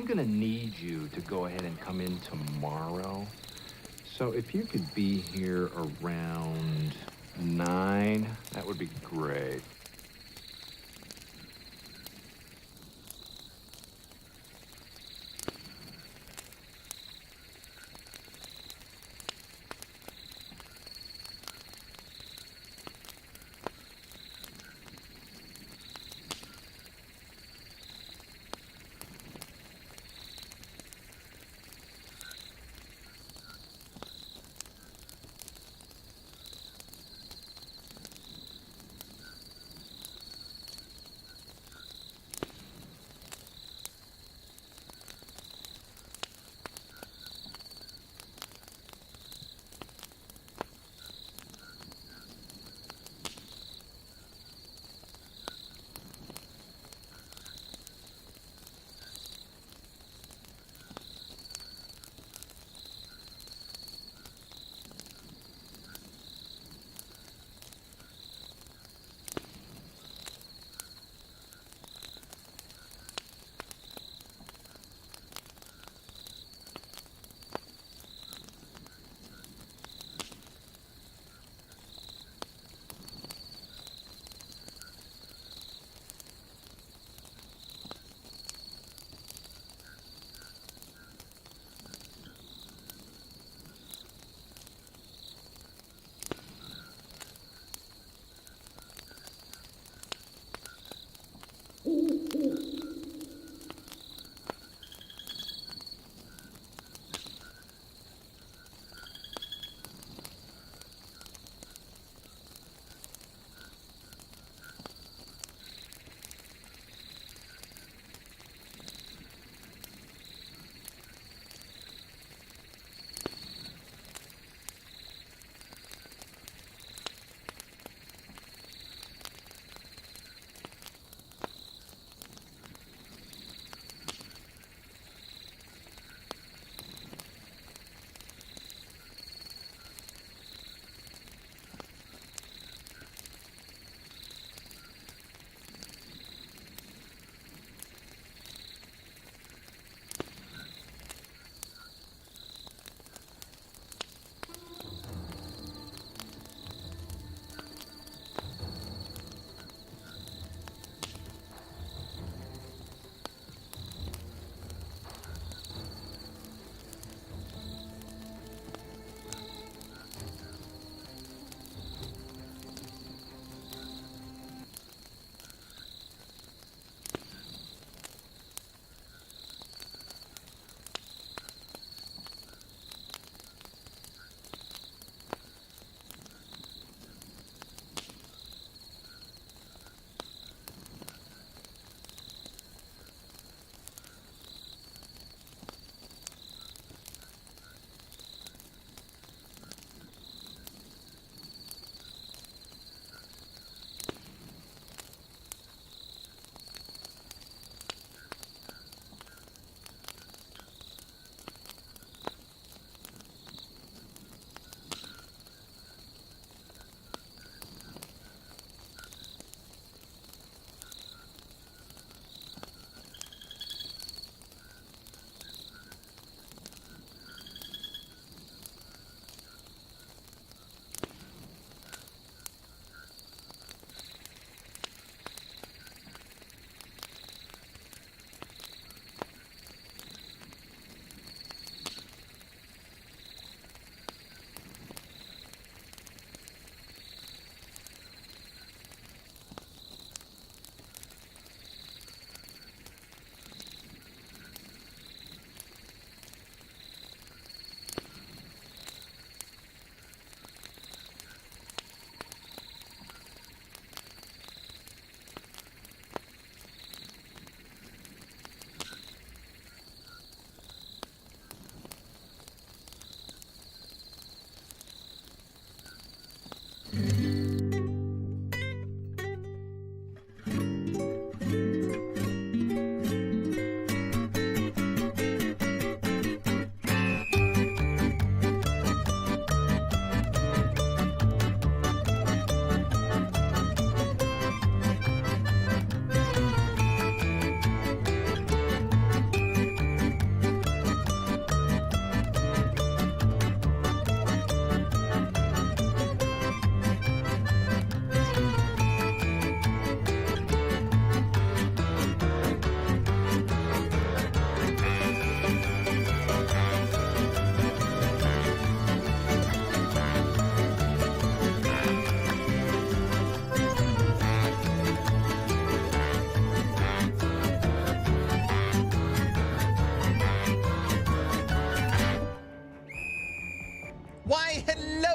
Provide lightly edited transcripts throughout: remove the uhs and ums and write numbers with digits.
gonna need you to go ahead and come in tomorrow. So if you could be here around 9, that would be great.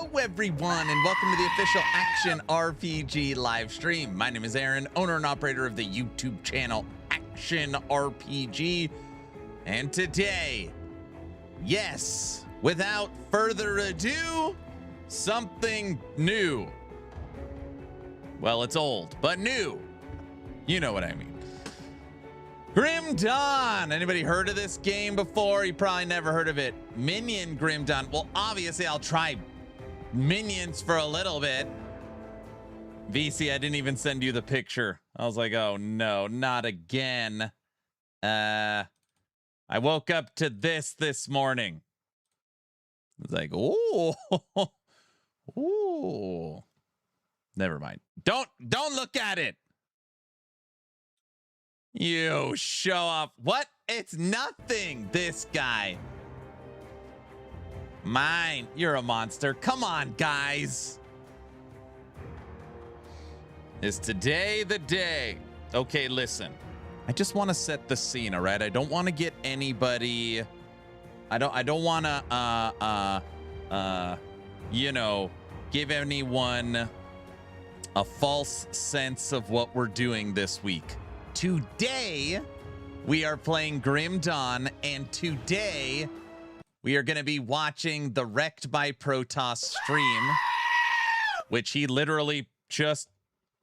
Hello, everyone, and welcome to the official Action RPG live stream. My name is Aaron, owner and operator of the YouTube channel Action RPG. And today, yes, without further ado, something new. Well, it's old, but new. You know what I mean. Grim Dawn. Anybody heard of this game before? You probably never heard of it. Minion Grim Dawn. Well, obviously, I'll try Minions for a little bit. VC, I didn't even send you the picture. I was like, oh no, not again. I woke up to this morning. I was like, oh, ooh. Never mind. Don't look at it. You show off. What? It's nothing, this guy. Mine. You're a monster. Come on, guys. Is today the day? Okay, listen. I just want to set the scene, all right? I don't want to get anybody. I don't want to you know, give anyone a false sense of what we're doing this week. Today, we are playing Grim Dawn, and today, we are going to be watching the Rekt by Protoss stream, which he literally just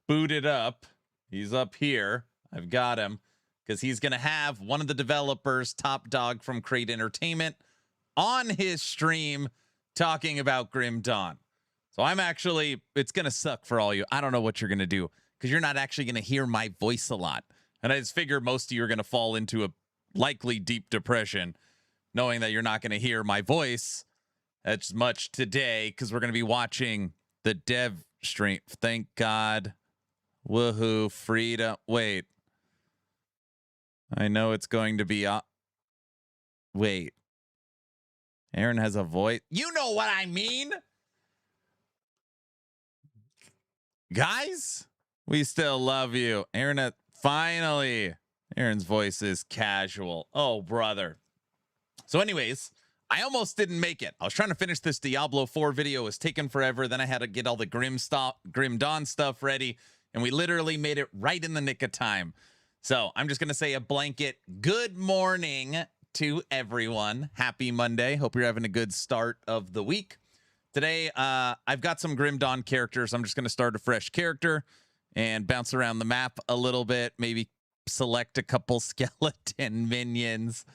booted up. He's up here. I've got him, because he's going to have one of the developers, Top Dog from Crate Entertainment, on his stream talking about Grim Dawn. So I'm actually, it's going to suck for all you. I don't know what you're going to do, because you're not actually going to hear my voice a lot. And I just figured most of you are going to fall into a likely deep depression, knowing that you're not going to hear my voice as much today, because we're going to be watching the dev stream. Thank God. Woohoo. Freedom. Wait. I know it's going to be... Wait. Aaron has a voice. You know what I mean? Guys, we still love you. Aaron, finally. Aaron's voice is casual. Oh, brother. So anyways, I almost didn't make it. I was trying to finish this Diablo 4 video. It was taking forever. Then I had to get all the Grim Dawn stuff ready. And we literally made it right in the nick of time. So I'm just going to say a blanket good morning to everyone. Happy Monday. Hope you're having a good start of the week. Today, I've got some Grim Dawn characters. I'm just going to start a fresh character and bounce around the map a little bit. Maybe select a couple skeleton minions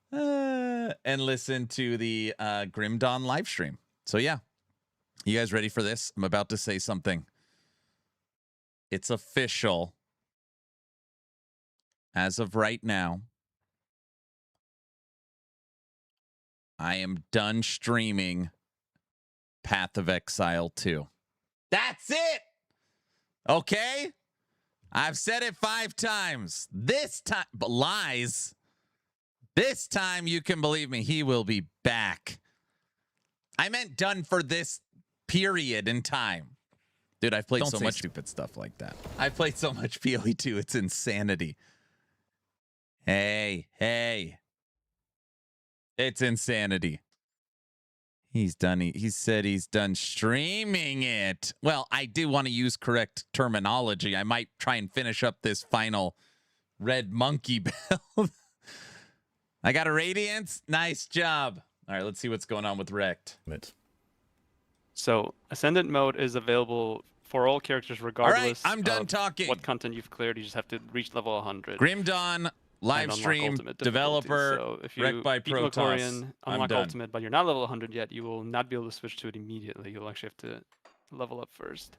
and listen to the Grim Dawn live stream. So yeah, you guys ready for this? I'm about to say something. It's official. As of right now, I am done streaming Path of Exile 2. That's it. Okay? I've said it 5 times. This time, but lies. This time you can believe me, he will be back. I meant done for this period in time. Dude, I've played so much stupid stuff like that. I've played so much PoE 2, it's insanity. Hey. It's insanity. He said he's done streaming it. Well, I do want to use correct terminology. I might try and finish up this final red monkey build. I got a radiance. Nice job. All right, let's see what's going on with Rekt. So Ascendant mode is available for all characters regardless. All right, I'm done talking. What content you've cleared. You just have to reach level 100. Grim Dawn. Live stream, developer, so if you Rekt by Protoss. Unlock Ultimate, but you're not level 100 yet, you will not be able to switch to it immediately. You'll actually have to level up first.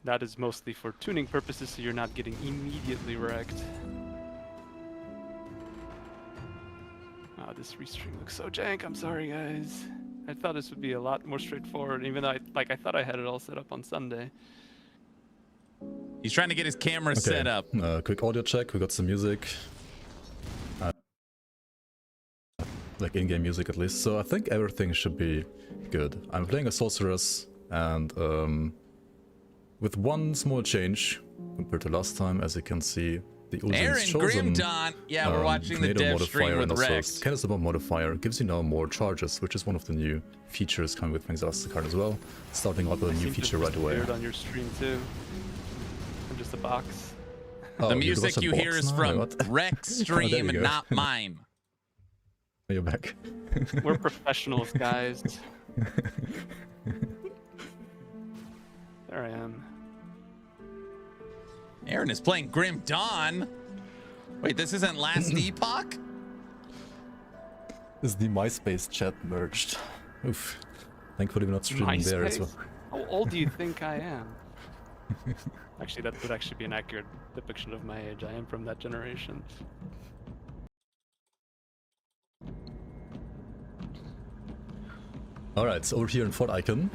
That is mostly for tuning purposes, so you're not getting immediately wrecked. Oh, this restream looks so jank. I'm sorry, guys. I thought this would be a lot more straightforward, even though I thought I had it all set up on Sunday. He's trying to get his camera set up. Quick audio check. We got some music. Like in-game music at least, so I think everything should be good. I'm playing a sorceress, and with one small change compared to last time. As you can see, The Ultimate Aaron Chosen, Grimdawn. Yeah, we're watching the tornado dev stream modifier with and also Rekt. Cannibal modifier gives you now more charges, which is one of the new features coming with Fangs card as well. Starting out with a new feature right away. On your stream too. I'm just a box. Oh, The music you hear is from what? Rekt's Oh, there stream you and go. not mine. You're back. We're professionals, guys. There I am. Aaron is playing Grim Dawn. Wait, this isn't Last Epoch? Is the MySpace chat merged? Oof. Thankfully we're not streaming there as well. How old do you think I am? Actually, that would actually be an accurate depiction of my age. I am from that generation. Alright, so over here in Fort Icon,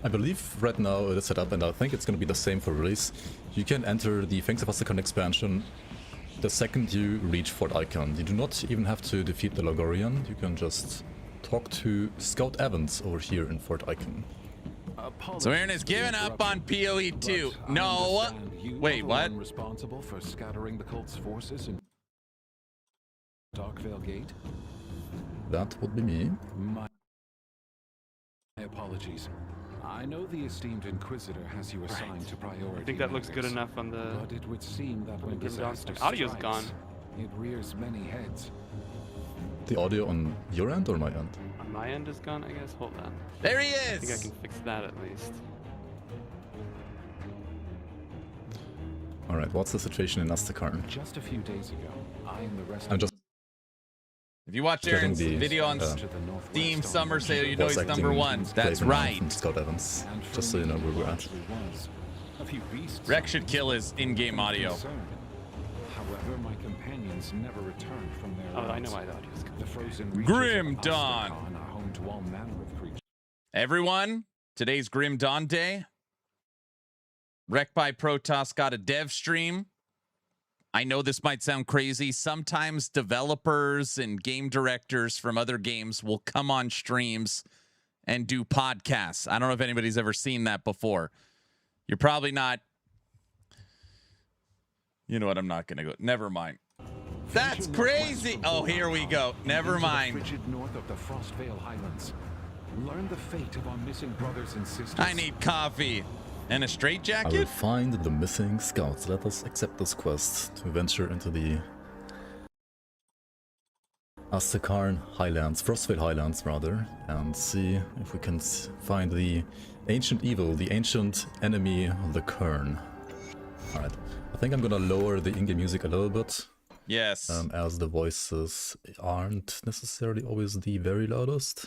I believe right now it is set up, and I think it's going to be the same for release. You can enter the Fangs expansion the second you reach Fort Icon. You do not even have to defeat the Logorian, you can just talk to Scout Evans over here in Fort Icon. So Aaron has given up on PoE 2. No. Wait, what? Responsible for scattering the cult's forces in Darkvale Gate? That would be me. My apologies. I know the esteemed Inquisitor has you assigned to priority. I think that looks good matters, enough on the. but it would seem that when disaster Audio's strikes, gone. it rears many heads. The audio on your end or my end? On my end is gone, I guess. Hold on. There he I think I is. can fix that at least. Alright, what's the situation in Astakarn? Just a few days ago, I and the rest I'm just If you watch Getting Aaron's the, video on to the northwest Steam on Summer the Sale, you know voice he's number acting one. That's played right. from Scout Evans, and for just so you know me, where we're it at. actually was. A few beasts Rekt on should it. kill his in-game audio. Concerned. However, my companions never returned from their Oh, I know raids. why the audio's gone. The frozen Grim reaches of Dawn. Astakarn are home to all manner of creatures. Everyone, today's Grim Dawn Day. Rekt by Protoss got a dev stream. I know this might sound crazy. Sometimes developers and game directors from other games will come on streams and do podcasts. I don't know if anybody's ever seen that before. You're probably not. You know what? I'm not going to go. Never mind. That's crazy. Oh, here we go. Never mind. Frigid north of the Frostvale Highlands. Learn the fate of our missing brothers and sisters. I need coffee and a I will straitjacket. find the missing scouts. Let us accept this quest to venture into the Astakarn Highlands, Frostvale Highlands rather, and see if we can find the ancient evil, the ancient enemy, the Kern. Alright, I think I'm gonna lower the in-game music a little bit, Yes. as the voices aren't necessarily always the very loudest.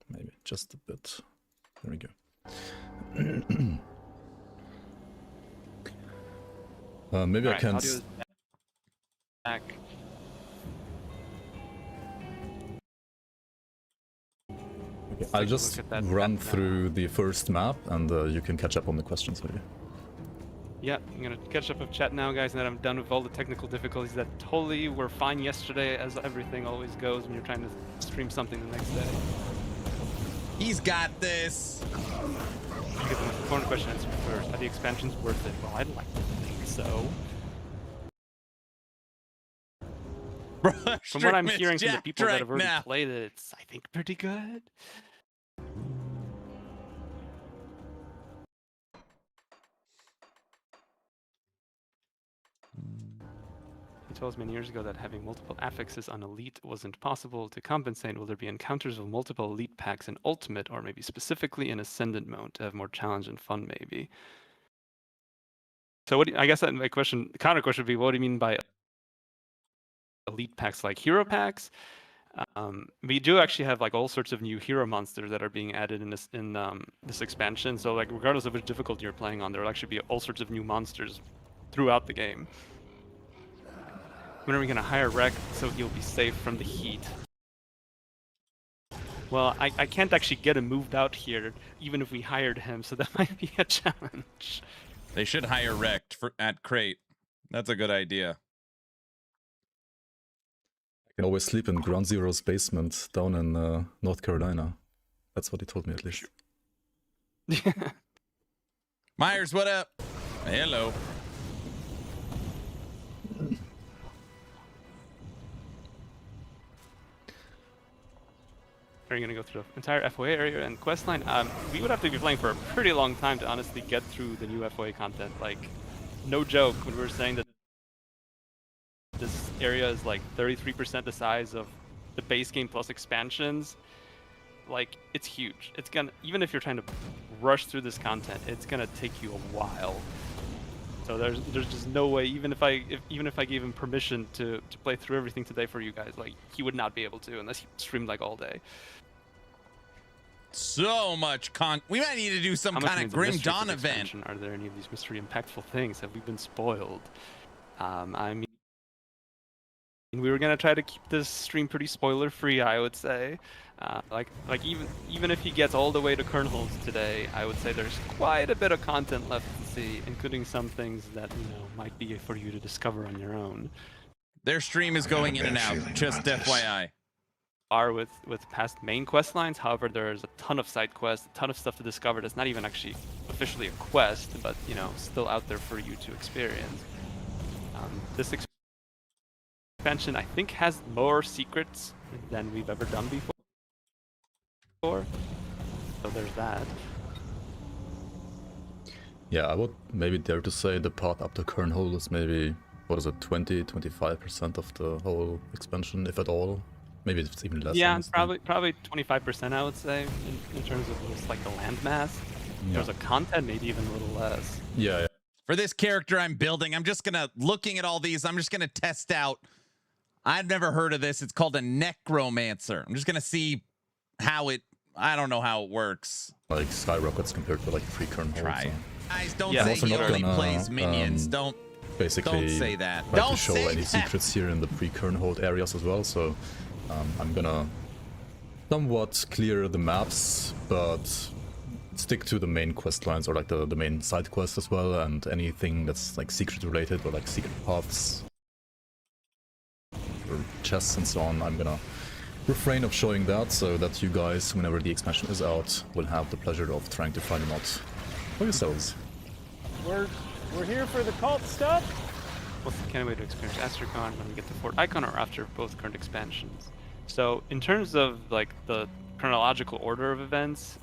Maybe just a bit. There we go. Maybe I Alright, can. audio's back. Okay, I'll take a just look at that run map now. through the first map, and you can catch up on the questions maybe. Yeah, I'm gonna catch up with chat now, guys, and then I'm done with all the technical difficulties that totally were fine yesterday, as everything always goes when you're trying to stream something the next day. He's got this. You get the most important question answered first. Are the expansions worth it? Well, I'd like to think so. From what I'm hearing from the people that have already played it, it's, I think, pretty good. He told us many years ago that having multiple affixes on Elite wasn't possible. To compensate, will there be encounters with multiple Elite packs in Ultimate, or maybe specifically in Ascendant mode to have more challenge and fun, maybe? So what I guess that my question, the counter question would be, what do you mean by Elite packs, like hero packs? We do actually have like all sorts of new hero monsters that are being added in this expansion. So like regardless of which difficulty you're playing on, there will actually be all sorts of new monsters throughout the game. When are we going to hire Rekt so he'll be safe from the heat? Well, I can't actually get him moved out here, even if we hired him, so that might be a challenge. They should hire Rekt at Crate. That's a good idea. I can always sleep in Ground Zero's basement down in North Carolina. That's what he told me at least. Myers, what up? Hello. Are you going to go through the entire FOA area and questline? We would have to be playing for a pretty long time to honestly get through the new FOA content. Like, no joke, when we were saying that this area is like 33% the size of the base game plus expansions, like, it's huge. It's gonna, even if you're trying to rush through this content, it's gonna take you a while. So there's just no way, even if I gave him permission to play through everything today for you guys, like, he would not be able to unless he streamed like all day. So much we might need to do some kind of Grim Dawn event. Are there any of these mystery impactful things? Have we been spoiled? I mean, we were gonna try to keep this stream pretty spoiler free, I would say. Like even if he gets all the way to Kernholz today, I would say there's quite a bit of content left to see, including some things that, you know, might be for you to discover on your own. Their stream is going in and out, just FYI. Are with past main quest lines. However, there's a ton of side quests, a ton of stuff to discover that's not even actually officially a quest, but, you know, still out there for you to experience. This expansion, I think, has more secrets than we've ever done before. So there's that. Yeah, I would maybe dare to say the part up to Kernhole is maybe, what is it, 20-25% of the whole expansion, if at all. Maybe it's even less. Yeah, honestly. probably 25%, I would say, in terms of just like the land mass. In terms of content, maybe even a little less. Yeah. For this character I'm building, I'm just gonna, looking at all these, I'm just gonna test out. I've never heard of this. It's called a necromancer. I'm just gonna see how it, I don't know how it works. Like skyrockets compared to like pre-Kernhole. Try. So. Guys, don't Yeah, say he also not only gonna, plays minions. Don't Basically, say that. Try Don't to show say any that. secrets here in the pre-Kernhold areas as well. So I'm gonna somewhat clear the maps, but stick to the main quest lines or like the main side quests as well, and anything that's like secret related or like secret paths or chests and so on. I'm gonna refrain of showing that, so that you guys, whenever the expansion is out, will have the pleasure of trying to find them out for yourselves. We're here for the cult stuff. What's the kind of way to experience Astrocon when we get to Fort Icon or after both current expansions? So in terms of like the chronological order of events,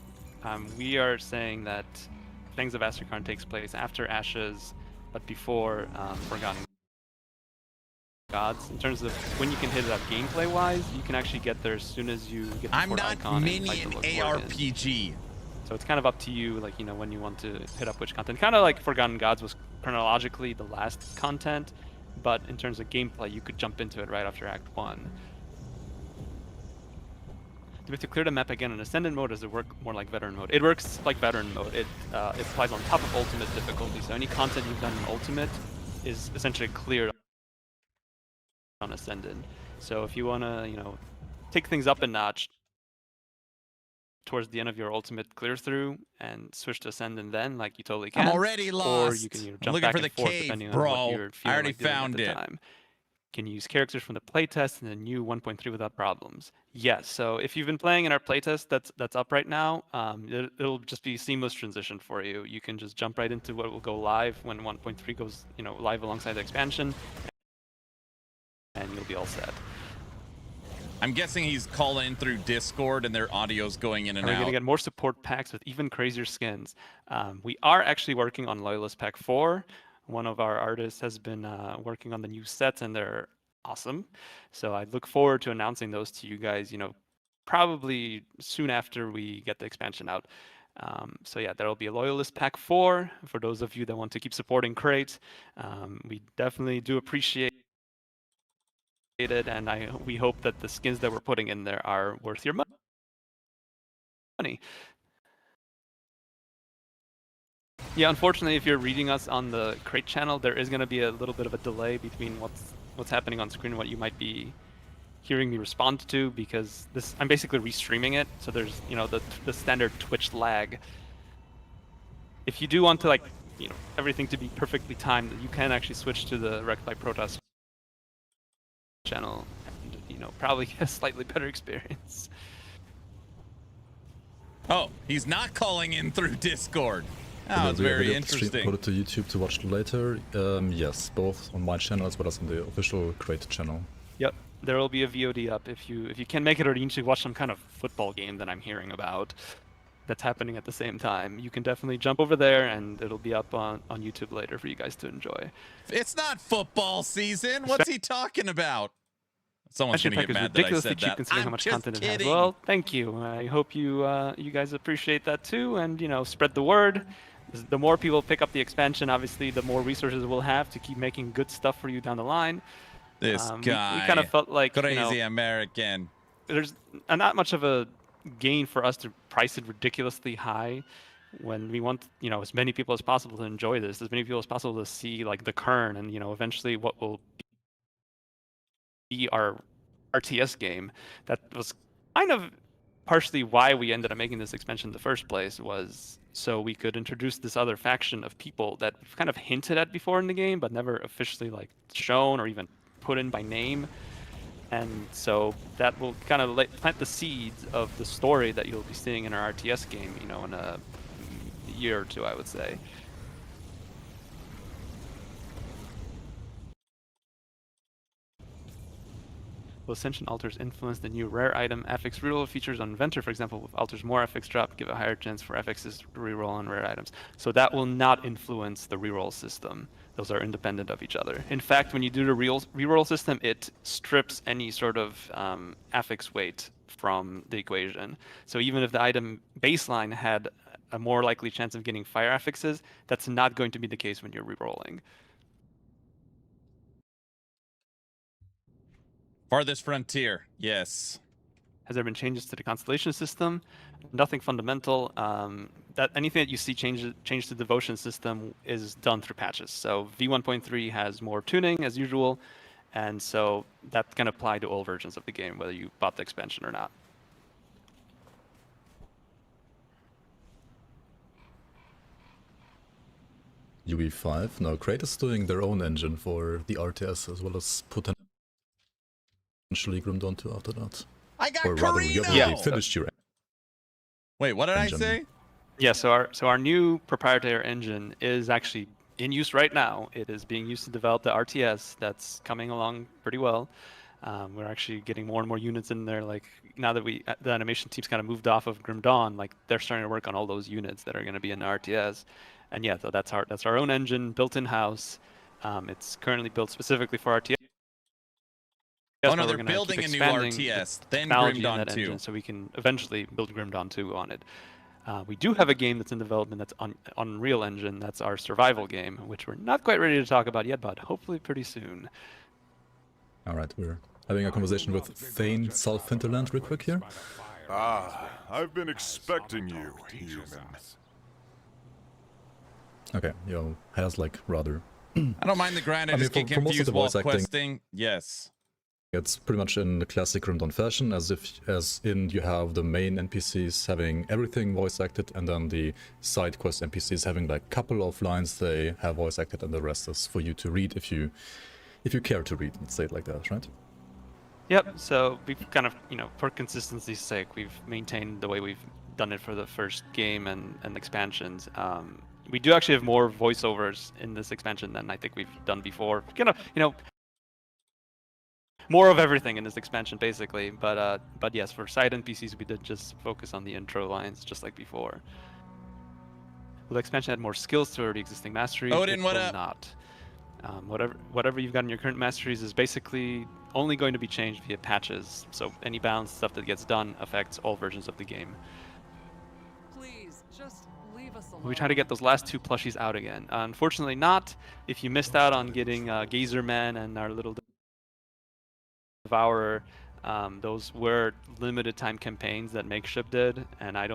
we are saying that Fangs of Astrocon takes place after Ashes, but before Forgotten Gods. In terms of when you can hit it up gameplay-wise, you can actually get there as soon as you get to I'm Fort not Icon minion and fight the Lord Guardian. ARPG. So it's kind of up to you, like, you know, when you want to hit up which content. Kind of like Forgotten Gods was chronologically the last content, but in terms of gameplay, you could jump into it right after Act 1. Do we have to clear the map again in Ascendant mode, or does it work more like Veteran mode? It works like Veteran mode. It applies on top of Ultimate difficulty, so any content you've done in Ultimate is essentially cleared on Ascendant. So if you want to, you know, take things up a notch towards the end of your Ultimate clear through and switch to Ascendant, then like you totally can. I'm already lost. Or you can, you know, I'm jump looking back for and the forth cave, depending bro. on what you're I feeling already like doing found at the it. time. Can use characters from the playtest and the new 1.3 without problems. Yes. So if you've been playing in our playtest that's up right now, it'll just be a seamless transition for you. You can just jump right into what will go live when 1.3 goes, you know, live alongside the expansion, and you'll be all set. I'm guessing he's calling in through Discord and their audio's going in and We're out. going to get more support packs with even crazier skins. We are actually working on Loyalist Pack 4. One of our artists has been working on the new sets, and they're awesome. So I look forward to announcing those to you guys, you know, probably soon after we get the expansion out. So yeah, there will be a Loyalist Pack 4 for those of you that want to keep supporting Crate. We definitely do appreciate it, and we hope that the skins that we're putting in there are worth your money. Yeah, unfortunately, if you're reading us on the Crate channel, there is going to be a little bit of a delay between what's happening on screen and what you might be hearing me respond to, because I'm basically restreaming it, so there's, you know, the standard Twitch lag. If you do want to, like, you know, everything to be perfectly timed, you can actually switch to the Rekt by Protoss channel and, you know, probably get a slightly better experience. Oh, he's not calling in through Discord. Oh, it's very Video interesting. uploaded to YouTube to watch later. Yes, both on my channel as well as on the official Rekt channel. Yep, there will be a VOD up if you can make it, or you need to watch some kind of football game that I'm hearing about that's happening at the same time. You can definitely jump over there, and it'll be up on YouTube later for you guys to enjoy. It's not football season. What's he talking about? Someone's gonna get mad that I said that. Considering how I'm much just content it has. kidding. Well, thank you. I hope you guys appreciate that too, and spread the word. The more people pick up the expansion, obviously, the more resources we'll have to keep making good stuff for you down the line. This guy, we kind of felt like crazy American. there's not much of a gain for us to price it ridiculously high when we want as many people as possible to enjoy this, as many people as possible to see like the kern and eventually what will be our RTS game. That was kind of partially why we ended up making this expansion in the first place, was so we could introduce this other faction of people that we've kind of hinted at before in the game, but never officially like shown or even put in by name. And so that will kind of plant the seeds of the story that you'll be seeing in our RTS game, in a year or two, I would say. Will Ascension Altars influence the new rare item affix reroll features on Inventor, for example, with Altars more affix drop, give a higher chance for affixes to reroll on rare items. So that will not influence the reroll system. Those are independent of each other. In fact, when you do the reroll system, it strips any sort of affix weight from the equation. So even if the item baseline had a more likely chance of getting fire affixes, that's not going to be the case when you're rerolling. Farthest Frontier, yes. Has there been changes to the constellation system? Nothing fundamental. That anything that you see change to the devotion system is done through patches. So V1.3 has more tuning as usual, and so that can apply to all versions of the game, whether you bought the expansion or not. UE5. Now, Rekt is doing their own engine for the RTS as well as potentially Grim Dawn 2 after that. I got Or rather, you Carino! already finished your Wait, what did engine. I say? Yeah, so our new proprietary engine is actually in use right now. It is being used to develop the RTS. That's coming along pretty well. We're actually getting more and more units in there. Like now that the animation team's kind of moved off of Grim Dawn, like they're starting to work on all those units that are going to be in the RTS. And yeah, so that's our own engine built in house. It's currently built specifically for RTS. Oh no, they're building a new RTS, then Grim Dawn 2. So we can eventually build Grim Dawn 2 on it. We do have a game that's in development that's on Unreal Engine. That's our survival game, which we're not quite ready to talk about yet, but hopefully pretty soon. Alright, we're having a conversation with Thane South Hinterland real quick here. Ah, I've been expecting you, human. Okay, has like rather... I don't mind the grind, I just get for most of confused the while voice acting, questing. Yes. It's pretty much in the classic Grim Dawn fashion, as in you have the main NPCs having everything voice acted, and then the side quest NPCs having like a couple of lines they have voice acted, and the rest is for you to read if you care to read. Let's say it like that, right? Yep. So we've kind of, for consistency's sake, we've maintained the way we've done it for the first game and expansions. We do actually have more voiceovers in this expansion than I think we've done before. More of everything in this expansion, basically. But yes, for side NPCs, we did just focus on the intro lines, just like before. Will the expansion add more skills to already existing masteries? Odin, what up? Not. Whatever you've got in your current masteries is basically only going to be changed via patches. So any balance stuff that gets done affects all versions of the game. Please, just leave us alone. We try to get those last 2 plushies out again. Unfortunately not. If you missed out on getting Gazer Man and our little Devourer, those were limited time campaigns that Makeship did, and I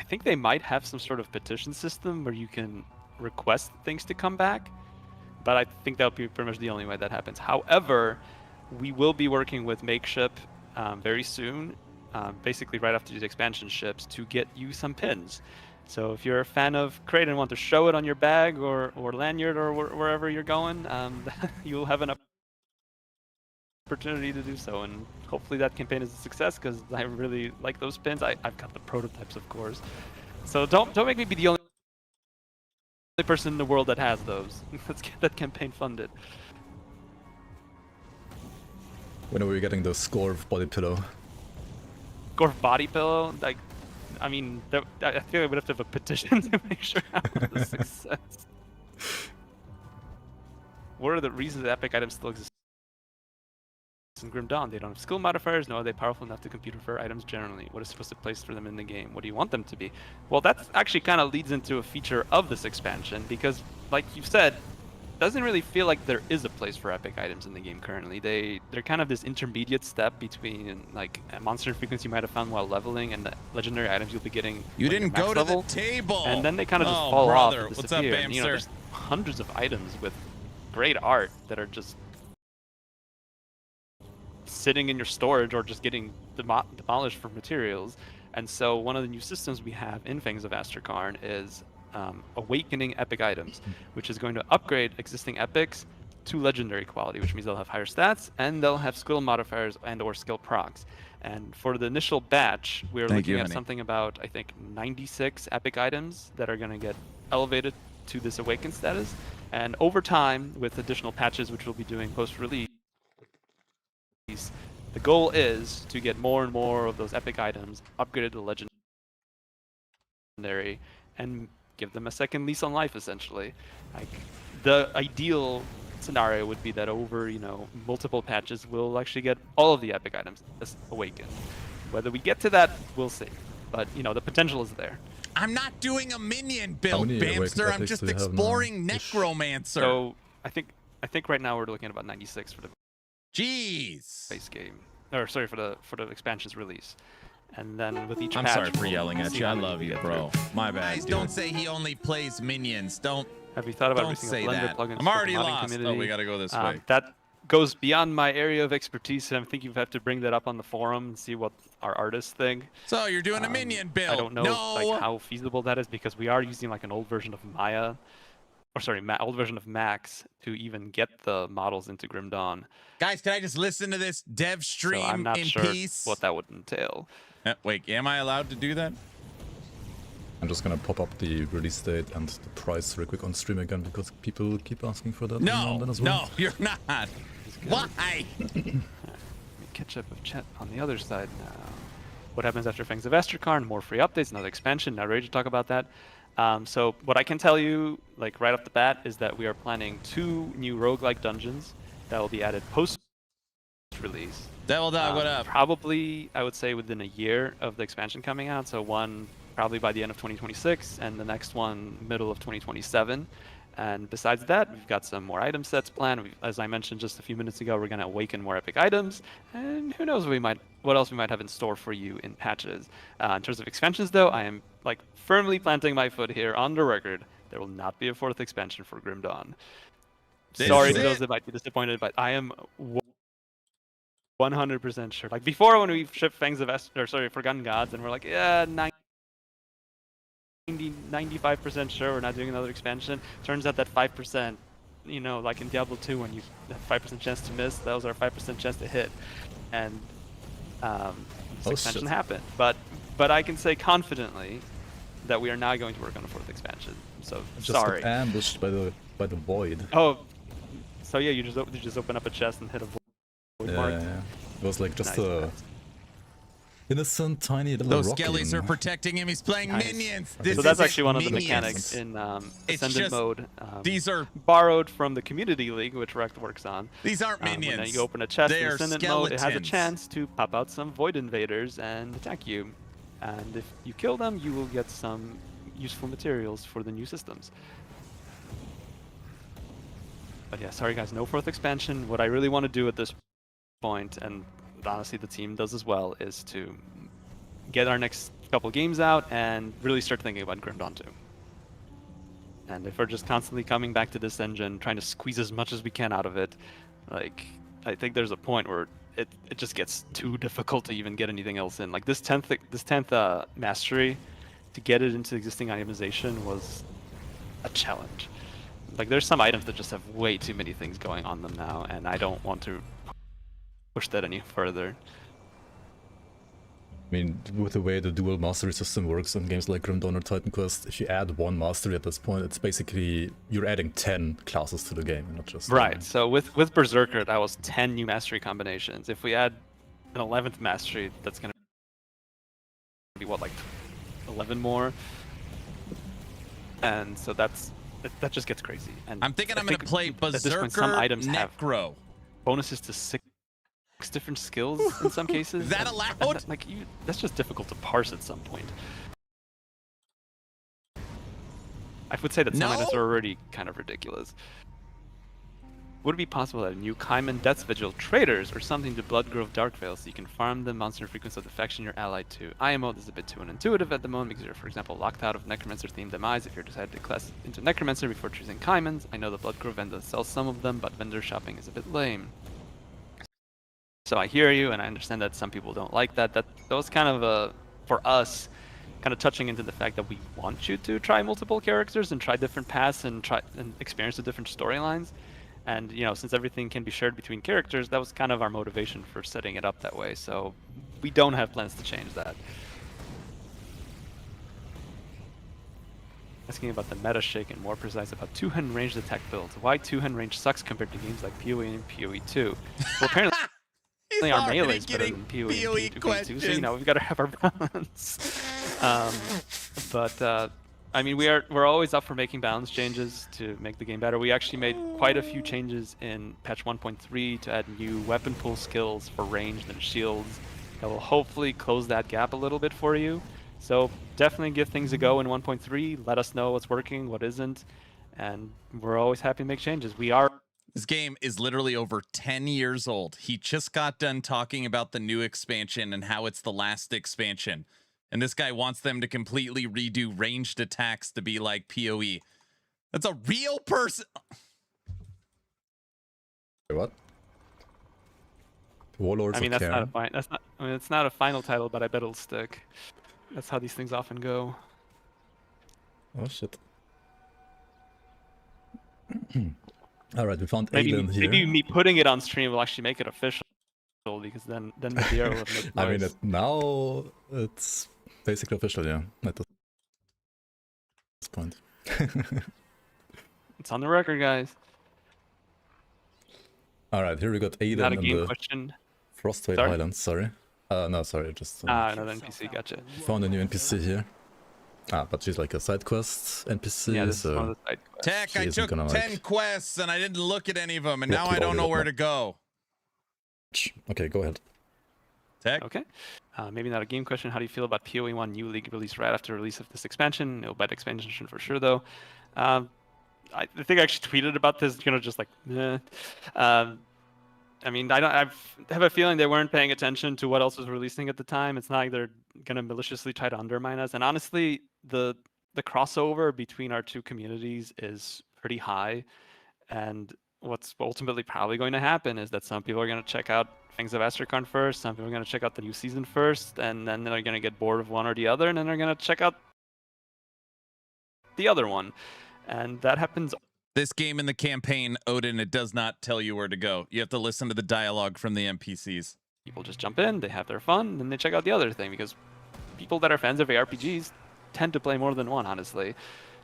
think they might have some sort of petition system where you can request things to come back, but I think that would be pretty much the only way that happens. However, we will be working with Makeship very soon, basically right after these expansion ships, to get you some pins. So if you're a fan of Crate and want to show it on your bag or lanyard or wherever you're going, you'll have an opportunity to do so, and hopefully that campaign is a success because I really like those pins. I've got the prototypes, of course. So don't make me be the only person in the world that has those. That campaign funded. When are we getting the score of body pillow? Gorf body pillow, like, I mean, I feel like we'd have to have a petition to make sure that was a success. What are the reasons that epic items still exist in Grim Dawn? They don't have skill modifiers, nor are they powerful enough to compete with rare items generally. What is supposed to place for them in the game? What do you want them to be? Well, that actually kind of leads into a feature of this expansion, because, like you said, it doesn't really feel like there is a place for epic items in the game currently. They're kind of this intermediate step between like a monster frequency you might have found while leveling and the legendary items you'll be getting. You when didn't you're go max to level, the table. and then they kind of just Oh, fall brother. off and What's up, disappear. And, you know, Bamster? there's hundreds of items with great art that are just sitting in your storage or just getting demolished for materials. And so one of the new systems we have in Fangs of Astrakarn is awakening epic items, which is going to upgrade existing epics to legendary quality, which means they'll have higher stats and they'll have skill modifiers and or skill procs. And for the initial batch, we're looking at something about, I think, 96 epic items that are going to get elevated to this awakened status. And over time, with additional patches, which we'll be doing post-release, the goal is to get more and more of those epic items upgraded to legendary and give them a second lease on life, essentially. Like, the ideal scenario would be that over, you know, multiple patches, we'll actually get all of the epic items awakened. Whether we get to that, we'll see. But, you know, the potential is there. I'm not doing a minion build, many Bamster. I'm epics just do you have now? exploring Necromancer. So I think right now we're looking at about 96 for the Jeez. base game, or sorry, for the expansion's release. And then with each I'm patch, sorry for we'll yelling at see you. I how many love we you, get bro. through. My bad. Guys, don't say he only plays minions. Don't. Have you thought about Don't releasing say a Blender that. plugin? I'm already lost. Oh, we gotta go this way. That goes beyond my area of expertise, and I'm thinking we have to bring that up on the forum and see what our artists think. So you're doing a minion build? I don't know like how feasible that is, because we are using like an old version of Maya, or sorry, old version of Max to even get the models into Grim Dawn. Guys, can I just listen to this dev stream So I'm not in sure peace? what that would entail. Wait, am I allowed to do that? I'm just gonna pop up the release date and the price real quick on stream again because people keep asking for that. No, then as well. no, you're not. Why? Let me catch up with chat on the other side now. What happens after Fangs of Astrakarn? More free updates, another expansion. Not ready to talk about that. So what I can tell you, like right off the bat, is that we are planning 2 new roguelike dungeons that will be added post-release. Devil Dog, what up? Probably, I would say, within a year of the expansion coming out. So one probably by the end of 2026, and the next one middle of 2027. And besides that, we've got some more item sets planned. As I mentioned just a few minutes ago, we're going to awaken more epic items, and who knows what else we might have in store for you in patches. In terms of expansions, though, I am like firmly planting my foot here on the record. There will not be a 4th expansion for Grim Dawn. Sorry to those that might be disappointed, but I am 100% sure. Like before, when we shipped Fangs of Forgotten Gods, and we're like, yeah, 95% sure we're not doing another expansion. Turns out that 5%, you know, like in Diablo 2, when you have 5% chance to miss, that was our 5% chance to hit. And this expansion happened. But I can say confidently that we are now going to work on a 4th expansion. So sorry. Just got ambushed by the void. Oh, so yeah, you just open up a chest and hit a void mark. Yeah. It was like just a innocent, tiny little Those rocking. skellies are protecting him. He's playing minions. This So that's isn't actually one of the minions. mechanics in Ascendant mode. These are borrowed from the Community League, which Rekt works on. These aren't minions. When you open a chest They in are Ascendant mode, it has a skeletons. chance to pop out some Void Invaders and attack you. And if you kill them, you will get some useful materials for the new systems. But yeah, sorry guys, no 4th expansion. What I really want to do at this point, and honestly the team does as well, is to get our next couple games out and really start thinking about Grim Dawn 2. And if we're just constantly coming back to this engine, trying to squeeze as much as we can out of it, like, I think there's a point where it just gets too difficult to even get anything else in. Like this 10th mastery, to get it into existing itemization was a challenge. Like there's some items that just have way too many things going on them now, and I don't want to push that any further. I mean, with the way the dual mastery system works in games like Grim Dawn or Titan Quest, if you add one mastery at this point, it's basically you're adding 10 classes to the game, not just Right. So with Berserker, that was 10 new mastery combinations. If we add an 11th mastery, that's gonna be what, like 11 more, and so that just gets crazy. And I'm thinking I'm gonna play at this Berserker point, some items have Necro. bonuses to 6 different skills in some cases. Is that and allowed? that, like that's just difficult to parse at some point. I would say that some items are already kind of ridiculous. Would it be possible that a new Kaiman Death's Vigil traders or something to Bloodgrove Darkvale so you can farm the monster frequency of the faction you're allied to? IMO is a bit too unintuitive at the moment because you're, for example, locked out of Necromancer themed demise if you're decided to class into Necromancer before choosing Kaimans. I know the Bloodgrove vendor sells some of them, but vendor shopping is a bit lame. So I hear you, and I understand that some people don't like that. That was kind of for us, kind of touching into the fact that we want you to try multiple characters and try different paths and experience the different storylines. And you know, since everything can be shared between characters, that was kind of our motivation for setting it up that way. So we don't have plans to change that. Asking about the meta shake and more precise about two-hand ranged attack builds. Why two-hand range sucks compared to games like PoE and PoE 2? Well, apparently our melee is better than PoE and PoE 2, so you know, we've got to have our balance. I mean, we're always up for making balance changes to make the game better. We actually made quite a few changes in patch 1.3 to add new weapon pool skills for ranged and shields that will hopefully close that gap a little bit for you. So definitely give things a go in 1.3. Let us know what's working, what isn't, and we're always happy to make changes. This game is literally over 10 years old. He just got done talking about the new expansion and how it's the last expansion. And this guy wants them to completely redo ranged attacks to be like PoE. That's a real person. What? Warlords I mean, of that's Cairn. not a I mean, it's not a final title, but I bet it'll stick. That's how these things often go. Oh shit. Alright, we found Maybe Aelin here. maybe me putting it on stream will actually make it official, because then the DR will make I mean, noise. now it's basically official, yeah, at this point. It's on the record, guys. Alright, here we got Aelin Not a in game the question. Frostweigh Sorry? Highlands, sorry. No, sorry, just Another NPC, gotcha. found a new NPC here. Ah, but she's like a side quest NPC, Yeah, this is one of so the side quests. Tech, She I isn't took gonna, 10 like, quests and I didn't look at any of them, and get now to I don't all know of where it. to go. Okay, go ahead. Tech? Okay. Maybe not a game question. How do you feel about PoE 1 new league release right after release of this expansion? No bad expansion for sure, though. I think I actually tweeted about this, you know, just like, eh. I mean, I have a feeling they weren't paying attention to what else was releasing at the time. It's not like they're gonna maliciously try to undermine us. And honestly, the crossover between our two communities is pretty high. And what's ultimately probably going to happen is that some people are going to check out Fangs of Astrakarn first, some people are going to check out the new season first, and then they're going to get bored of one or the other, and then they're going to check out the other one. And that happens. This game in the campaign, Odin, it does not tell you where to go. You have to listen to the dialogue from the NPCs. People just jump in, they have their fun, then they check out the other thing, because people that are fans of ARPGs tend to play more than one, honestly.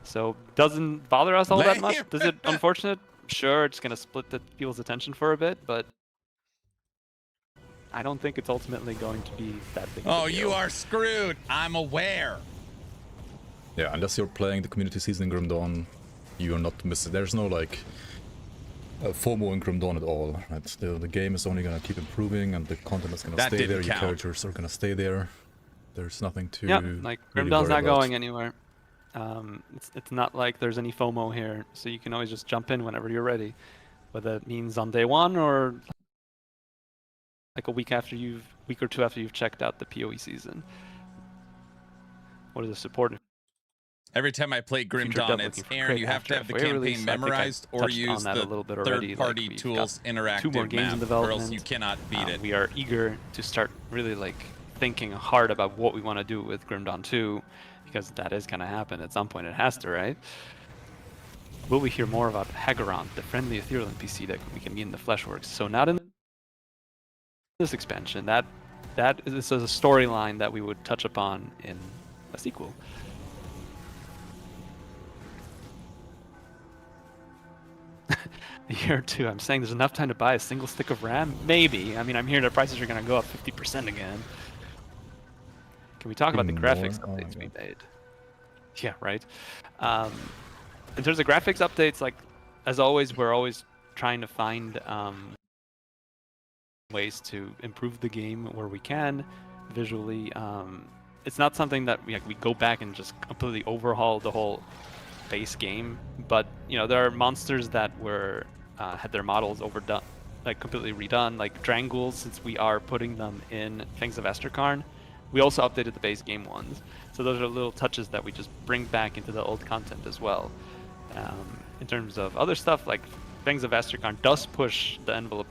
So doesn't bother us all that much. Does it unfortunate? Sure, it's going to split the people's attention for a bit, but I don't think it's ultimately going to be that big. Oh, you are screwed. I'm aware. Yeah, unless you're playing the community season in Grim Dawn, you're not missing. There's no like FOMO in Grim Dawn at all. Right? The game is only gonna keep improving, and the content is gonna stay there. Your characters are gonna stay there. There's nothing to. Yeah, like Grim really Dawn's worry not about. going anywhere. It's not like there's any FOMO here, so you can always just jump in whenever you're ready, whether it means on day one or like a week or two after you've checked out the PoE season. What is the support? Every time I play Grim Future Dawn, dev it's looking for Aaron, crate you have to have the after FOA campaign release. I think I memorized or touched on use that a little bit the already. third-party Like, we've tools got interactive 2 more games in map, or else development. you cannot beat it. We are eager to start really like thinking hard about what we want to do with Grim Dawn 2, because that is going to happen at some point. It has to, right? Will we hear more about Hagaron, the friendly ethereal NPC that we can meet in the Fleshworks? So not in this expansion. That this is a storyline that we would touch upon in a sequel. A year or two. I'm saying there's enough time to buy a single stick of RAM? Maybe. I mean, I'm hearing the prices are going to go up 50% again. Can we talk about the graphics updates we made? Yeah, right. In terms of graphics updates, like, as always, we're always trying to find ways to improve the game where we can visually. It's not something that we go back and just completely overhaul the whole base game, but you know, there are monsters that were had their models overdone, like completely redone, like Drangools, since we are putting them in Fangs of Astrakarn. We also updated the base game ones, so those are little touches that we just bring back into the old content as well. In terms of other stuff, like Fangs of Astrakarn does push the envelope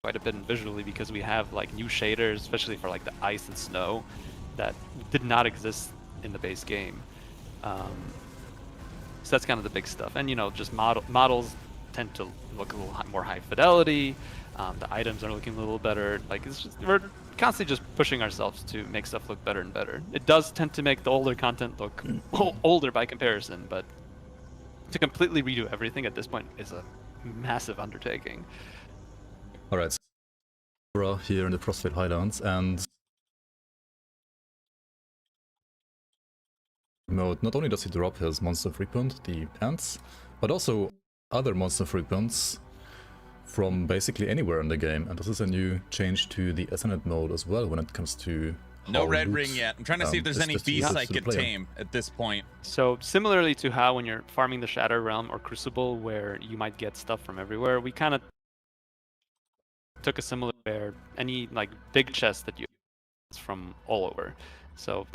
quite a bit visually, because we have like new shaders, especially for like the ice and snow, that did not exist in the base game. So that's kind of the big stuff, and you know, just models tend to look a little more high fidelity. The items are looking a little better. Like, it's just, we're constantly just pushing ourselves to make stuff look better and better. It does tend to make the older content look older by comparison, but to completely redo everything at this point is a massive undertaking. All right, so we're here in the Frostfade Highlands, and mode, not only does he drop his monster frequent, the pants, but also other monster frequents from basically anywhere in the game. And this is a new change to the Ascendant mode as well when it comes to no red ring yet. I'm trying to see if there's any beasts I could tame at this point. So similarly to how when you're farming the Shadow Realm or Crucible, where you might get stuff from everywhere, we kind of took a similar where any like big chest that you from all over. So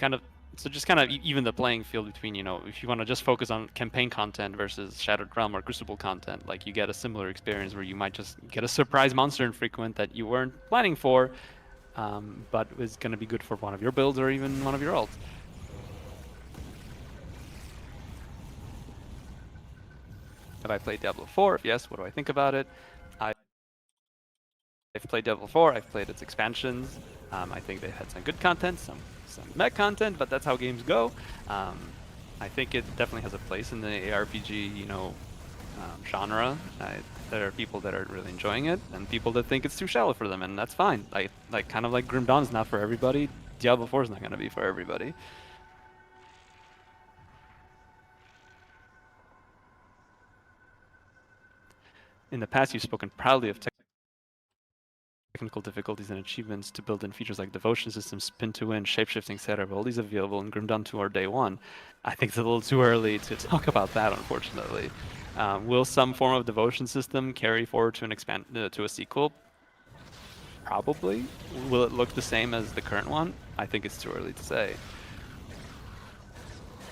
just kind of even the playing field between, you know, if you want to just focus on campaign content versus Shattered Realm or Crucible content, like you get a similar experience where you might just get a surprise monster infrequent that you weren't planning for, but is going to be good for one of your builds or even one of your ults. Have I played Diablo 4? If yes, what do I think about it? I've played Diablo 4, I've played its expansions. I think they had some good content, some mech content, but that's how games go. I think it definitely has a place in the ARPG, you know, genre. There are people that are really enjoying it, and people that think it's too shallow for them, and that's fine. Like kind of like Grim Dawn's not for everybody, Diablo 4 is not going to be for everybody. In the past, you've spoken proudly of technical difficulties and achievements to build in features like devotion systems, spin to win, shapeshifting, etc. All these available in Grim Dawn 2 or day one. I think it's a little too early to talk about that, unfortunately. Will some form of devotion system carry forward to to a sequel? Probably. Will it look the same as the current one? I think it's too early to say.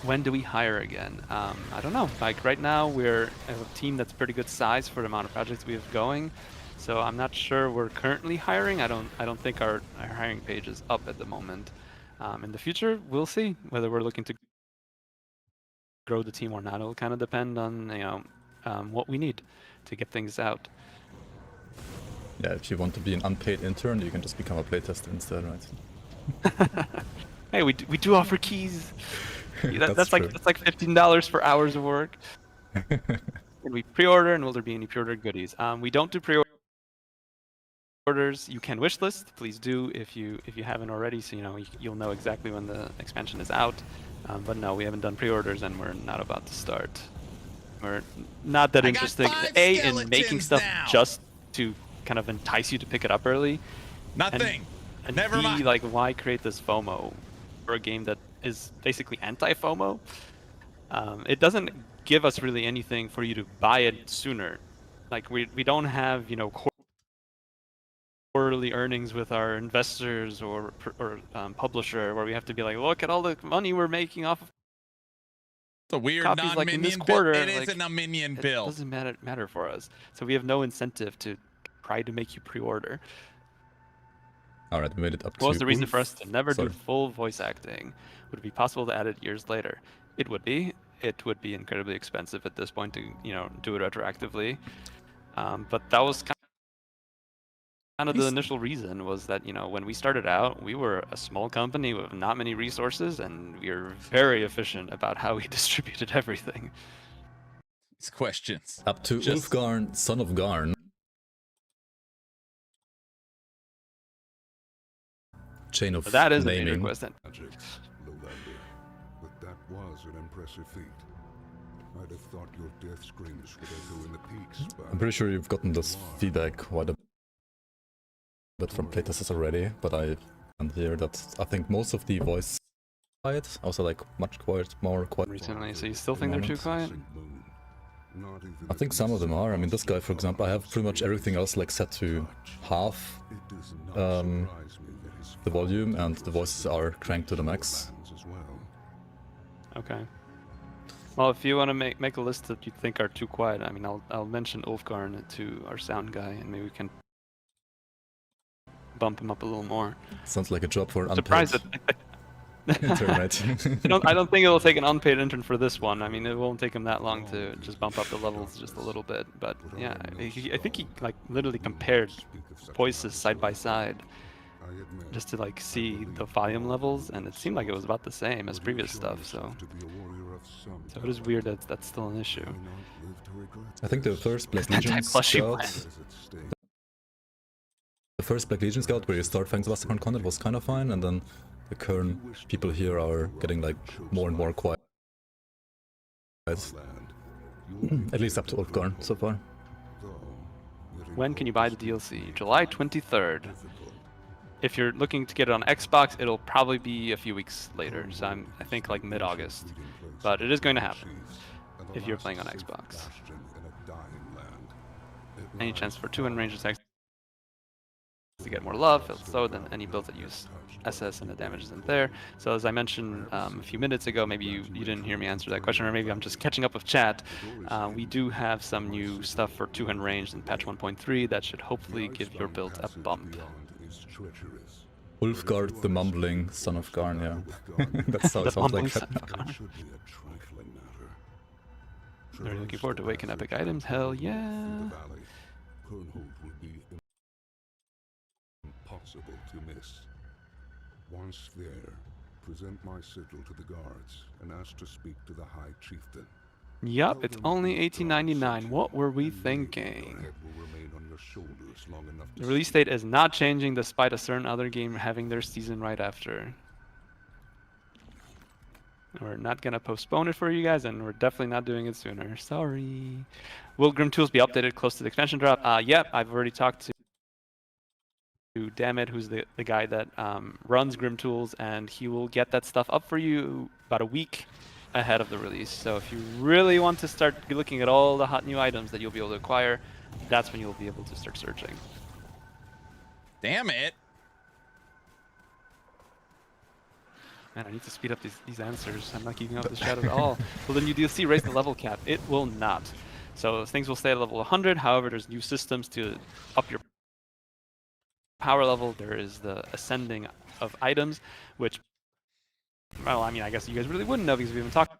When do we hire again? I don't know. Like right now, we're a team that's pretty good size for the amount of projects we have going. So I'm not sure we're currently hiring. I don't think our hiring page is up at the moment. In the future, we'll see whether we're looking to grow the team or not. It'll kind of depend on, you know, what we need to get things out. Yeah, if you want to be an unpaid intern, you can just become a playtester instead, right? Hey, we do offer keys. That's like $15 for hours of work. And we pre-order, and will there be any pre-order goodies? We don't do pre-orders. You can wishlist. Please do if you haven't already, so you know you'll know exactly when the expansion is out. But no, we haven't done pre-orders, and we're not about to start. We're not that interested in making stuff just to kind of entice you to pick it up early. Nothing. And Never B, mind. like, why create this FOMO for a game that is basically anti-FOMO? It doesn't give us really anything for you to buy it sooner. Like we don't have, you know, quarterly earnings with our investors or publisher where we have to be like, look at all the money we're making off of it's a weird copies like in this non-minion quarter. build. It like, isn't a minion it build. doesn't matter for us. So we have no incentive to try to make you pre-order. All right, we made it up to. What was the reason for us to never Sorry. do full voice acting? Would it be possible to add it years later? It would be. It would be incredibly expensive at this point to, you know, do it retroactively. But that was kind kind of the initial reason was that, you know, when we started out, we were a small company with not many resources, and we were very efficient about how we distributed everything. These questions. Up to Just- Ulfgarn, son of Garn. Chain of But that is a major naming. question. Magic, Lowlander. But that was an impressive feat. I'd have thought your death screams would echo in the peaks, but I'm pretty sure you've gotten this feedback quite a bit from playtesters already, but I can hear that I think most of the voice quiet, also like much quiet, more quiet. Recently, so you still think they're too quiet? I think some of them are. I mean, this guy, for example, I have pretty much everything else like set to half the volume, and the voices are cranked to the max. Okay. Well, if you want to make a list that you think are too quiet, I mean, I'll mention Ulfgarn to our sound guy, and maybe we can bump him up a little more. Sounds like a job for an Surprised unpaid that intern, right? I don't think it'll take an unpaid intern for this one. I mean, it won't take him that long to just bump up the levels just a little bit. But yeah, I think he like literally compared voices side by side just to like see the volume levels, and it seemed like it was about the same as previous stuff. So it is weird that that's still an issue. I think the first Black That Legion plushie scout, the first Black Legion scout where you start Fangs of content was kind of fine, and then the current people here are getting like more and more quiet. At least up to Ulfgarn so far. When can you buy the DLC? July 23rd. If you're looking to get it on Xbox, it'll probably be a few weeks later. So I think like mid-August. But it is going to happen if you're playing on Xbox. Any chance for 200 ranges to get more love, feels slower than any builds that use SS and the damage isn't there. So as I mentioned a few minutes ago, maybe you didn't hear me answer that question, or maybe I'm just catching up with chat. We do have some new stuff for 200 range in patch 1.3 that should hopefully give your build a bump. Ulfgard, the mumbling son of Garn, yeah. That's how it sounds like. Are you looking forward to Awaken Epic items? Hell yeah! Impossible to miss. Once there, present my sigil to the guards and ask to speak to the High Chieftain. Yup, it's only $18.99. What were we thinking? The release date is not changing despite a certain other game having their season right after. We're not going to postpone it for you guys, and we're definitely not doing it sooner. Sorry. Will Grim Tools be updated close to the expansion drop? Yep, I've already talked to Dammit, who's the guy that runs Grim Tools, and he will get that stuff up for you about a week ahead of the release. So if you really want to start looking at all the hot new items that you'll be able to acquire, that's when you'll be able to start searching. Damn it. Man, I need to speed up these answers. I'm not keeping up with the chat at all. Will the new DLC raise the level cap? It will not. So things will stay at level 100. However, there's new systems to up your power level. There is the ascending of items, which, well, I mean, I guess you guys really wouldn't know because we've been talking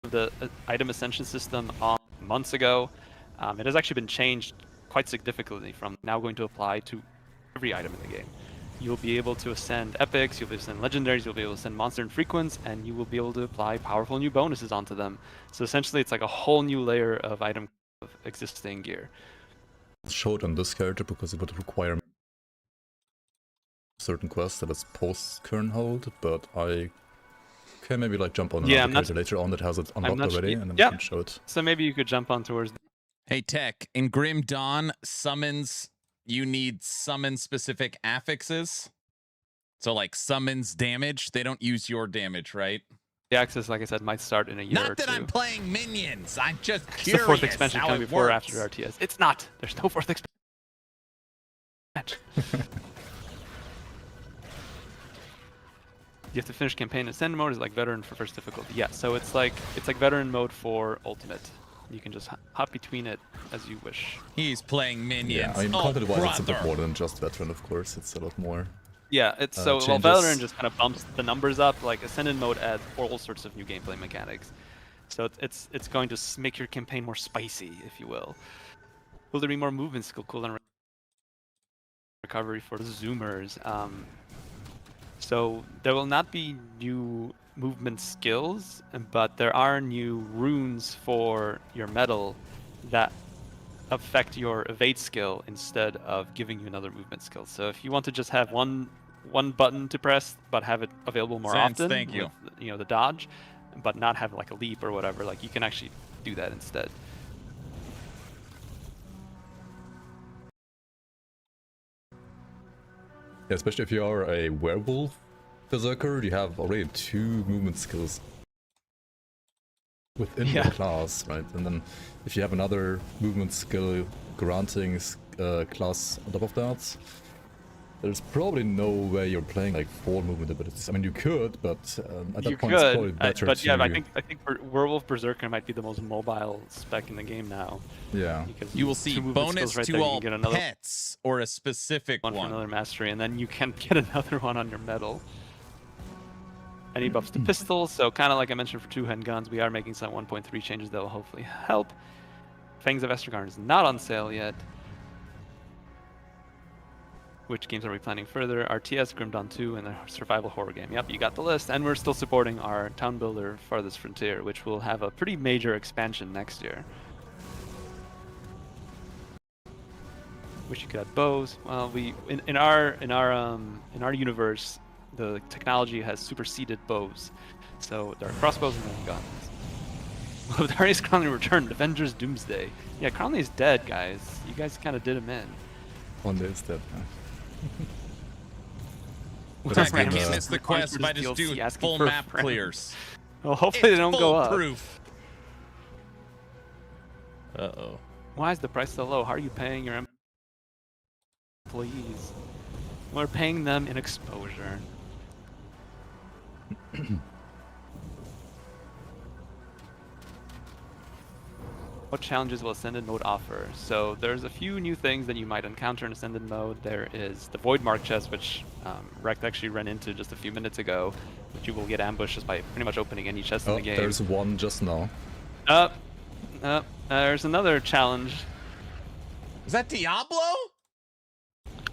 about the item ascension system months ago. It has actually been changed quite significantly from now going to apply to every item in the game. You'll be able to ascend epics, you'll be able to ascend legendaries, you'll be able to ascend monster and frequents, and you will be able to apply powerful new bonuses onto them. So essentially it's like a whole new layer of item of existing gear. Showed on this character because it would require certain quests that is post current hold, but I can maybe like jump on another character later on that has it unlocked already, and then we can show it. So maybe you could jump on towards. Hey Tech, in Grim Dawn summons, you need summon specific affixes. So like summons damage, they don't use your damage, right? The access, like I said, might start in a year or two. Not that I'm playing minions. I'm just curious. It's the fourth expansion how coming it before or works. after RTS. It's not. There's no fourth expansion. You have to finish campaign ascend mode is like veteran for first difficulty. Yeah, so it's like veteran mode for ultimate. You can just hop between it as you wish. He's playing minions. Yeah, I mean, oh, content-wise, it's a bit brother. more than just veteran, of course. It's a lot more. Yeah, it's so well, changes. veteran just kind of bumps the numbers up. Like ascended mode adds all sorts of new gameplay mechanics. So it's going to make your campaign more spicy, if you will. Will there be more movement skill cooldown recovery for the zoomers. So there will not be new movement skills, but there are new runes for your metal that affect your evade skill instead of giving you another movement skill. So if you want to just have one button to press but have it available more Sense, often thank you. with the dodge, but not have like a leap or whatever, like you can actually do that instead. Yeah, especially if you are a werewolf berserker, you have already 2 movement skills within the class, right? And then if you have another movement skill granting class on top of that, there's probably no way you're playing like 4 movement abilities. I mean, you could, but at that point it's probably better but to... yeah, I think Werewolf Berserker might be the most mobile spec in the game now. Yeah. Because You will see bonus right to there, all get another pets or a specific one for another mastery, and then you can get another one on your medal. Any buffs to pistols, so kind of like I mentioned for 2 handguns, we are making some 1.3 changes that will hopefully help. Fangs of Estragarn is not on sale yet. Which games are we planning further? RTS, Grim Dawn 2, and the survival horror game. Yep, you got the list. And we're still supporting our town builder, Farthest Frontier, which will have a pretty major expansion next year. Wish you could add bows. Well, in our universe, the technology has superseded bows. So there are crossbows and then guns. With Darius Cronley returned, Avengers Doomsday. Yeah, Cronley's dead, guys. You guys kind of did him in. One day is dead. I can't miss the quest if I just do full map clears. Well, hopefully they don't go up. Proof. Uh-oh. Why is the price so low? How are you paying your employees? We're paying them in exposure. What challenges will Ascended Mode offer? So there's a few new things that you might encounter in Ascended Mode. There is the Void Mark chest, which Rekt actually ran into just a few minutes ago, which you will get ambushed just by pretty much opening any chest in the game. There's one just now. There's another challenge. Is that Diablo?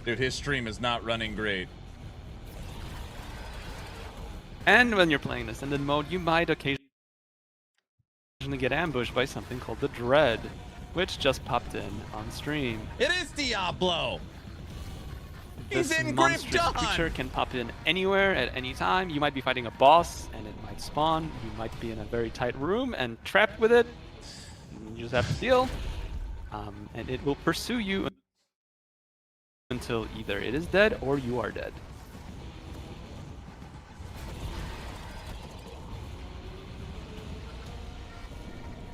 Dude, his stream is not running great. And when you're playing Ascended Mode, you might occasionally get ambushed by something called the Dread, which just popped in on stream. It is Diablo! He's This in Grim monstrous Dawn! creature can pop in anywhere at any time. You might be fighting a boss and it might spawn. You might be in a very tight room and trapped with it. You just have to deal. And it will pursue you until either it is dead or you are dead.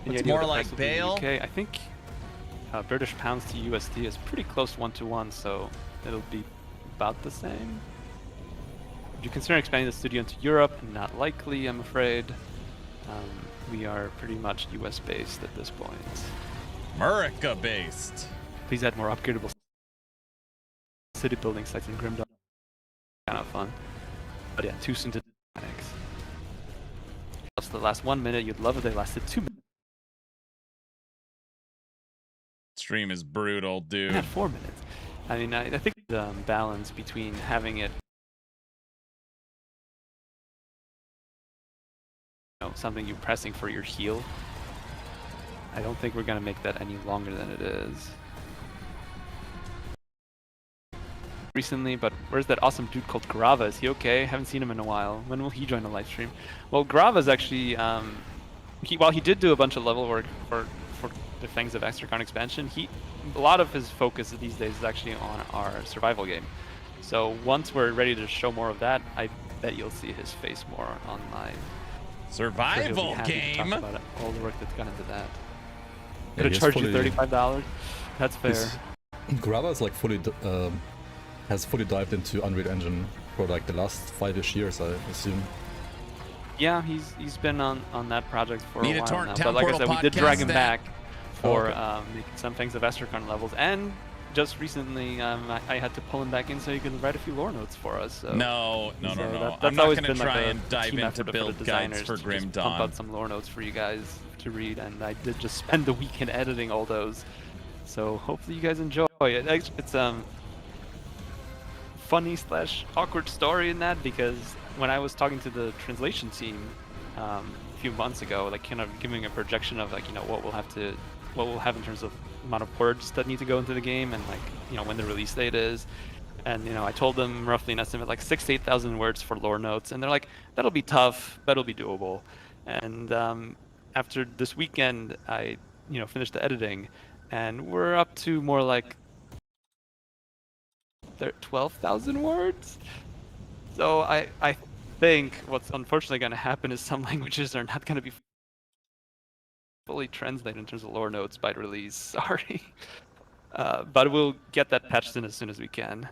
It's more like Bale. I think British pounds to USD is pretty close 1-to-1, so it'll be about the same. Would you consider expanding the studio into Europe? Not likely, I'm afraid. We are pretty much US based at this point. America based. Please add more upgradable city building sites in Grim Dawn. Kind of fun. But yeah, too soon to mechanics. That's the last 1 minute. You'd love if they lasted 2 minutes. Stream is brutal, dude. Yeah, 4 minutes. I mean, I think the balance between having it, something you're pressing for your heal. I don't think we're gonna make that any longer than it is. Recently, but where's that awesome dude called Grava? Is he okay? Haven't seen him in a while. When will he join the live stream? Well, Grava's actually, while he did do a bunch of level work for the Fangs of Estragarn expansion, a lot of his focus these days is actually on our survival game. So once we're ready to show more of that, I bet you'll see his face more online. Survival game? About it, all the work that's gone into that. Yeah, Gonna charge you $35? That's fair. Grava is like has fully dived into Unreal Engine for like the last 5-ish years, I assume. Yeah, he's been on that project for a while now. Town But like I said, we did drag him that. back for making some Fangs of Estragarn levels, and just recently I had to pull him back in so he could write a few lore notes for us. So. No. That's I'm not always going to been try like and dive team into effort build the guides designers for to Grim just Dawn. pump out some lore notes for you guys to read, and I did just spend the weekend editing all those. So hopefully you guys enjoy it. It's funny / awkward story in that, because when I was talking to the translation team a few months ago, like kind of giving a projection of like, you know, what we'll have in terms of amount of words that need to go into the game, and like, you know, when the release date is. And, you know, I told them roughly an estimate like 6,000 to 8,000 words for lore notes, and they're like, that'll be tough, but it'll be doable. And after this weekend, I, you know, finished the editing, and we're up to more like 12,000 words. So I think what's unfortunately going to happen is some languages are not going to be fully translated in terms of lore notes by release. Sorry. But we'll get that patched in as soon as we can.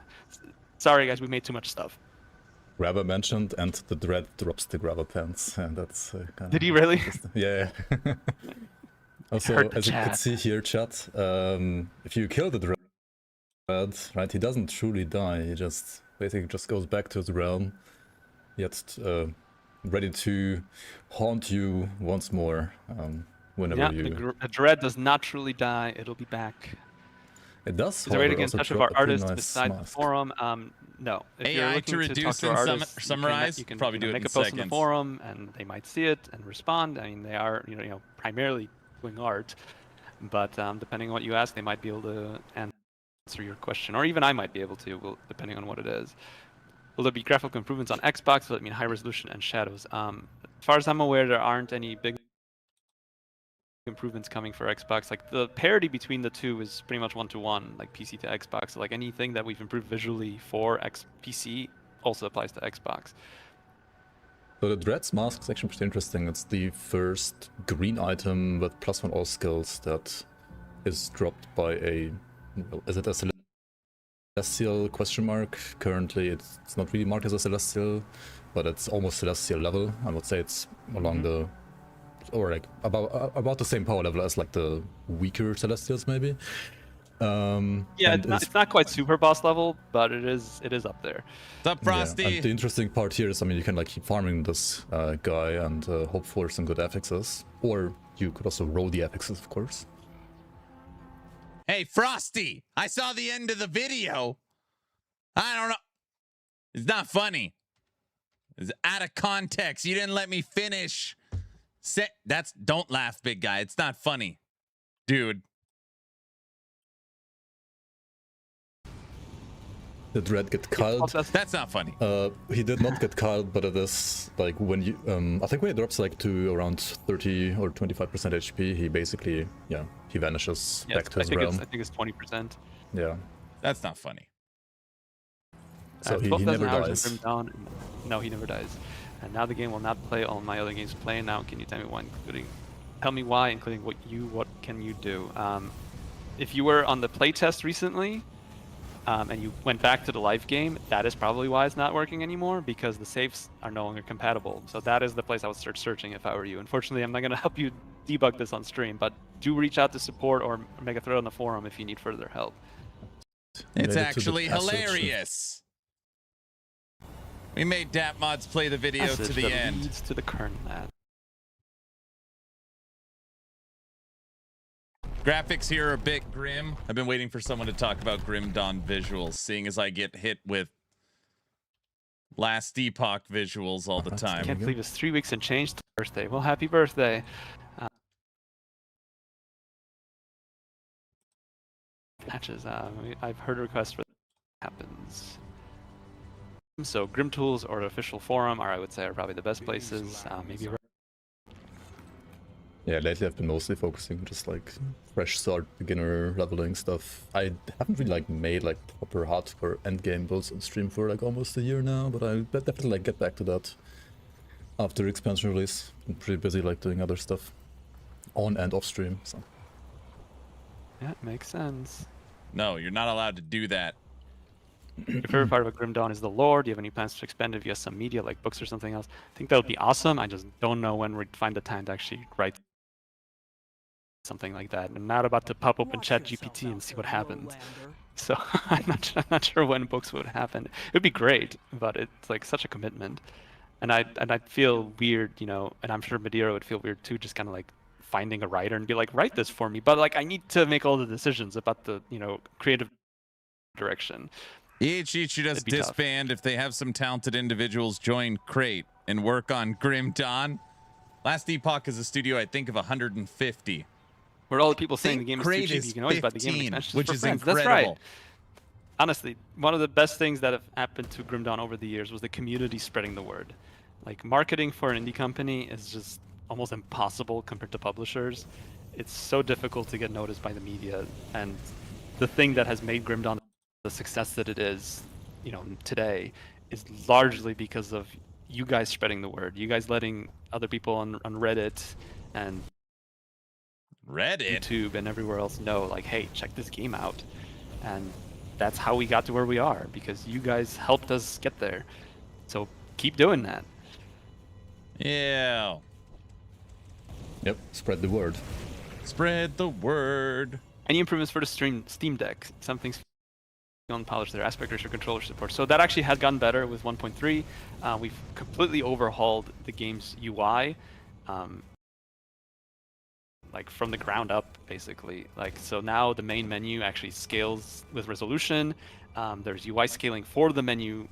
Sorry, guys, we made too much stuff. Grabber mentioned, and the Dread drops the grabber pants, and that's kind Did he really? Yeah. Also, as you can see here, chat, if you kill the Dread, right, he doesn't truly die. He just basically just goes back to his realm, yet ready to haunt you once more whenever you. The Dread does not truly die. It'll be back. It does. Is there a way to get in touch with our artists besides the forum? No. If you're AI looking to reduce talk to our and artists, summarize. You can probably do it make in a post seconds. on the forum, and they might see it and respond. I mean, they are you know primarily doing art, but depending on what you ask, they might be able to answer your question, or even I might be able to, depending on what it is. Will there be graphical improvements on Xbox? Will it mean high resolution and shadows? As far as I'm aware, there aren't any big improvements coming for Xbox. Like the parity between the two is pretty much 1-to-1, like PC to Xbox. So like anything that we've improved visually for PC also applies to Xbox. So the Dread's mask is actually pretty interesting. It's the first green item with +1 all skills that is dropped by a, well, is it a celestial question mark? Currently it's not really marked as a celestial, but it's almost celestial level. I would say it's along the, or like about the same power level as like the weaker celestials maybe. Yeah, it's not quite super boss level, but it is up there. What's up, Frosty? Yeah, and the interesting part here is, I mean, you can like keep farming this guy and hope for some good affixes, or you could also roll the affixes, of course. Hey, Frosty! I saw the end of the video. I don't know. It's not funny. It's out of context. You didn't let me finish. Don't laugh, big guy. It's not funny, dude. The Dread get killed. That's not funny. He did not get killed, but it is like when you I think when he drops like to around 30 or 25% HP, he basically he vanishes back to his realm. I think it's 20%. Yeah. That's not funny. So he never dies. Grim Dawn. No, he never dies. And now the game will not play all my other games play. Now can you tell me why, tell me why, including what can you do? If you were on the playtest recently, and you went back to the live game, that is probably why it's not working anymore, because the saves are no longer compatible. So that is the place I would start searching if I were you. Unfortunately, I'm not going to help you debug this on stream, but do reach out to support or make a thread on the forum if you need further help. It's actually hilarious. We made DAP mods play the video to the end. Leads to the kernel ad. Graphics here are a bit grim. I've been waiting for someone to talk about Grim Dawn visuals, seeing as I get hit with Last Epoch visuals all the time. I can't believe it's 3 weeks and change to birthday. Well, happy birthday. Patches. I've heard requests for that happens. So Grim Tools or official forum are, I would say, are probably the best places. Maybe. Yeah, lately I've been mostly focusing just like fresh start, beginner leveling stuff. I haven't really like made like proper hardcore endgame builds on stream for like almost a year now, but I'll definitely like get back to that after expansion release. I'm pretty busy like doing other stuff on and off stream. So. Yeah, makes sense. No, you're not allowed to do that. Your favorite part of a Grim Dawn is the lore. Do you have any plans to expand it via some media, like books or something else? I think that would be awesome. I just don't know when we'd find the time to actually write something like that. I'm not about to pop open ChatGPT and see what happens. So I'm not sure when books would happen. It would be great, but it's like such a commitment. And I'd feel weird, you know, and I'm sure Madeira would feel weird too, just kind of like finding a writer and be like, write this for me. But like I need to make all the decisions about the, you know, creative direction. EHE should just It'd be tough. disband if they have some talented individuals join Crate and work on Grim Dawn. Last Epoch is a studio, I think, of 150. Where all the people saying the game is too Crate cheap, is you can always buy the game 15, expansions which for is friends. incredible. That's right. Honestly, one of the best things that have happened to Grim Dawn over the years was the community spreading the word. Like, marketing for an indie company is just almost impossible compared to publishers. It's so difficult to get noticed by the media, and the thing that has made Grim Dawn the success that it is, you know, today, is largely because of you guys spreading the word. You guys letting other people on Reddit and YouTube and everywhere else know, like, hey, check this game out. And that's how we got to where we are, because you guys helped us get there. So keep doing that. Yeah. Yep, spread the word. Spread the word. Any improvements for the Steam Deck? Some things unpolished there. Aspect ratio controller support. So that actually has gotten better with 1.3. We've completely overhauled the game's UI, like from the ground up, basically. Like, so now the main menu actually scales with resolution. There's UI scaling for the menu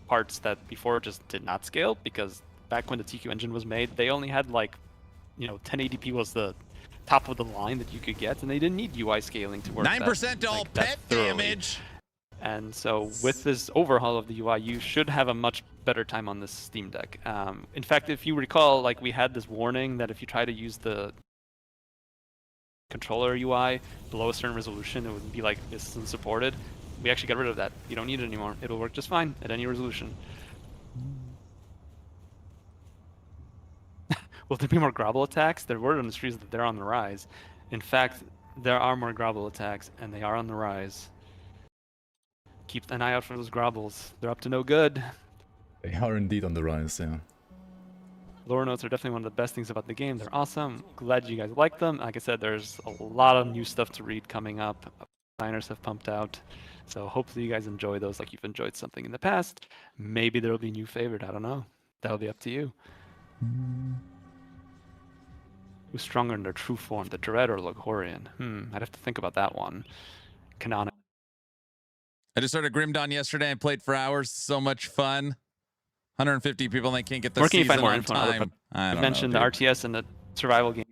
parts that before just did not scale, because back when the TQ engine was made, they only had, like, you know, 1080p was the top of the line that you could get, and they didn't need UI scaling to work. 9% to all pet damage. And so with this overhaul of the UI, you should have a much better time on this Steam Deck. In fact, if you recall, like, we had this warning that if you try to use the controller UI below a certain resolution, it would be like, this isn't supported. We actually got rid of that. You don't need it anymore. It'll work just fine at any resolution. Will there be more grobble attacks? There were on the streets that they're on the rise. In fact, there are more grobble attacks, and they are on the rise. Keep an eye out for those grobbles. They're up to no good. They are indeed on the rise, yeah. Lore notes are definitely one of the best things about the game. They're awesome. Glad you guys like them. Like I said, there's a lot of new stuff to read coming up. Designers have pumped out. So hopefully you guys enjoy those like you've enjoyed something in the past. Maybe there'll be a new favorite. I don't know. That'll be up to you. Who's stronger in their true form, the Dread or Logorian? I'd have to think about that one. Canonic. I just started Grim Dawn yesterday and played for hours. So much fun. 150 people and they can't get the Where can you season find more on info on time. I You don't mentioned know, the dude. RTS and the survival game.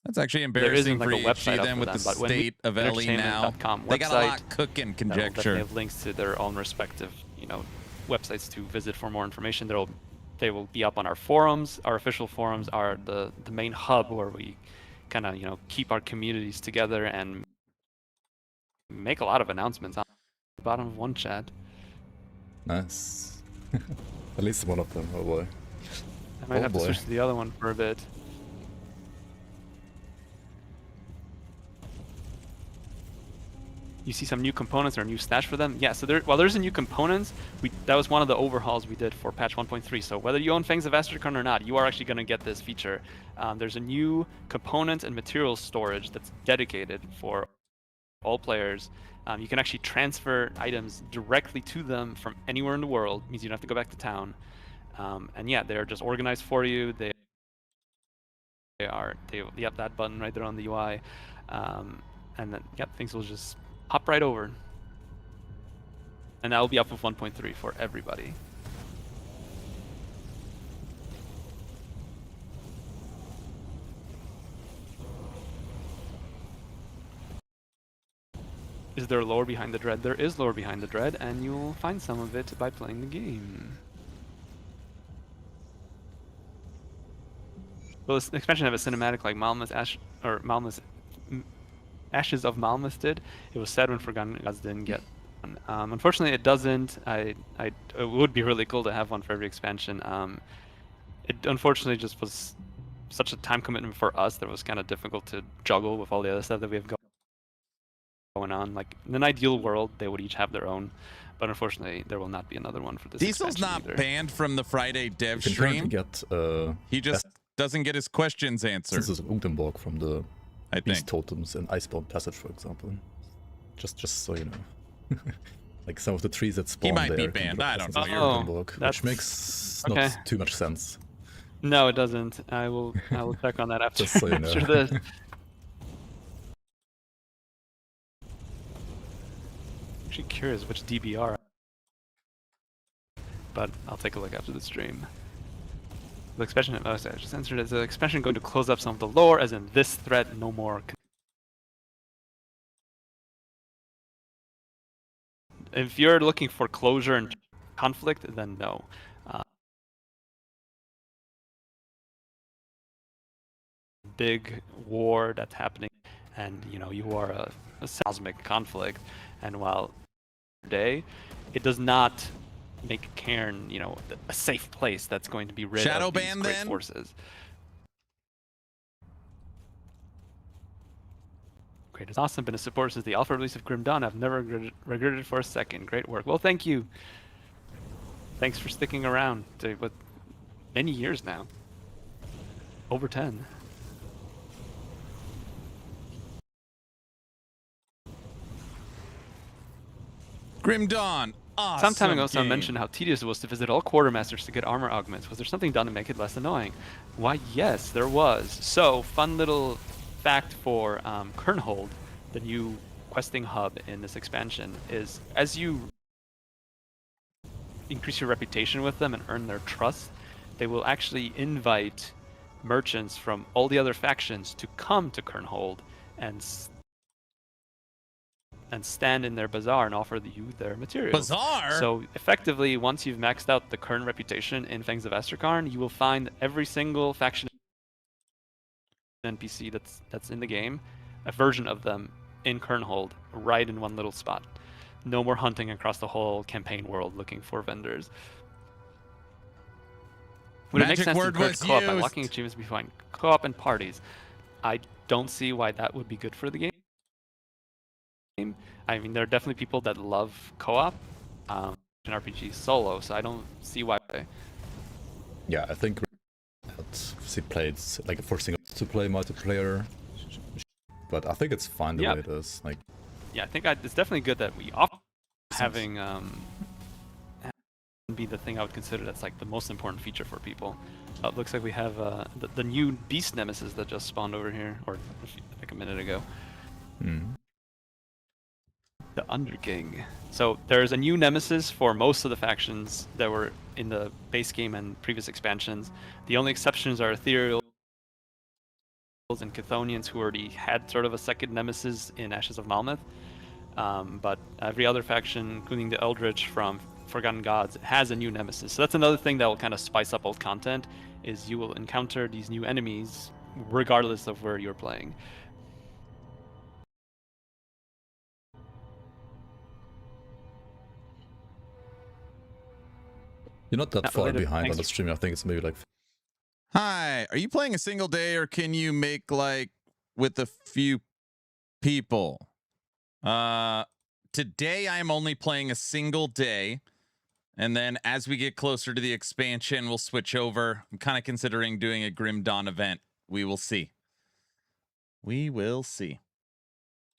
That's actually There embarrassing isn't like for a website EHG up then for with them, the but when we state of LE now. entertainment.com They got a lot website, cooking, They conjecture. have links to their own respective, you know, websites to visit for more information. They will be up on our forums. Our official forums are the main hub where we kind of, you know, keep our communities together and make a lot of announcements on the bottom of one chat. Nice. At least one of them, oh boy. I might Oh have to boy. switch to the other one for a bit. You see some new components or a new stash for them? Yeah, so there's a new components. That was one of the overhauls we did for patch 1.3. So whether you own Fangs of Astracon or not, you are actually going to get this feature. There's a new component and material storage that's dedicated for all players. You can actually transfer items directly to them from anywhere in the world. Means you don't have to go back to town. And yeah, they're just organized for you. They have that button right there on the UI. And then, yeah, things will just hop right over. And that will be up with 1.3 for everybody. Is there lore behind the Dread? There is lore behind the Dread, and you'll find some of it by playing the game. Will this expansion have a cinematic like Ashes of Malmus did? It was sad when Forgotten Gods didn't get one. Unfortunately, it doesn't. It would be really cool to have one for every expansion. It unfortunately just was such a time commitment for us that it was kind of difficult to juggle with all the other stuff that we have going on. Like, in an ideal world, they would each have their own, but unfortunately, there will not be another one for this Diesel's expansion not either. banned from the Friday dev You can currently stream. get He just doesn't get his questions answered. This is Untenborg from the I Beast think. Totems and Icebound Passage, for example. Just so you know. Like some of the trees that spawn might be there. can banned, drop I don't essence know. of Oh, Untenborg, that's- which makes okay. not too much sense. No, it doesn't. I will check on that after, Just so you know. after this. actually curious which DBR, but I'll take a look after the stream. The expansion, oh, sorry, I just answered it. The expansion going to close up some of the lore, as in this threat no more. If you're looking for closure and conflict, then no. Big war that's happening, and you know you are a cosmic conflict, and while today, it does not make Cairn, you know, a safe place that's going to be rid of these great forces. Great, it's awesome. Been a supporter since the alpha release of Grim Dawn. I've never regretted it for a second. Great work. Well, thank you. Thanks for sticking around to what many years now. Over 10. Grim Dawn. Awesome. Some time ago, someone mentioned how tedious it was to visit all quartermasters to get armor augments. Was there something done to make it less annoying? Why, yes, there was. So, fun little fact for Kernhold, the new questing hub in this expansion, is as you increase your reputation with them and earn their trust, they will actually invite merchants from all the other factions to come to Kernhold and stand in their bazaar and offer you their materials. Bazaar? So effectively, once you've maxed out the current reputation in Fangs of Astrakarn, you will find every single faction NPC that's in the game, a version of them in Kernhold, right in one little spot. No more hunting across the whole campaign world looking for vendors. Would it make sense to encourage co-op by locking achievements between co-op and parties? I don't see why that would be good for the game. I mean, there are definitely people that love co-op and RPG solo, so I don't see why. Yeah, I think she played like forcing us to play multiplayer, but I think it's fine the way it is. Like, yeah, I think it's definitely good that we offer having be the thing I would consider that's like the most important feature for people. It looks like we have the new beast nemesis that just spawned over here, or like a minute ago. The Underking. So there's a new nemesis for most of the factions that were in the base game and previous expansions. The only exceptions are Ethereals and Chthonians, who already had sort of a second nemesis in Ashes of Malmeth. But every other faction, including the Eldritch from Forgotten Gods, has a new nemesis. So that's another thing that will kind of spice up old content, is you will encounter these new enemies regardless of where you're playing. you're not that far behind on the stream. I think it's maybe like... Hi, are you playing a single day, or can you make like with a few people? Today I'm only playing a single day, and then as we get closer to the expansion, we'll switch over. I'm kind of considering doing a Grim Dawn event. We will see. We will see.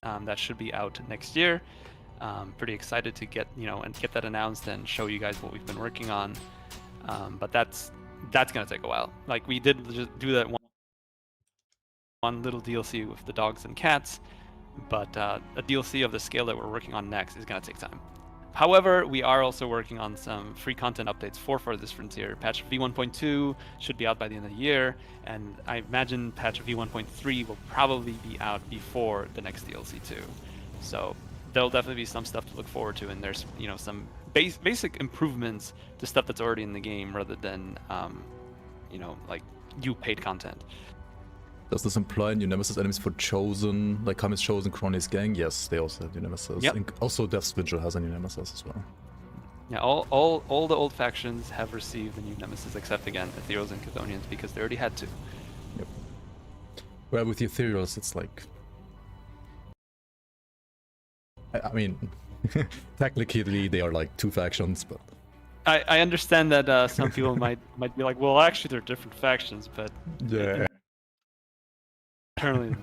That should be out next year. Pretty excited to get that announced and show you guys what we've been working on. But that's gonna take a while. Like, we did just do that one little DLC with the dogs and cats, but a DLC of the scale that we're working on next is gonna take time. However, we are also working on some free content updates for Farthest Frontier. Patch V1.2 should be out by the end of the year, and I imagine patch V1.3 will probably be out before the next DLC too. So there'll definitely be some stuff to look forward to, and there's some basic improvements to stuff that's already in the game, rather than like new paid content. Does this imply new nemesis enemies for Chosen, like Kami's Chosen, Crony's Gang? Yes, they also have new nemesis. Yep. And also Death's Vigil has a new nemesis as well. Yeah, all the old factions have received the new nemesis, except again Ethereals and Chthonians, because they already had to. Yep. Well, with the Ethereals, it's like, I mean, technically they are like two factions, but I understand that some people might be like, well, actually they're different factions, but yeah. Internally,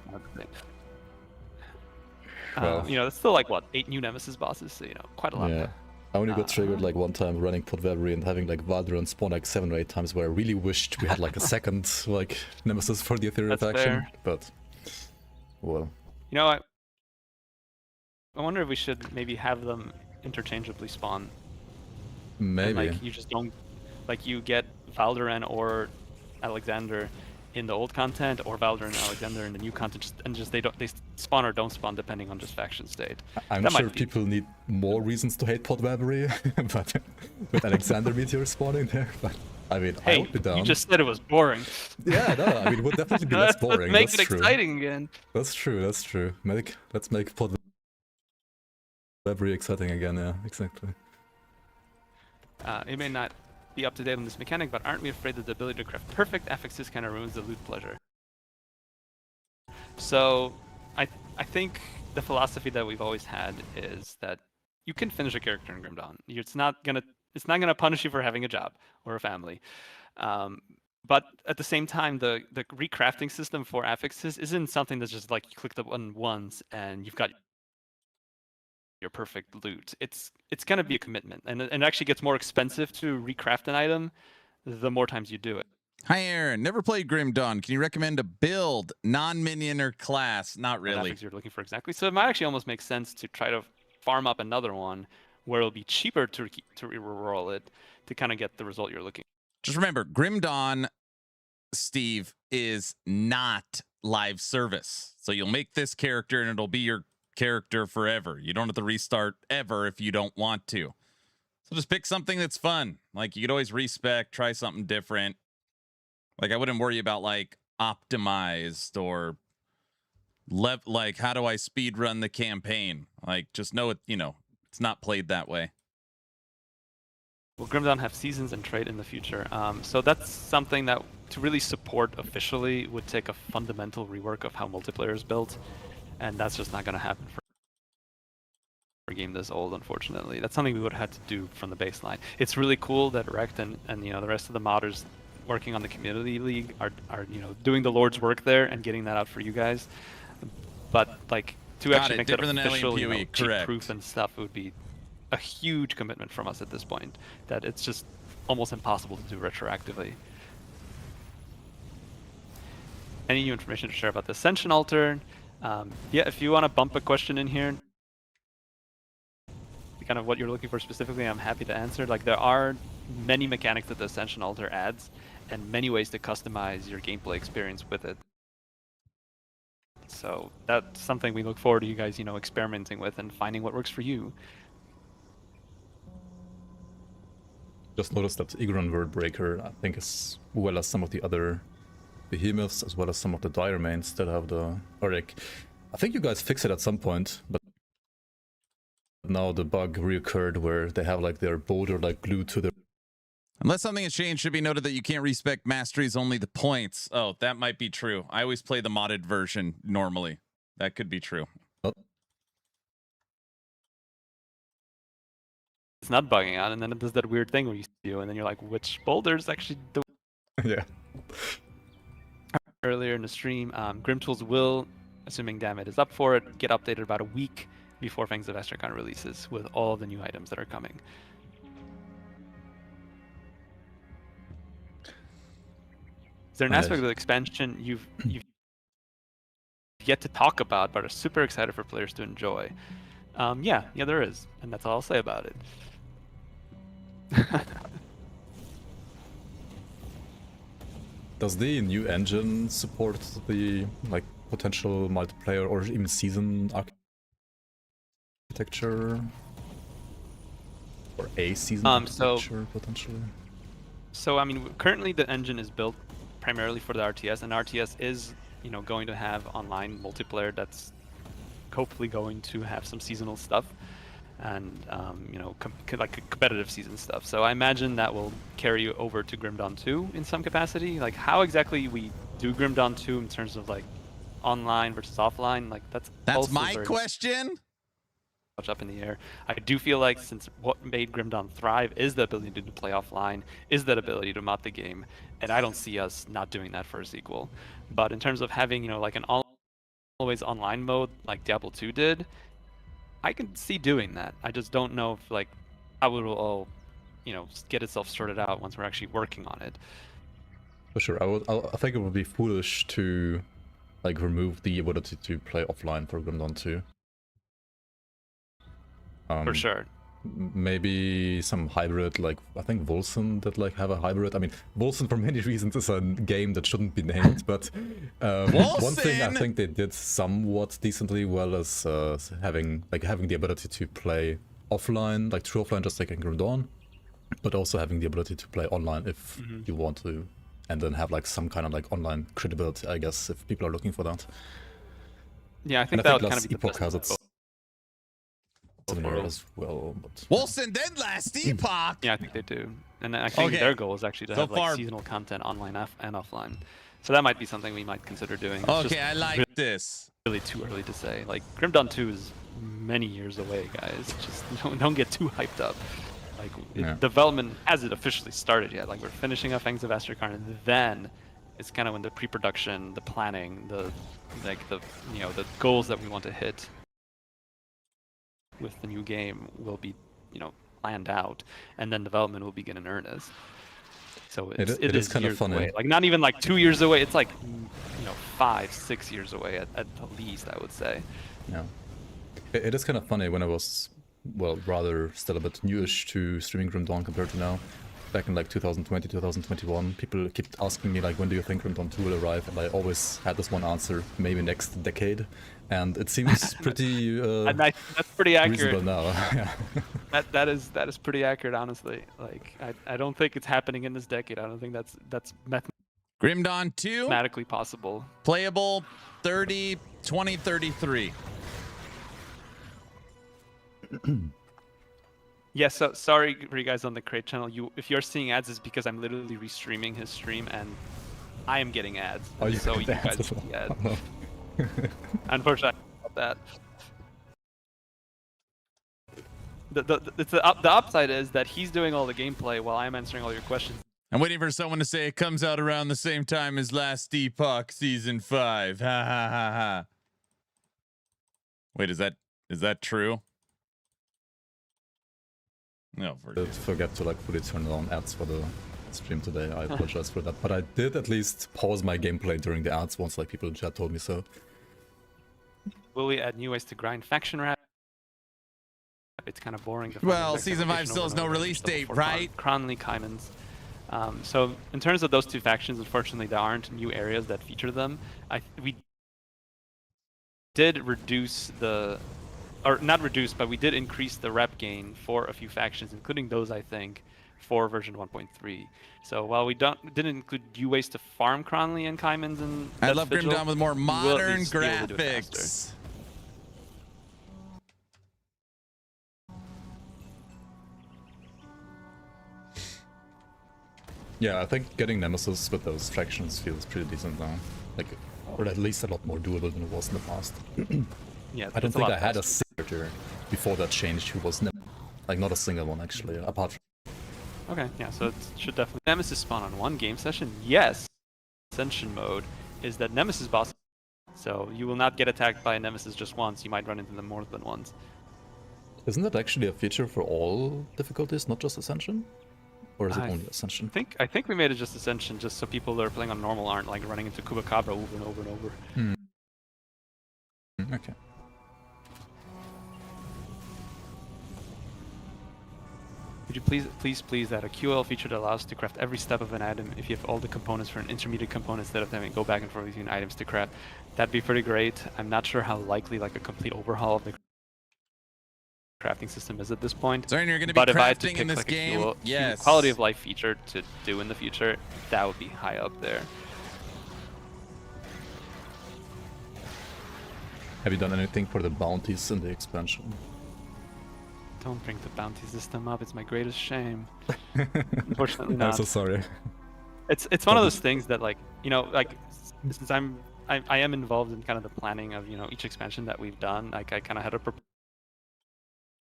well, it's still like what, 8 new nemesis bosses, so quite a lot. Yeah, I only got triggered like one time running Pod Valerie and having like Valdrand spawn like 7 or 8 times, where I really wished we had like a second like nemesis for the Ethereal faction. Fair. But well, I wonder if we should maybe have them interchangeably spawn. Maybe. And, like, you just don't, like, you get Valderan or Alexander in the old content, or Valderan and Alexander in the new content, and just they spawn or don't spawn depending on just faction state. I'm That sure might be- people need more reasons to hate Podwabbery, but with Alexander Meteor spawning there, but I mean, I Hey, would be down. you just said it was boring. Yeah, no, I mean, it would definitely be less boring. Make That's it true. exciting again. That's true, that's true. Let's make Podwabbery exciting again, yeah, exactly. It may not be up to date on this mechanic, but aren't we afraid that the ability to craft perfect affixes kind of ruins the loot pleasure? So, I think the philosophy that we've always had is that you can finish a character in Grim Dawn. It's not gonna punish you for having a job or a family. But at the same time, the recrafting system for affixes isn't something that's just like you click the button once and you've got your perfect loot. It's going to be a commitment, and it actually gets more expensive to recraft an item the more times you do it. Hi, Aaron. Never played Grim Dawn. Can you recommend a build, non-minion or class? Not What really. affix you're looking for exactly. So it might actually almost make sense to try to farm up another one where it'll be cheaper to reroll it to kind of get the result you're looking. Just remember, Grim Dawn, Steve, is not live service. So you'll make this character and it'll be your character forever. You don't have to restart ever if you don't want to. So just pick something that's fun. Like, you could always respec, try something different. Like, I wouldn't worry about like optimized or like how do I speed run the campaign. Like, just know it, you know, it's not played that way. Will Grim Dawn have seasons and trade in the future? So that's something that to really support officially would take a fundamental rework of how multiplayer is built, and that's just not going to happen for a game this old, unfortunately. That's something we would have had to do from the baseline. It's really cool that Rekt and you know, the rest of the modders working on the community league are you know, doing the Lord's work there and getting that out for you guys. But like to actually make that official, you know, cheat proof and stuff would be a huge commitment from us at this point, that it's just almost impossible to do retroactively. Any new information to share about the Ascension Altar? Yeah, if you want to bump a question in here, kind of what you're looking for specifically, I'm happy to answer. Like, there are many mechanics that the Ascension Altar adds, and many ways to customize your gameplay experience with it. So that's something we look forward to you guys, you know, experimenting with and finding what works for you. Just noticed that Igran Wordbreaker, I think, as well as some of the other behemoths, as well as some of the dire mains that have the Auric. I think you guys fixed it at some point, but now the bug reoccurred where they have like their border like glued to the. Unless something has changed, should be noted that you can't respec masteries, only the points. Oh, that might be true. I always play the modded version normally. That could be true. It's not bugging out, and then it does that weird thing where you see you, and then you're like, which boulders actually do? Yeah. Earlier in the stream, Grim Tools will, assuming Dammit is up for it, get updated about a week before Fangs of Astrakan releases with all of the new items that are coming. Is there an aspect of the expansion you've yet to talk about, but are super excited for players to enjoy? Yeah, there is, and that's all I'll say about it. Does the new engine support the like potential multiplayer or even season architecture? Or a season architecture potentially? So I mean, currently the engine is built primarily for the RTS, and RTS is, you know, going to have online multiplayer that's hopefully going to have some seasonal stuff and you know, like competitive season stuff. So I imagine that will carry you over to Grim Dawn 2 in some capacity. Like, how exactly we do Grim Dawn 2 in terms of like online versus offline, like that's my question. Much up in the air. I do feel like, since what made Grim Dawn thrive is the ability to play offline, is that ability to mod the game, and I don't see us not doing that for a sequel. But in terms of having, you know, like an always online mode like Diablo 2 did, I can see doing that. I just don't know if like how it will all, you know, get itself sorted out once we're actually working on it. For sure, I think it would be foolish to like remove the ability to play offline for Grim Dawn 2. For sure. Maybe some hybrid, like I think Volson did like have a hybrid. I mean, Volson for many reasons is a game that shouldn't be named, but one thing I think they did somewhat decently well is having the ability to play offline, like true offline, just like in Grim Dawn, but also having the ability to play online if you want to, and then have like some kind of like online credibility, I guess, if people are looking for that. Yeah, I think that would kind of be the Epoch best has of its similar as well, but Wilson then last Epoch. Yeah, I think they do, and I think their goal is actually to have like seasonal content online and offline. So that might be something we might consider doing. It's Okay, I like this. Really too early to say. Like Grim Dawn 2 is many years away, guys. Just don't get too hyped up. Like development hasn't officially started yet. Like we're finishing up Fangs of Astrakarn, and then it's kind of when the pre-production, the planning, the goals that we want to hit with the new game will be, planned out, and then development will begin in earnest. So it is kind of funny. away. Like not even like 2 years away. It's like 5-6 years away at the least, I would say. Yeah, it is kind of funny when I was, well, rather still a bit newish to streaming Grim Dawn compared to now. Back in like 2020, 2021, people kept asking me like, when do you think Grim Dawn 2 will arrive? And I always had this one answer: maybe next decade. And it seems pretty and that's pretty accurate. reasonable now. Yeah. that is pretty accurate, honestly. Like I don't think it's happening in this decade. I don't think that's Grim Dawn 2 mathematically possible. Playable 2033. Yes, so sorry for you guys on the Crate channel. If you're seeing ads, it's because I'm literally restreaming his stream and I am getting ads. Oh, so you guys see ads. Unfortunately, about that. The upside is that he's doing all the gameplay while I'm answering all your questions. I'm waiting for someone to say it comes out around the same time as Last Epoch Season 5. Ha ha ha ha. Wait, is that true? No, forget to like fully turn on ads for the stream today. I apologize for that, but I did at least pause my gameplay during the ads once like people in chat told me so. Will we add new ways to grind faction rap? It's kind of boring. Well, Season 5 still has no release date, right? Cronley, Kymans. So in terms of those two factions, unfortunately, there aren't new areas that feature them. We did reduce or not reduce, but we did increase the rep gain for a few factions, including those, I think, for version 1.3. So while we didn't include new ways to farm Cronley and Kymans and I love Grim Dawn with more modern graphics. Yeah, I think getting Nemesis with those factions feels pretty decent now. Like, or at least a lot more doable than it was in the past. Yeah, I don't think I had a character before that changed who was like not a single one actually, apart from. Okay, yeah, so it should definitely Nemesis spawn on one game session. Yes, Ascension mode is that Nemesis boss, so you will not get attacked by a Nemesis just once. You might run into them more than once. Isn't that actually a feature for all difficulties, not just Ascension? Or is it only Ascension? I think we made it just Ascension, just so people that are playing on normal aren't like running into Kubacabra over and over and over. Okay. Would you please add a QL feature that allows to craft every step of an item if you have all the components for an intermediate component instead of having to go back and forth between items to craft? That'd be pretty great. I'm not sure how likely like a complete overhaul of the crafting system is at this point. So you're going to be crafting in this game? Yes. Quality of life feature to do in the future, that would be high up there. Have you done anything for the bounties in the expansion? Don't bring the bounty system up. It's my greatest shame. Unfortunately not. I'm so sorry. It's one of those things that like, since I am involved in kind of the planning of, each expansion that we've done, like I kind of had a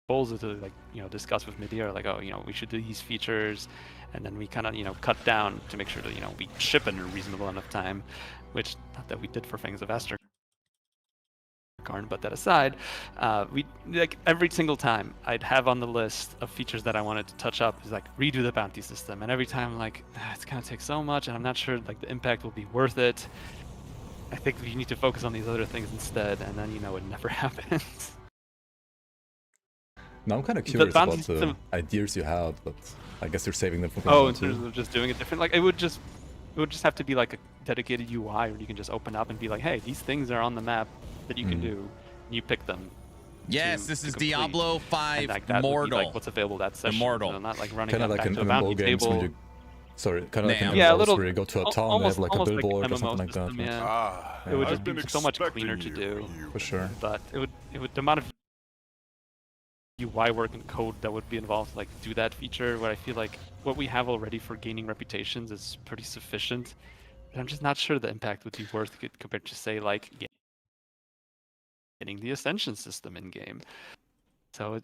proposal to like, discuss with Media, like, oh, we should do these features, and then we kind of, cut down to make sure that, we ship in a reasonable enough time, which not that we did for Fangs of Astrakarn. But that aside, we like every single time I'd have on the list of features that I wanted to touch up is like redo the bounty system, and every time I'm like, it's gonna take so much, and I'm not sure like the impact will be worth it. I think we need to focus on these other things instead, and then it never happens. Now I'm kind of curious bounty about the system- ideas you had, but I guess you're saving them for Oh, in Grim Dawn terms 2. of just doing it different, like it would just have to be like a dedicated UI where you can just open up and be like, hey, these things are on the map that you can do. And you pick them. Yes, this to is complete. Diablo And 5 like that would be Mortal. like what's available that session. Immortal. So not like running Kind of up like back an to a bounty MMO games table. when you... Sorry, kind of like an Yeah, a MMOs little- where you go to a town, they almost, have like a almost billboard like or something like MMO that. system, right? yeah. It would Yeah, just be so much cleaner to do. For sure. But it would the amount of UI work and code that would be involved to like do that feature, where I feel like what we have already for gaining reputations is pretty sufficient. But I'm just not sure the impact would be worth it compared to say like getting the Ascension system in game. So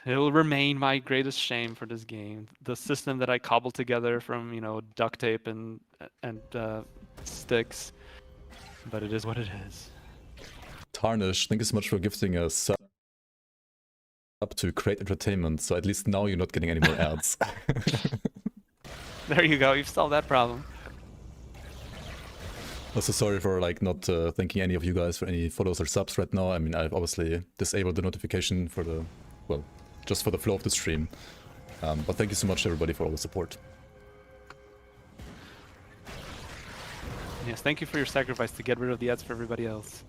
it'll remain my greatest shame for this game. The system that I cobbled together from, duct tape and sticks. But it is what it is. Tarnish, thank you so much for gifting a sub to Create Entertainment, so at least now you're not getting any more ads. There you go, you've solved that problem. Also sorry for like not thanking any of you guys for any follows or subs right now. I mean, I've obviously disabled the notification for the, well, just for the flow of the stream. But thank you so much everybody for all the support. Yes, thank you for your sacrifice to get rid of the ads for everybody else.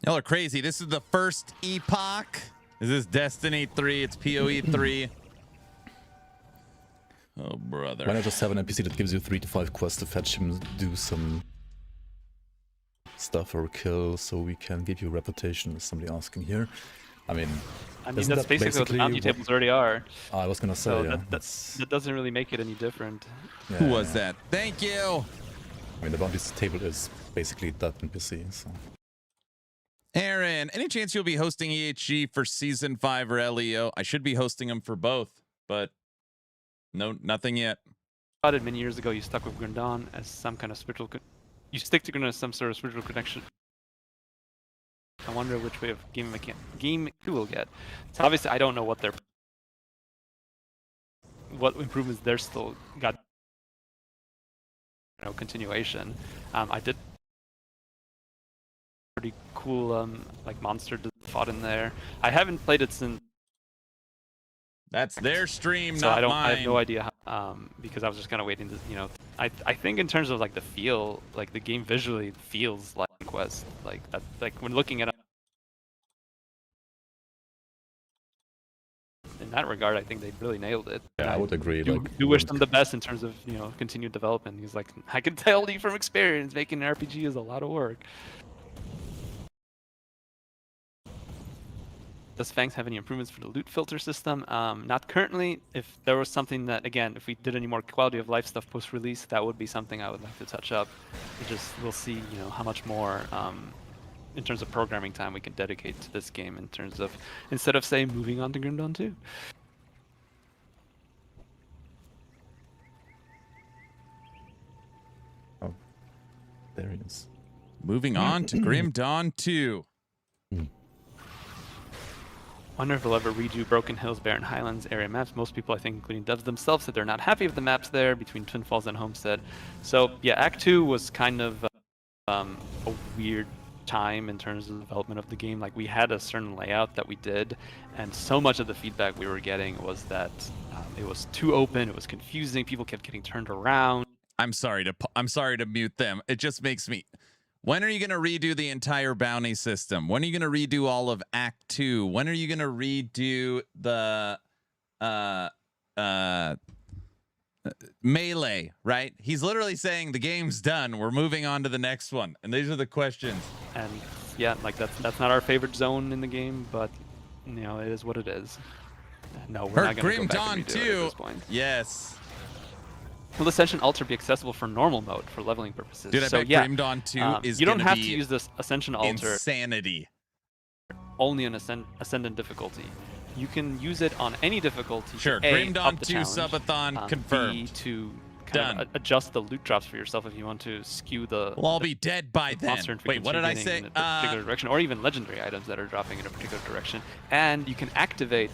Y'all are crazy. This is the first epoch. Is this Destiny 3? It's PoE 3. Oh, brother. Why not just have an NPC that gives you 3 to 5 quests to fetch him, do some stuff or kill, so we can give you reputation, is somebody asking here. I mean that's that basically what the bounty what- tables already are. I was gonna say, So yeah. that doesn't really make it any different. Yeah, Who was yeah. that? Thank you. I mean, the bounties table is basically that NPC, so... Aaron, any chance you'll be hosting EHG for Season 5 or LEO? I should be hosting them for both, but no, nothing yet. About it many years ago, you stuck with Grim Dawn as some kind of spiritual... You stick to Grim Dawn as some sort of spiritual connection. I wonder which way of game 2 will get. So obviously, I don't know what improvements they're still got. Continuation. I did pretty cool like monster fought in there. I haven't played it since. That's their stream, So not I mine. have no idea how, because I was just kind of waiting to, I think in terms of like the feel, like the game visually feels like Quest, like that, like when looking at it. In that regard, I think they really nailed it. Yeah, I would agree. Do Like, wish them the best in terms of continued development. He's like, I can tell you from experience, making an RPG is a lot of work. Does Fangs have any improvements for the loot filter system? Not currently. If there was something that, again, if we did any more quality of life stuff post-release, that would be something I would like to touch up. We'll see, how much more in terms of programming time we can dedicate to this game in terms of, instead of, say, moving on to Grim Dawn 2. oh, there he is. Moving on to Grim Dawn 2. Wonder if they'll ever redo Broken Hills, Barren Highlands area maps. Most people, I think, including devs themselves, said they're not happy with the maps there between Twin Falls and Homestead. So yeah, Act 2 was kind of a weird time in terms of the development of the game. Like we had a certain layout that we did, and so much of the feedback we were getting was that it was too open, it was confusing, people kept getting turned around. I'm sorry to mute them. It just makes me. When are you going to redo the entire bounty system? When are you going to redo all of Act 2? When are you going to redo the melee, right? He's literally saying the game's done. We're moving on to the next one. And these are the questions. And yeah, like that's not our favorite zone in the game, but it is what it is. No, we're not going to Grim go back Dawn and redo it 2. at this point. Yes. Will Ascension Altar be accessible for normal mode for leveling purposes? Dude, I bet yeah, Grim Dawn 2 is you don't gonna have be to use this Ascension Altar insanity. only on Ascendant difficulty. You can use it on any difficulty. Sure, A, Grim Dawn up the 2 challenge, subathon B, confirmed. to kind of adjust the loot drops for yourself if you want to skew the We'll all be dead by then. monster Wait, what did I say? in a particular direction, or even legendary items that are dropping in a particular direction. And you can activate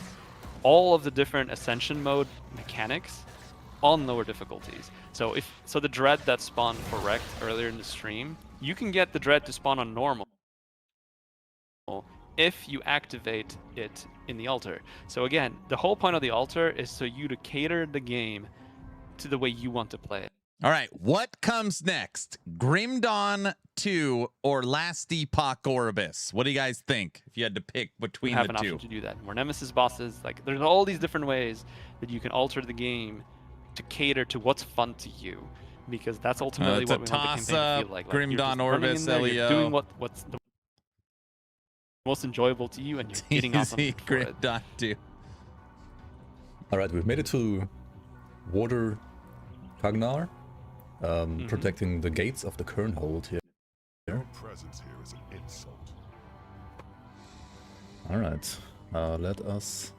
all of the different Ascension mode mechanics on lower difficulties. So the dread that spawned for Rekt earlier in the stream, you can get the dread to spawn on normal if you activate it in the altar. So again, the whole point of the altar is so you to cater the game to the way you want to play it. All right, what comes next? Grim Dawn 2 or Last Epoch Orbis? What do you guys think if you had to pick You between have the an two? option to do that. More Nemesis bosses, like there's all these different ways that you can alter the game to cater to what's fun to you, because that's ultimately It's what a we want the campaign to toss-up. feel like. Grim you're just Dawn running Orbis, in there, LEO. you're doing what's the most enjoyable to you, and you're getting off on Easy, it for Grim it. Dawn 2. All right, we've made it to Water Kagnar, protecting the gates of the Kernhold here. Your presence here is an insult. All right, let us.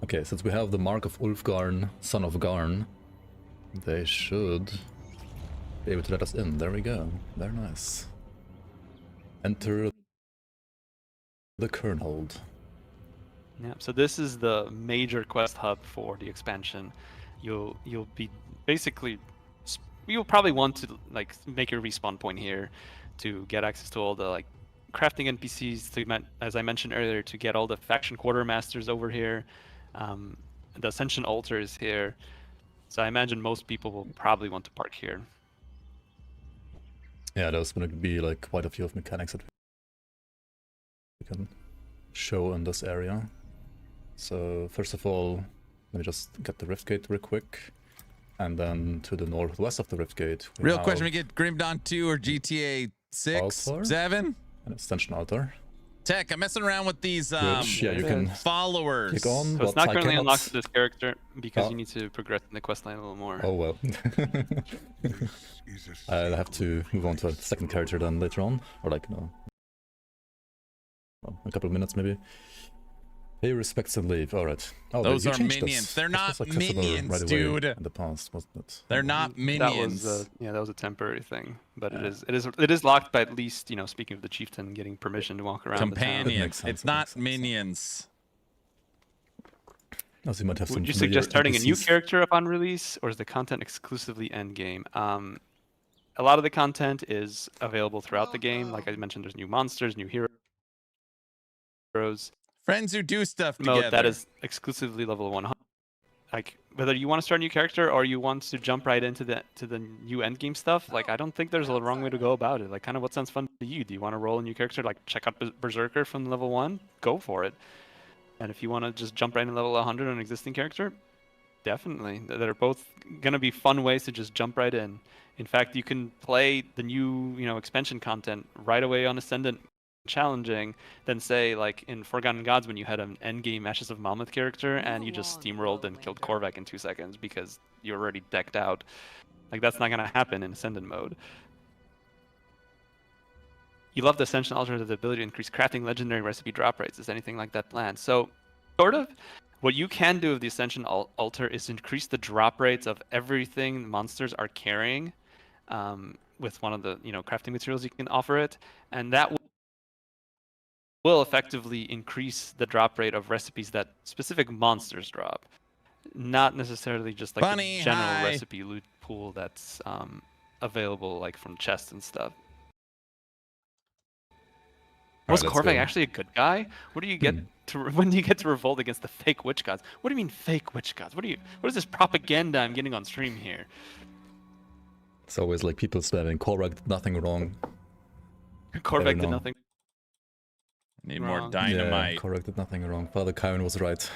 Okay, since we have the mark of Ulfgarn, son of Garn, they should be able to let us in. There we go. Very nice. Enter the Kernhold. Yeah, so this is the major quest hub for the expansion. You'll be basically, you'll probably want to like make your respawn point here to get access to all the like crafting NPCs, to as I mentioned earlier, to get all the faction quartermasters over here. The Ascension altar is here, so I imagine most people will probably want to park here. Yeah, there's gonna be like quite a few of mechanics that we can show in this area. So first of all, let me just get the Rift Gate real quick, and then to the northwest of the Rift Gate. Real question: we get Grim Dawn 2 or GTA 6, Altar? 7? An extension altar. Tech, I'm messing around with these Which, yeah, you can followers. click on. So it's but not I currently cannot- unlocked for this character because Oh. you need to progress in the questline a little more. Oh well. This is a I'll have to move on to a second character then later on, or like no, a couple of minutes maybe. Pay respects and leave. All right. Oh, Those you are changed minions. this. They're This not was accessible minions, right away dude. In the past, wasn't it? They're not minions. That was a temporary thing, but it is locked by at least, speaking of the chieftain getting permission to walk around the town. It Companions. makes sense, It's it not makes sense. minions. Also, you might have some Would you familiar suggest starting a new NPCs. character upon release, or is the content exclusively endgame? A lot of the content is available throughout the game. Like I mentioned, there's new monsters, new heroes. Friends who do stuff Mode together. that is exclusively level 100. Like whether you want to start a new character or you want to jump right into the new endgame stuff, like I don't think there's a wrong way to go about it. Like kind of what sounds fun to you. Do you want to roll a new character, like check out Berserker from level 1? Go for it. And if you want to just jump right in level 100 on an existing character, definitely. They're both gonna be fun ways to just jump right in. In fact, you can play the new, expansion content right away on Ascendant, challenging, than say like in Forgotten Gods when you had an endgame Ashes of Mammoth character and you just steamrolled and killed Korvac in 2 seconds because you're already decked out. Like that's not gonna happen in Ascendant mode. You love the Ascension Altar with the ability to increase crafting legendary recipe drop rates. Is anything like that planned? So, sort of. What you can do with the Ascension Altar is increase the drop rates of everything monsters are carrying with one of the crafting materials you can offer it, and that will effectively increase the drop rate of recipes that specific monsters drop, not necessarily just like Bunny, the general hi. recipe loot pool that's available like from chests and stuff. Was let's Korvac go. actually a good guy? What do you get when do you get to revolt against the fake witch gods? What do you mean fake witch gods? What is this propaganda I'm getting on stream here? It's always like people spamming Korvac did nothing wrong. Korvac did know. nothing. Need more Wrong. dynamite. Yeah, Korvac did nothing wrong. Father Karen was right. So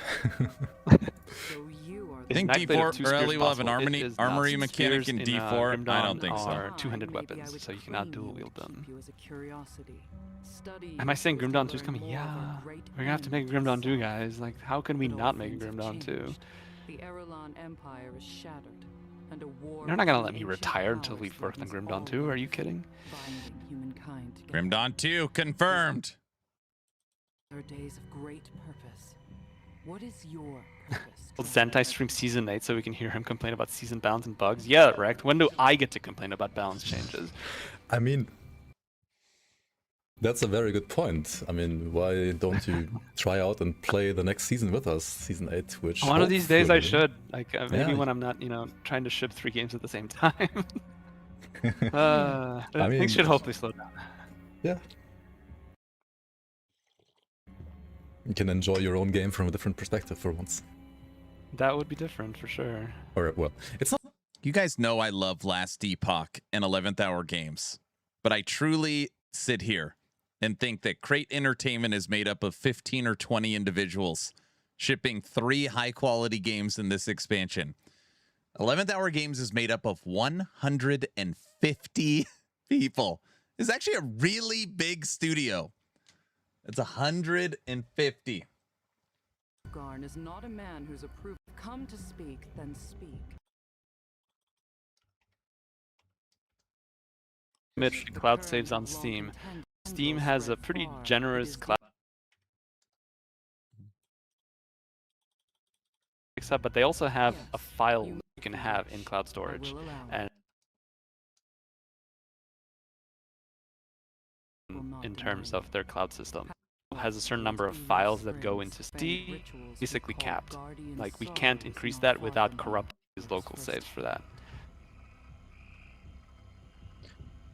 you are I think Is Knight Blade of D4 two early spears will have an possible? It armory, is not. armory mechanic Spears in in, D4. Grim I Dawn don't think so. are two-handed Maybe I weapons, would so you cannot dual claim wield to them. keep you as a curiosity. Study Am I saying was Grim to Dawn 2 is learn coming? more of Yeah. our great We're gonna have to make enemy Grim Dawn 2, Seth. guys. Like, how can we But all not make things Grim have Dawn 2? changed. The Erelon Empire is shattered, and a war They're not gonna between let me ancient retire until powers we've worked on threatens Grim Dawn all 2. Are you life, kidding? binding humankind together. Grim Dawn 2 confirmed. There are days of great purpose. What is your purpose? Will Zentai stream Season 8 so we can hear him complain about season balance and bugs? Yeah, Rekt. When do I get to complain about balance changes? I mean, that's a very good point. I mean, why don't you try out and play the next season with us, season 8? Which One of these days I hopefully- should. Like, maybe Yeah. when I'm not, trying to ship 3 games at the same time. I mean, Things should hopefully slow down. Yeah. You can enjoy your own game from a different perspective for once. That would be different for sure. Or, well, it's not. You guys know I love Last Epoch and 11th Hour games, but I truly sit here and think that Crate Entertainment is made up of 15 or 20 individuals shipping 3 high-quality games in this expansion. 11th Hour Games is made up of 150 people. It's actually a really big studio. It's 150. Garn is not a man who's approved. Come to speak, then speak. Mitch, cloud saves on Steam. Steam has a pretty generous cloud up, but they also have a file you can have in cloud storage. And in terms of their cloud system, it has a certain number of files that go into Steam, basically capped. Like, we can't increase that without corrupting his local saves for that.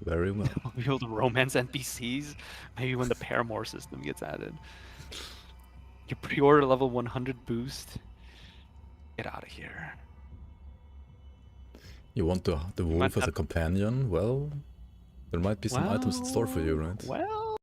Very well. We'll be able to romance NPCs, maybe when the Paramore system gets added. Your pre-order level 100 boost. Get out of here. You want the wolf as a companion? Well, there might be some items in store for you, right? Well.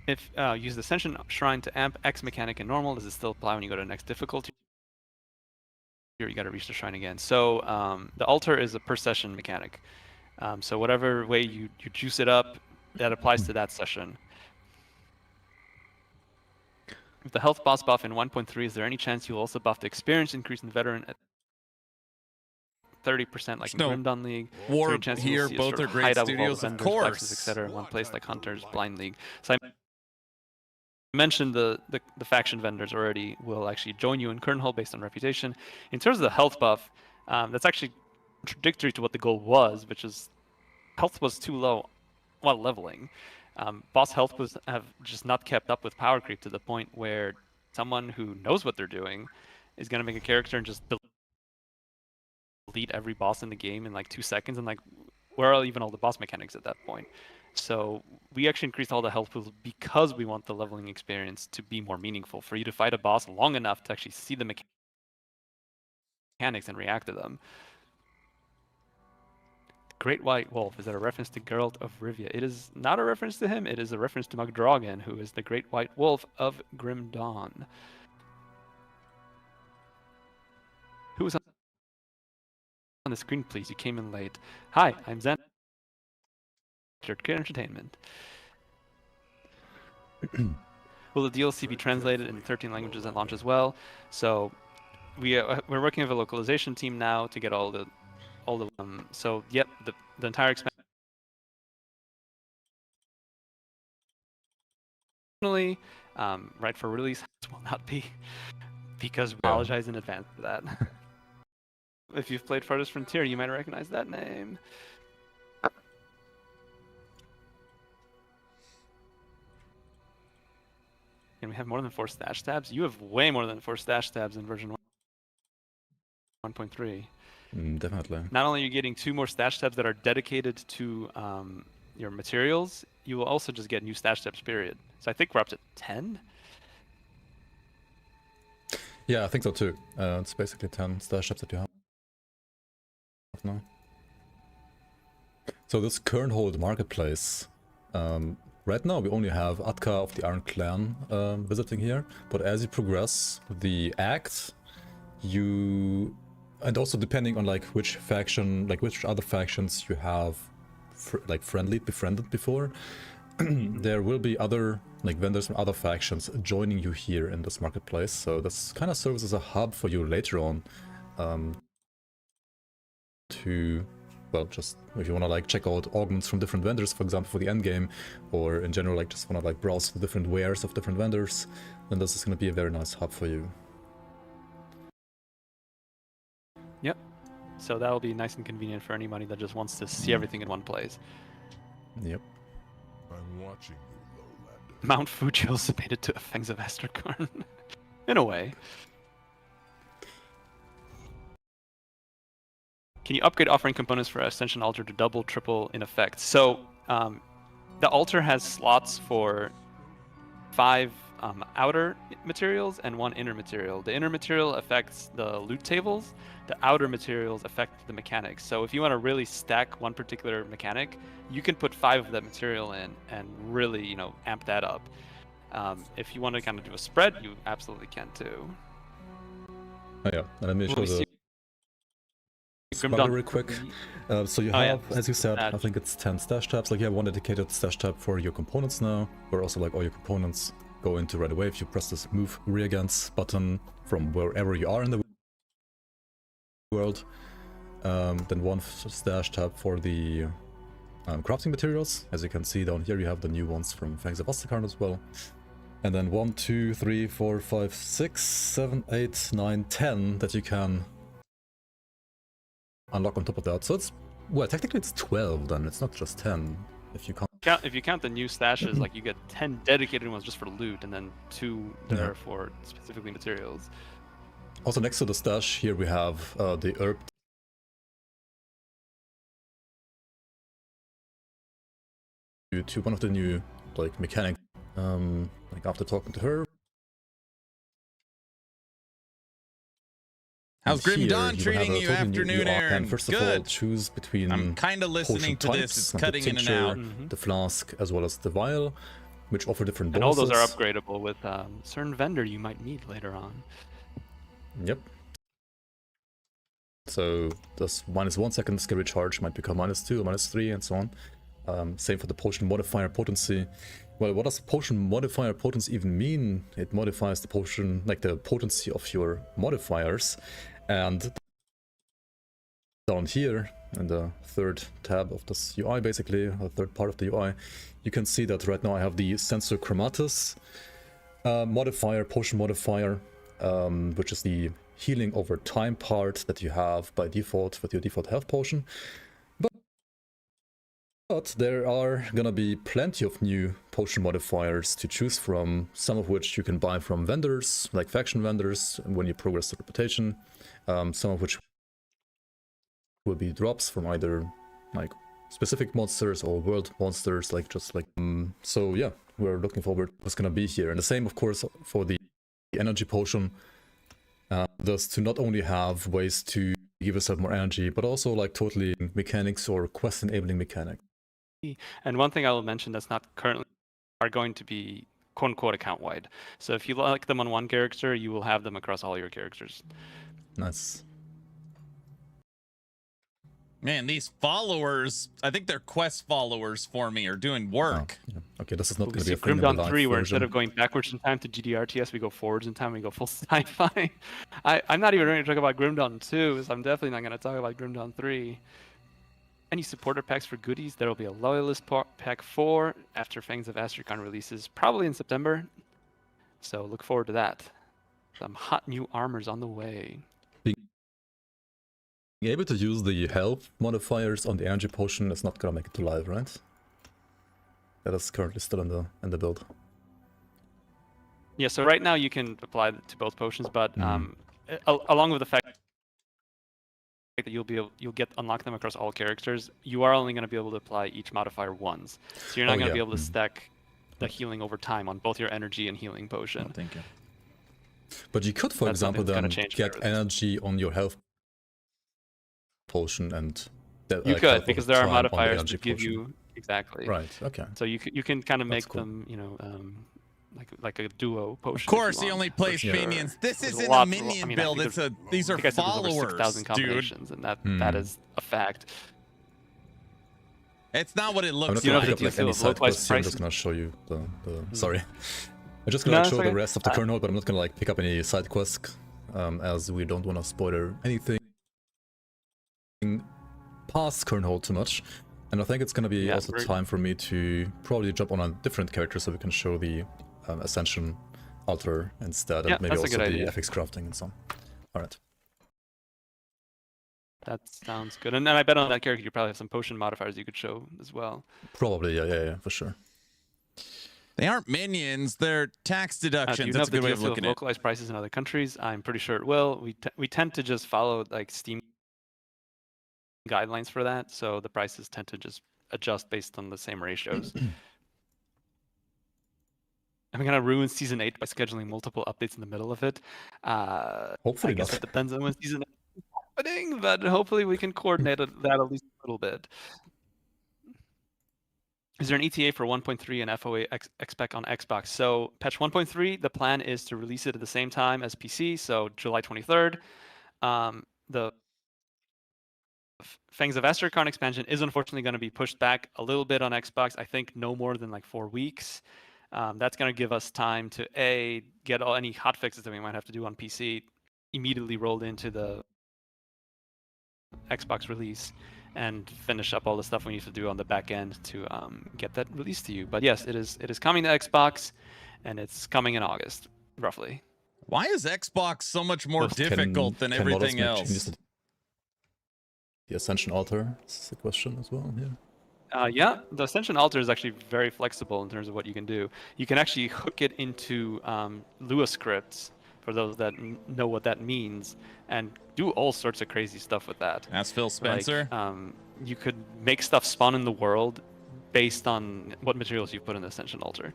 If use the Ascension Shrine to amp X mechanic in normal, does it still apply when you go to the next difficulty? Here you got to reach the shrine again. So the altar is a per session mechanic. So whatever way you juice it up, that applies to that session. With the health boss buff in 1.3, is there any chance you'll also buff the experience increase in veteran at 30% like in No. Grim Dawn League? War here, both are great studios, of course. Etc. in one place like Hunter's Blind League. So I mentioned the faction vendors already will actually join you in Kernhull based on reputation. In terms of the health buff, that's actually contradictory to what the goal was, which is health was too low while leveling. Boss health have just not kept up with power creep to the point where someone who knows what they're doing is going to make a character and just delete every boss in the game in like 2 seconds, and like, where are even all the boss mechanics at that point? So we actually increased all the health pools because we want the leveling experience to be more meaningful, for you to fight a boss long enough to actually see the mechanics and react to them. Great White Wolf, is that a reference to Geralt of Rivia? It is not a reference to him, it is a reference to Magdragan, who is the Great White Wolf of Grim Dawn. Who was on the screen, please? You came in late. Hi, I'm Zen. Great Entertainment. Will the DLC be translated in 13 languages at launch as well? So we're working with a localization team now to get all the so yep, the entire expansion right for release will not be, because we apologize in advance for that. If you've played Farthest Frontier, you might recognize that name. And we have more than 4 stash tabs. You have way more than 4 stash tabs in version 1.3. Definitely. Not only are you getting 2 more stash tabs that are dedicated to your materials, you will also just get new stash tabs, period. So I think we're up to 10? Yeah, I think so too. It's basically 10 stash tabs that you have now. So this Kernhold marketplace, right now we only have Atka of the Iron Clan visiting here, but as you progress the act, and also depending on like which faction, like which other factions you have befriended before, there will be other like vendors from other factions joining you here in this marketplace. So this kind of serves as a hub for you later on, to, well, just if you want to like check out augments from different vendors, for example, for the end game, or in general like just want to like browse the different wares of different vendors, then this is going to be a very nice hub for you. Yep. So that'll be nice and convenient for anybody that just wants to see everything in one place. Yep. I'm watching you, Lowlander. Mount Fuji also made it to Fangs of Astrakarn. In a way. Can you upgrade offering components for Ascension Altar to double, triple in effect? So the altar has slots for 5 outer materials and 1 inner material. The inner material affects the loot tables. The outer materials affect the mechanics. So if you want to really stack one particular mechanic, you can put 5 of that material in and really, you know, amp that up. If you want to kind of do a spread, you absolutely can too. Oh yeah, and let me show the Grim spreader Dawn real quick. 3. So you Oh, yeah. have, as you said, I Stash. think it's 10 stash tabs. Like you have one dedicated stash tab for your components now, where also like all your components go into right away if you press this move reagents button from wherever you are in the world. Then one stash tab for the crafting materials. As you can see down here, you have the new ones from Fangs as well. And then 1, 2, 3, 4, 5, 6, 7, 8, 9, 10 that you can unlock on top of that. So it's, well, technically it's 12 then, it's not just 10 if you count. If you count the new stashes, like you get 10 dedicated ones just for loot, and then 2 that Yeah. are for specifically materials. Also next to the stash here we have the herb to one of the new like mechanics. Like after talking to her. How's Grim Here, Dawn will treating have a you, totally new afternoon, UI, Aaron? And first of all, Good. choose between I'm kind of listening to potion this. types, It's like cutting the in and tincture, out. the flask, as well as the vial, which offer different And all bonuses. those are upgradable with certain vendor you might meet later on. Yep. So this -1 second skill recharge might become -2 or -3 and so on. Same for the potion modifier potency. Well, what does potion modifier potency even mean? It modifies the potion, like the potency of your modifiers. And down here in the third tab of this UI, basically, or third part of the UI, you can see that right now I have the sensor chromatus modifier, potion modifier, which is the healing over time part that you have by default with your default health potion. But there are gonna be plenty of new potion modifiers to choose from, some of which you can buy from vendors, like faction vendors, when you progress the reputation, some of which will be drops from either like specific monsters or world monsters, like just like so yeah, we're looking forward to what's gonna be here. And the same of course for the energy potion, thus to not only have ways to give yourself more energy, but also like totally mechanics or quest enabling mechanics. And one thing I will mention that's not currently are going to be quote unquote account wide. So if you like them on one character, you will have them across all your characters. Nice. Man, these followers, I think they're quest followers for me, are doing work. Oh, yeah. Okay, this is not We going to be see a thing Grim in the Dawn live 3, where version. instead of going backwards in time to GDRTS, we go forwards in time, we go full sci-fi. I'm not even ready to talk about Grim Dawn 2, so I'm definitely not going to talk about Grim Dawn 3. Any supporter packs for goodies, there will be a Loyalist pack 4 after Fangs of Astrakan releases, probably in September. So look forward to that. Some hot new armors on the way. Being able to use the health modifiers on the energy potion is not gonna make it to live, right? That is currently still in the build. Yeah, so right now you can apply it to both potions, but along with the fact that you'll get unlock them across all characters, you are only going to be able to apply each modifier once. So you're not going to be able to stack the healing over time on both your energy and healing potion. Oh, thank you. But you could, for That's example, something then that's gonna change get for everything. energy on your health potion and that, You like, could, health because over there are time on the modifiers energy that give potion. you exactly. Right. Okay. So you can kind of That's make cool. them, you know, like a duo potion. Of course, if you he want, only for plays sure. minions. This There's isn't a lot- minion I mean, build. I It's think these are I think I said there's over followers, 6,000 dude. combinations, and that is a fact. It's not what it I'm looks not You gonna know pick the up like any deal side with localized quests here. I'm just pricing? gonna show you the sorry. I'm just No, gonna it's show okay. the rest of the kernel, but I'm not gonna like pick up any side quests, as we don't want to spoiler anything past kernel too much. And I think it's gonna be also time for me to probably jump on a different character so we can show the Ascension altar instead, Yeah, and maybe that's a also good the idea. FX crafting and so on. Alright. That sounds good. And then I bet on that character you probably have some potion modifiers you could show as well. Probably, yeah, for sure. They aren't minions. They're tax Do deductions. you That's know a if the good way of DLC will looking at it. localize prices in other countries? I'm pretty sure it will. We tend to just follow like Steam guidelines for that, so the prices tend to just adjust based on the same ratios. I'm gonna ruin season 8 by scheduling multiple updates in the middle of it. Hopefully I guess not. it depends on when season 8 is happening, but hopefully we can coordinate that at least a little bit. Is there an ETA for 1.3 and FOA expect on Xbox? So patch 1.3, the plan is to release it at the same time as PC, so July 23rd. The Fangs of Astrocon expansion is unfortunately going to be pushed back a little bit on Xbox. I think no more than like 4 weeks. That's going to give us time to get any hotfixes that we might have to do on PC immediately rolled into the Xbox release, and finish up all the stuff we need to do on the back end to get that released to you. But yes, it is coming to Xbox, and it's coming in August, roughly. Why is Xbox so much more difficult than can models everything make else? changes to the Ascension Altar? This is a question as well. Yeah. Yeah, the Ascension Altar is actually very flexible in terms of what you can do. You can actually hook it into Lua scripts, for those that know what that means, and do all sorts of crazy stuff with that. Ask Phil Spencer. Like, you could make stuff spawn in the world based on what materials you put in the Ascension Altar.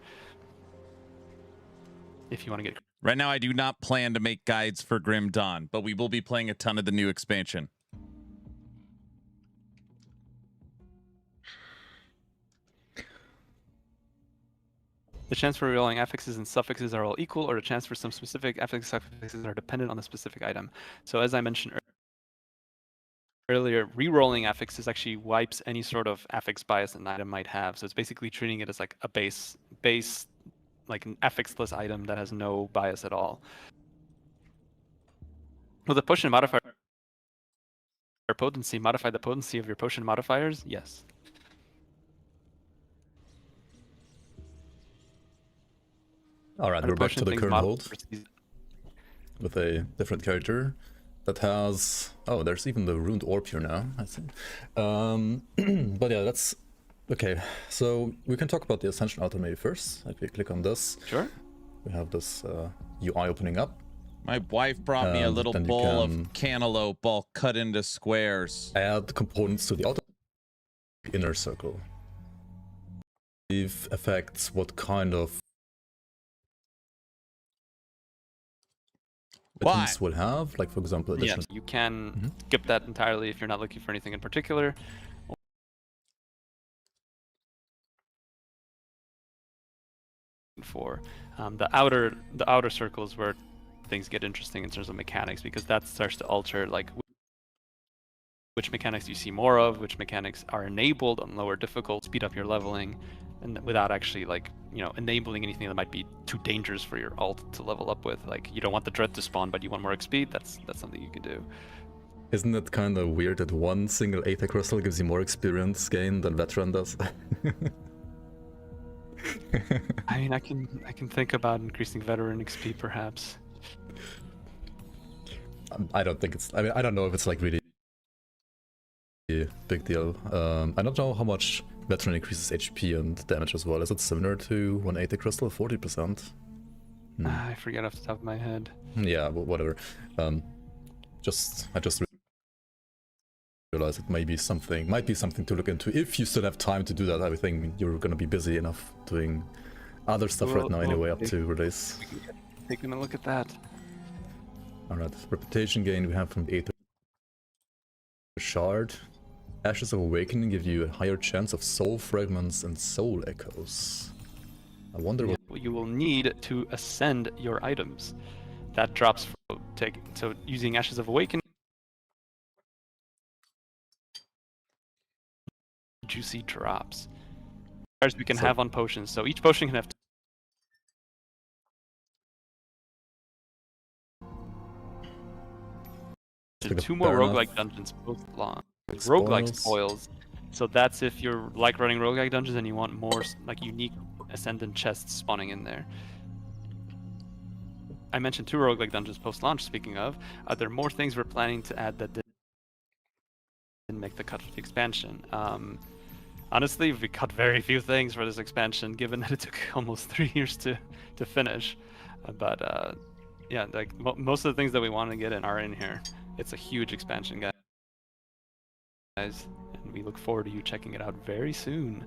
If you want to get... Right now, I do not plan to make guides for Grim Dawn, but we will be playing a ton of the new expansion. The chance for rerolling affixes and suffixes are all equal, or the chance for some specific affixes and suffixes are dependent on the specific item. So as I mentioned earlier, rerolling affixes actually wipes any sort of affix bias an item might have. So it's basically treating it as like a base like an affixless item that has no bias at all. Will the potion modifier potency modify the potency of your potion modifiers? Yes. All right, we're back to the current hold versus... with a different character that has... Oh, there's even the ruined orb here now, I think. But yeah, that's... Okay, so we can talk about the Ascension Altar maybe first. If we click on this, sure. We have this UI opening up. My wife brought me a little bowl of cantaloupe all cut into squares. Add components to the outer inner circle. It affects what kind of items will have, like for example, additional... Yes, you can skip that entirely if you're not looking for anything in particular. For the outer circles where things get interesting in terms of mechanics, because that starts to alter like which mechanics you see more of, which mechanics are enabled on lower difficult, speed up your leveling, and without actually like, you know, enabling anything that might be too dangerous for your alt to level up with. Like, you don't want the dread to spawn, but you want more XP. That's something you can do. Isn't it kind of weird that one single Aether crystal gives you more experience gain than Veteran does? I mean, I can think about increasing Veteran XP perhaps. I don't think it's... I mean, I don't know if it's like really a big deal. I don't know how much Veteran increases HP and damage as well. Is it similar to one Aether crystal? 40%? I forget off the top of my head. Yeah, whatever. I just realized it might be something to look into if you still have time to do that. I think you're gonna be busy enough doing other stuff right now anyway up to release. Taking a look at that. Alright, reputation gain we have from the Aether Shard. Ashes of Awakening give you a higher chance of soul fragments and soul echoes. I wonder what you will need to ascend your items. That drops so using Ashes of Awakening. Juicy drops. As we can have on potions. So each potion can have two more roguelike dungeons post launch. Roguelike spoils. So that's if you're like running roguelike dungeons and you want more like unique ascendant chests spawning in there. I mentioned 2 roguelike dungeons post launch. Speaking of, are there more things we're planning to add that didn't make the cut for the expansion? Honestly, we cut very few things for this expansion, given that it took almost 3 years to finish. But yeah, like most of the things that we want to get in are in here. It's a huge expansion, guys. guys, and we look forward to you checking it out very soon.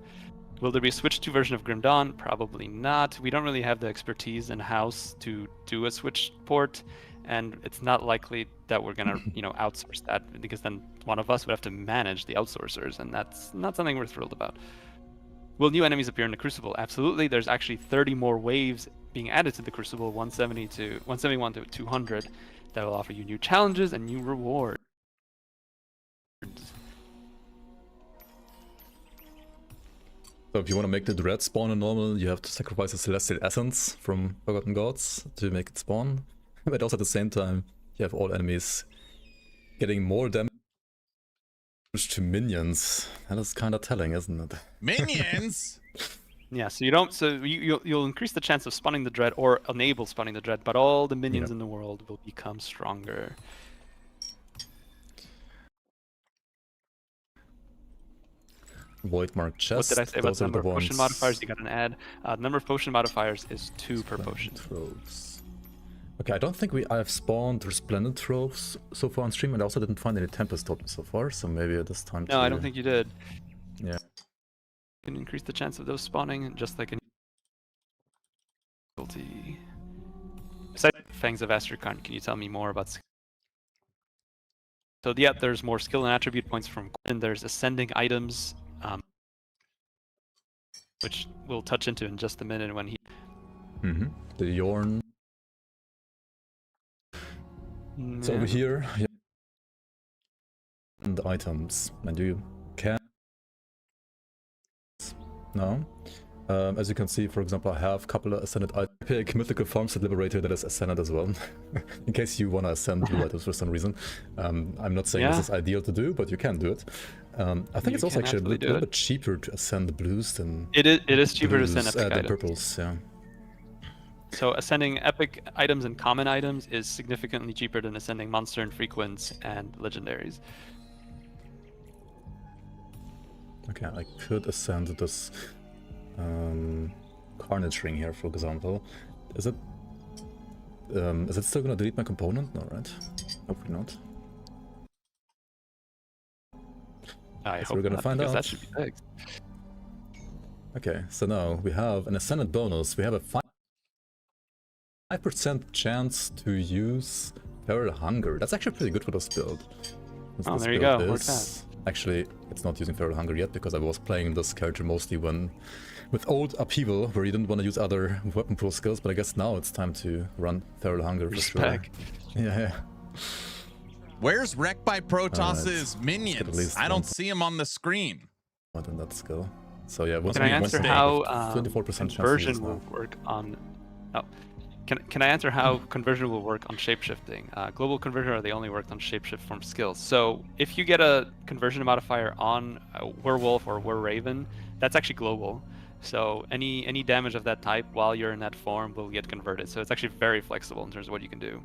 Will there be a Switch 2 version of Grim Dawn? Probably not. We don't really have the expertise in-house to do a Switch port, and it's not likely that we're gonna, outsource that, because then one of us would have to manage the outsourcers, and that's not something we're thrilled about. Will new enemies appear in the Crucible? Absolutely. There's actually 30 more waves being added to the Crucible, 171 to 200, that will offer you new challenges and new rewards. So if you want to make the dread spawn in normal, you have to sacrifice a celestial essence from Forgotten Gods to make it spawn. But also at the same time, you have all enemies getting more damage to minions. That is kind of telling, isn't it? Minions? Yeah, so you'll increase the chance of spawning the dread or enable spawning the dread, but all the minions in the world will become stronger. Void mark chest. What did I say about the number of potion modifiers you got an add? The number of potion modifiers is 2 per potion. Troves. Okay, I don't think I've spawned Resplendent Troves so far on stream, and I also didn't find any Tempest tokens so far, so maybe at this time. No, I don't think you did. Yeah. You can increase the chance of those spawning, just like a difficulty. Besides Fangs of Astrakarn, can you tell me more about? So yeah, there's more skill and attribute points from Gordon. There's ascending items, which we'll touch into in just a minute when he. The Yorn. It's over here. Yeah. And the items. And you can. No. As you can see, for example, I have a couple of ascended items. Epic Mythical Farms Liberator that is ascended as well. In case you want to ascend blue items for some reason. I'm not saying this is ideal to do, but you can do it. I think it's also actually a little bit cheaper to ascend the blues than it is cheaper to ascend epic items. Purples, yeah. So ascending epic items and common items is significantly cheaper than ascending monster and frequents and legendaries. Okay, I could ascend this Carnage Ring here, for example. Is it still gonna delete my component? No, right? Hopefully not. I hope we're gonna find out. That should be fixed. Okay, so now we have an ascended bonus. We have a 5% chance to use Feral Hunger. That's actually pretty good for this build. Oh, there you go. Worked out. Actually, it's not using Feral Hunger yet because I was playing this character mostly with old Upheaval, where you didn't want to use other weapon pool skills, but I guess now it's time to run Feral Hunger for sure. Yeah. Where's Rekt by Protos's minions? I don't see him on the screen. What in that skill? So yeah, can I answer how 24% conversion will work on? Oh, can I answer how conversion will work on shapeshifting? Global conversion are they only worked on shapeshift form skills. So if you get a conversion modifier on a werewolf or were-raven, that's actually global. So any damage of that type while you're in that form will get converted. So it's actually very flexible in terms of what you can do.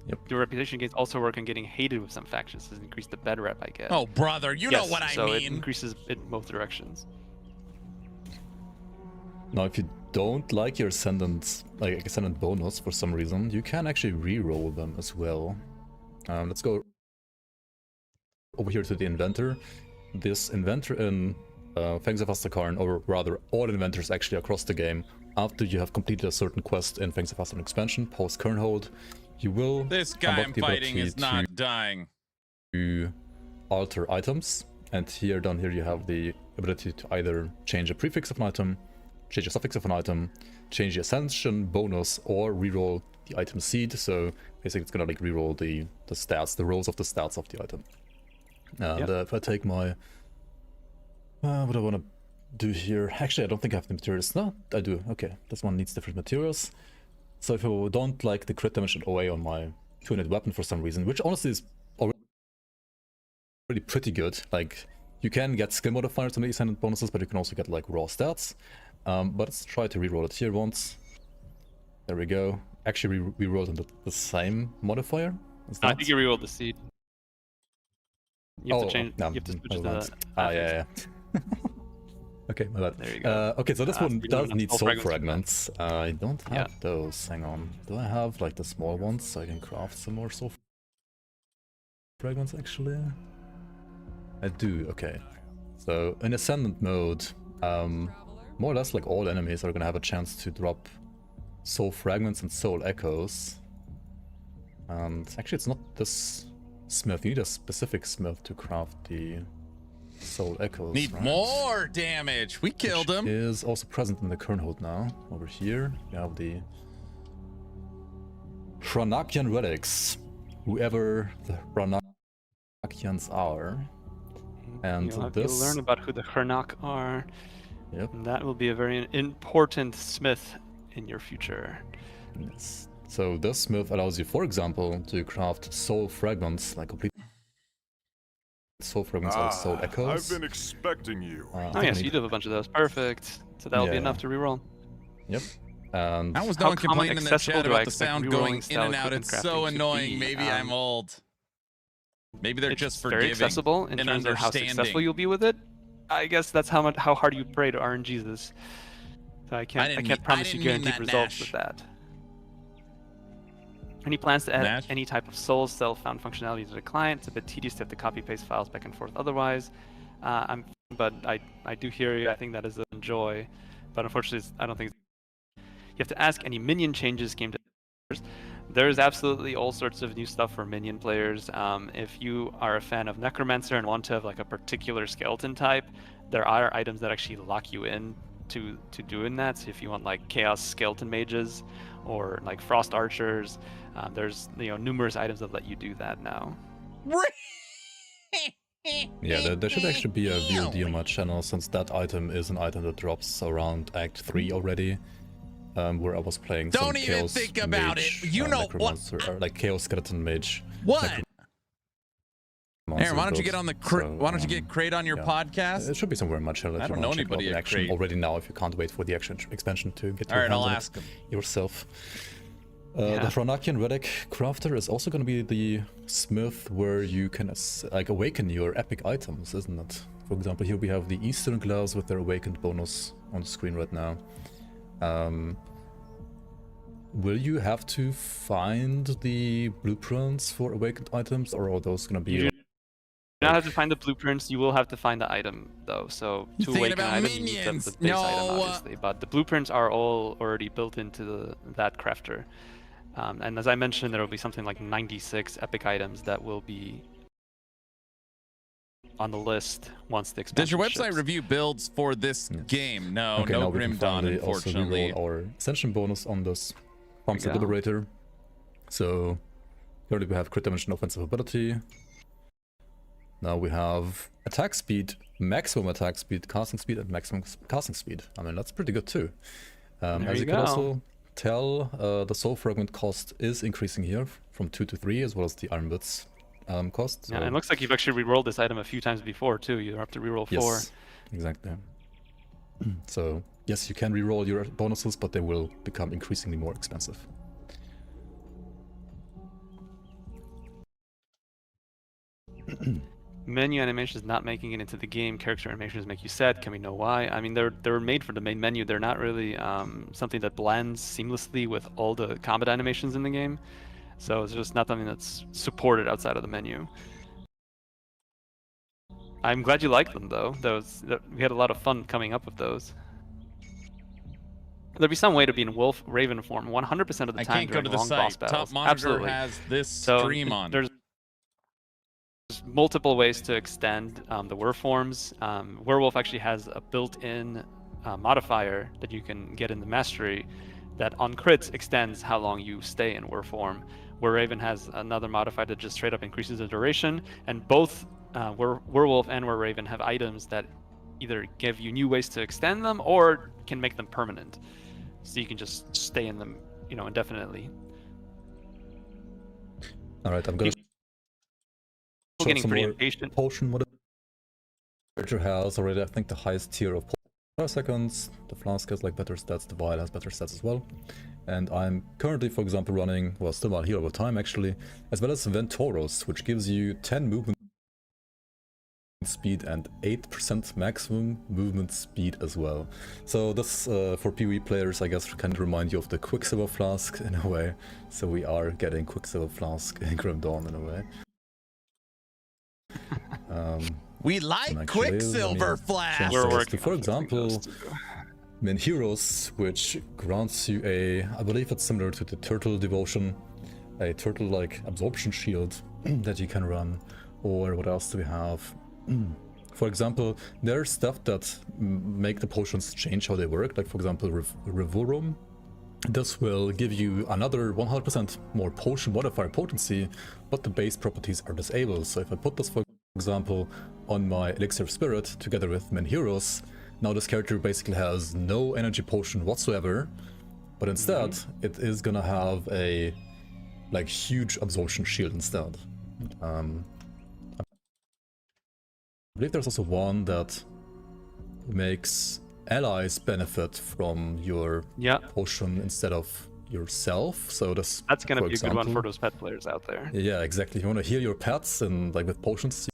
Yep. Your reputation gains also work on getting hated with some factions to increase the bed rep I get. Oh, brother, you know what I mean. So it increases in both directions. Now, if you don't like your ascendant bonus for some reason, you can actually re-roll them as well. Let's go over here to the inventor. This inventor in Fangs of Astrakarn, or rather all inventors actually across the game, after you have completed a certain quest in Fangs of Astrakarn expansion, post Kernhold, you will this guy I'm fighting is not dying. To alter items, and here down here you have the ability to either change a prefix of an item, change a suffix of an item, change the ascension bonus, or reroll the item seed. So basically it's gonna like reroll the stats, the rolls of the stats of the item. And if I take my what I want to do here, actually I don't think I have the materials. No, I do. Okay, this one needs different materials. So if you don't like the crit damage and OA on my 2-unit weapon for some reason, which honestly is already pretty good. Like, you can get skill modifiers on the ascendant bonuses, but you can also get like raw stats. But let's try to reroll it here once. There we go. Actually, we rolled on the same modifier. I think you rerolled the seed. You have to change. No, you have to switch to the. Yeah. Okay, my bad. There you go. Okay, so this one does need soul fragments. I don't have those. Hang on. Do I have like the small ones so I can craft some more soul fragments actually? I do, okay. So in Ascendant mode, more or less like all enemies are gonna have a chance to drop soul fragments and soul echoes. And actually it's not this smith, you need a specific smith to craft the soul echoes. Need right? more damage. We killed him. Is also present in the Kernhold now. Over here, you have the Hranakian relics, whoever the Hranakians are. And you'll learn about who the Hrnak are. Yep. And that will be a very important smith in your future. Yes. So this smith allows you, for example, to craft soul fragments, like complete soul fragments or soul echoes. I've been expecting you. Oh yes, you do have a bunch of those. Perfect. So that'll be enough to reroll. Yep. And I was no one complaining in the chat about the sound going in and out. rerolling It's style so equipment to annoying. be? Maybe I'm old. Maybe they're It's just very forgiving accessible in and terms of how understanding. successful you'll be with it. I guess that's how hard you pray to RNG this. So I can't promise you guaranteed results with that. Any plans to add any type of soul self-found functionality to the client? It's a bit tedious to have to copy-paste files back and forth otherwise. But I do hear you. I think that is a joy. But unfortunately, I don't think you have to ask any minion changes came to. There's absolutely all sorts of new stuff for minion players. If you are a fan of Necromancer and want to have like a particular skeleton type, there are items that actually lock you in to doing that. So if you want like Chaos Skeleton Mages or like Frost Archers, there's numerous items that let you do that now. Yeah, there should actually be a VOD on my channel, since that item is an item that drops around Act 3 already. Where I was playing some Don't even Chaos think about Mage, it. You know what? Or like Chaos Skeleton Mage. What? Aaron, why don't you build. get on the why don't you get Crate on your podcast? It should be somewhere in my channel. I don't know anybody at Crate already now. If you can't wait for the expansion to get. All right, I'll ask him yourself. The Hranakian Relic Crafter is also going to be the smith where you can like awaken your epic items, isn't it? For example, here we have the Eastern Glass with their awakened bonus on the screen right now. Will you have to find the blueprints for awakened items, or are those going to be? You do not have to find the blueprints. You will have to find the item, though. So to awaken an item, you need the base item, obviously. But the blueprints are all already built into that crafter. And as I mentioned, there will be something like 96 epic items that will be on the list once the expansion Does your website ships. review builds for this game? No, Okay, no now we can Grim Dawn, finally unfortunately. Also reroll our Ascension bonus on this Pumps Liberator. So currently we have crit damage and offensive ability. Now we have attack speed, maximum attack speed, casting speed, and maximum casting speed. I mean, that's pretty good too. As you can also tell, the soul fragment cost is increasing here from 2 to 3, as well as the iron bits cost. Yeah, and it looks like you've actually rerolled this item a few times before too. You're up to reroll 4. Yes, exactly. So yes, you can reroll your bonuses, but they will become increasingly more expensive. Menu animation is not making it into the game. Character animations make you sad. Can we know why? I mean, they're made for the main menu. They're not really something that blends seamlessly with all the combat animations in the game. So it's just not something that's supported outside of the menu. I'm glad you liked them though. We had a lot of fun coming up with those. There'd be some way to be in Wolf Raven form 100% of the time. I can't go to the long site. boss battles. Top Monitor Absolutely. has this So stream on. There's multiple ways to extend the Werewolf forms. Werewolf actually has a built-in modifier that you can get in the mastery that on crits extends how long you stay in Werewolf form. Raven has another modifier that just straight up increases the duration, and both Werewolf and Raven have items that either give you new ways to extend them or can make them permanent. So you can just stay in them, indefinitely. All right, I'm gonna show getting some pretty more impatient. potion modifier has already, I think, the highest tier of seconds. The flask has like better stats. The vial has better stats as well. And I'm currently, for example, running, well, still not here over time actually, as well as Ventoros, which gives you 10 movement speed and 8% maximum movement speed as well. So this, for PvE players, I guess, can remind you of the Quicksilver Flask in a way. So we are getting Quicksilver Flask in Grim Dawn in a way. We like actually, Quicksilver let me Flask. change We're those to, working for on fixing example, those too. Min Heroes, which grants you I believe it's similar to the Turtle Devotion, a turtle-like absorption shield that you can run. Or what else do we have? For example, there's stuff that make the potions change how they work, like for example Revorum. This will give you another 100% more potion modifier potency, but the base properties are disabled. So if I put this, for example, on my Elixir of Spirit together with Min Heroes, now this character basically has no energy potion whatsoever, but instead it is gonna have a like huge absorption shield instead. I believe there's also one that makes allies benefit from your potion instead of yourself. So that's gonna be a good one example, for those pet players out there. Yeah, exactly. If you want to heal your pets and like with potions,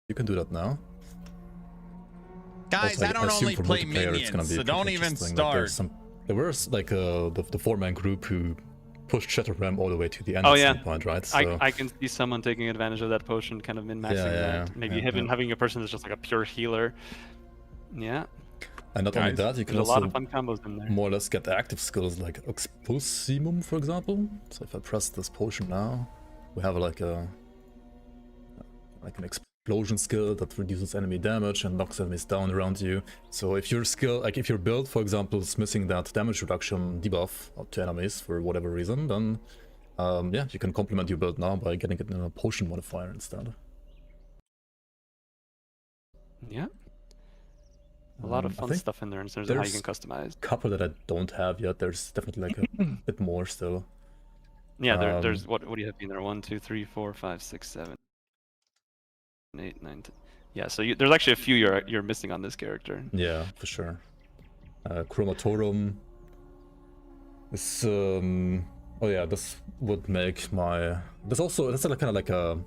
you can do that now. Guys, Also, I don't assume only for play multiplayer it's gonna minions, be so pretty don't even interesting. start. There was like the four-man group who pushed Shatterram all the way to the end Oh at yeah, some point, right? So, I can see someone taking advantage of that potion, kind of min-maxing that. Maybe having a person that's just like a pure healer. Yeah. and not only that, you can There's a also lot of fun combos in there. more or less get active skills like Exposimum, for example. So if I press this potion now, we have like an explosion skill that reduces enemy damage and knocks enemies down around you. So if your skill, like if your build, for example, is missing that damage reduction debuff to enemies for whatever reason, then yeah, you can complement your build now by getting it in a potion modifier instead. Yeah. A lot of fun stuff in there in terms of how you can customize. Couple that I don't have yet. There's definitely like a bit more still. Yeah, there's what do you have in there? 1, 2, 3, 4, 5, 6, 7, 8, 9, 10. Yeah, so there's actually a few you're missing on this character. Yeah, for sure. Chromatorum. This oh yeah, this would make my. That's like, kind of like a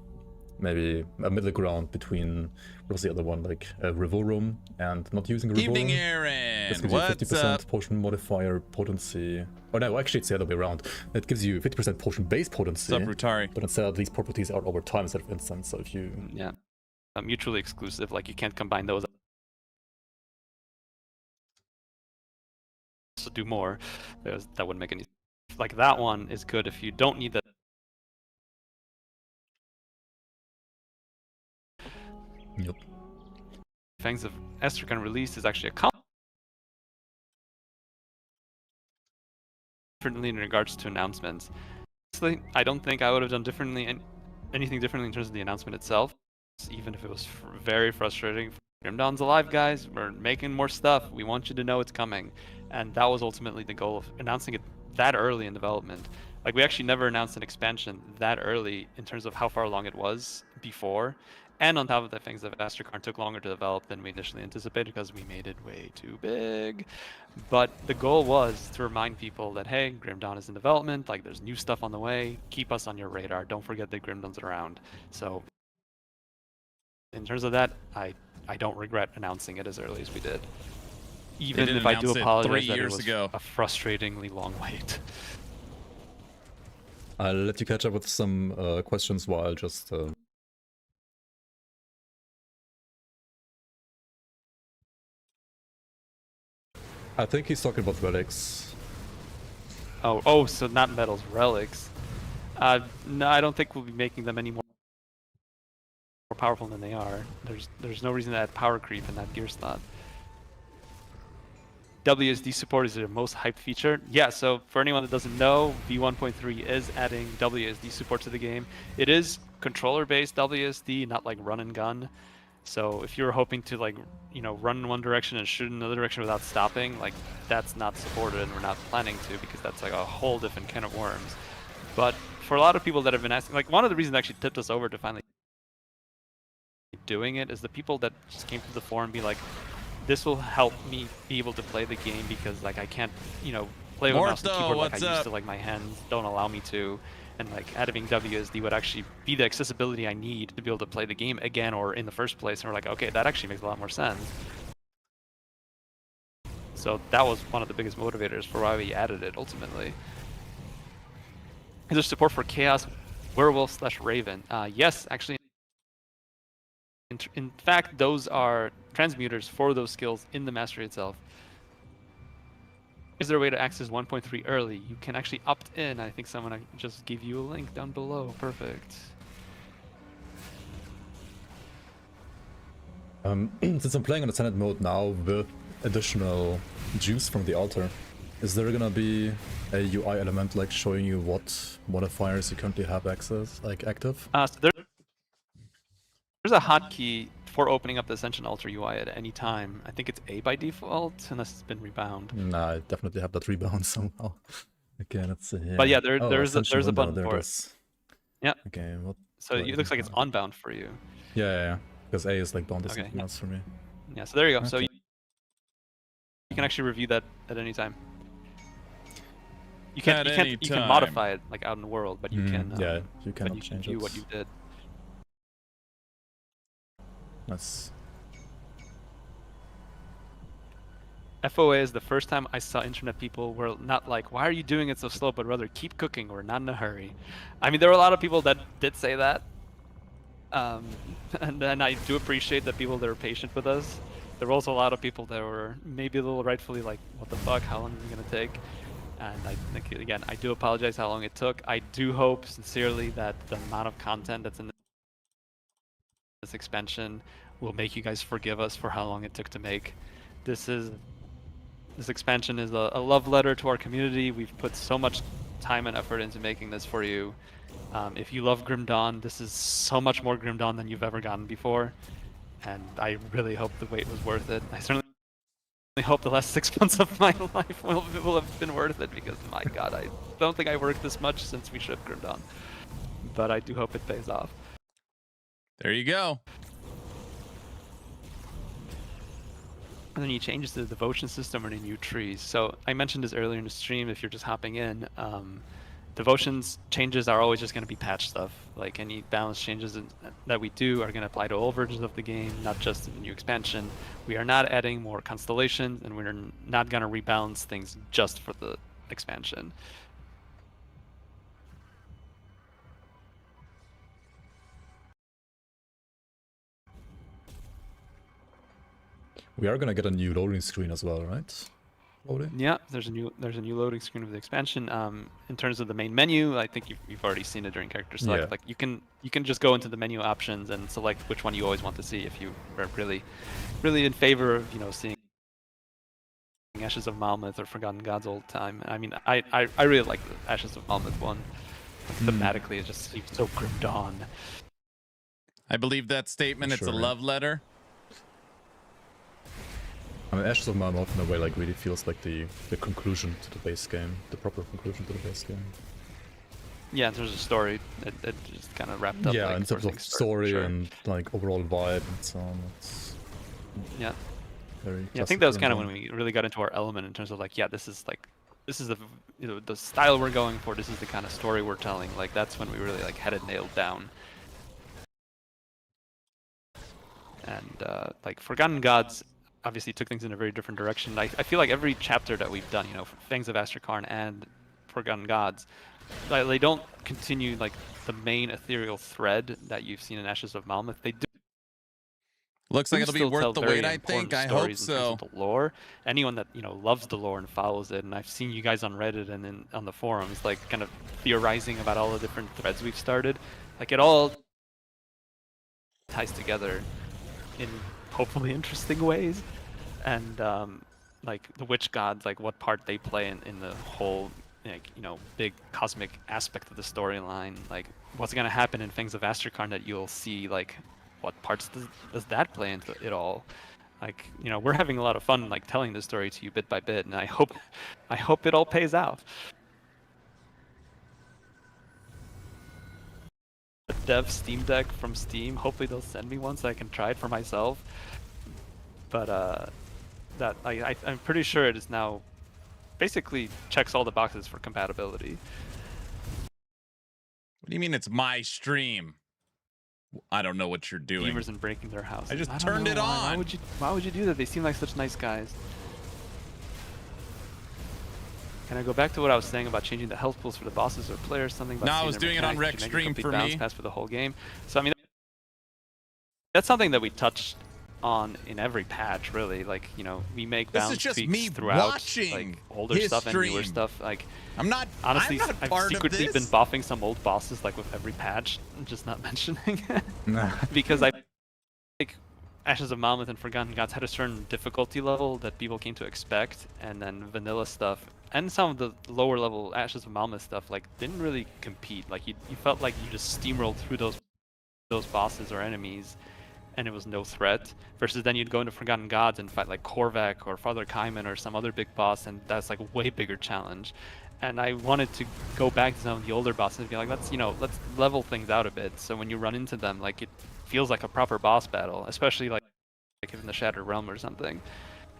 maybe a middle ground between what was the other one, like Revorum and not using Revorum. Evening, Aaron. This gives you What's 50% up? potion modifier potency. Oh no, actually it's the other way around. It gives you 50% potion base potency. What's up, Rutari? But instead these properties are over time instead of instant. So if you Mutually exclusive, like you can't combine those to do more. That wouldn't make any. Like that one is good if you don't need that. Yep. Fangs of Estragon release is actually a differently in regards to announcements. Honestly, I don't think I would have done anything differently in terms of the announcement itself, even if it was very frustrating. Grim Dawn's alive, guys. We're making more stuff. We want you to know it's coming. And that was ultimately the goal of announcing it that early in development. Like, we actually never announced an expansion that early in terms of how far along it was before. And on top of that, Fangs of Astrakarn took longer to develop than we initially anticipated because we made it way too big. But the goal was to remind people that, hey, Grim Dawn is in development, like there's new stuff on the way, keep us on your radar, don't forget that Grim Dawn's around. So in terms of that, I don't regret announcing it as early as we did. Even if I do apologize that it was a frustratingly long wait. I'll let you catch up with some questions while just I think he's talking about relics. Oh, so not metals, relics. No, I don't think we'll be making them any more powerful than they are. There's no reason to add power creep in that gear slot. WSD support is their most hyped feature. Yeah, so for anyone that doesn't know, V1.3 is adding WSD support to the game. It is controller-based WSD, not like run and gun. So if you're hoping to, like, you know, run in one direction and shoot in another direction without stopping, like, that's not supported, and we're not planning to, because that's like a whole different can of worms. But for a lot of people that have been asking, like, one of the reasons that actually tipped us over to finally doing it is the people that just came to the forum and be like, this will help me be able to play the game because, like, I can't, you know, play with mouse and keyboard like I used to, like, my hands don't allow me to. And like having WSD would actually be the accessibility I need to be able to play the game again or in the first place. And we're like, okay, that actually makes a lot more sense. So that was one of the biggest motivators for why we added it ultimately. Is there support for Chaos Werewolf / Raven? Yes, actually In fact, those are transmuters for those skills in the mastery itself. Is there a way to access 1.3 early? You can actually opt in. I think someone just gave you a link down below. Perfect. Since I'm playing on the Senate mode now with additional juice from the altar, is there gonna be a UI element like showing you what modifiers you currently have access, like active? So there's a hotkey for opening up the Ascension Altar UI at any time. I think it's A by default, unless it's been rebound. Nah, I definitely have that rebound somehow. Okay, let's see here. But yeah, Oh, there's a Ascension window, button there for it it. is. Yeah. Okay, what? So it looks like it's unbound for you. Yeah. Because A is like bound is Okay, something else for me. Yeah, so there you go. So Okay. you can actually review that at any time. You At can't any you can time. modify it like out in the world, but you can Yeah, you but cannot you can change view it. what you did. Nice. FOA is the first time I saw internet people were not like, why are you doing it so slow, but rather keep cooking, we're not in a hurry. I mean, there were a lot of people that did say that. And then I do appreciate the people that are patient with us. There were also a lot of people that were maybe a little rightfully like, what the fuck, how long is it gonna take? And I think, again, I do apologize how long it took. I do hope sincerely that the amount of content that's in this expansion will make you guys forgive us for how long it took to make. This expansion is a love letter to our community. We've put so much time and effort into making this for you. If you love Grim Dawn, this is so much more Grim Dawn than you've ever gotten before. And I really hope the wait was worth it. I certainly hope the last 6 months of my life will have been worth it, because my god, I don't think I worked this much since we shipped Grim Dawn. But I do hope it pays off. There you go. And then you change the devotion system or any new trees. So I mentioned this earlier in the stream, if you're just hopping in. Devotions changes are always just going to be patch stuff. Like any balance changes that we do are going to apply to all versions of the game, not just in the new expansion. We are not adding more constellations, and we're not going to rebalance things just for the expansion. We are gonna get a new loading screen as well, right? Loading? Yeah, there's a new loading screen of the expansion. In terms of the main menu, I think you've already seen it during character select. Yeah. Like you can just go into the menu options and select which one you always want to see if you are really in favor of seeing Ashes of Malmeth or Forgotten Gods old time. I mean, I really like the Ashes of Malmeth one. Thematically, it just seems so Grim Dawn. I believe that statement. It's a Sure. love letter. I mean, Ashes of Malmeth in a way like really feels like the conclusion to the base game, the proper conclusion to the base game. Yeah, in terms of story, it just kind of wrapped up. Yeah, like, in terms of things story sure. and like overall vibe and so on. It's Yeah. very. Yeah, I think that was classic kind of Grim when we really got into our element in terms of like, yeah, this is the the style we're going for. This is the kind of story we're telling. Like that's when we really like had it nailed down. And like Forgotten Gods obviously took things in a very different direction. I feel like every chapter that we've done, Fangs of Astrakarn and Forgotten Gods, they don't continue like the main ethereal thread that you've seen in Ashes of Malmeth. They do. Looks like it'll be worth the wait, I important think. I hope stories in terms so. of the lore. Anyone that loves the lore and follows it, and I've seen you guys on Reddit and on the forums, like kind of theorizing about all the different threads we've started. Like it all ties together in hopefully interesting ways, and like the witch gods, like what part they play in the whole big cosmic aspect of the storyline. Like what's gonna happen in Fangs of Astrakarn that you'll see, like what parts does that play into it all? Like we're having a lot of fun like telling this story to you bit by bit, and I hope it all pays out. A dev Steam Deck from Steam. Hopefully they'll send me one so I can try it for myself. But that I'm pretty sure it is now basically checks all the boxes for compatibility. What do you mean it's my stream? I don't know what you're doing. Gamers and breaking their house. I just don't turned know it why. on. Why would you do that? They seem like such nice guys. Can I go back to what I was saying about changing the health pools for the bosses or players? Something about No, I seeing was their doing it on mechanics, Rekt's you make a stream complete for balance me. pass for the whole game. So I mean, that's something that we touched on in every patch, really. Like, you know, we make This is balance just tweaks me throughout, watching like older his stuff and newer stream. stuff. Like, I'm honestly, not I've part of secretly been this. buffing some old bosses, like with every patch, just not mentioning Nah. because I think Ashes of Mammoth and Forgotten Gods had a certain difficulty level that people came to expect, and then vanilla stuff and some of the lower level Ashes of Mammoth stuff like didn't really compete. Like you felt like you just steamrolled through those bosses or enemies, and it was no threat. Versus then you'd go into Forgotten Gods and fight like Korvac or Father Kaiman or some other big boss, and that's like a way bigger challenge. And I wanted to go back to some of the older bosses and be like, let's level things out a bit. So when you run into them, like it feels like a proper boss battle, especially like in the Shattered Realm or something.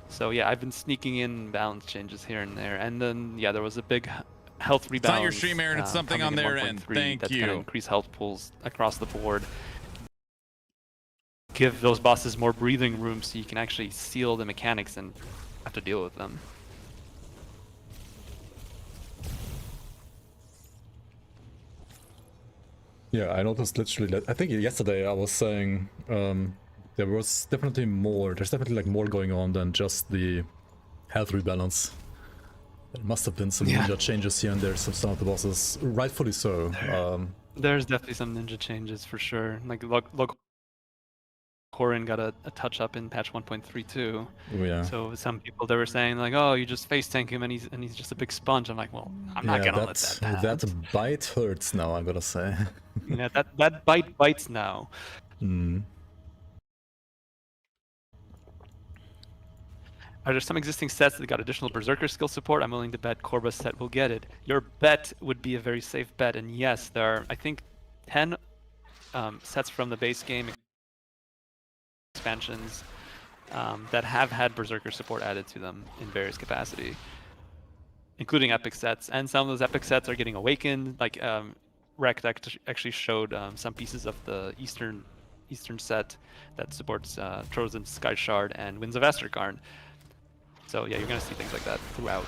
So yeah, I've been sneaking in balance changes here and there, and then yeah, there was a big health rebalance. It's not your stream, Aaron. It's something on their end. Thank that's you. gonna increase health pools across the board. Give those bosses more breathing room so you can actually seal the mechanics and have to deal with them. Yeah, I noticed literally that. I think yesterday I was saying there was definitely more. There's definitely like more going on than just the health rebalance. There must have been some ninja changes here and there. Some of the bosses, rightfully so. There's definitely some ninja changes for sure. Like look, Corin got a touch up in patch 1.32. Yeah. So some people they were saying like, oh, you just face tank him and he's just a big sponge. I'm like, well, I'm not gonna let that happen. That bite hurts now, I'm gonna say. You know, that bite bites now. Are there some existing sets that got additional Berserker skill support? I'm willing to bet Korba's set will get it. Your bet would be a very safe bet, and yes, there are, I think, 10 sets from the base game expansions that have had Berserker support added to them in various capacity, including epic sets. And some of those epic sets are getting awakened. Like Rekt actually showed some pieces of the Eastern set that supports Trojan's Sky Shard and Winds of Asterkarn. So yeah, you're gonna see things like that throughout.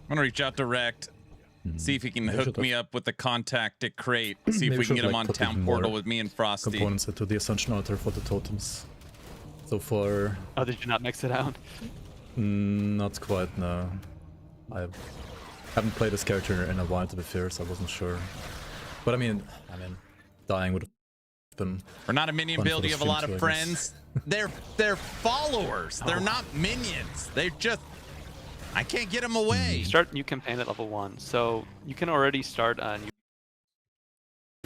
I'm gonna reach out to Rekt, see if he can hook me up with the contact at Crate, see if we can get him on Town Portal with me and Frosty. Components into the Ascension Altar for the totems. So far... Oh, did you not mix it out? Not quite, no. I haven't played this character in a while, to be fair, so I wasn't sure. But I mean, dying would have been... We're not a minion build, you have a lot of friends. They're followers, they're not minions. They're just... I can't get them away. Start new campaign at level 1. So you can already start a new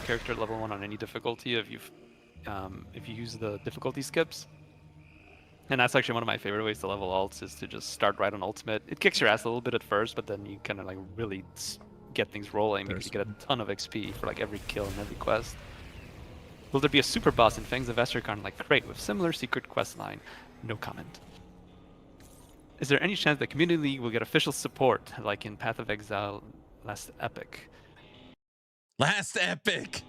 character at level 1 on any difficulty if you use the difficulty skips. And that's actually one of my favorite ways to level alts, is to just start right on ultimate. It kicks your ass a little bit at first, but then you kind of like really get things rolling because you get a ton of XP for like every kill and every quest. Will there be a super boss in Fangs of Asterkarn like Crate with similar secret quest line? No comment. Is there any chance that Community League will get official support like in Path of Exile Last Epic? Last Epic!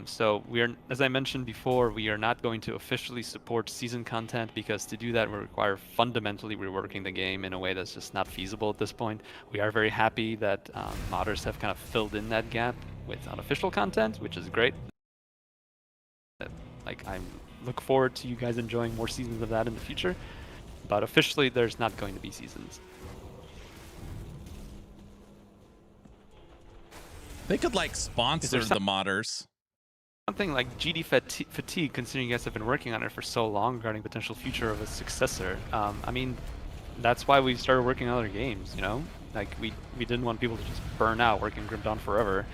So we are, as I mentioned before, we are not going to officially support season content because to do that will require fundamentally reworking the game in a way that's just not feasible at this point. We are very happy that modders have kind of filled in that gap with unofficial content, which is great. Like, I look forward to you guys enjoying more seasons of that in the future, but officially there's not going to be seasons. They could like sponsor the modders. Something like GD fatigue, considering you guys have been working on it for so long regarding potential future of a successor. I mean, that's why we started working on other games, you know? Like, we didn't want people to just burn out working Grim Dawn forever.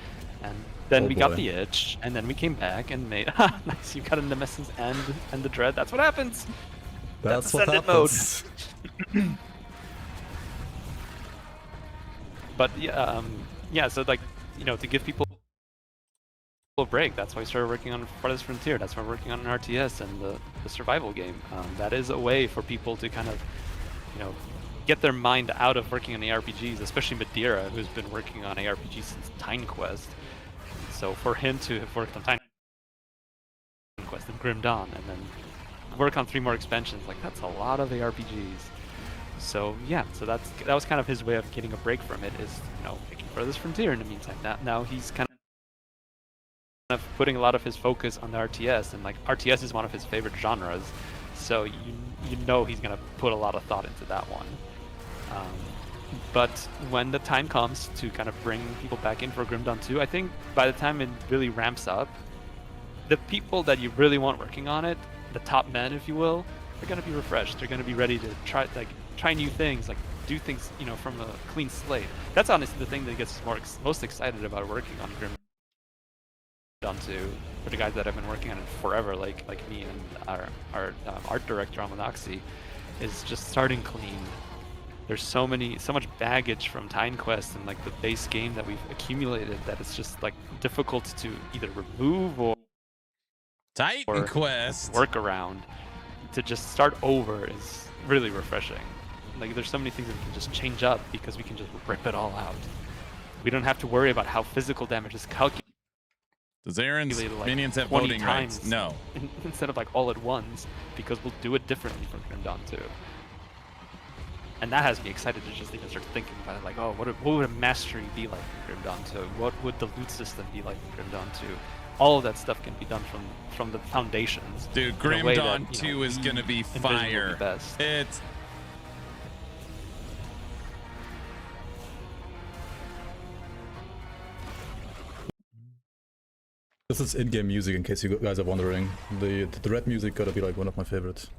And then we got the itch, and then we came back and made... nice, you got a Nemesis and the Dread. That's what happens! That's what happens! Mode. But, yeah, so, like, you know, to give people a break, that's why we started working on Farthest Frontier. That's why we're working on an RTS and the survival game. That is a way for people to kind of, you know, get their mind out of working on ARPGs, especially Madeira, who's been working on ARPGs since Time Quest. So for him to have worked on Time Quest and Grim Dawn, and then work on 3 more expansions, like that's a lot of ARPGs. So yeah, so that was kind of his way of getting a break from it, is, you know, making Farthest Frontier in the meantime. Now he's kind of putting a lot of his focus on the RTS, and like RTS is one of his favorite genres, so you know he's gonna put a lot of thought into that one. But when the time comes to kind of bring people back in for Grim Dawn 2, I think by the time it really ramps up, the people that you really want working on it, the top men, if you will, they're gonna be refreshed. They're gonna be ready to try new things, like do things, you know, from a clean slate. That's honestly the thing that gets us most excited about working on Grim Dawn 2 for the guys that have been working on it forever, like me and our art director Amanaxi, is just starting clean. There's so much baggage from Time Quest and like the base game that we've accumulated that it's just like difficult to either remove or Titan Quest work around. To just start over is really refreshing. Like there's so many things that we can just change up because we can just rip it all out. We don't have to worry about how physical damage is calculated. Does Aaron's Like minions have 20 voting times rights? No. Instead of like all at once, because we'll do it differently from Grim Dawn 2. And that has me excited to just even start thinking about it, like, oh, what would a mastery be like in Grim Dawn 2? What would the loot system be like in Grim Dawn 2? All of that stuff can be done from the foundations. Dude, Grim Dawn 2 is gonna be fire. It's This is in-game music, in case you guys are wondering. The red music gotta be like one of my favorite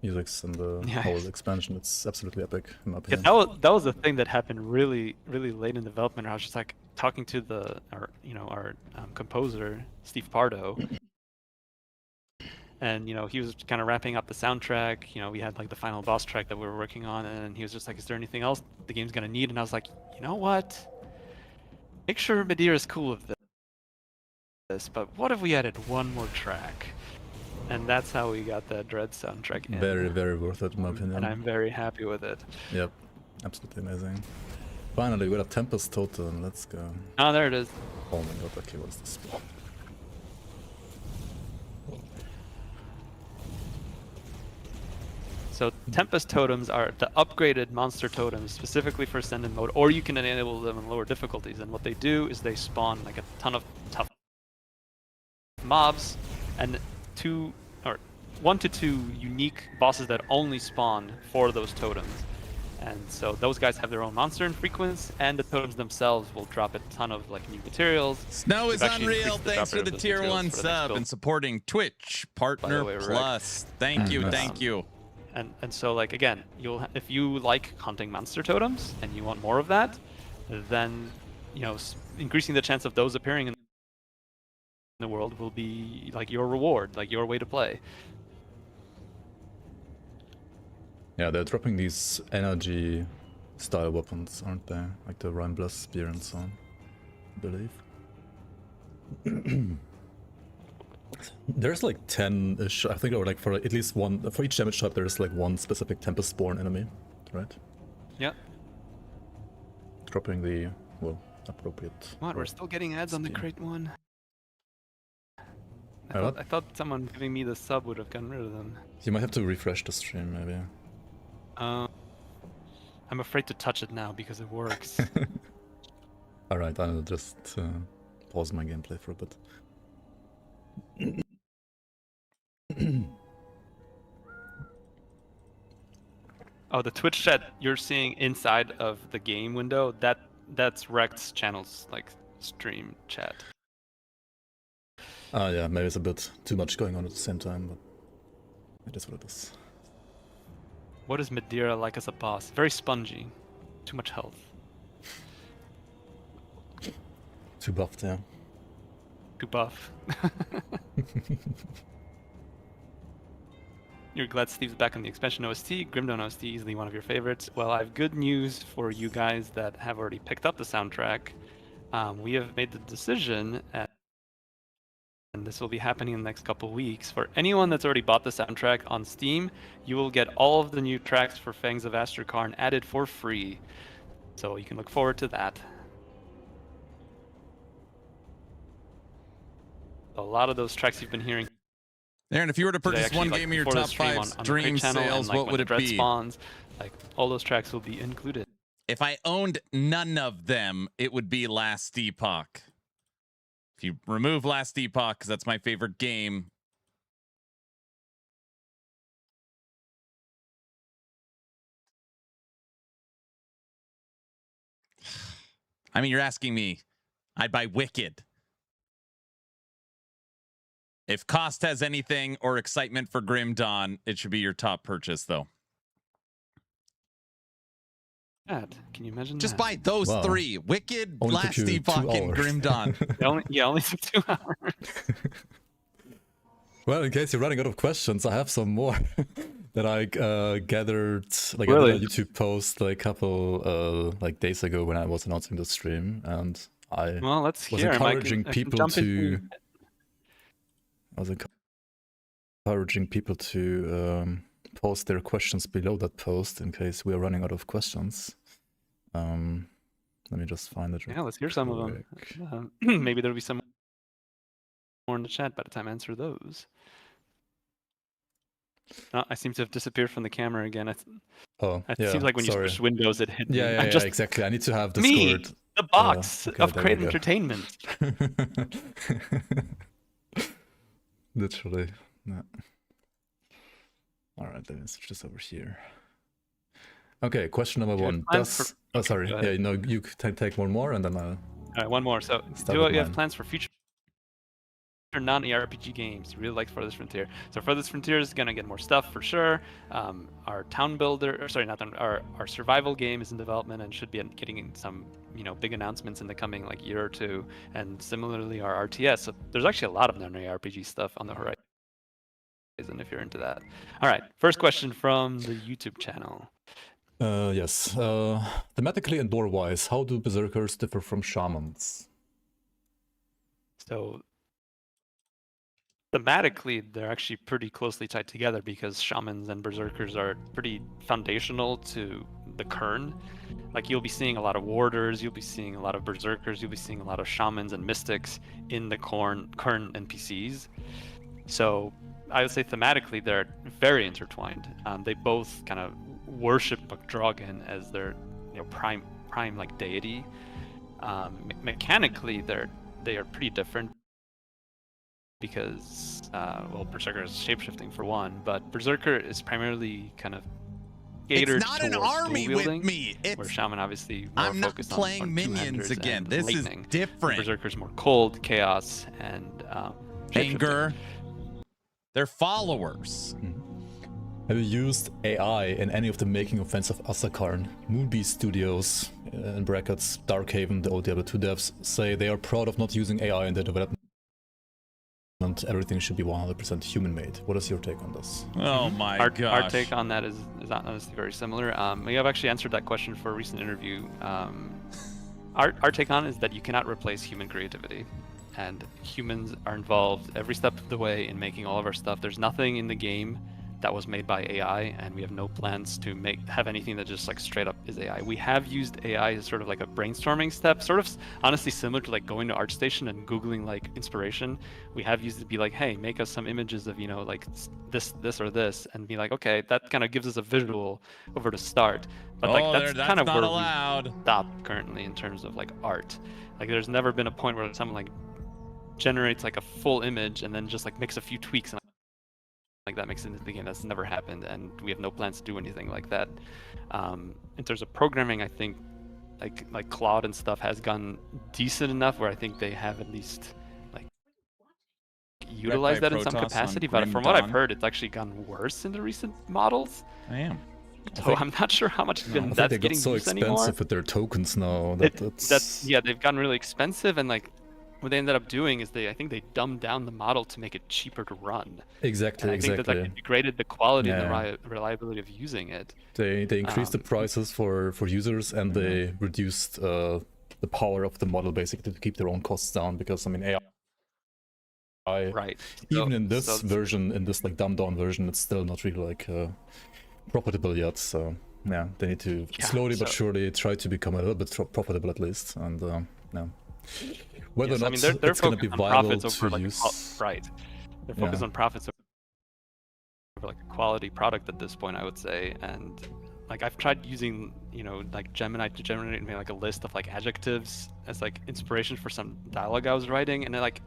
musics in the whole expansion. It's absolutely epic in my opinion. Yeah, that was the thing that happened really late in development. I was just like talking to our composer Steve Pardo, and he was kind of wrapping up the soundtrack. We had like the final boss track that we were working on, and he was just like, "Is there anything else the game's gonna need?" And I was like, "You know what? Make sure Madeira is cool with this, but what if we added one more track?" And that's how we got the Dread soundtrack in. Very, very worth it in my opinion. And I'm very happy with it. Yep, absolutely amazing. Finally, we got a Tempest Totem. Let's go. Oh, there it is. Oh my god, okay, what is this? So Tempest Totems are the upgraded monster totems specifically for Ascendant mode, or you can enable them in lower difficulties. And what they do is they spawn like a ton of tough mobs, and 1 to 2 unique bosses that only spawn for those totems. And so those guys have their own monster infrequence, and the totems themselves will drop a ton of like new materials. Snow is unreal. Thanks for the tier 1 sub and supporting Twitch Partner Plus. Thank you, thank you. And so like again, if you like hunting monster totems and you want more of that, then increasing the chance of those appearing in the world will be like your reward, like your way to play. Yeah, they're dropping these energy style weapons, aren't they? Like the Rime Blast Spear and so on, I believe. There's like 10-ish, I think, or like for at least one, for each damage type there's like one specific Tempest-born enemy, right? Yeah. Dropping the, well, appropriate... What, we're still getting ads on the crate one? I thought someone giving me the sub would have gotten rid of them. You might have to refresh the stream, maybe. I'm afraid to touch it now because it works. Alright, I'll just pause my gameplay for a bit. Oh, the Twitch chat you're seeing inside of the game window, that's Rekt's channel's like stream chat. Yeah, maybe it's a bit too much going on at the same time, but it is what it is. What is Madeira like as a boss? Very spongy. Too much health. Too buffed, yeah. Too buff. You're glad Steve's back on the expansion OST. Grim Dawn OST, easily one of your favorites. Well, I have good news for you guys that have already picked up the soundtrack. We have made the decision, and this will be happening in the next couple weeks. For anyone that's already bought the soundtrack on Steam, you will get all of the new tracks for Fangs of Astrakarn added for free. So you can look forward to that. A lot of those tracks you've been hearing. Aaron, if you were to purchase one game of your top 5 dream sales, what would it be? Spawns, like all those tracks will be included. If I owned none of them, it would be Last Epoch. If you remove Last Epoch, because that's my favorite game. I mean, you're asking me. I'd buy Wicked. If cost has anything or excitement for Grim Dawn, it should be your top purchase, though. Can you imagine Just that? buy those Wow. three. Wicked, Only took Last you 2 Epoch, and hours. Grim Dawn. Only took 2 hours. Well, in case you're running out of questions, I have some more that I gathered, like Really? I did a YouTube post like a couple days ago when I was announcing the stream, and I Well, let's was hear 'em. encouraging I can people jump to. into- I was encouraging people to post their questions below that post in case we are running out of questions. Let me just find it. Yeah, let's hear some of them. quick. Maybe there'll be some more in the chat by the time I answer those. Oh, I seem to have disappeared from the camera again. It Yeah, seems like when sorry. you switch windows, it hit me. Yeah, I'm just exactly. I need to have me, Discord. the box okay, of there we Crate go. Entertainment. Literally. No. All right, let me switch this over here. Okay, question number Do you have 1. plans Does for- sorry, go yeah, ahead. no, you can take one more, and then I'll. All right, one more. So, Start do with you have mine. plans for future non-ARPG games? You really like Furthest Frontier. So Furthest Frontier is gonna get more stuff for sure. Our town builder, or sorry, not town, our survival game is in development and should be getting some big announcements in the coming year or two. And similarly, our RTS. So there's actually a lot of non-ARPG stuff on the horizon if you're into that. All right, first question from the YouTube channel. Yes. Thematically and lore-wise, how do berserkers differ from shamans? So thematically, they're actually pretty closely tied together because shamans and berserkers are pretty foundational to the Kern. Like you'll be seeing a lot of warders, you'll be seeing a lot of berserkers, you'll be seeing a lot of shamans and mystics in the Kern NPCs. So I would say thematically they're very intertwined. They both kind of worship Dragon as their prime like deity. Mechanically, they are pretty different because Berserker is shapeshifting for one, but Berserker is primarily kind of catered It's not an towards army dual with wielding, me. where Shaman obviously more I'm not focused playing on minions two-handers again. and This lightning. is different. Berserker's more cold, chaos, and Anger. They're followers. Have you used AI in any of the making of Fangs of Asakarn? Moonbeam Studios, in brackets, Darkhaven, the old Diablo 2 devs, say they are proud of not using AI in their development. Everything should be 100% human-made. What is your take on this? Oh my Our gosh. take on that is honestly very similar. We have actually answered that question for a recent interview. Our take on it is that you cannot replace human creativity. And humans are involved every step of the way in making all of our stuff. There's nothing in the game that was made by AI, and we have no plans to have anything that just straight up is AI. We have used AI as sort of like a brainstorming step, sort of honestly similar to going to ArtStation and Googling inspiration. We have used it to be like, hey, make us some images of this or this, and be like, okay, that kind of gives us a visual over to start. But that's kind of not where allowed. we stop currently in terms of art. There's never been a point where someone generates a full image and then just makes a few tweaks and that makes it into the game. That's never happened, and we have no plans to do anything like that. In terms of programming, I think like Claude and stuff has gotten decent enough where I think they have at least utilized that in some capacity. But from what I've heard, it's actually gotten worse in the recent models. I am. So I'm not sure how much I think that's they got getting so used expensive anymore. with their tokens now. Yeah, they've gotten really expensive, and what they ended up doing is I think they dumbed down the model to make it cheaper to run. Exactly, and I think exactly. that it degraded the quality and Yeah. the reliability of using it. They increased the prices for users, and they reduced the power of the model basically to keep their own costs down, because AI Right. even in this version, in this dumbed down version, it's still not really profitable yet. So yeah, they need to slowly but surely try to become a little bit profitable at least. And yeah, whether or not they're it's going to be focused on viable profits to over use. right. They're focused on profits over a quality product at this point, I would say. And like I've tried using, like Gemini to generate me like a list of like adjectives as like inspiration for some dialogue I was writing, and it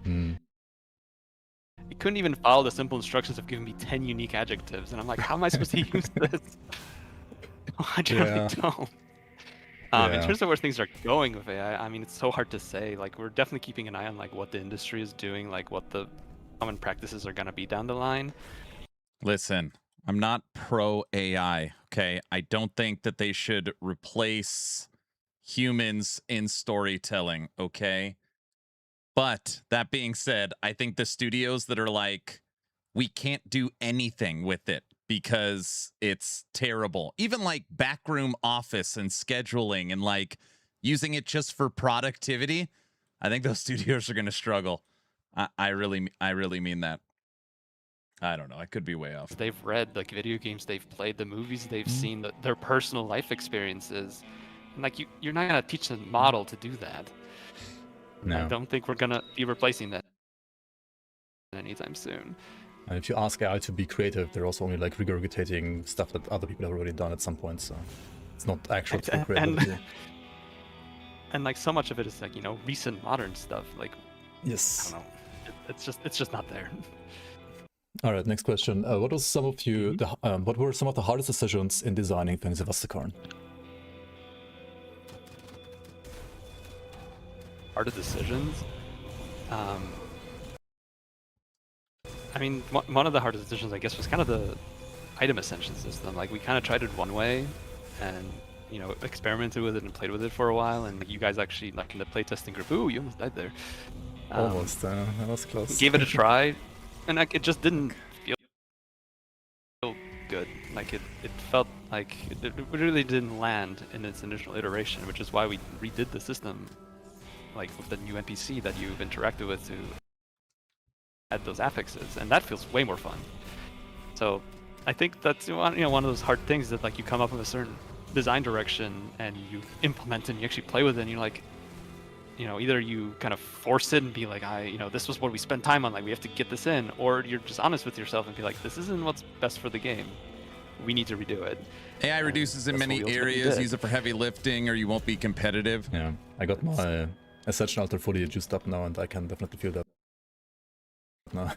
couldn't even follow the simple instructions of giving me 10 unique adjectives, and I'm like, how am I supposed to use this? I generally don't. In terms of where things are going with AI, I mean, it's so hard to say. Like, we're definitely keeping an eye on like what the industry is doing, like what the common practices are going to be down the line. Listen, I'm not pro AI, okay? I don't think that they should replace humans in storytelling, okay? But that being said, I think the studios that are like, we can't do anything with it because it's terrible. Even like backroom office and scheduling and like using it just for productivity, I think those studios are going to struggle. I really mean that. I don't know. I could be way off. They've read like video games they've played, the movies they've seen, their personal life experiences. And like you're not gonna teach the model to do that. No. I don't think we're gonna be replacing that anytime soon. And if you ask AI to be creative, they're also only like regurgitating stuff that other people have already done at some point. So it's not actual true creativity. And like so much of it is like recent modern stuff. Like yes, I don't know. It's just not there. All right, next question. What were some of the hardest decisions in designing Fangs of Astekarn? Hardest decisions? I mean, one of the hardest decisions, I guess, was kind of the item ascension system. Like, we kind of tried it one way, and experimented with it and played with it for a while. And you guys actually, like in the playtesting group, ooh, you almost died there. Almost, that was close. Gave it a try. And like, it just didn't feel good. Like it felt like it really didn't land in its initial iteration, which is why we redid the system, like with the new NPC that you've interacted with to add those affixes, and that feels way more fun. So I think that's one of those hard things that like you come up with a certain design direction and you implement it and you actually play with it and you're like, either you kind of force it and be like, this was what we spent time on, like we have to get this in, or you're just honest with yourself and be like, this isn't what's best for the game. We need to redo it. AI reduces in many areas, use it for heavy lifting or you won't be competitive. Yeah, I got my Ascension Altar fully juiced up now and I can definitely feel that now.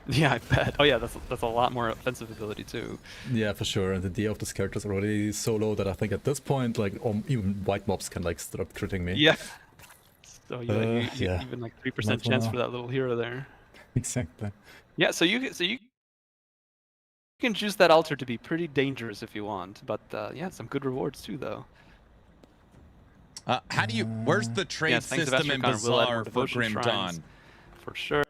Yeah, I bet. Oh yeah, that's a lot more offensive ability too. Yeah, for sure. And the DA of this character is already so low that I think at this point, like, even white mobs can like start critting me. Yeah. So you even like 3% chance for that little hero there. Exactly. Yeah, so you can choose that altar to be pretty dangerous if you want, but yeah, some good rewards too though. How do you? Where's the trade system in Bazaar for Grim Dawn? For sure.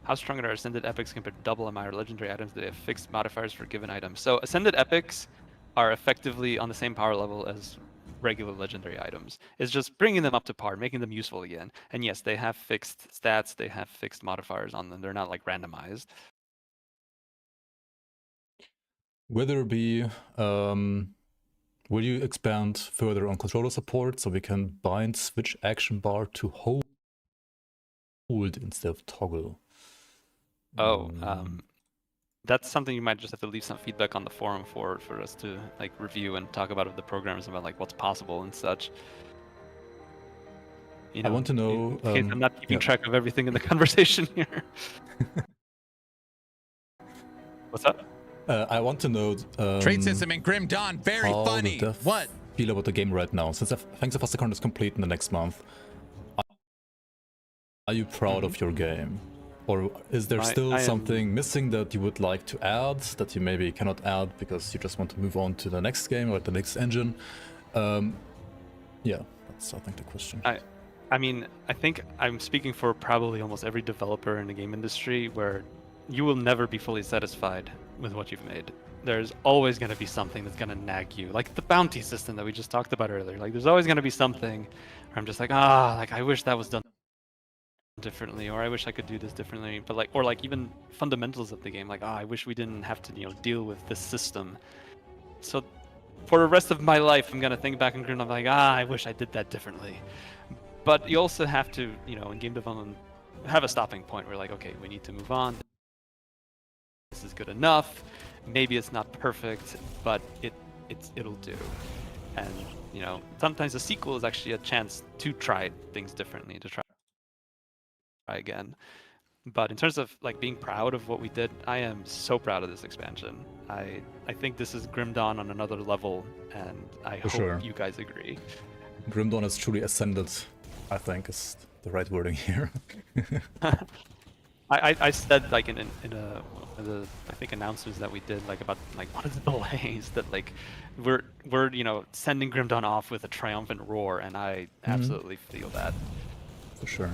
How strong are Ascended Epics compared to double MI or legendary items? Do they have fixed modifiers for given items? So Ascended Epics are effectively on the same power level as regular legendary items. It's just bringing them up to par, making them useful again. And yes, they have fixed stats, they have fixed modifiers on them. They're not like randomized. Will there be, will you expand further on controller support so we can bind switch action bar to hold instead of toggle? Oh, that's something you might just have to leave some feedback on the forum for us to like review and talk about with the programmers about like what's possible and such. I want to know. I'm not keeping track of everything in the conversation here. What's up? I want to know. Trade system in Grim Dawn, very funny. What? Feel about the game right now? Since Fangs of Astekarn is complete in the next month, are you proud of your game? Or is there still something missing that you would like to add that you maybe cannot add because you just want to move on to the next game or the next engine? Yeah, that's I think the question. I mean, I think I'm speaking for probably almost every developer in the game industry where you will never be fully satisfied with what you've made. There's always going to be something that's going to nag you, like the bounty system that we just talked about earlier. Like, there's always going to be something where I'm just like, like I wish that was done differently, or I wish I could do this differently. But like, or like even fundamentals of the game, like, I wish we didn't have to, deal with this system. So for the rest of my life, I'm gonna think back and I'm like, I wish I did that differently. But you also have to, in game development, have a stopping point where like, okay, we need to move on. This is good enough. maybe it's not perfect, but it'll do. And you know, sometimes a sequel is actually a chance to try things differently, to try again. But in terms of like being proud of what we did, I am so proud of this expansion. I think this is Grim Dawn on another level, and I hope sure. you guys agree. Grim Dawn has truly ascended, I think is the right wording here. I said like in one of the I think announcements that we did like about like one of the delays that like we're you know sending Grim Dawn off with a triumphant roar, and I absolutely feel that. For sure.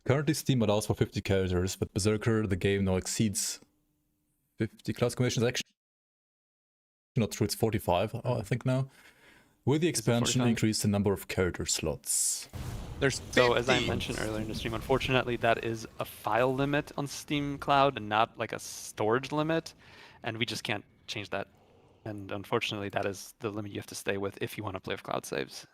Currently Steam allows for 50 characters, but Berserker, the game now exceeds 50 class combinations. Actually not true, it's 45, I think now. With the expansion, increase the number of character slots. There's 50. So as I mentioned earlier in the stream, unfortunately that is a file limit on Steam Cloud and not like a storage limit, and we just can't change that. And unfortunately that is the limit you have to stay with if you want to play with cloud saves.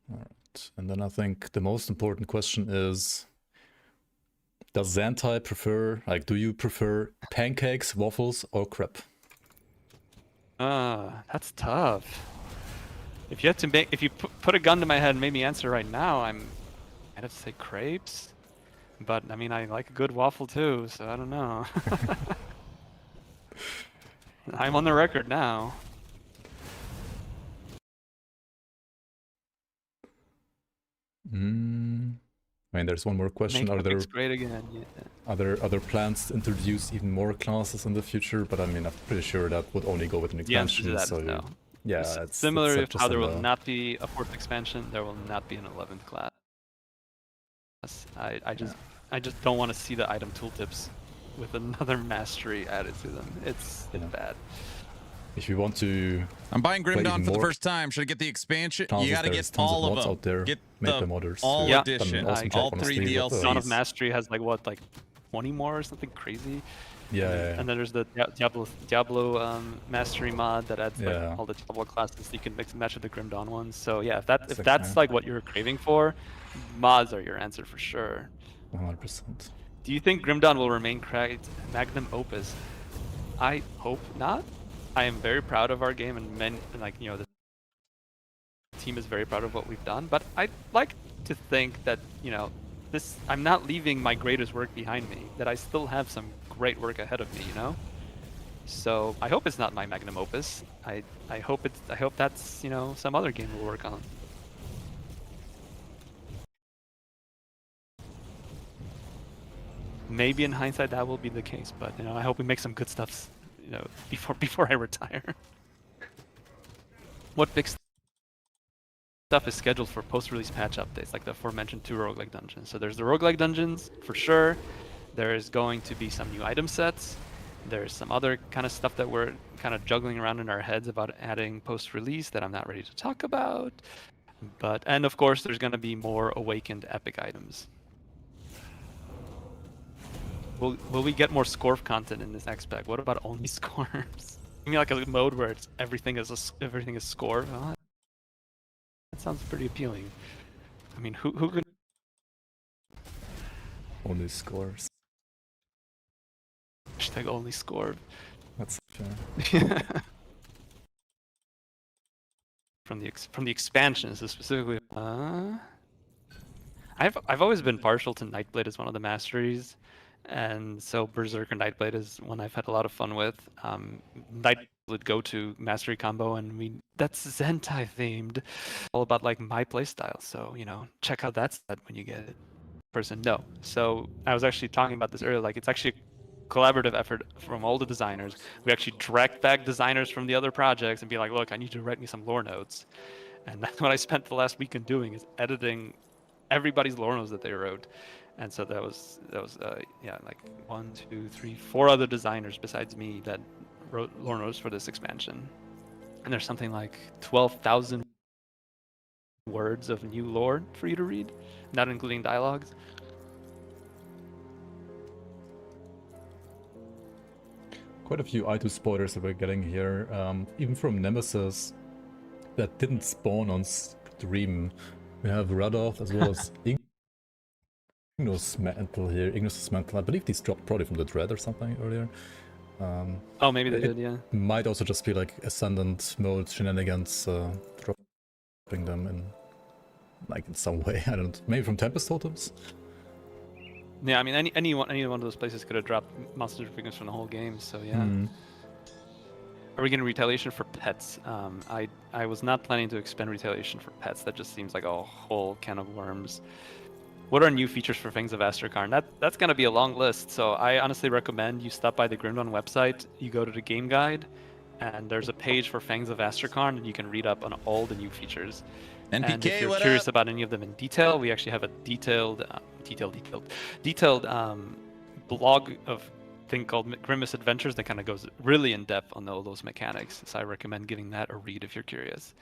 Alright, and then I think the most important question is, does Zantai prefer, like, do you prefer pancakes, waffles, or crepe? That's tough. If you had to make, if you put a gun to my head and made me answer right now, I'd have to say crepes. But I mean, I like a good waffle too, so I don't know. I'm on the record now. I mean, there's one more question. Are there great again? Yeah. other plans to introduce even more classes in the future? But I mean, I'm pretty sure that would only go with an expansion. The so no. Yeah, it's similar it's to how there will not be a 4th expansion, there will not be an 11th class. I just don't want to see the item tooltips with another mastery added to them. It's bad. If you want to, I'm buying Grim Dawn for the first time. Should I get the expansion? You gotta get all of them. Out there. Get the modders. All edition, awesome all 3 DLCs. Dawn of Mastery has like what, like 20 more or something crazy. Yeah. And then there's the Diablo Mastery mod that adds like all the Diablo classes so you can mix and match with the Grim Dawn ones. So yeah, if that's like what you're craving for, mods are your answer for sure. 100%. Do you think Grim Dawn will remain magnum opus? I hope not. I am very proud of our game, and like you know, the team is very proud of what we've done. But I'd like to think that you know, I'm not leaving my greatest work behind me. That I still have some great work ahead of me. You know. So I hope it's not my magnum opus. I hope that's you know some other game we'll work on. Maybe in hindsight that will be the case, but you know I hope we make some good stuff. You know, before I retire. What big stuff is scheduled for post-release patch updates, like the aforementioned 2 roguelike dungeons? So there's the roguelike dungeons, for sure. There's going to be some new item sets. There's some other kind of stuff that we're kind of juggling around in our heads about adding post-release that I'm not ready to talk about. And of course, there's going to be more awakened epic items. Will we get more Scorf content in this next pack? What about only Scorfs? You mean like a mode where it's everything is Scorf? Oh, that sounds pretty appealing. I mean, who could only scores? Hashtag only Scorf. That's fair. From the expansions, so specifically. I've always been partial to Nightblade as one of the masteries. And so Berserker Nightblade is one I've had a lot of fun with. Nightblade would go to mastery combo, and that's Zentai themed, all about like my playstyle. So you know, check out that set when you get it. Person, no. So I was actually talking about this earlier. Like it's actually a collaborative effort from all the designers. We actually direct back designers from the other projects and be like, look, I need you to write me some lore notes, and that's what I spent the last weekend doing, is editing everybody's lore notes that they wrote. And so that was yeah, like 1, 2, 3, 4 other designers besides me that wrote lore notes for this expansion. And there's something like 12,000 words of new lore for you to read, not including dialogues. Quite a few item spoilers that we're getting here, even from Nemesis that didn't spawn on stream. We have Radoth as well as Ignos Mantle here. Ignos Mantle, I believe these dropped probably from the Dread or something earlier. Oh, maybe they did, yeah. Might also just be like Ascendant mode shenanigans, dropping them in, like in some way. I don't. Maybe from Tempest Totems. Yeah, I mean, any one of those places could have dropped monster figures from the whole game. So yeah. Are we getting retaliation for pets? I was not planning to expend retaliation for pets. That just seems like a whole can of worms. What are new features for Fangs of Astrakarn? That's going to be a long list, so I honestly recommend you stop by the Grim Dawn website, you go to the game guide, and there's a page for Fangs of Astrakarn, and you can read up on all the new features. NPK, and if you're what curious up? about any of them in detail, we actually have a detailed blog of thing called Grimace Adventures that kind of goes really in depth on all those mechanics. So I recommend giving that a read if you're curious.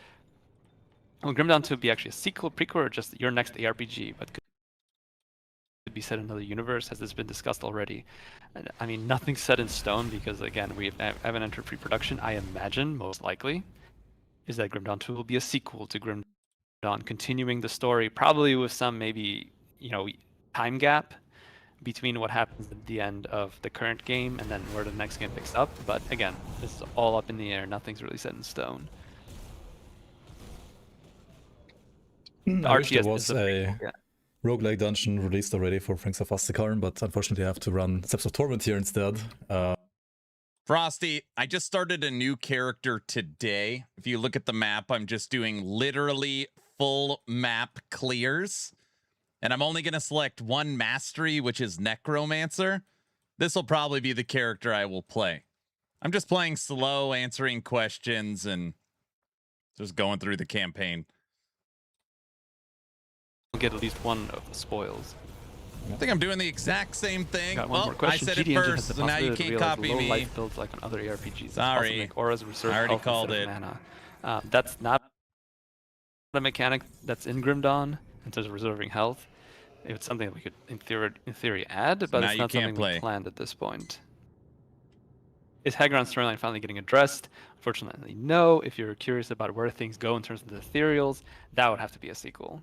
Will Grim Dawn 2 be actually a sequel, prequel, or just your next ARPG? But could be set in another universe? Has this been discussed already? I mean, nothing's set in stone because, again, we haven't entered pre-production. I imagine, most likely, is that Grim Dawn 2 will be a sequel to Grim Dawn, continuing the story, probably with some maybe, time gap between what happens at the end of the current game and then where the next game picks up. But again, this is all up in the air. Nothing's really set in stone. I wish there was a roguelike dungeon released already for Fangs of Astrakarn, but unfortunately I have to run Steps of Torment here instead. Frosty, I just started a new character today. If you look at the map, I'm just doing literally full map clears. And I'm only going to select one mastery, which is Necromancer. This will probably be the character I will play. I'm just playing slow, answering questions, and just going through the campaign. Get at least one of the spoils. I think I'm doing the exact same thing. Got one more Well, I question. said it GD Engine has first, the so now you possibility to can't realize copy low me. life builds like on other ARPGs. Sorry. Make auras reserve I already health called instead it. of mana. That's not a mechanic that's in Grim Dawn in terms of reserving health. It's something that we could, in theory, add, but now it's you not can't something play. we planned at this point. Is Hagron's storyline finally getting addressed? Unfortunately, no. If you're curious about where things go in terms of the ethereals, that would have to be a sequel.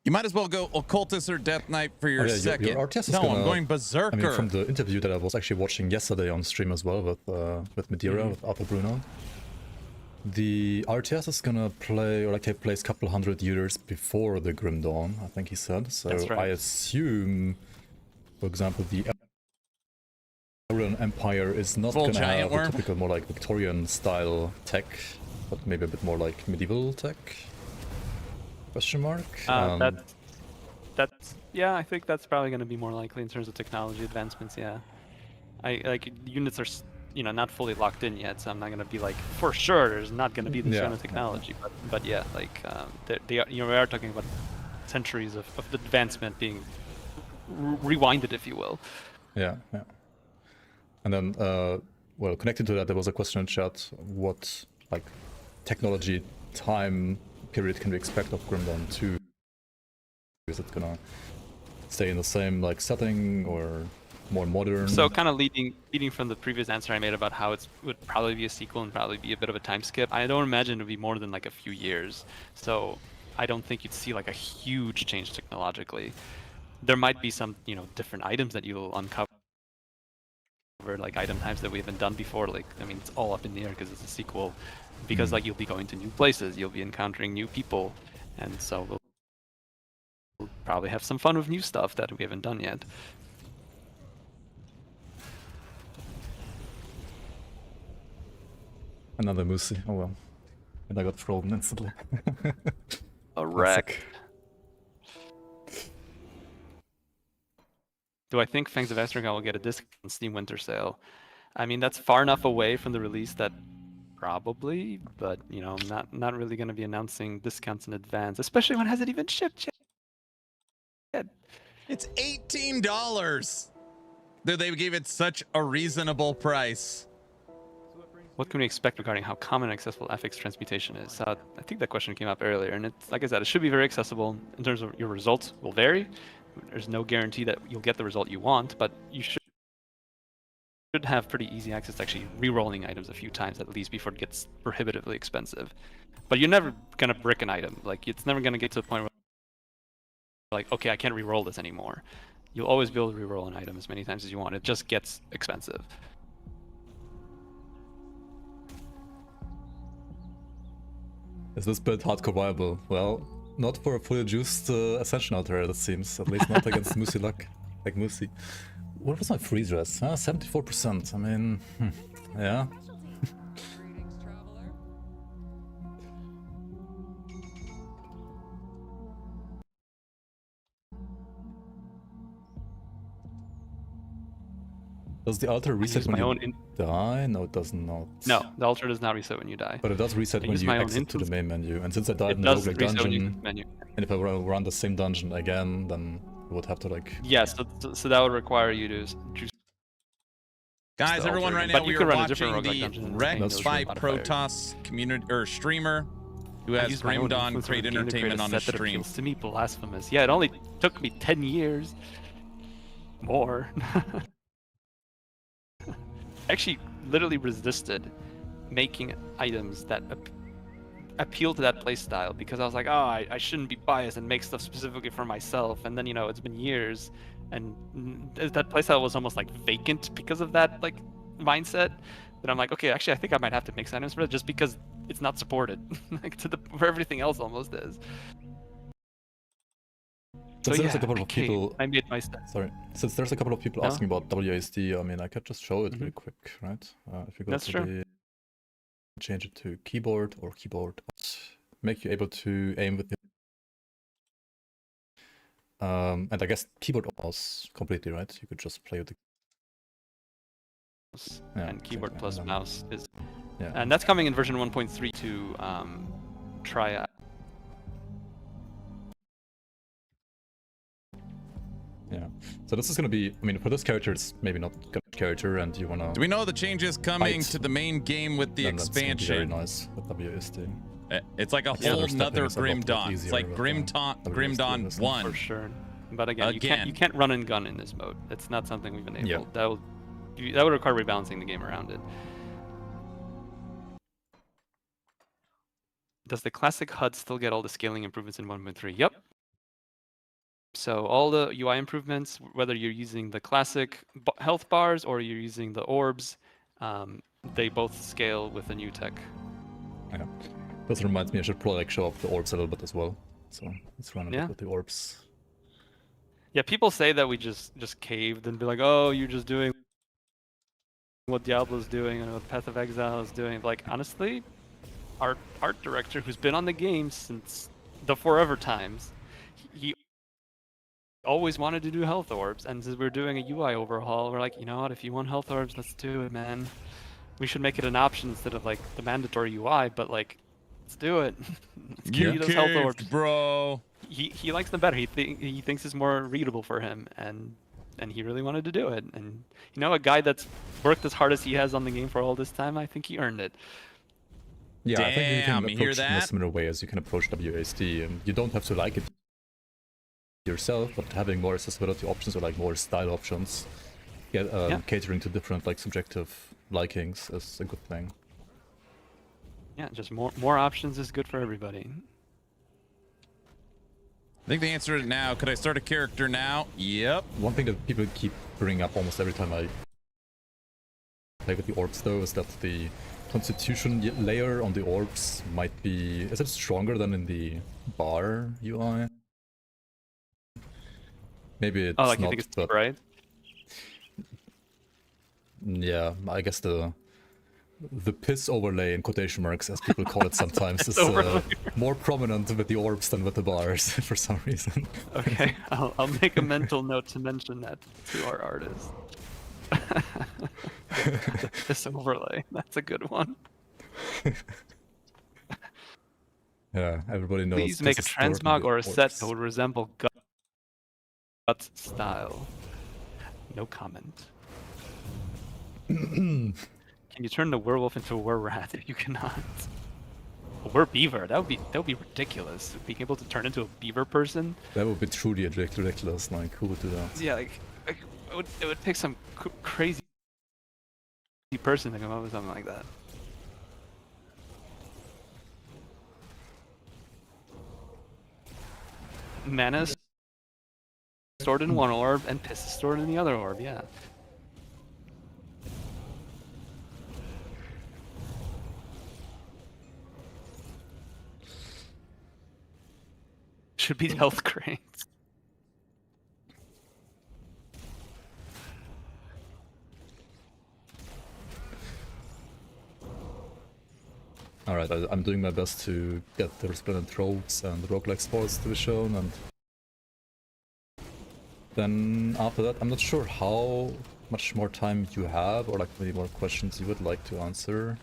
You might as well go Occultist or Death Knight for your second. Your RTS is no, gonna, I'm going Berserker. I mean, from the interview that I was actually watching yesterday on stream as well with Madeira, with Arthur Bruno, the RTS is gonna play, or like take place a couple hundred years before the Grim Dawn, I think he said. So That's right. I assume, for example, the Aryan Empire is not Full gonna giant have worm. a typical more like Victorian style tech, but maybe a bit more like medieval tech. Question mark? That's yeah. I think that's probably going to be more likely in terms of technology advancements. Yeah, units are not fully locked in yet, so I'm not going to be like for sure there's not going to be this kind of technology. But yeah, like we are talking about centuries of the advancement being rewinded, if you will. Yeah. And then, well, connected to that, there was a question in chat: what like technology time period can we expect of Grim Dawn 2? Is it gonna stay in the same like setting or more modern? So kind of leading from the previous answer I made about how it would probably be a sequel and probably be a bit of a time skip. I don't imagine it would be more than like a few years. So I don't think you'd see like a huge change technologically. There might be some different items that you'll uncover, like item types that we haven't done before. Like, I mean, it's all up in the air because it's a sequel. Because like you'll be going to new places, you'll be encountering new people, and so we'll probably have some fun with new stuff that we haven't done yet. Another Moosey. Oh well. And I got frozen instantly. A wreck. Do I think Fangs of Astrakarn will get a discount on Steam Winter Sale? I mean, that's far enough away from the release that probably, but I'm not really going to be announcing discounts in advance, especially when it hasn't even shipped yet. It's $18. Dude, they gave it such a reasonable price. What can we expect regarding how common and accessible affix transmutation is? I think that question came up earlier, and it's like I said, it should be very accessible. In terms of your results will vary. There's no guarantee that you'll get the result you want, but you should should have pretty easy access to actually re-rolling items a few times at least before it gets prohibitively expensive. But you're never gonna brick an item. Like, it's never gonna get to the point where, like, okay, I can't re-roll this anymore. You'll always be able to re-roll an item as many times as you want. It just gets expensive. Is this build hardcore viable? Well, not for a fully juiced Ascension Altar, it seems. At least not against Moosey luck. Like Moosey. What was my freeze rest? 74%. I mean, yeah. Greetings, traveler. Does the altar reset use when my you own die? No, it does not. No, the altar does not reset when you die. But it does reset I when use you my own exit to the instance. main menu. And since I died It in the does roguelike reset when you dungeon, use the menu. and if I run the same dungeon again, then I would have to like... Yes, so that would require you to choose. Guys, the everyone, altar right again. now But we you are could run a watching different roguelike the dungeon and Rekt That's by true. Protoss community streamer who I has use my own Grim Dawn influence Create over the game to create Entertainment a on his set that stream. appeals to me, blasphemous. Yeah, it only took me 10 years. More. Actually, literally resisted making items that appeal to that playstyle because I was like, oh, I shouldn't be biased and make stuff specifically for myself. And then, you know, it's been years, and that playstyle was almost like vacant because of that like mindset. That I'm like, okay, actually, I think I might have to make items for it just because it's not supported, like where everything else almost is. Since So there's yeah, a couple of okay, people... I made my step. Sorry. Since there's a couple of people No? asking about WASD, I mean, I could just show it Mhm. really quick, right? If you go That's to true. the... Change it to keyboard or keyboard. Make you able to aim with the... and I guess keyboard or mouse completely, right? You could just play with the... Yeah, And keyboard exactly. plus And then- mouse is, Yeah. and that's coming in version 1.3 to Triad. Yeah. So this is gonna be, I mean, for this character, it's maybe not good character, and you wanna... Do we know the changes coming Fight. to the main game with the then that's gonna be very expansion? nice with WSD. It's like a Yeah, whole there's nother stepping is a lot Grim Dawn. easier It's like with, Grim Grim Dawn WSD, 1. For sure. But again, Again. you can't run and gun in this mode. It's not something we've enabled. Yeah. That would require rebalancing the game around it. Does the classic HUD still get all the scaling improvements in 1.3? Yep. So all the UI improvements, whether you're using the classic health bars or you're using the orbs, they both scale with the new tech. Yeah. This reminds me, I should probably like show off the orbs a little bit as well. So let's run a Yeah. bit with the orbs. Yeah, people say that we just caved and be like, oh, you're just doing what Diablo's doing and what Path of Exile is doing. Like, honestly, our art director, who's been on the game since the forever times, he always wanted to do health orbs, and since we're doing a UI overhaul, we're like, you know what, if you want health orbs, let's do it, man. We should make it an option instead of like the mandatory UI, but like, let's do it. Let's give You you those health caved, orbs. bro. He likes them better. He thinks it's more readable for him, and he really wanted to do it. And you know, a guy that's worked as hard as he has on the game for all this time, I think he earned it. Yeah, I think you Damn, can you hear approach it in a that? similar way as you can approach WASD, and you don't have to like it yourself, but having more accessibility options or like more style options, catering to different like subjective likings is a good thing. Yeah, just more options is good for everybody. I think the answer is now. Could I start a character now? Yep. One thing that people keep bringing up almost every time I play with the orbs though is that the constitution layer on the orbs might be... Is it stronger than in the bar UI? Maybe it's Oh, like not, you think it's but right? yeah, I guess the piss overlay in quotation marks, as people call it sometimes, is overlay. more prominent with the orbs than with the bars for some reason. Okay, I'll make a mental note to mention that to our artist. This overlay, that's a good one. Yeah, everybody knows. Please make a this is stored in transmog the or a set orbs. that would resemble Guts style. No comment. Can you turn the werewolf into a were-rat? You cannot. A were-beaver? That would be ridiculous. Being able to turn into a beaver person? That would be truly ridiculous. Like, who would do that? Yeah, like it would take some crazy person to come up with something like that. Mana is stored in one orb and piss is stored in the other orb, yeah. Should be the health cranes. Alright, I'm doing my best to get the Resplendent Tropes and Roguelike Sports to be shown, and then after that, I'm not sure how much more time you have, or like maybe more questions you would like to answer.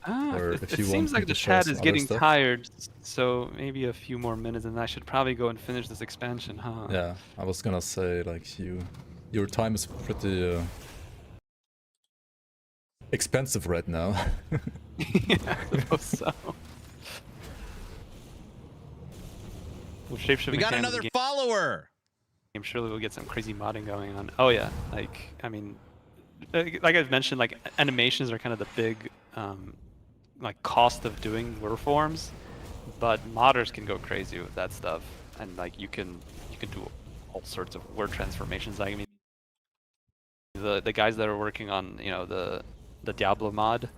Or It if you seems want like me the to share chat some is other getting stuff. tired, so maybe a few more minutes, and I should probably go and finish this expansion, huh? Yeah, I was gonna say, like, your time is pretty expensive right now. Yeah, I suppose so. With shapeshifting We got cannons another in follower. game, surely we'll get some crazy modding going on. Oh yeah, like, I mean, like I've mentioned, like animations are kind of the big, like cost of doing lure forms, but modders can go crazy with that stuff, and like you can do all sorts of word transformations. Like, I mean, the guys that are working on, you know, the Diablo mod,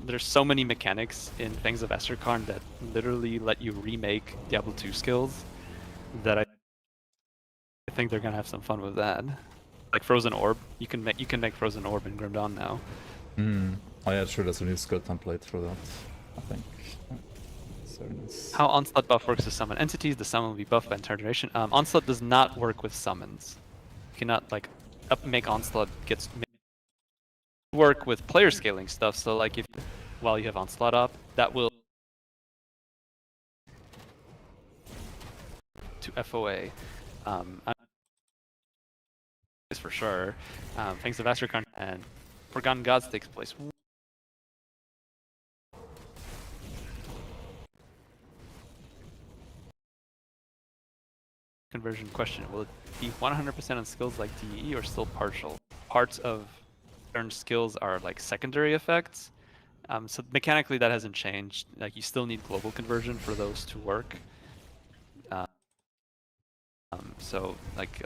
there's so many mechanics in Fangs of Astrakarn that literally let you remake Diablo 2 skills that I think they're gonna have some fun with that. Like Frozen Orb, you can make Frozen Orb in Grim Dawn now. Oh yeah, sure, there's a new skill template for that, I think. So nice. How Onslaught buff works to summon entities, the summon will be buffed by entire duration. Onslaught does not work with summons. You cannot like make Onslaught work with player scaling stuff, so like if while you have Onslaught up, that will to FOA. Is for sure. Fangs of Astrakarn and Forgotten Gods takes place. Conversion question: will it be 100% on skills like DE or still partial? Parts of certain skills are like secondary effects. So mechanically that hasn't changed. Like you still need global conversion for those to work. So like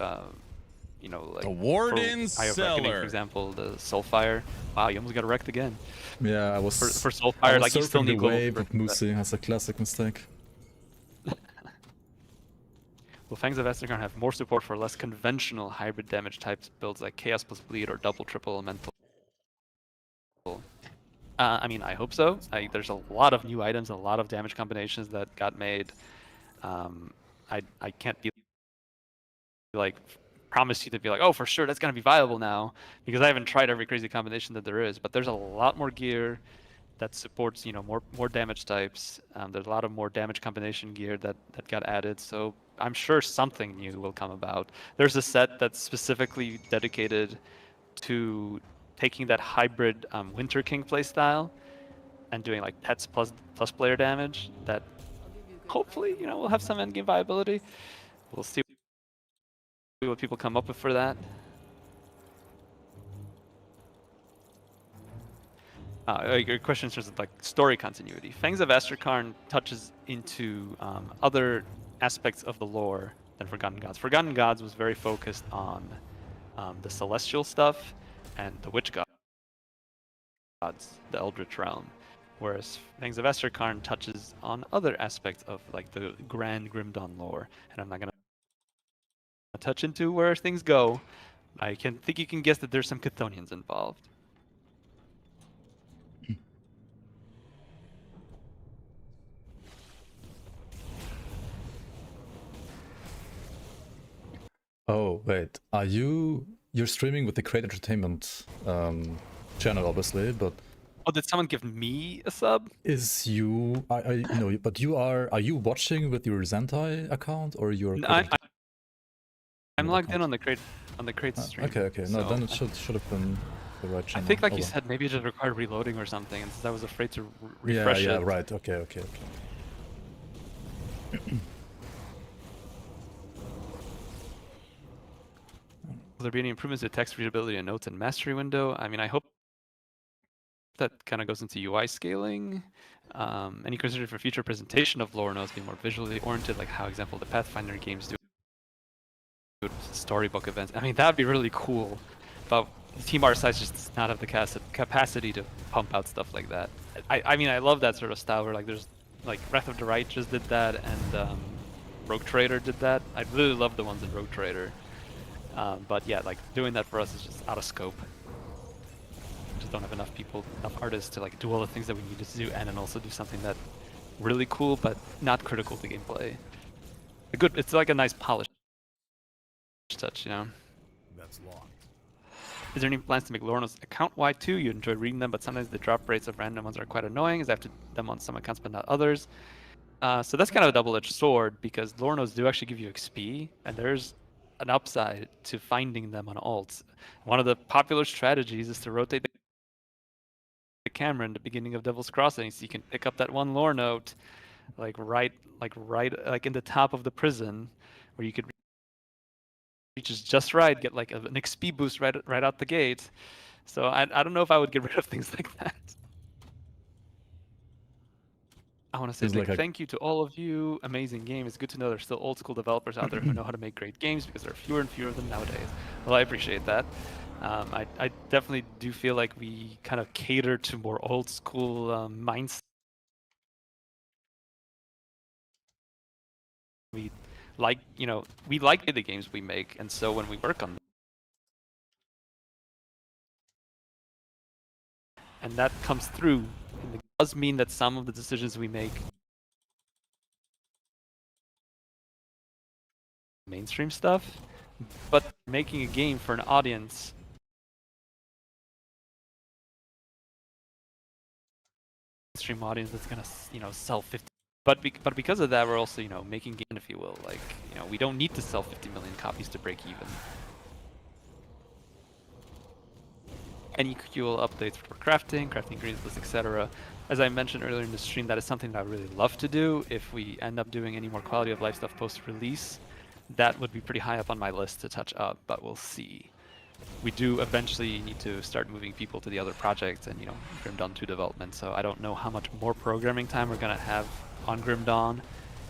you know, like The Warden for Eye of Reckoning, Cellar. for example, the Soulfire. Wow, you almost got wrecked again. Yeah, I was For I Soulfire, was like you still surfing need the global wave of conversion. Musi. That's a classic mistake. Will Fangs of Astrakarn have more support for less conventional hybrid damage types builds like Chaos plus Bleed or Double Triple Elemental? I mean, I hope so. There's a lot of new items, a lot of damage combinations that got made. I can't be like promise you to be like, oh, for sure that's gonna be viable now, because I haven't tried every crazy combination that there is. But there's a lot more gear that supports, you know, more damage types. There's a lot of more damage combination gear that got added. So I'm sure something new will come about. There's a set that's specifically dedicated to taking that hybrid Winter King playstyle and doing like pets plus player damage that hopefully, you know, will have some endgame viability. We'll see what people come up with for that. Your question in terms of like story continuity. Fangs of Astrakarn touches into other aspects of the lore than Forgotten Gods. Forgotten Gods was very focused on the celestial stuff and the witch gods, the Eldritch realm. Whereas Fangs of Astrakarn touches on other aspects of like the grand Grim Dawn lore, and I'm not gonna touch into where things go. I think you can guess that there's some Chthonians involved. Oh, wait. You're streaming with the Crate Entertainment channel, obviously, but Oh, did someone give me a sub? is you... no, but are you watching with your Zentai account or your... No, Crate I'm logged in account? on the crate stream. Okay. No, so then it should have been the right I channel. think, like you Hold on. said, maybe it just required reloading or something, and since I was afraid to refresh Yeah, it. right. Okay. Will there be any improvements to text readability and notes and mastery window? I mean, I hope that kind of goes into UI scaling. Any consideration for future presentation of lore nodes being more visually oriented, like how example the Pathfinder games do with storybook events? I mean, that would be really cool, but the team our size just does not have the capacity to pump out stuff like that. I mean, I love that sort of style where like there's like Wrath of the Right just did that, and Rogue Trader did that. I really love the ones in Rogue Trader. But yeah, like doing that for us is just out of scope. We just don't have enough people, enough artists to like do all the things that we need to do, and then also do something that really cool but not critical to gameplay. It's like a nice polish touch, you know. That's locked. Is there any plans to make lore nodes account-wide too? You enjoy reading them, but sometimes the drop rates of random ones are quite annoying, as I have to them on some accounts but not others. So that's kind of a double-edged sword, because lore nodes do actually give you XP, and there's an upside to finding them on alts. One of the popular strategies is to rotate the camera in the beginning of Devil's Crossing, so you can pick up that one lore node, like right in the top of the prison, where you could reach just right, get like an XP boost right out the gate. So I don't know if I would get rid of things like that. I want to say big thank you to all of you. Amazing game. It's good to know there's still old school developers out there who know how to make great games, because there are fewer and fewer of them nowadays. Well, I appreciate that. I definitely do feel like we kind of cater to more old school mindset. We like, we like the games we make, and so when we work on them, and that comes through, and it does mean that some of the decisions we make mainstream stuff, but making a game for an audience mainstream audience that's gonna sell 50. But because of that, we're also making game, if you will, like we don't need to sell 50 million copies to break even. Any QL updates for crafting greens list, etc. As I mentioned earlier in the stream, that is something that I really love to do. If we end up doing any more quality of life stuff post-release, that would be pretty high up on my list to touch up, but we'll see. We do eventually need to start moving people to the other projects and, Grim Dawn 2 development, so I don't know how much more programming time we're going to have on Grim Dawn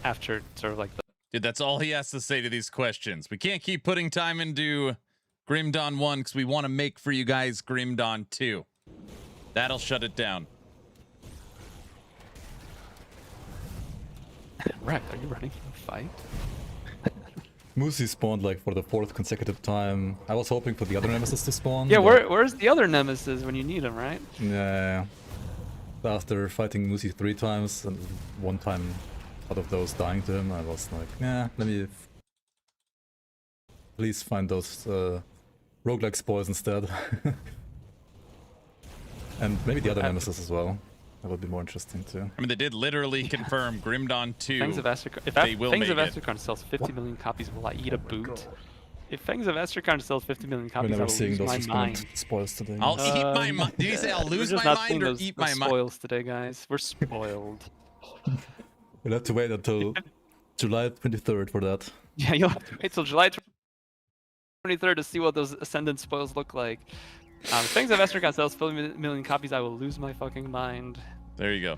after sort of like the... Dude, that's all he has to say to these questions. We can't keep putting time into Grim Dawn 1 because we want to make for you guys Grim Dawn 2. That'll shut it down. Rekt, are you running from a fight? Moosey spawned like for the 4th consecutive time. I was hoping for the other nemesis to spawn. Yeah, where's the other nemesis when you need him, right? Yeah. After fighting Moosey 3 times and 1 time out of those dying to him, I was like, yeah, let me please find those roguelike spoils instead. And maybe the other nemesis as well. That would be more interesting too. I mean, they did literally confirm Grim Dawn 2. Fangs of Astrakarn. If Fangs of Astrakarn sells 50 million copies, will I eat a boot? If Fangs of Astrakarn sells 50 million copies, I will lose my mind. Spoils today. I'll eat my mind. Did you say I'll lose my mind or eat my mind? Spoils today, guys. We're spoiled. We'll have to wait until July 23rd for that. Yeah, you'll have to wait till July 23rd to see what those Ascendant spoils look like. If Fangs of Astrakarn sells 50 million copies, I will lose my fucking mind. There you go.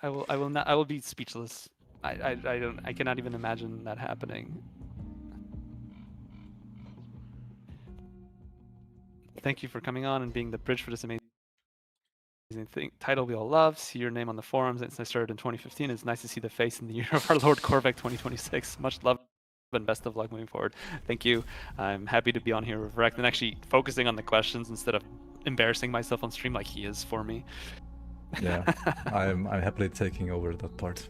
I will be speechless. I cannot even imagine that happening. Thank you for coming on and being the bridge for this amazing title we all love. See your name on the forums since I started in 2015. It's nice to see the face in the year of our Lord Korvac 2026. Much love and best of luck moving forward. Thank you. I'm happy to be on here with Rekt and actually focusing on the questions instead of embarrassing myself on stream like he is for me. Yeah, I'm happily taking over that part.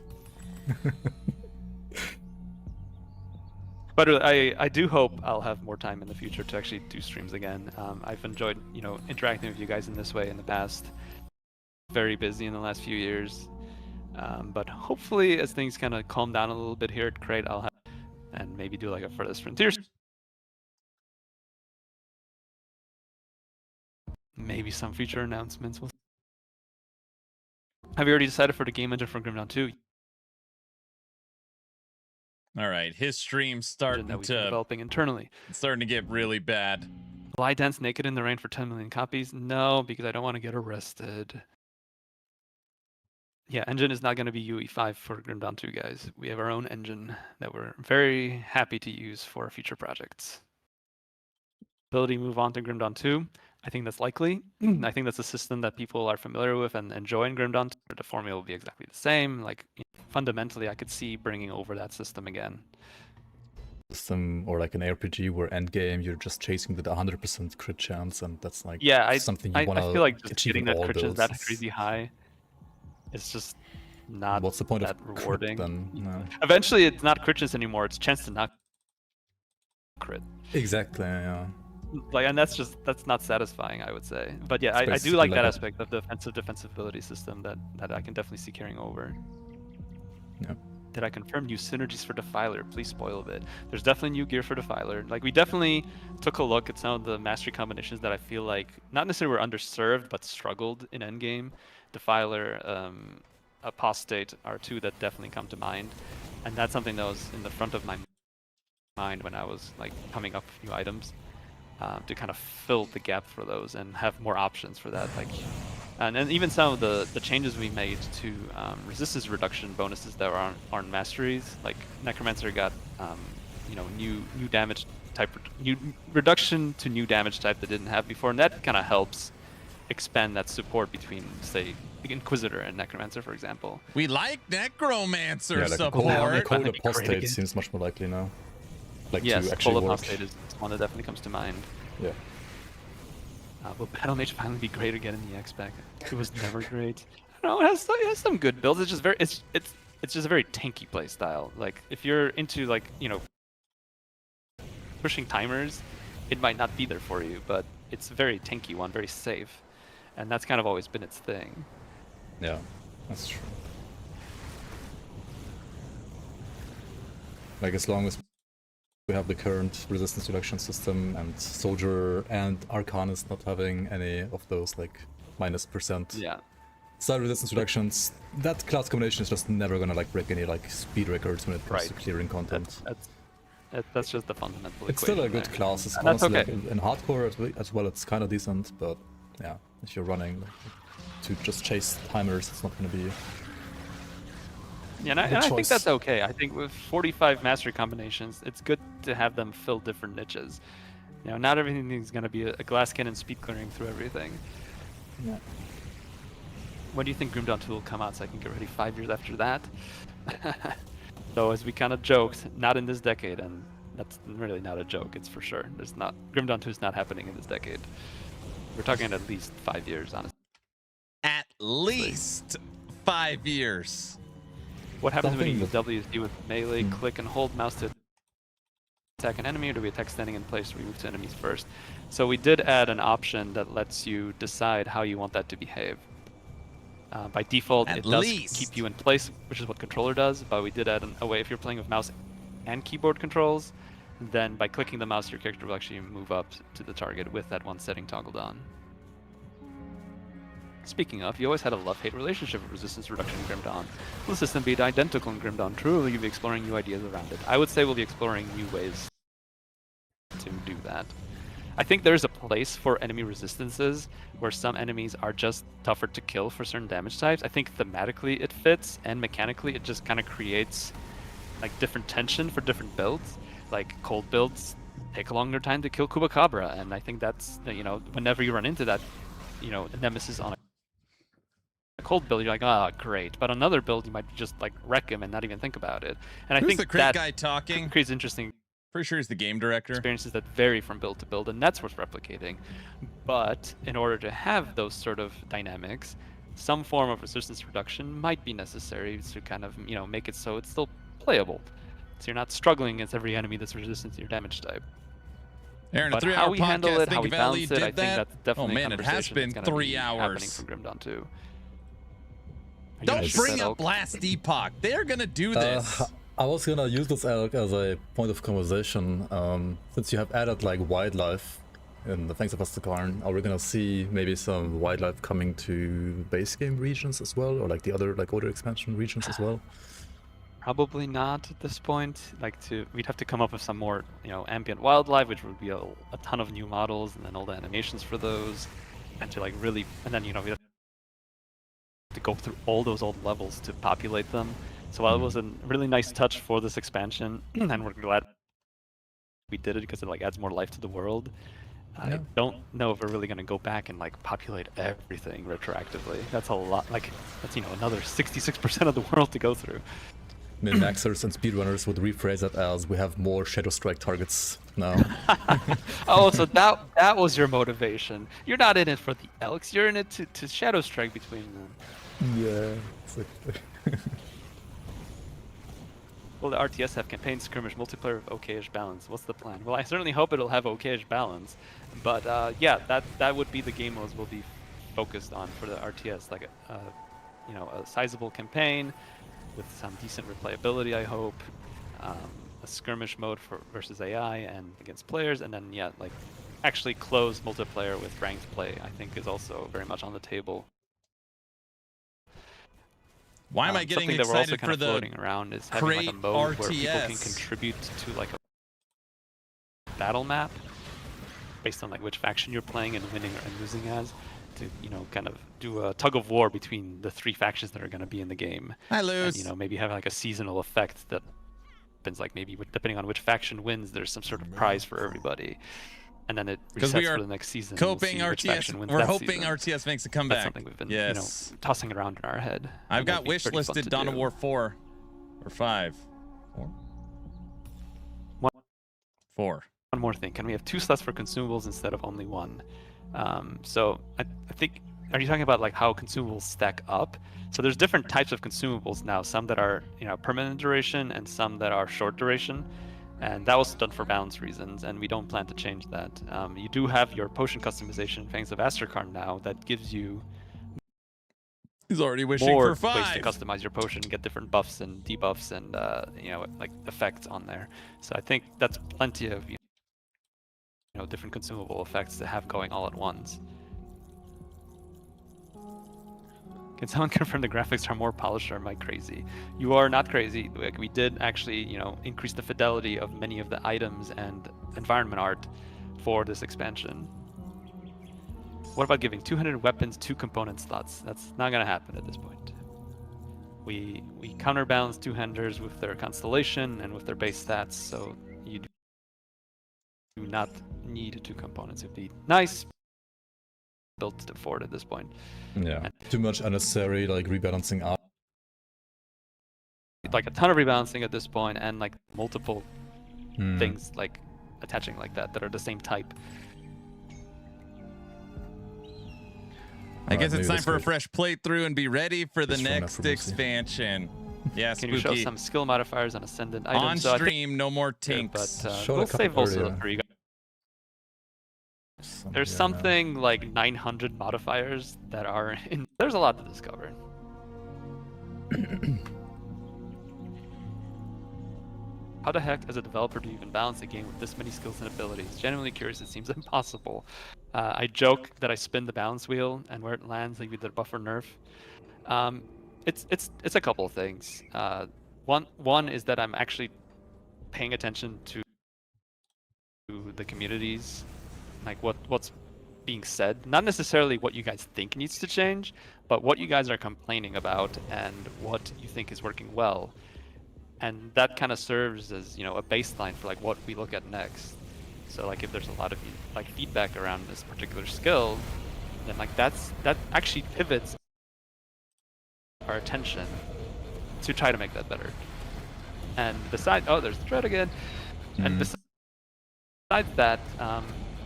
But I do hope I'll have more time in the future to actually do streams again. I've enjoyed interacting with you guys in this way in the past. Very busy in the last few years, but hopefully as things kind of calm down a little bit here at Crate, I'll have and maybe do like a Furthest Frontiers. Maybe some future announcements. Have you already decided for the game engine for Grim Dawn 2? All right, his stream's starting that we've to been developing internally. It's starting to get really bad. Will I dance naked in the rain for 10 million copies? No, because I don't want to get arrested. Yeah, engine is not going to be UE5 for Grim Dawn 2, guys. We have our own engine that we're very happy to use for future projects. Ability to move on to Grim Dawn 2. I think that's likely. I think that's a system that people are familiar with and enjoy in Grim Dawn 2. The formula will be exactly the same. Like, fundamentally, I could see bringing over that system again. System or like an ARPG where endgame you're just chasing with 100% crit chance, and that's like something you want to I feel like just achieve getting in that all crit chance builds. that crazy high. It's just not What's the point that of rewarding. crit then? No. Eventually, it's not crit chance anymore. It's chance to not crit. Exactly, yeah. Like, and that's not satisfying, I would say. But yeah, I do like that aspect of the defensive ability system that I can definitely see carrying over. Yeah. Did I confirm new synergies for Defiler? Please spoil a bit. There's definitely new gear for Defiler. Like, we definitely took a look at some of the mastery combinations that I feel like not necessarily were underserved, but struggled in endgame. Defiler, Apostate are two that definitely come to mind. And that's something that was in the front of my mind when I was like coming up with new items to kind of fill the gap for those and have more options for that. Like, and even some of the changes we made to resistance reduction bonuses that aren't masteries. Like Necromancer got new damage type, new reduction to new damage type that didn't have before, and that kind of helps expand that support between, say, Inquisitor and Necromancer, for example. We like Necromancer Yeah, like support. a cold apostate seems much more likely now. Like yes, to actually full work. apostate is one that definitely comes to mind. Yeah. Will Battle Mage finally be great again in the X-Pack? It was never great. I don't know, it has some good builds. It's just very it's just a very tanky play style. Like, if you're into, like, pushing timers, it might not be there for you, but it's a very tanky one, very safe. And that's kind of always been its thing. Yeah, that's true. Like, as long as we have the current resistance reduction system and Soldier and Arcanist not having any of those like -% side resistance reductions, that class combination is just never gonna like break any like speed records when it comes to clearing content. That's just the fundamental It's still a good there. class. It's And that's honestly, okay. like, in hardcore as well, it's kind of decent, but yeah, if you're running to just chase timers, it's not gonna be. Yeah, and I think that's okay. I think with 45 mastery combinations, it's good to have them fill different niches. Not everything is going to be a glass cannon speed clearing through everything. Yeah. When do you think Grim Dawn 2 will come out so I can get ready 5 years after that? So, as we kind of joked, not in this decade, and that's really not a joke. It's for sure. Grim Dawn 2 is not happening in this decade. We're talking at least 5 years, honestly. At least 5 years. What happens when you use WSD with melee? Click and hold mouse to attack an enemy, or do we attack standing in place, or we move to enemies first? So we did add an option that lets you decide how you want that to behave. By default, it does keep you in place, which is what controller does, but we did add a way if you're playing with mouse and keyboard controls, then by clicking the mouse, your character will actually move up to the target with that one setting toggled on. Speaking of, you always had a love-hate relationship with resistance reduction in Grim Dawn. Will the system be identical in Grim Dawn 2, or will you be exploring new ideas around it? I would say we'll be exploring new ways to do that. I think there's a place for enemy resistances where some enemies are just tougher to kill for certain damage types. I think thematically it fits, and mechanically it just kind of creates like different tension for different builds. Like, cold builds take a longer time to kill Kubacabra, and I think that's, whenever you run into that, a nemesis on a cold build, you're like, oh, great. But another build, you might just like wreck him and not even think about it. And I think the crit guy talking creates interesting. Pretty sure he's the game director. Experiences that vary from build to build, and that's worth replicating. But in order to have those sort of dynamics, some form of resistance reduction might be necessary to kind of make it so it's still playable. So you're not struggling against every enemy that's resistant to your damage type. Aaron, but a 3-hour how we handle podcast, it, how we think Valley balance it, I did think that? that's definitely Oh man, a it has conversation been that's gonna 3 be happening hours. from Grim Dawn 2. Don't bring up Last Epoch. They're gonna do this. I was gonna use this elk as a point of conversation. Since you have added like wildlife in the Fangs of Astakarn, are we gonna see maybe some wildlife coming to base game regions as well, or like the other like older expansion regions as well? Probably not at this point. We'd have to come up with some more, ambient wildlife, which would be a ton of new models, and then all the animations for those, and to we'd have to go through all those old levels to populate them. So while it was a really nice touch for this expansion, and we're glad we did it because it adds more life to the world. I don't know if we're really going to go back and populate everything retroactively. That's a lot. That's another 66% of the world to go through. Min-maxers and speedrunners would rephrase it as we have more Shadow Strike targets now. Oh, so that was your motivation. You're not in it for the Elks. You're in it to Shadow Strike between them. Yeah, exactly. Will the RTS have campaign, skirmish, multiplayer with okay-ish balance? What's the plan? Well, I certainly hope it'll have okay-ish balance, but yeah, that would be the game modes we'll be focused on for the RTS, a sizable campaign with some decent replayability, I hope, a skirmish mode versus AI and against players, and then actually close multiplayer with ranked play, I think is also very much on the table. Why am I getting excited that we're also for the floating around is having a mode where people can RTS? contribute to a battle map based on which faction you're playing and winning and losing as, to kind of do a tug of war between the three factions that are going to be in the game. I lose. And, maybe have a seasonal effect that happens, maybe depending on which faction wins, there's some sort of prize for everybody. And then it resets for the next season. Coping RTS. We're hoping season. RTS makes a comeback. That's something we've been tossing around in our head. I've got wish listed Dawn of War 4 or 5. 4. One more thing. Can we have 2 slots for consumables instead of only 1? So I think, are you talking about how consumables stack up? So there's different types of consumables now. Some that are permanent duration and some that are short duration. And that was done for balance reasons, and we don't plan to change that. You do have your potion customization, Fangs of Astrakarn now, that gives you He's already wishing more for 5. ways to customize your potion, get different buffs and debuffs and effects on there. So I think that's plenty of different consumable effects to have going all at once. Can someone confirm the graphics are more polished, or am I crazy? You are not crazy. We did actually, increase the fidelity of many of the items and environment art for this expansion. What about giving 200 weapons 2 component slots? That's not gonna happen at this point. We counterbalance 200s with their constellation and with their base stats, so you do not need 2 components. It'd be nice, built for it at this point. Yeah, too much unnecessary rebalancing out. A ton of rebalancing at this point, and multiple things attaching that are the same type. I guess it's time for a fresh playthrough and be ready for the next expansion. Yeah, Can you show some skill modifiers on Ascendant items? On stream, no more tinks. But we'll save most of them for you guys. There's something 900 modifiers that are in. There's a lot to discover. How the heck, as a developer, do you even balance a game with this many skills and abilities? Genuinely curious, it seems impossible. I joke that I spin the balance wheel, and where it lands, we did buff or nerf. It's a couple of things. One is that I'm actually paying attention to the communities, what's being said. Not necessarily what you guys think needs to change, but what you guys are complaining about and what you think is working well. And that kind of serves as a baseline for what we look at next. So if there's a lot of feedback around this particular skill, then that actually pivots our attention to try to make that better. And besides, there's the thread again. And besides that,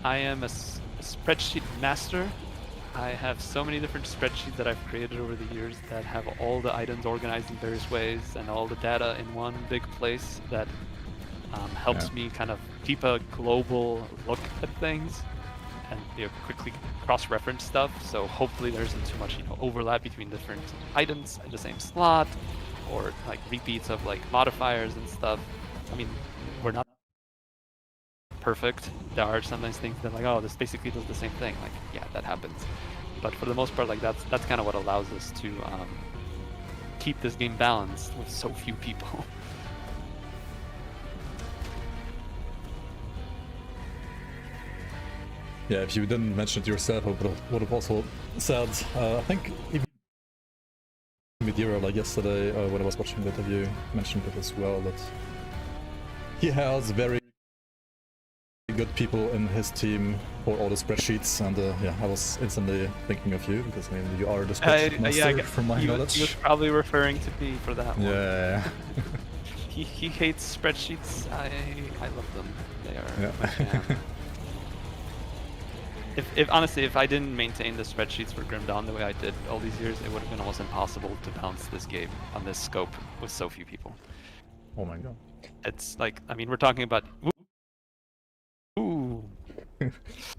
I am a spreadsheet master. I have so many different spreadsheets that I've created over the years that have all the items organized in various ways and all the data in one big place that helps me kind of keep a global look at things and quickly cross-reference stuff. So hopefully there isn't too much overlap between different items in the same slot, or repeats of modifiers and stuff. I mean, we're not perfect. There are sometimes things that this basically does the same thing. Yeah, that happens. But for the most part, that's kind of what allows us to keep this game balanced with so few people. Yeah, if you didn't mention it yourself, I would have also said, I think even Midira, like yesterday, when I was watching the interview, mentioned it as well, that he has very good people in his team for all the spreadsheets, and yeah, I was instantly thinking of you, because I mean, you are the spreadsheet master from my knowledge. He was probably referring to me for that one. Yeah. He hates spreadsheets. I love them. They are Yeah. my jam. If honestly, if I didn't maintain the spreadsheets for Grim Dawn the way I did all these years, it would have been almost impossible to balance this game on this scope with so few people. Oh my god. It's like, I mean, we're talking about. Ooh.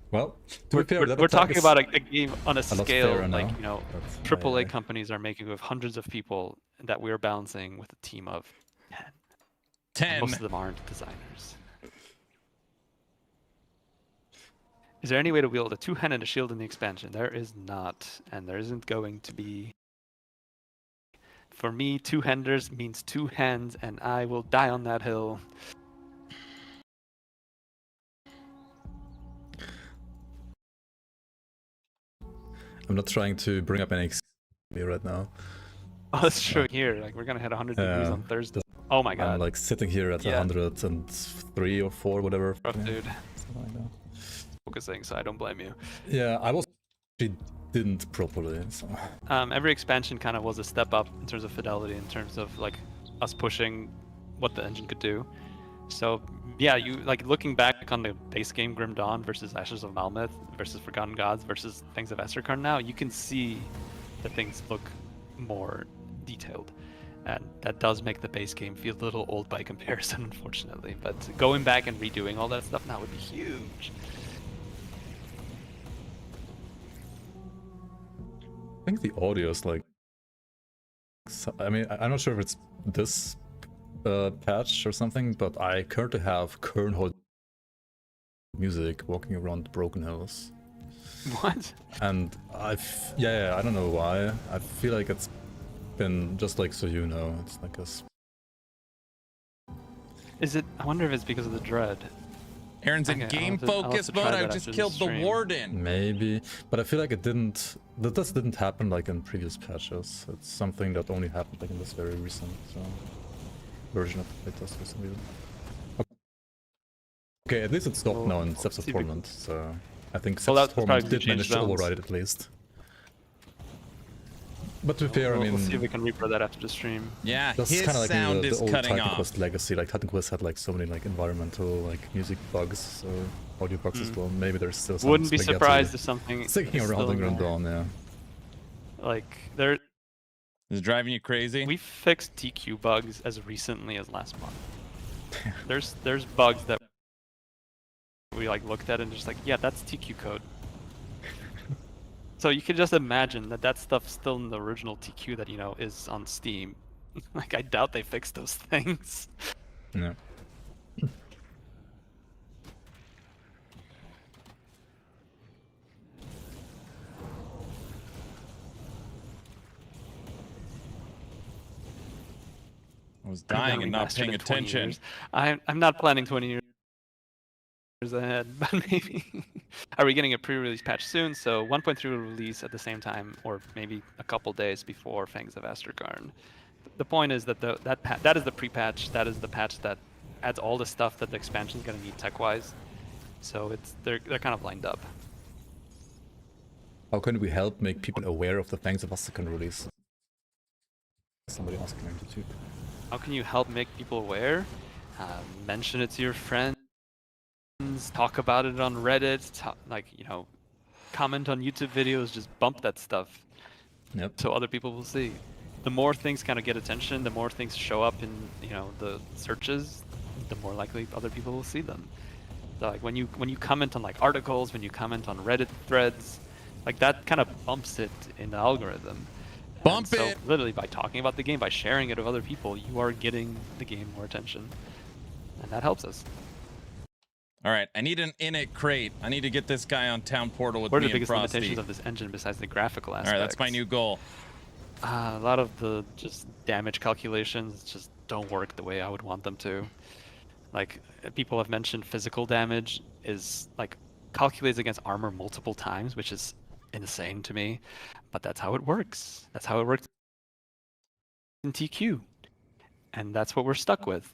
Well, to be fair, We're talking about a game on a scale fairer like, now, you know, but, AAA companies are making with hundreds of people that we're balancing with a team of 10. 10. Most of them aren't designers. Is there any way to wield a two-hand and a shield in the expansion? There is not, and there isn't going to be. For me, two-handers means two hands, and I will die on that hill. I'm not trying to bring up any right now. Oh, that's true here. Like, we're gonna hit 100 degrees on Thursday. Oh my god. I'm like sitting here at 103 or 4, whatever. Rough, dude. Something like that. Focusing, so I don't blame you. Yeah, I was actually didn't properly. So. Every expansion kind of was a step up in terms of fidelity, in terms of like us pushing what the engine could do. So yeah, you like looking back on the base game Grim Dawn versus Ashes of Malmeth versus Forgotten Gods versus Fangs of Astrikar now, you can see that things look more detailed. And that does make the base game feel a little old by comparison, unfortunately. But going back and redoing all that stuff now would be huge. I think the audio is like. I mean, I'm not sure if it's this patch or something, but I currently have Kernhold music walking around Broken Hills. What? And yeah, I don't know why. I feel like it's been just like, so you know, it's like a. Is it? I wonder if it's because of the dread. Aaron's in game focus mode. I just killed the warden. Maybe, but I feel like it didn't. This didn't happen like in previous patches. It's something that only happened like in this very recent version of the playtest for some reason. Okay, at least it stopped now in Steps of Torment. So I think Steps of Torment did manage to override it at least. But to be fair, I mean, we'll see if we can replay that after the stream. Yeah, that's his kind of like sound the is old cutting Titan off. Quest legacy. Like Titan Quest had like so many like environmental like music bugs, so audio bugs as well. Maybe there's still some Wouldn't be surprised if something sticking around in Grim Dawn, yeah. Like there. Is it driving you crazy? We fixed TQ bugs as recently as last month. there's bugs that we like looked at and just like, yeah, that's TQ code. So you can just imagine that stuff's still in the original TQ that, you know, is on Steam. Like, I doubt they fixed those things. Yeah. I was dying and not paying attention. I'm not planning 20 years ahead, but maybe. Are we getting a pre-release patch soon? So 1.3 will release at the same time, or maybe a couple days before Fangs of Astrikar. The point is that that is the pre-patch. That is the patch that adds all the stuff that the expansion is going to need tech-wise. So they're kind of lined up. How can we help make people aware of the Fangs of Astrikar release? Somebody asking on YouTube. How can you help make people aware? Mention it to your friends. Talk about it on Reddit. Like, you know, comment on YouTube videos. Just bump that stuff. Yep. So other people will see. The more things kind of get attention, the more things show up in, you know, the searches, the more likely other people will see them. So like when you comment on like articles, when you comment on Reddit threads, like that kind of bumps it in the algorithm. Bump So it! literally by talking about the game, by sharing it with other people, you are getting the game more attention, and that helps us. All right, I need an init crate. I need to get this guy on town portal with What are me the biggest and Frosty. limitations of this engine besides the graphical aspects? All right, that's my new goal. A lot of the just damage calculations just don't work the way I would want them to. Like, people have mentioned physical damage is like calculates against armor multiple times, which is insane to me. But that's how it works. That's how it works in TQ. And that's what we're stuck with.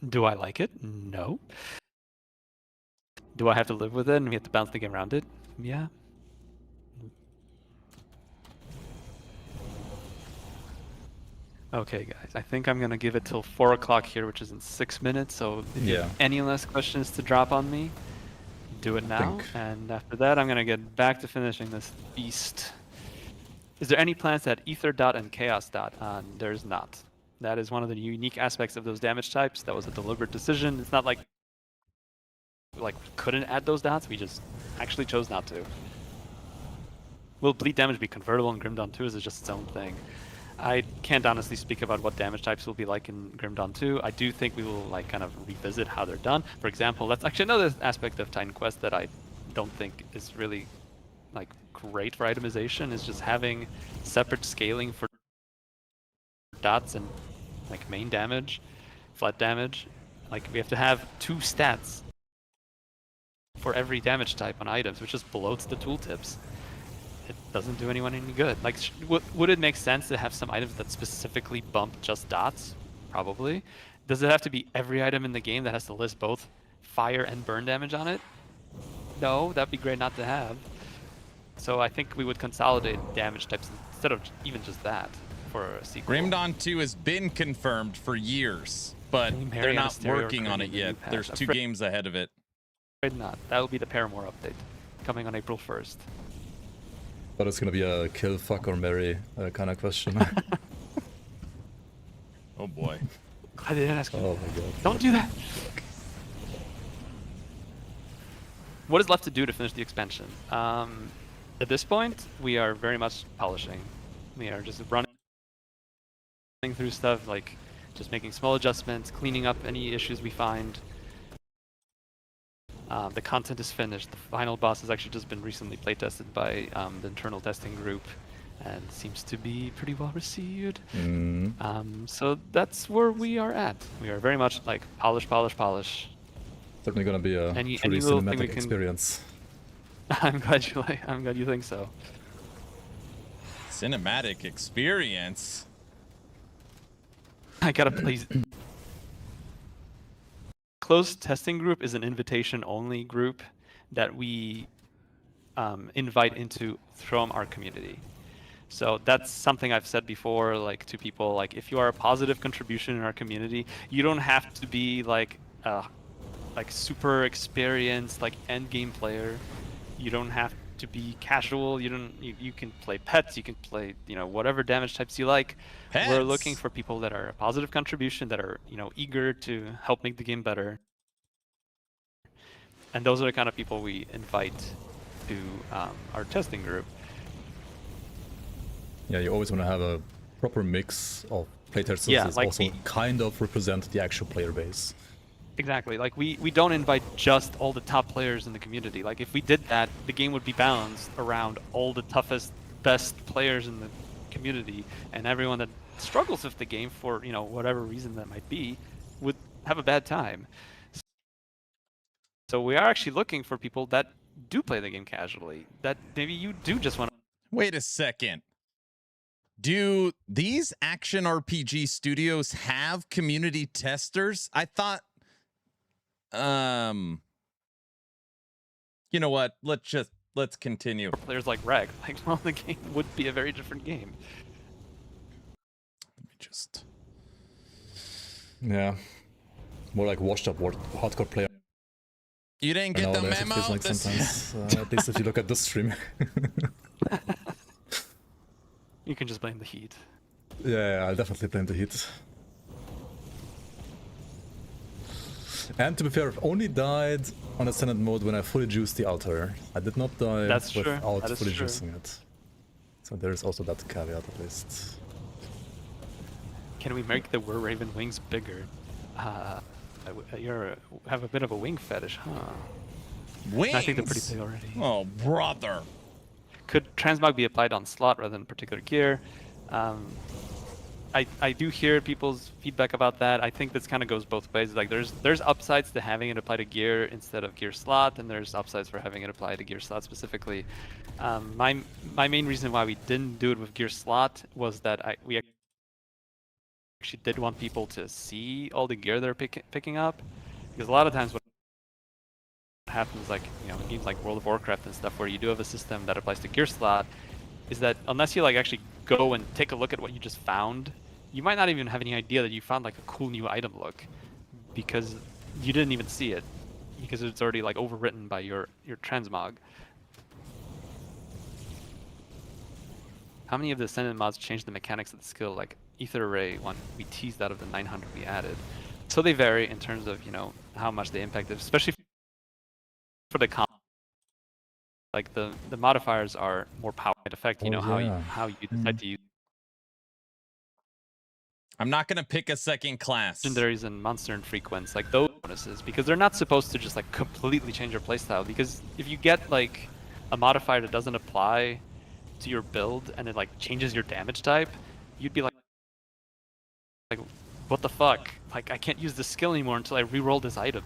Do I like it? No. Do I have to live with it and we have to bounce the game around it? Yeah. Okay, guys, I think I'm gonna give it till 4 o'clock here, which is in 6 minutes. So if you have any last questions to drop on me, do it now. And after that, I'm gonna get back to finishing this beast. Is there any plans to add Ether Dot and Chaos Dot? There's not. That is one of the unique aspects of those damage types. That was a deliberate decision. It's not like we couldn't add those dots. We just actually chose not to. Will bleed damage be convertible in Grim Dawn 2? Is it just its own thing? I can't honestly speak about what damage types will be like in Grim Dawn 2. I do think we will kind of revisit how they're done. For example, that's actually another aspect of Titan Quest that I don't think is really great for itemization, is just having separate scaling for dots and main damage, flat damage. We have to have 2 stats for every damage type on items, which just bloats the tooltips. It doesn't do anyone any good. Would it make sense to have some items that specifically bump just dots? Probably. Does it have to be every item in the game that has to list both fire and burn damage on it? No, that'd be great not to have. So I think we would consolidate damage types instead of even just that for a sequel. Grim Dawn 2 has been confirmed for years, but they're not working on it yet. There's 2 games ahead of it. Afraid not. That will be the Paramore update coming on April 1st. But it's gonna be a kill, fuck, or marry kind of question. Oh boy. I didn't ask you. Oh my god. Don't do that! What is left to do to finish the expansion? At this point, we are very much polishing. We are just running through stuff, just making small adjustments, cleaning up any issues we find. The content is finished. The final boss has actually just been recently playtested by the internal testing group and seems to be pretty well received. So that's where we are at. We are very much polish, polish, polish. Certainly gonna be a truly cinematic experience. I'm glad you think so. Cinematic experience? I gotta please. Closed testing group is an invitation-only group that we invite into from our community. So that's something I've said before, to people, if you are a positive contribution in our community, you don't have to be super experienced end game player. You don't have to be casual. You can play pets. You can play whatever damage types you like. Pets. We're looking for people that are a positive contribution, that are eager to help make the game better. And those are the kind of people we invite to our testing group. Yeah, you always want to have a proper mix of playtesters that also kind of represent the actual player base. Exactly. We don't invite just all the top players in the community. If we did that, the game would be balanced around all the toughest, best players in the community, and everyone that struggles with the game for whatever reason that might be would have a bad time. So we are actually looking for people that do play the game casually, that maybe you do just want to... Wait a second. Do these action RPG studios have community testers? I thought... You know what? Let's continue. For players like Rekt, the game would be a very different game. Let me just... Yeah. More washed up hardcore player. You didn't get the memo? Sometimes, at least if you look at this stream. You can just blame the heat. Yeah, I'll definitely blame the heat. And to be fair, I've only died on Ascendant mode when I fully juiced the altar. I did not die without fully juicing it. So there is also that caveat at least. Can we make the Raven wings bigger? You have a bit of a wing fetish, huh? Wings? I think they're pretty big already. Oh, brother. Could transmog be applied on slot rather than particular gear? I do hear people's feedback about that. I think this kind of goes both ways. Like there's upsides to having it apply to gear instead of gear slot, and there's upsides for having it apply to gear slot specifically. My main reason why we didn't do it with gear slot was that we actually did want people to see all the gear they're picking up, because a lot of times what happens, like in games like World of Warcraft and stuff, where you do have a system that applies to gear slot, is that unless you like actually go and take a look at what you just found, you might not even have any idea that you found like a cool new item look, because you didn't even see it, because it's already like overwritten by your transmog. How many of the Ascendant mods changed the mechanics of the skill? Like Ether Ray one, we teased out of the 900 we added. So they vary in terms of how much they impacted, especially for the comp. Like the modifiers are more power effect. How you decide to use I'm not gonna pick a second class. legendaries and monster infrequents, like those bonuses, because they're not supposed to just like completely change your playstyle. Because if you get like a modifier that doesn't apply to your build and it like changes your damage type, you'd be like what the fuck? Like I can't use this skill anymore until I re-roll this item.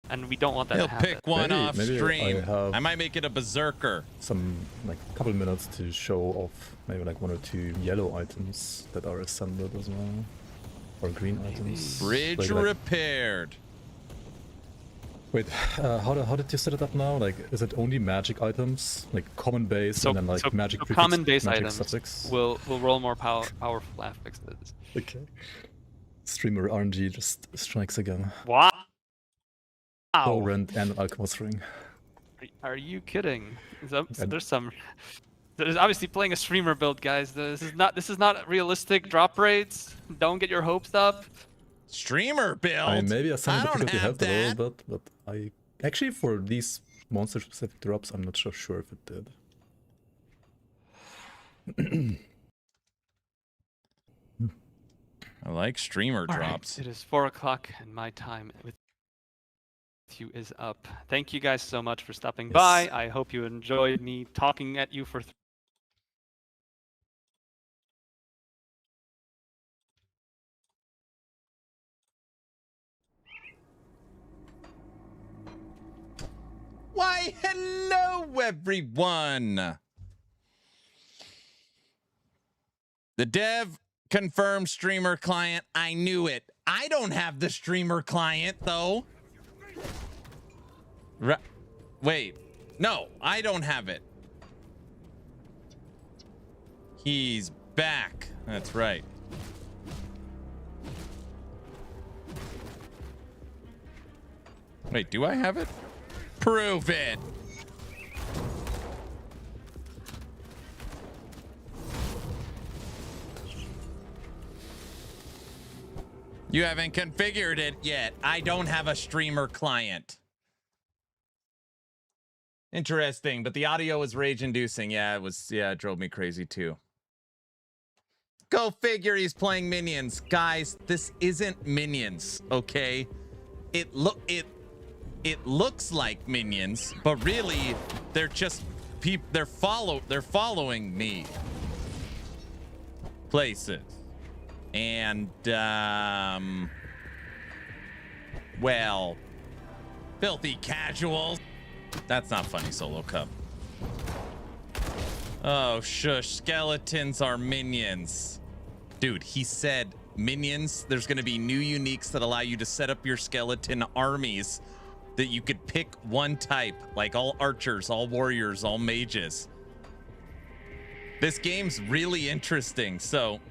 And we don't want that to happen. He'll pick one off maybe stream. I might make it a berserker. Some like couple minutes to show off maybe like 1 or 2 yellow items that are assembled as well, or green items. Bridge repaired. Wait, how did you set it up now? Like, is it only magic items, like common base, and then like magic prefix, common base magic items suffix? will roll more powerful affixes. Okay. Streamer RNG just strikes again. Wow. Torrent and Alchemist Ring. Are you kidding? There's obviously playing a streamer build, guys. This is not realistic drop rates. Don't get your hopes up. Streamer build. I mean, maybe Ascendant difficulty helped that. a little bit, but I actually for these monster specific drops, I'm not so sure if it did. I like streamer drops. Right, it is 4 o'clock and my time with you is up. Thank you guys so much for stopping by. I hope you enjoyed me talking at you for Why, hello everyone. The dev confirmed streamer client. I knew it. I don't have the streamer client though. Wait, no, I don't have it. He's back. That's right. Wait, do I have it? Prove it. You haven't configured it yet. I don't have a streamer client. Interesting, but the audio was rage-inducing. Yeah, it drove me crazy too. Go figure, he's playing Minions. Guys, this isn't Minions, okay? It looks like Minions, but really they're just they're following me places. And well, filthy casuals. That's not funny, Solo Cup. Oh, shush. Skeletons are minions. Dude, he said minions. There's going to be new uniques that allow you to set up your skeleton armies that you could pick one type, like all archers, all warriors, all mages. This game's really interesting. So,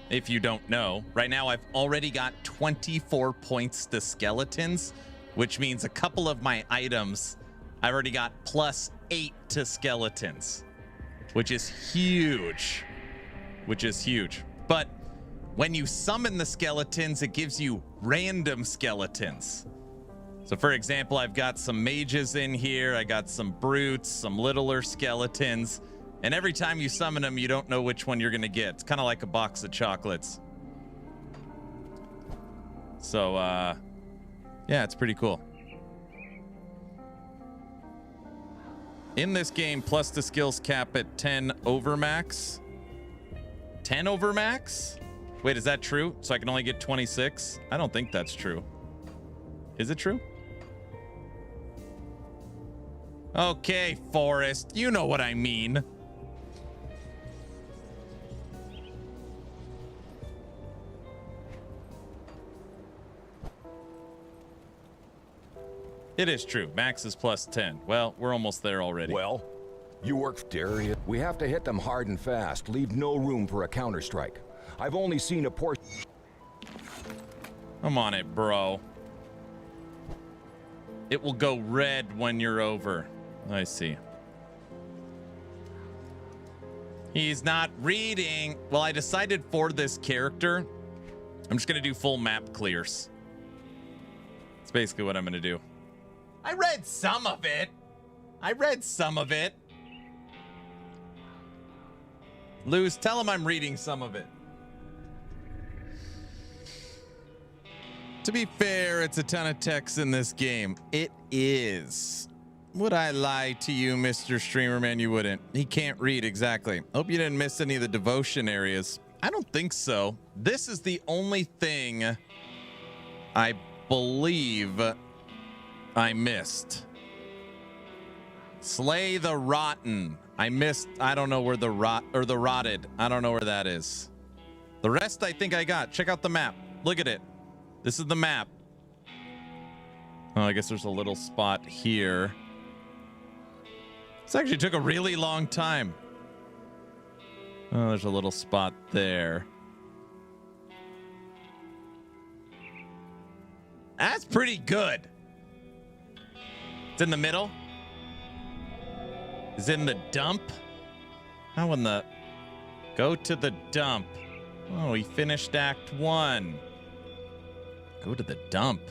if you don't know, right now I've already got 24 points to skeletons, which means a couple of my items I've already got +8 to skeletons, which is huge. But when you summon the skeletons, it gives you random skeletons. So for example, I've got some mages in here, I got some brutes, some littler skeletons, and every time you summon them, you don't know which one you're gonna get. It's kind of like a box of chocolates. So yeah, it's pretty cool. In this game, plus the skills cap at 10 over max. 10 over max? Wait, is that true? So I can only get 26? I don't think that's true. Is it true? Okay, Forrest, you know what I mean. It is true. Max is plus 10. Well, we're almost there already. Well, you work dare. We have to hit them hard and fast. Leave no room for a counterstrike. I've only seen a portion. I'm on it, bro. It will go red when you're over. I see. He's not reading. Well, I decided for this character, I'm just going to do full map clears. That's basically what I'm going to do. I read some of it. Luz, tell him I'm reading some of it. To be fair, it's a ton of text in this game. It is. Would I lie to you, Mr. Streamerman? You wouldn't. He can't read, exactly. Hope you didn't miss any of the devotion areas. I don't think so. This is the only thing I believe I missed. Slay the rotten. I missed. I don't know where the rotted. I don't know where that is. The rest I think I got. Check out the map. Look at it. This is the map. Oh, I guess there's a little spot here. This actually took a really long time. Oh, there's a little spot there. That's pretty good. It's in the middle. Is in the dump. How in the... Go to the dump. Oh, he finished Act 1. Go to the dump.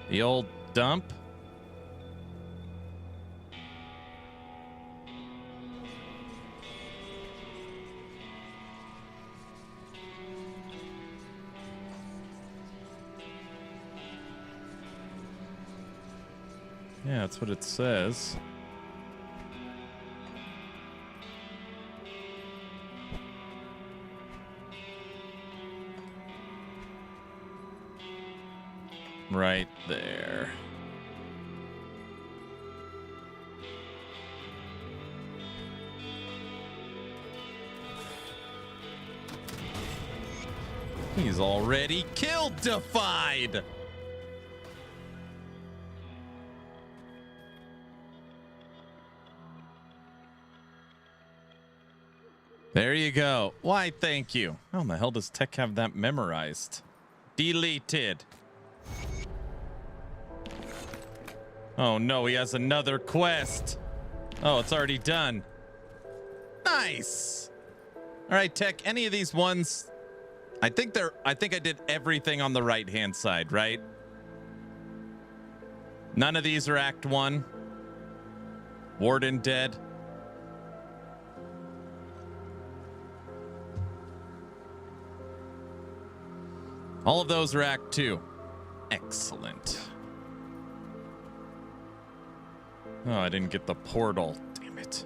The old dump. Yeah, that's what it says. Right there. He's already kill-defied. There you go. Why, thank you. How in the hell does Tech have that memorized? Deleted. Oh no, he has another quest. Oh, it's already done. Nice. All right, Tech, any of these ones, I think I did everything on the right-hand side, right? None of these are Act 1. Warden dead. All of those are Act 2. Excellent. Oh, I didn't get the portal. Damn it.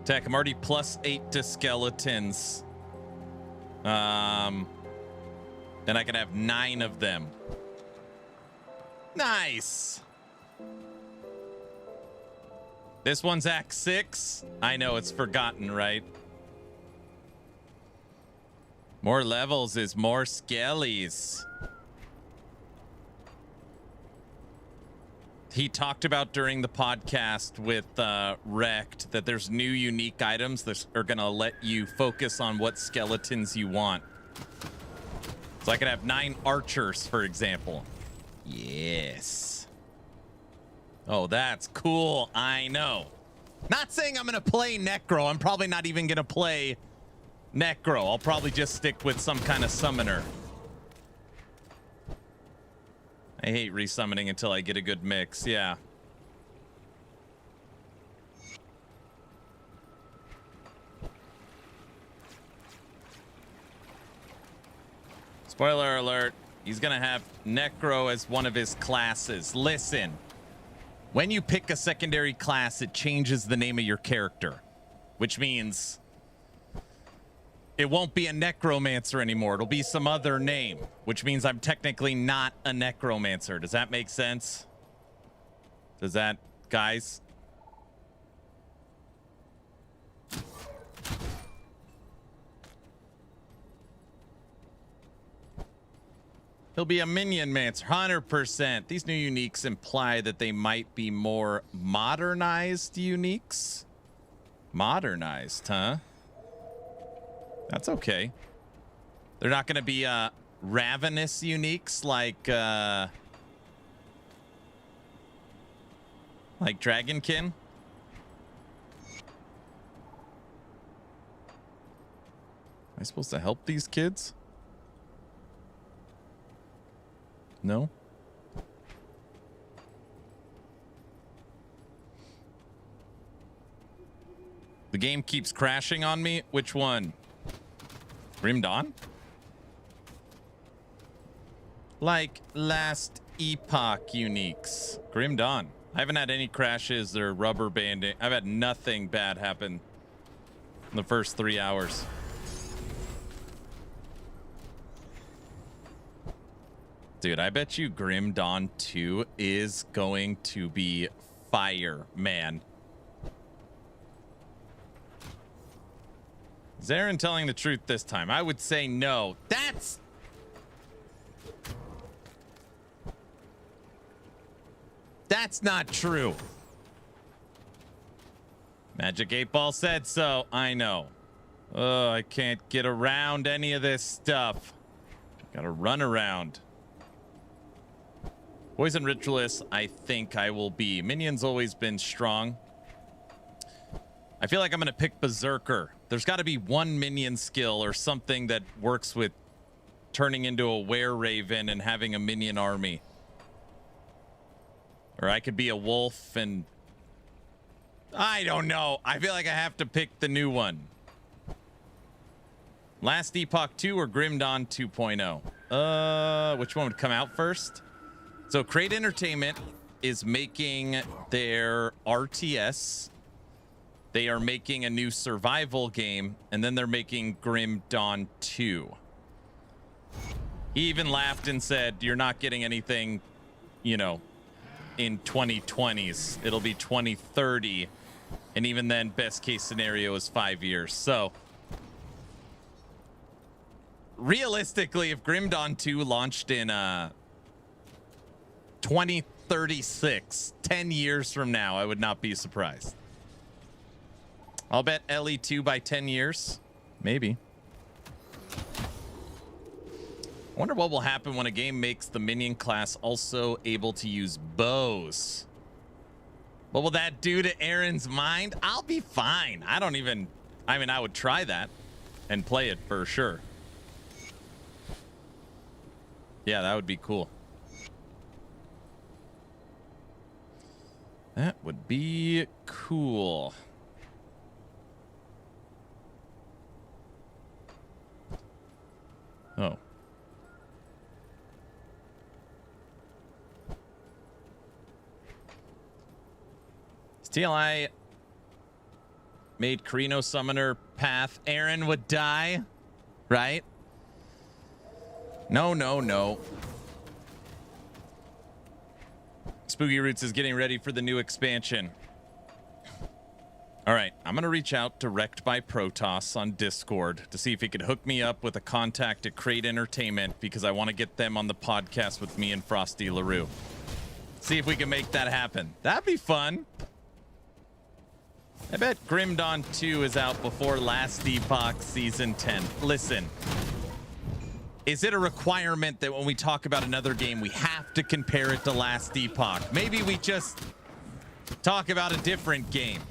Tech, I'm already +8 to skeletons. Then I can have 9 of them. Nice. This one's Act 6. I know, it's forgotten, right? More levels is more skellies. He talked about during the podcast with Rekt that there's new unique items that are going to let you focus on what skeletons you want. So I could have 9 archers, for example. Yes. Oh, that's cool. I know. Not saying I'm going to play Necro. I'm probably not even going to play Necro. I'll probably just stick with some kind of summoner. I hate resummoning until I get a good mix. Yeah. Spoiler alert, he's gonna have Necro as one of his classes. Listen, when you pick a secondary class, it changes the name of your character, which means it won't be a necromancer anymore. It'll be some other name, which means I'm technically not a necromancer. Does that make sense? Does that, guys? He'll be a minion mancer, 100%. These new uniques imply that they might be more modernized uniques. Modernized, huh? That's okay. They're not going to be ravenous uniques like Dragonkin. Am I supposed to help these kids? No? The game keeps crashing on me. Which one? Grim Dawn? Like last epoch uniques. Grim Dawn. I haven't had any crashes or rubber banding. I've had nothing bad happen in the first 3 hours. Dude, I bet you Grim Dawn 2 is going to be fire, man. Is Aaron telling the truth this time? I would say no. That's not true. Magic 8 Ball said so. I know. Oh, I can't get around any of this stuff. Gotta run around. Poison Ritualist, I think I will be. Minion's always been strong. I feel like I'm going to pick Berserker. There's got to be one minion skill or something that works with turning into a were-raven and having a minion army. Or I could be a wolf and... I don't know. I feel like I have to pick the new one. Last Epoch 2 or Grim Dawn 2.0? Which one would come out first? So Crate Entertainment is making their RTS. They are making a new survival game, and then they're making Grim Dawn 2. He even laughed and said, you're not getting anything, you know, in 2020s. It'll be 2030. And even then, best case scenario is 5 years. So realistically, if Grim Dawn 2 launched in 2036, 10 years from now, I would not be surprised. I'll bet LE2 by 10 years. Maybe. I wonder what will happen when a game makes the minion class also able to use bows. What will that do to Aaron's mind? I'll be fine. I mean, I would try that and play it for sure. Yeah, that would be cool. That would be cool. Oh. TLI made Carino Summoner path. Aaron would die, right? No, no, no. Spooky Roots is getting ready for the new expansion. All right, I'm going to reach out to Rekt by Protoss on Discord to see if he could hook me up with a contact at Crate Entertainment because I want to get them on the podcast with me and Frosty LaRue. See if we can make that happen. That'd be fun. I bet Grim Dawn 2 is out before Last Epoch Season 10. Listen, is it a requirement that when we talk about another game, we have to compare it to Last Epoch? Maybe we just talk about a different game.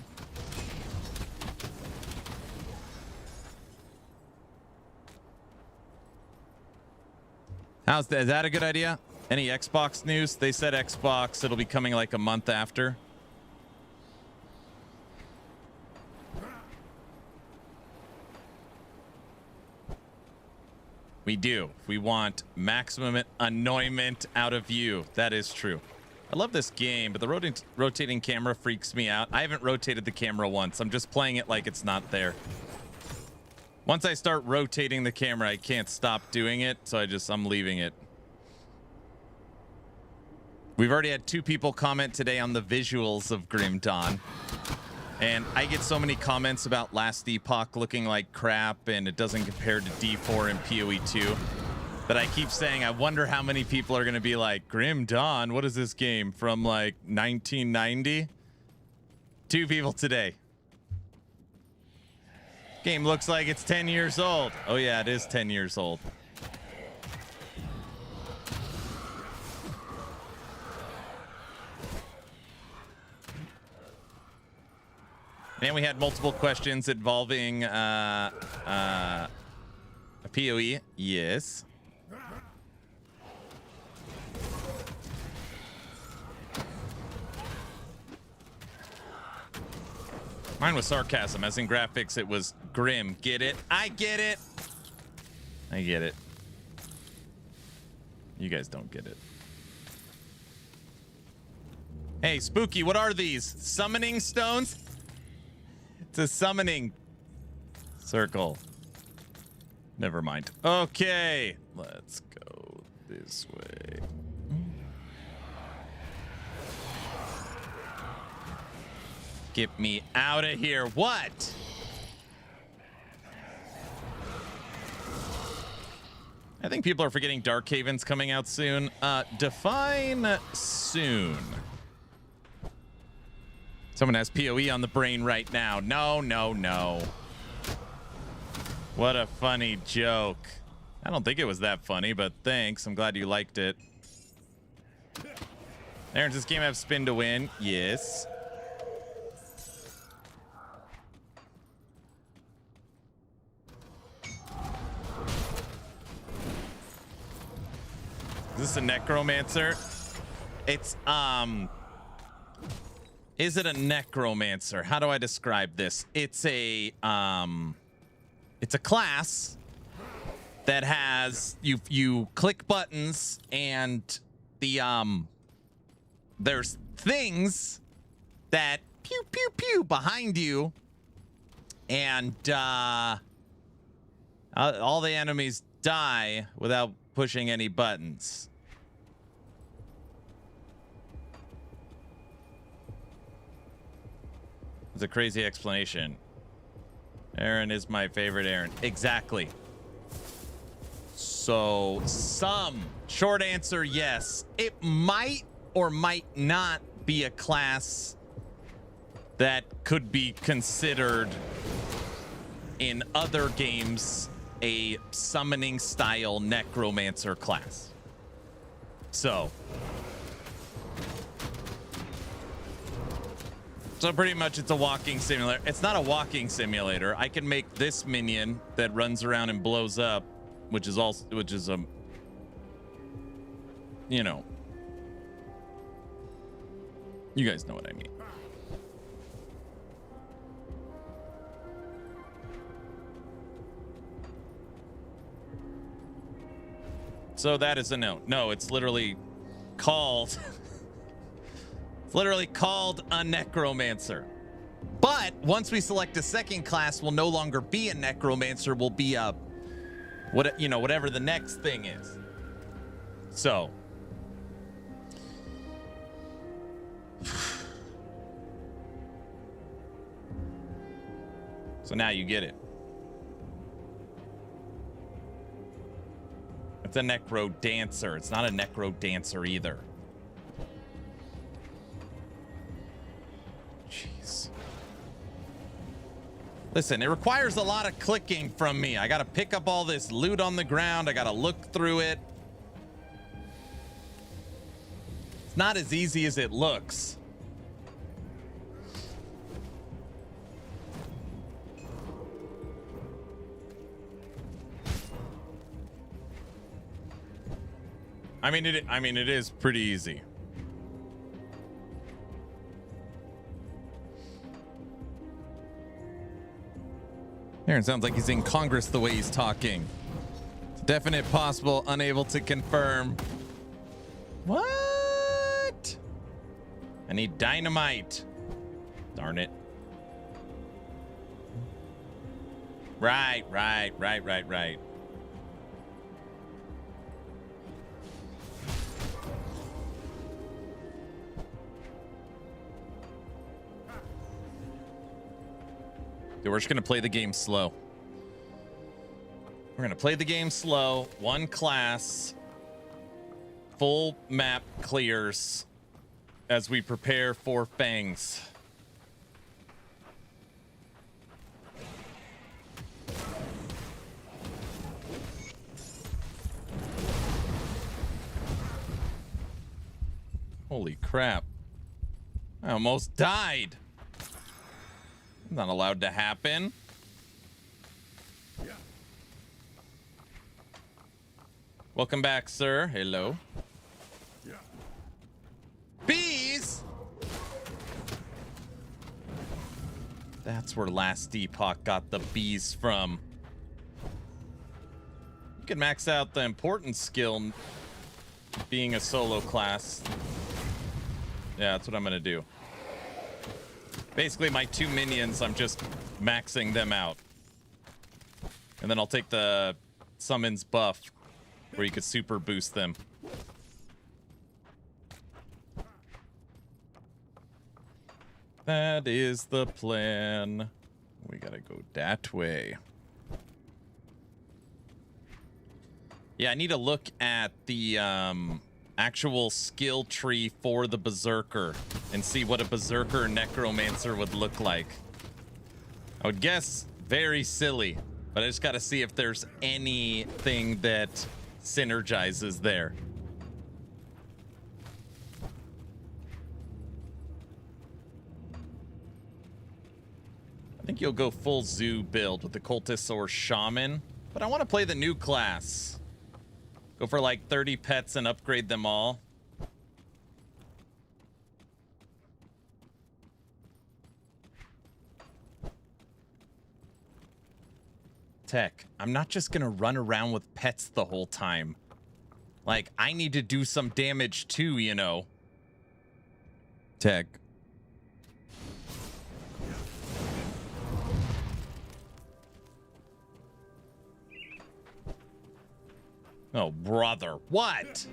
Is that a good idea? Any Xbox news? They said Xbox, it'll be coming like a month after. We do. We want maximum annoyment out of you. That is true. I love this game, but the rotating camera freaks me out. I haven't rotated the camera once. I'm just playing it like it's not there. Once I start rotating the camera, I can't stop doing it, so I'm leaving it. We've already had 2 people comment today on the visuals of Grim Dawn. And I get so many comments about Last Epoch looking like crap and it doesn't compare to D4 and PoE 2 that I keep saying, I wonder how many people are going to be like, Grim Dawn, what is this game from like 1990? 2 people today. Game looks like it's 10 years old. Oh yeah, it is 10 years old. And we had multiple questions involving a PoE. Yes. Mine was sarcasm, as in graphics, it was grim. Get it? I get it. I get it. You guys don't get it. Hey, Spooky, what are these? Summoning stones? It's a summoning circle. Never mind. Okay, let's go this way. Get me out of here. What? I think people are forgetting Darkhaven's coming out soon. Define soon. Someone has PoE on the brain right now. No, no, no. What a funny joke. I don't think it was that funny, but thanks. I'm glad you liked it. Aaron, does this game have spin to win? Yes. Is this a necromancer? It's, is it a necromancer? How do I describe this? It's a class that has, you click buttons and the, there's things that pew, pew, pew behind you. And, all the enemies die without pushing any buttons. It's a crazy explanation. Aaron is my favorite Aaron. Exactly. So, short answer, yes. It might or might not be a class that could be considered in other games a summoning style necromancer class. So pretty much it's a walking simulator. It's not a walking simulator. I can make this minion that runs around and blows up, which is a, you know, you guys know what I mean. So that is a no. No, it's literally called it's literally called a necromancer. But once we select a second class, we'll no longer be a necromancer, we'll be a whatever the next thing is. So now you get it. It's a necro dancer. It's not a necro dancer either. Jeez. Listen, it requires a lot of clicking from me. I gotta pick up all this loot on the ground. I gotta look through it. It's not as easy as it looks. I mean, it is pretty easy. Aaron sounds like he's in Congress the way he's talking. Definite possible, unable to confirm. What? I need dynamite. Darn it. Right. Dude, we're just gonna play the game slow. We're gonna play the game slow. One class. Full map clears as we prepare for Fangs. Holy crap. I almost died. Not allowed to happen. Welcome back, sir. Hello. Bees! That's where last Epoch got the bees from. You can max out the important skill being a solo class. Yeah, that's what I'm gonna do. Basically, my 2 minions, I'm just maxing them out. And then I'll take the summons buff where you could super boost them. That is the plan. We gotta go that way. Yeah, I need to look at the actual skill tree for the Berserker and see what a Berserker Necromancer would look like. I would guess very silly, but I just gotta see if there's anything that synergizes there. I think you'll go full zoo build with the cultist or shaman, but I want to play the new class. Go for like 30 pets and upgrade them all. Tech, I'm not just gonna run around with pets the whole time. Like, I need to do some damage too, you know. Tech. Oh, brother. What?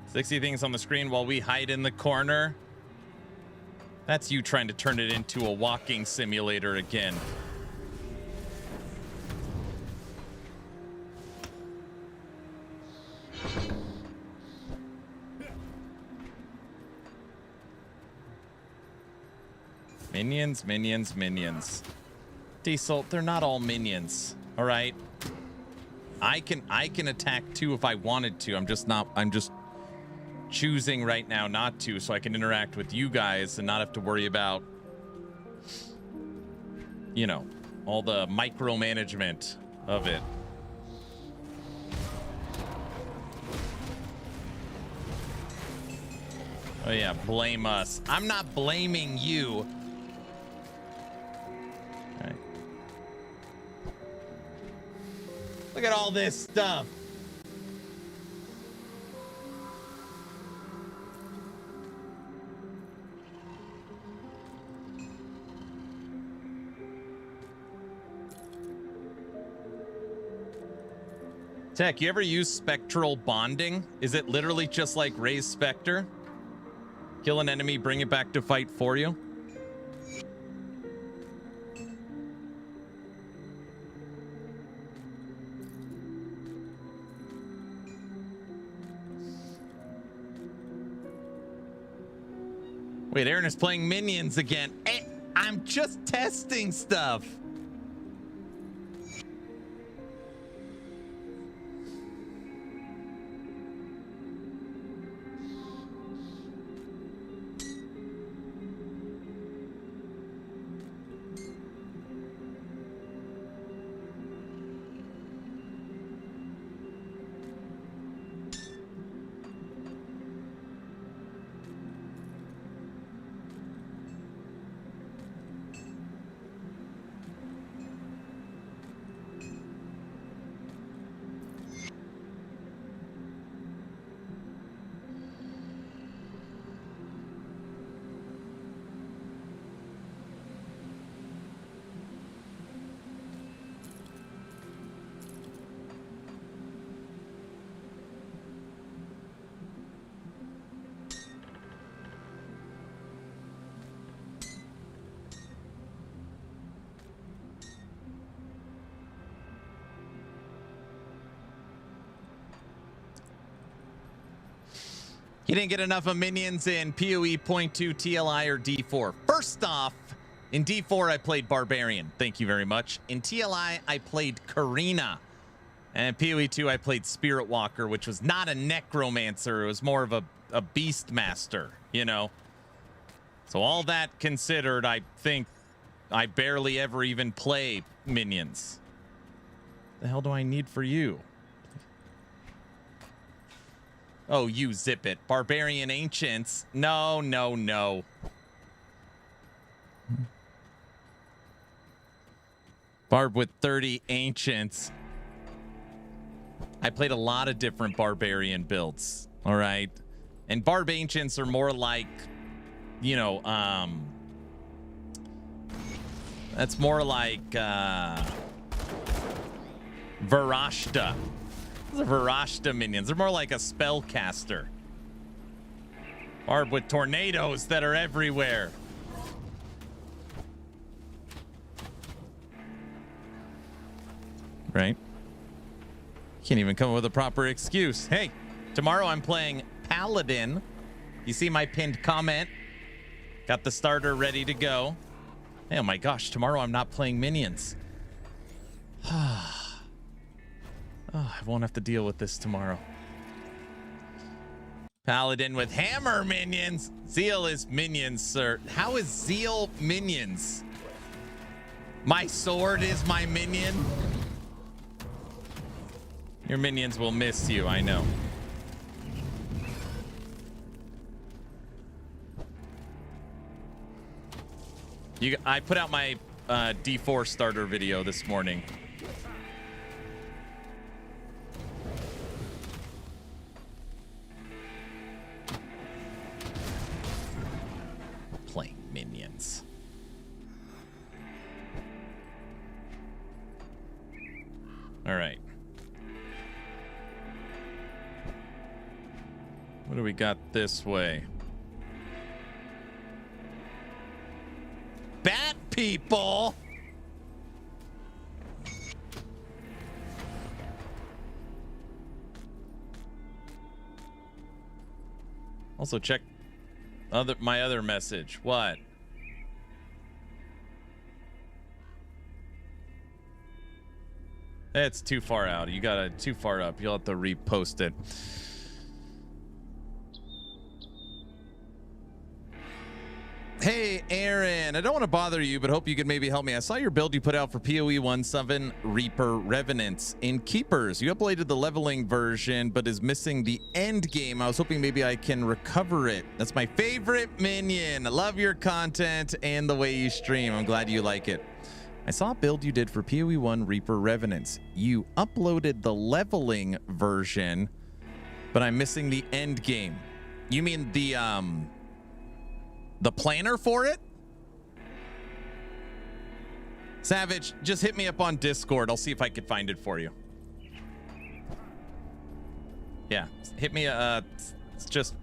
"60 things on the screen while we hide in the corner." That's you trying to turn it into a walking simulator again. Minions, minions, minions. Diesel, they're not all minions, all right? I can attack too if I wanted to. I'm just choosing right now not to, so I can interact with you guys and not have to worry about, you know, all the micromanagement of it. Oh yeah, blame us. I'm not blaming you. All right. Look at all this stuff. Tech, you ever use spectral bonding? Is it literally just like raise specter? Kill an enemy, bring it back to fight for you? Wait, Aaron is playing minions again. Hey, I'm just testing stuff. You didn't get enough of minions in PoE point 2, TLI, or D4. First off, in D4, I played Barbarian. Thank you very much. In TLI, I played Karina. And in PoE 2, I played Spirit Walker, which was not a necromancer. It was more of a beast master, you know? So all that considered, I think I barely ever even play minions. The hell do I need for you? Oh, you zip it. Barbarian Ancients. No, no, no. Barb with 30 Ancients. I played a lot of different Barbarian builds. All right. And Barb Ancients are more like, you know, that's more like Varashta. Those are Varashta minions. They're more like a spellcaster. Barb with tornadoes that are everywhere. Right? Can't even come up with a proper excuse. Hey, tomorrow I'm playing Paladin. You see my pinned comment? Got the starter ready to go. Hey, oh my gosh, tomorrow I'm not playing minions. Oh, I won't have to deal with this tomorrow. Paladin with hammer minions. Zeal is minions, sir. How is Zeal minions? My sword is my minion. Your minions will miss you, I know. I put out my D4 starter video this morning. Playing minions. All right. What do we got this way? Bat people. Also check my other message. What? It's too far out. You got it too far up. You'll have to repost it. Hey, Aaron, I don't want to bother you, but hope you could maybe help me. I saw your build you put out for PoE 1.7 Reaper Revenants. In Keepers, you uploaded the leveling version, but is missing the end game. I was hoping maybe I can recover it. That's my favorite minion. I love your content and the way you stream. I'm glad you like it. I saw a build you did for PoE 1 Reaper Revenants. You uploaded the leveling version, but I'm missing the end game. You mean the planner for it? Savage, just hit me up on Discord. I'll see if I can find it for you. Yeah, hit me. Just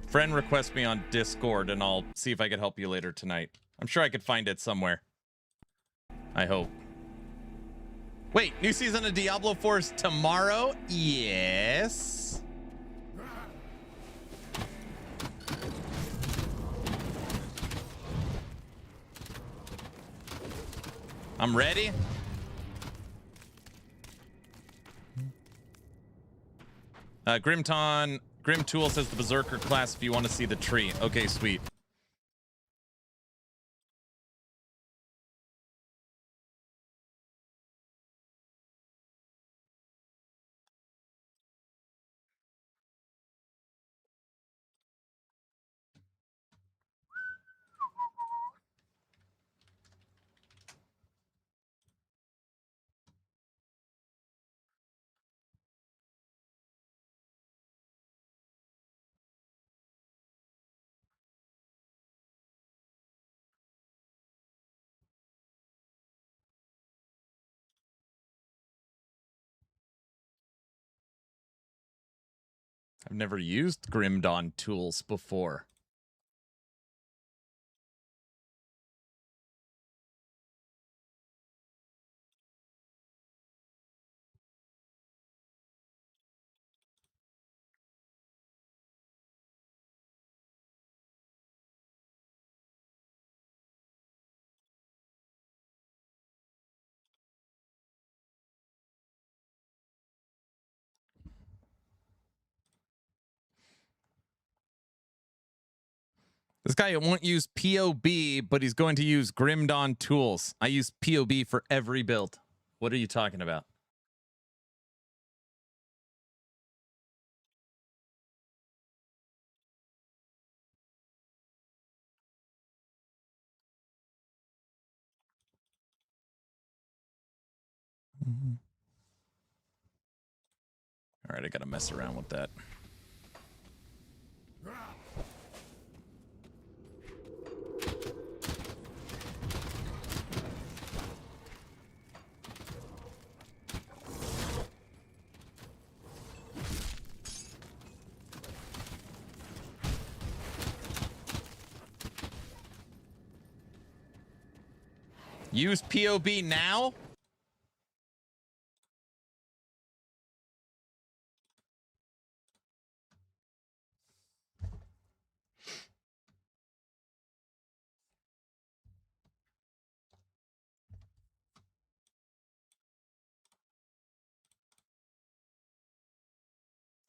friend request me on Discord and I'll see if I can help you later tonight. I'm sure I could find it somewhere. I hope. Wait, new season of Diablo 4 is tomorrow? Yes. I'm ready. Grim Tool says the Berserker class if you want to see the tree. Okay, sweet. I've never used Grim Dawn tools before. This guy won't use POB, but he's going to use Grim Dawn tools. I use POB for every build. What are you talking about? All right, I gotta mess around with that. Use POB now?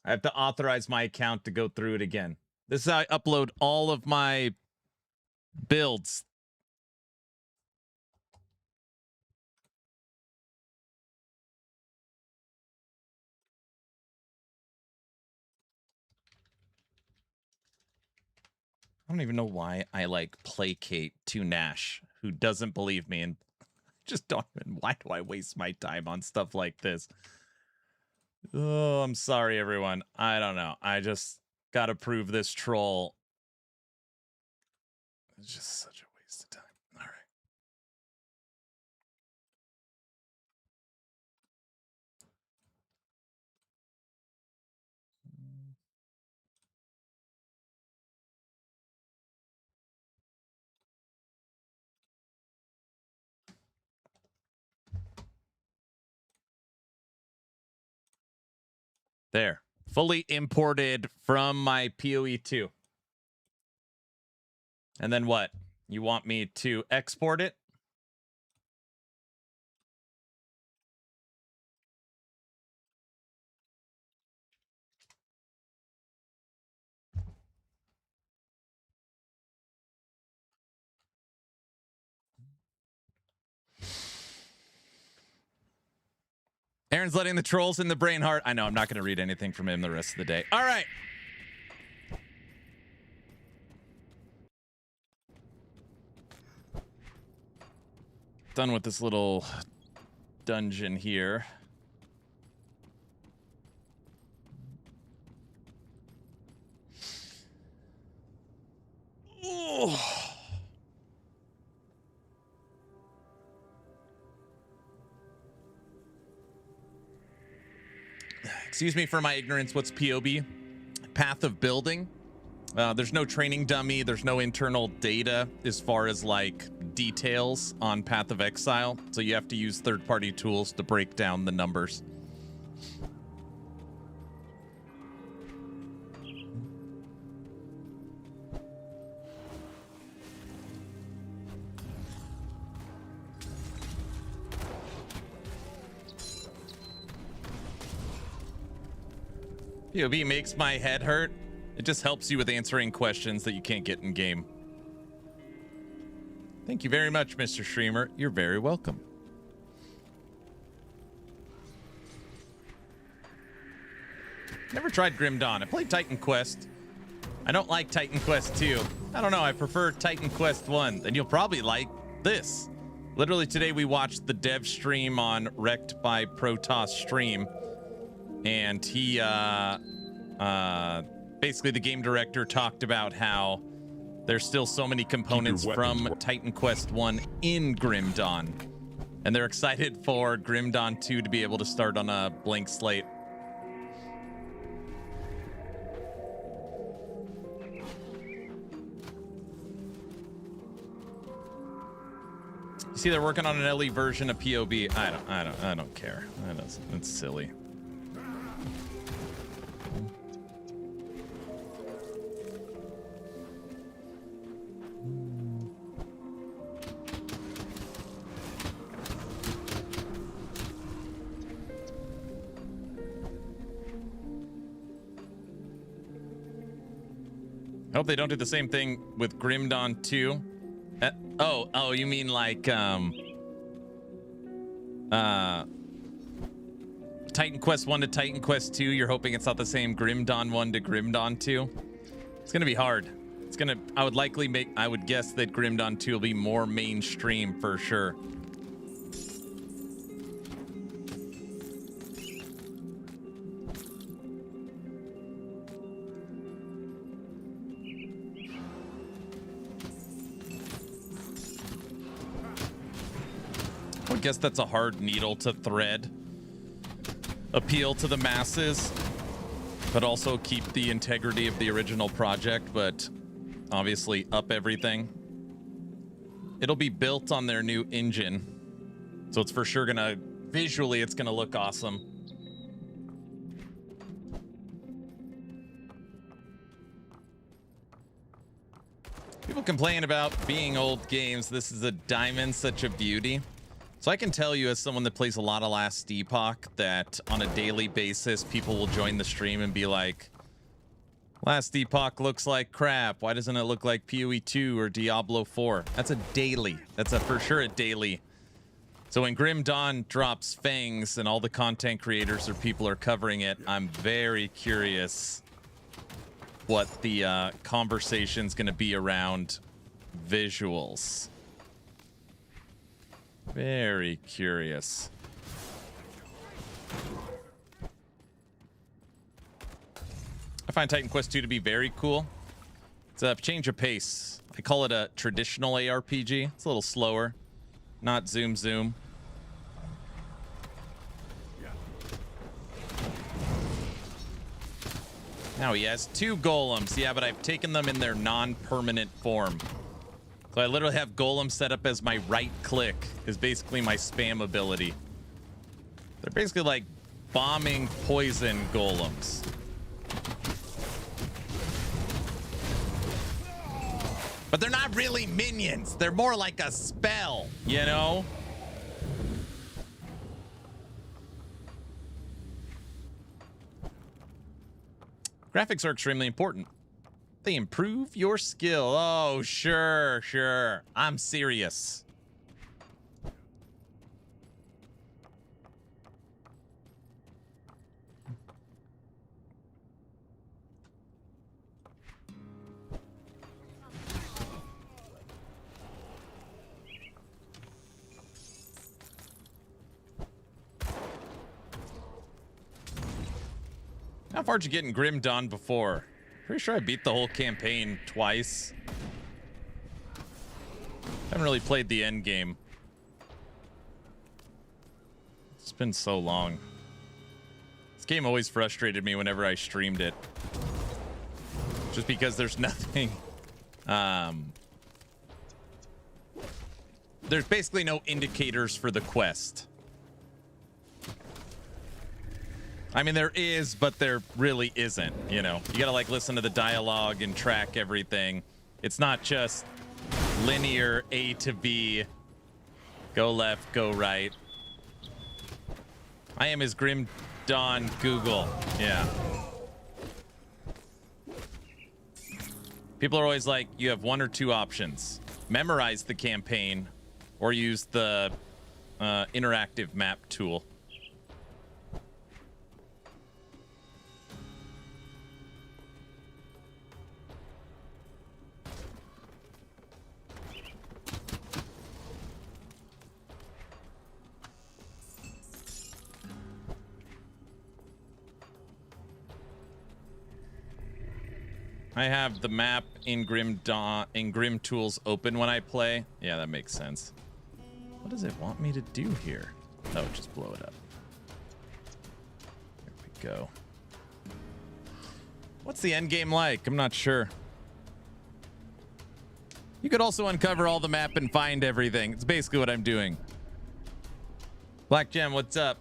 I have to authorize my account to go through it again. This is how I upload all of my builds. I don't even know why I like placate to Nash, who doesn't believe me, and just don't even, why do I waste my time on stuff like this? Oh, I'm sorry, everyone. I don't know. I just gotta prove this troll. It's just such a waste of time. All right. There. Fully imported from my PoE2. And then what? You want me to export it? Aaron's letting the trolls in the brain heart. I know, I'm not going to read anything from him the rest of the day. All right. Done with this little dungeon here. Oh. Excuse me for my ignorance. What's POB? Path of building. There's no training dummy. There's no internal data as far as like details on Path of Exile. So you have to use third-party tools to break down the numbers. POV makes my head hurt. It just helps you with answering questions that you can't get in game. Thank you very much, Mr. Streamer. You're very welcome. Never tried Grim Dawn. I played Titan Quest. I don't like Titan Quest 2. I don't know. I prefer Titan Quest 1. And you'll probably like this. Literally today we watched the dev stream on Rekt by Protoss stream. And he, basically the game director talked about how there's still so many components from Titan Quest 1 in Grim Dawn. And they're excited for Grim Dawn 2 to be able to start on a blank slate. You see, they're working on an LE version of POB. I don't care. That's silly. I hope they don't do the same thing with Grim Dawn 2. Oh, you mean like Titan Quest 1 to Titan Quest 2? You're hoping it's not the same Grim Dawn 1 to Grim Dawn 2? It's gonna be hard. I would guess that Grim Dawn 2 will be more mainstream for sure. I guess that's a hard needle to thread. Appeal to the masses, but also keep the integrity of the original project, but obviously up everything. It'll be built on their new engine, so it's for sure visually it's gonna look awesome. People complain about being old games. This is a diamond, such a beauty. So I can tell you, as someone that plays a lot of Last Epoch, that on a daily basis, people will join the stream and be like, Last Epoch looks like crap. Why doesn't it look like PoE 2 or Diablo 4? That's a daily. That's for sure a daily. So when Grim Dawn drops Fangs and all the content creators or people are covering it, I'm very curious what the conversation's going to be around visuals. Very curious. I find Titan Quest 2 to be very cool. It's a change of pace. I call it a traditional ARPG. It's a little slower, not zoom zoom. Now he has 2 golems. Yeah, but I've taken them in their non-permanent form. So I literally have Golem set up as my right click, is basically my spam ability. They're basically like bombing poison golems. But they're not really minions. They're more like a spell, you know? Graphics are extremely important. They improve your skill. Oh, sure. I'm serious. How far did you get in Grim Dawn before? Pretty sure I beat the whole campaign twice. Haven't really played the end game. It's been so long. This game always frustrated me whenever I streamed it. Just because there's nothing... there's basically no indicators for the quest. I mean, there is, but there really isn't, you know. You gotta, like, listen to the dialogue and track everything. It's not just linear A to B. Go left, go right. I am his Grim Dawn Google. Yeah. People are always like, you have 1 or 2 options. Memorize the campaign or use the interactive map tool. I have the map in Grim Tools open when I play. Yeah, that makes sense. What does it want me to do here? Oh, just blow it up. There we go. What's the end game like? I'm not sure. You could also uncover all the map and find everything. It's basically what I'm doing. Black Gem, what's up?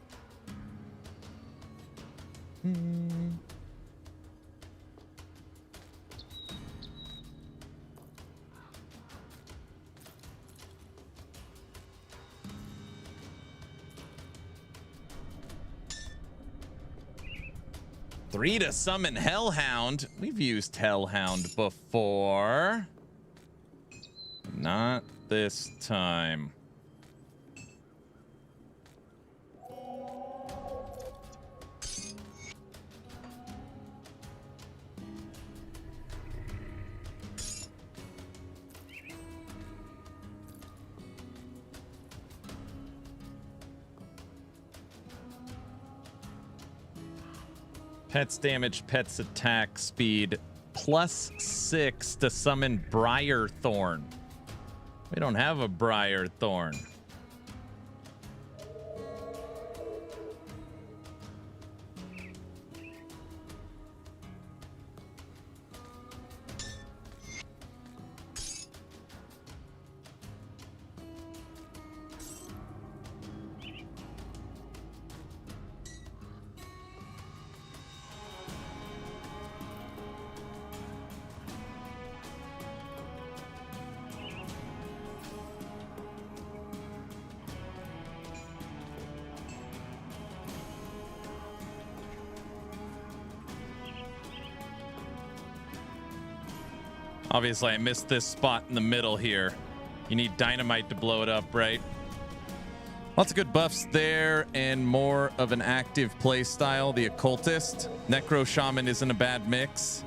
3 to summon Hellhound. We've used Hellhound before. Not this time. Pets damage, pets attack speed, +6 to summon Briar Thorn. We don't have a Briar Thorn. Obviously, I missed this spot in the middle here. You need dynamite to blow it up, right? Lots of good buffs there and more of an active play style. The Occultist. Necro Shaman isn't a bad mix.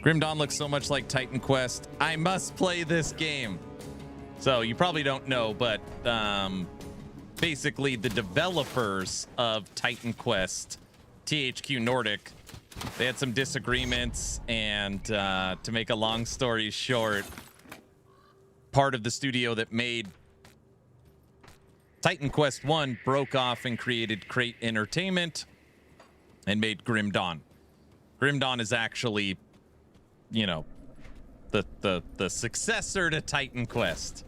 Grim Dawn looks so much like Titan Quest. I must play this game. So you probably don't know, but basically the developers of Titan Quest, THQ Nordic, they had some disagreements, and to make a long story short, part of the studio that made Titan Quest 1 broke off and created Crate Entertainment and made Grim Dawn. Grim Dawn is actually, you know, the successor to Titan Quest.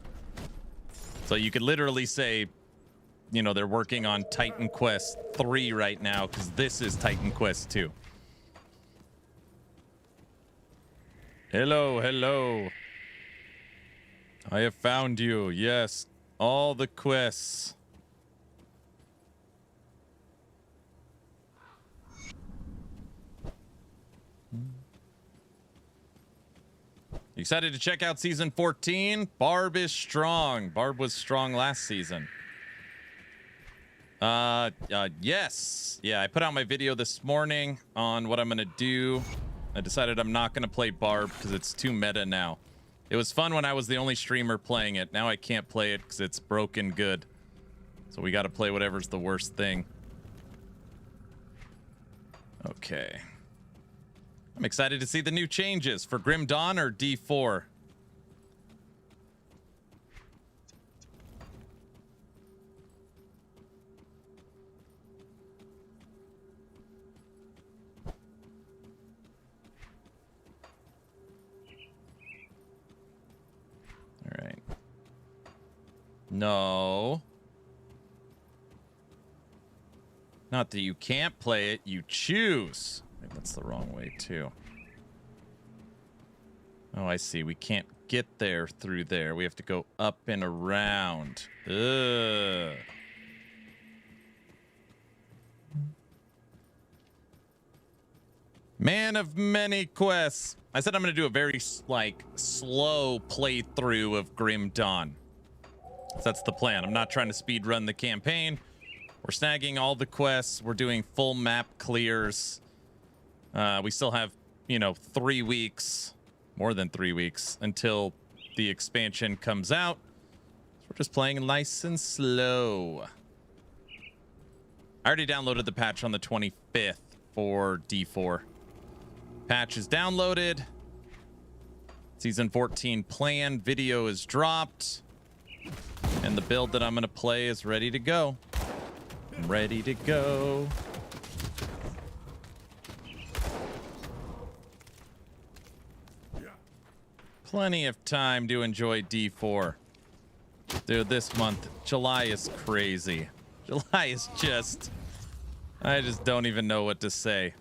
So you could literally say, you know, they're working on Titan Quest 3 right now because this is Titan Quest 2. Hello, hello. I have found you. Yes, all the quests. You excited to check out season 14? Barb is strong. Barb was strong last season. Yes. Yeah, I put out my video this morning on what I'm going to do. I decided I'm not going to play Barb because it's too meta now. It was fun when I was the only streamer playing it. Now I can't play it because it's broken good. So we got to play whatever's the worst thing. Okay. I'm excited to see the new changes for Grim Dawn or D4. All right. No. Not that you can't play it, you choose. Maybe that's the wrong way, too. Oh, I see. We can't get there through there. We have to go up and around. Ugh. Man of many quests. I said I'm going to do a very, slow playthrough of Grim Dawn. That's the plan. I'm not trying to speed run the campaign. We're snagging all the quests. We're doing full map clears. We still have, 3 weeks, more than 3 weeks, until the expansion comes out. So we're just playing nice and slow. I already downloaded the patch on the 25th for D4. Patch is downloaded. Season 14 plan video is dropped. And the build that I'm going to play is ready to go. I'm ready to go. Plenty of time to enjoy D4. Dude, this month, July is crazy. July is just... I just don't even know what to say.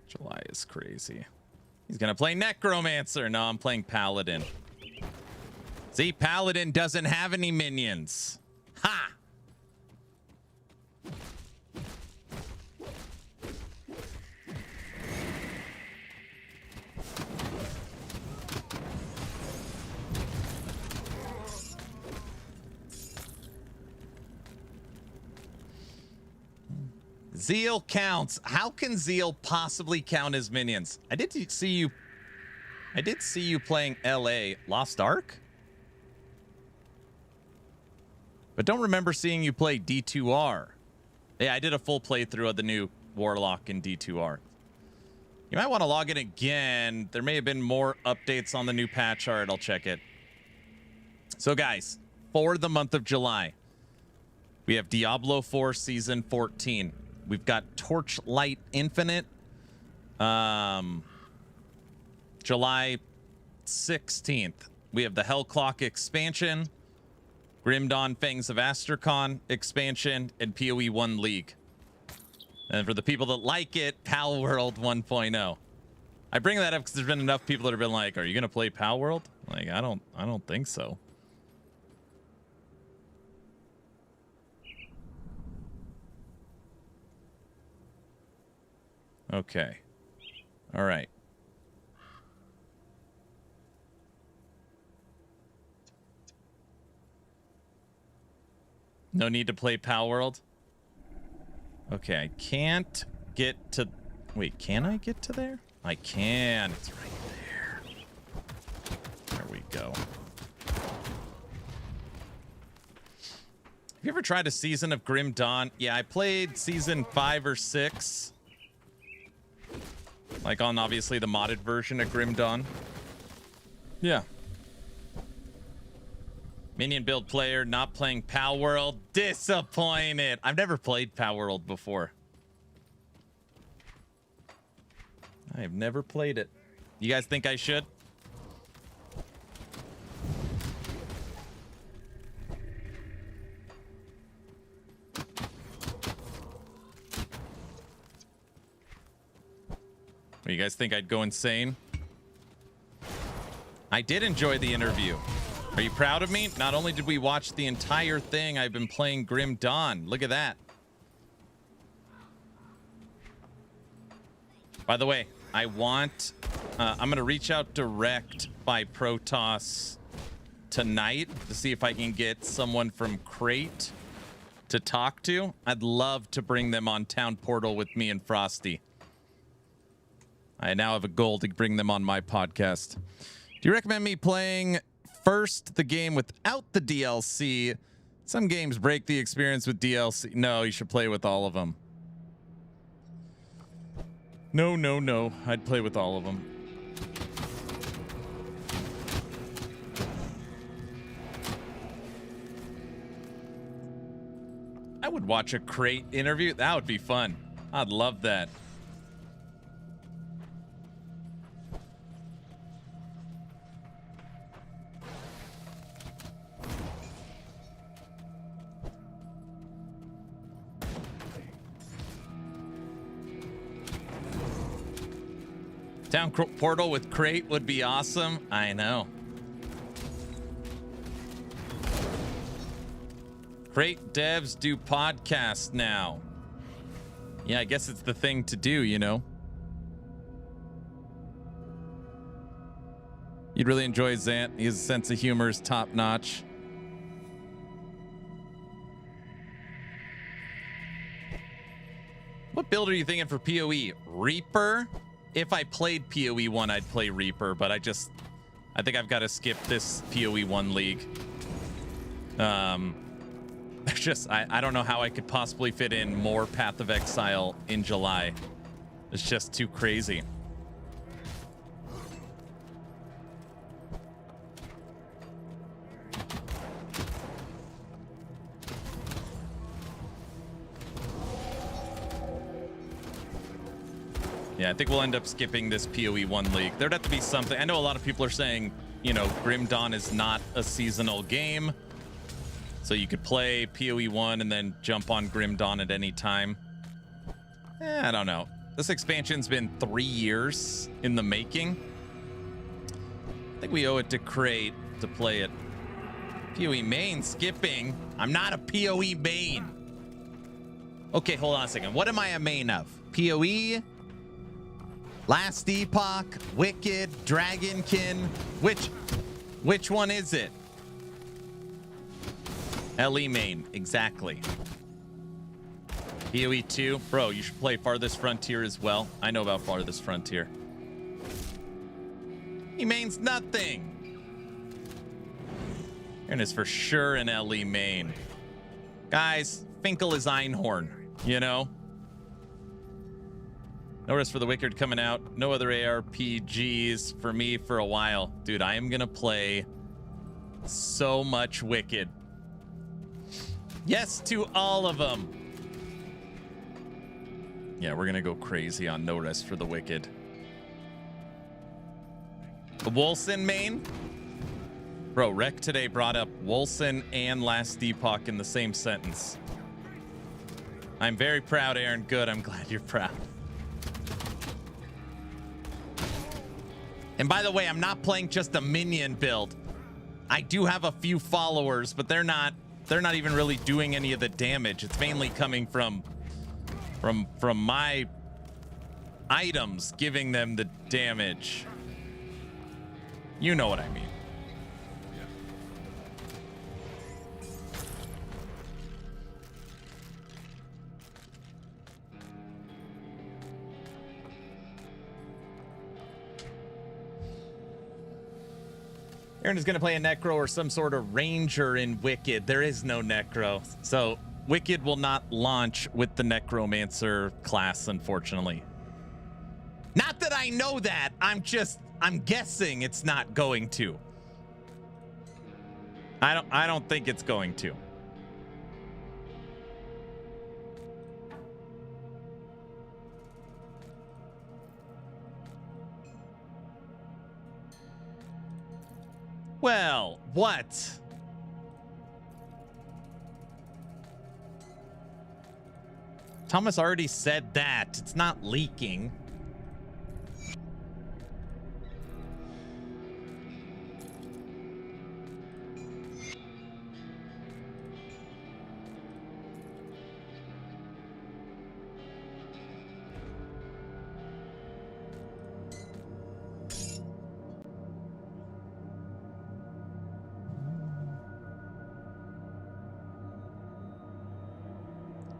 July is crazy. He's gonna play Necromancer. No, I'm playing Paladin. See, Paladin doesn't have any minions. Ha! Zeal counts. How can Zeal possibly count as minions? I did see you playing LA Lost Ark, but don't remember seeing you play D2R. Yeah, I did a full playthrough of the new Warlock in D2R. You might want to log in again. There may have been more updates on the new patch art. I'll check it. So guys, for the month of July, we have Diablo 4 Season 14. We've got Torchlight Infinite, July 16th. We have the Hellclock expansion, Grim Dawn Fangs of Astrakan expansion, and PoE 1 League. And for the people that like it, Pal World 1.0. I bring that up because there's been enough people that have been like, "Are you gonna play Pal World?" Like, I don't think so. Okay. All right. No need to play Pal World. Okay, I can't get to... Wait, can I get to there? I can. It's right there. There we go. Have you ever tried a season of Grim Dawn? Yeah, I played season 5 or 6. Like on, obviously, the modded version of Grim Dawn. Yeah. Minion build player, not playing Pal World. Disappointed. I've never played Pal World before. I have never played it. You guys think I should? You guys think I'd go insane? I did enjoy the interview. Are you proud of me? Not only did we watch the entire thing, I've been playing Grim Dawn. Look at that. By the way, I'm going to reach out to Rekt by Protoss tonight to see if I can get someone from Crate to talk to. I'd love to bring them on Town Portal with me and Frosty. I now have a goal to bring them on my podcast. Do you recommend me playing first the game without the DLC? Some games break the experience with DLC. No, you should play with all of them. No. I'd play with all of them. I would watch a Crate interview. That would be fun. I'd love that. Town Portal with Crate would be awesome. I know. Crate devs do podcasts now. Yeah, I guess it's the thing to do, you know. You'd really enjoy Zant. His sense of humor is top notch. What build are you thinking for PoE? Reaper? If I played PoE 1, I'd play Reaper, but I think I've got to skip this PoE 1 league. I don't know how I could possibly fit in more Path of Exile in July. It's just too crazy. Yeah, I think we'll end up skipping this PoE 1 league. There'd have to be something. I know a lot of people are saying, you know, Grim Dawn is not a seasonal game. So you could play PoE 1 and then jump on Grim Dawn at any time. I don't know. This expansion's been 3 years in the making. I think we owe it to Crate to play it. PoE main skipping. I'm not a PoE main. Okay, hold on a second. What am I a main of? PoE? Last Epoch? Wicked? Dragonkin? Which one is it? LE main, exactly. PoE 2. Bro, you should play Farthest Frontier as well. I know about Farthest Frontier. He mains nothing. Aaron is for sure an LE main. Guys, Finkel is Einhorn, you know? No Rest for the Wicked coming out. No other ARPGs for me for a while. Dude, I am going to play so much Wicked. Yes to all of them. Yeah, we're going to go crazy on No Rest for the Wicked. The Wolson main? Bro, Rekt today brought up Wolson and Last Epoch in the same sentence. I'm very proud, Aaron. Good, I'm glad you're proud. And by the way, I'm not playing just a minion build. I do have a few followers, but they're not even really doing any of the damage. It's mainly coming from my items giving them the damage. You know what I mean. Aaron is going to play a Necro or some sort of Ranger in Wicked. There is no Necro. So Wicked will not launch with the Necromancer class, unfortunately. Not that I know that. I'm guessing it's not going to. I don't think it's going to. Well, what? Thomas already said that. It's not leaking.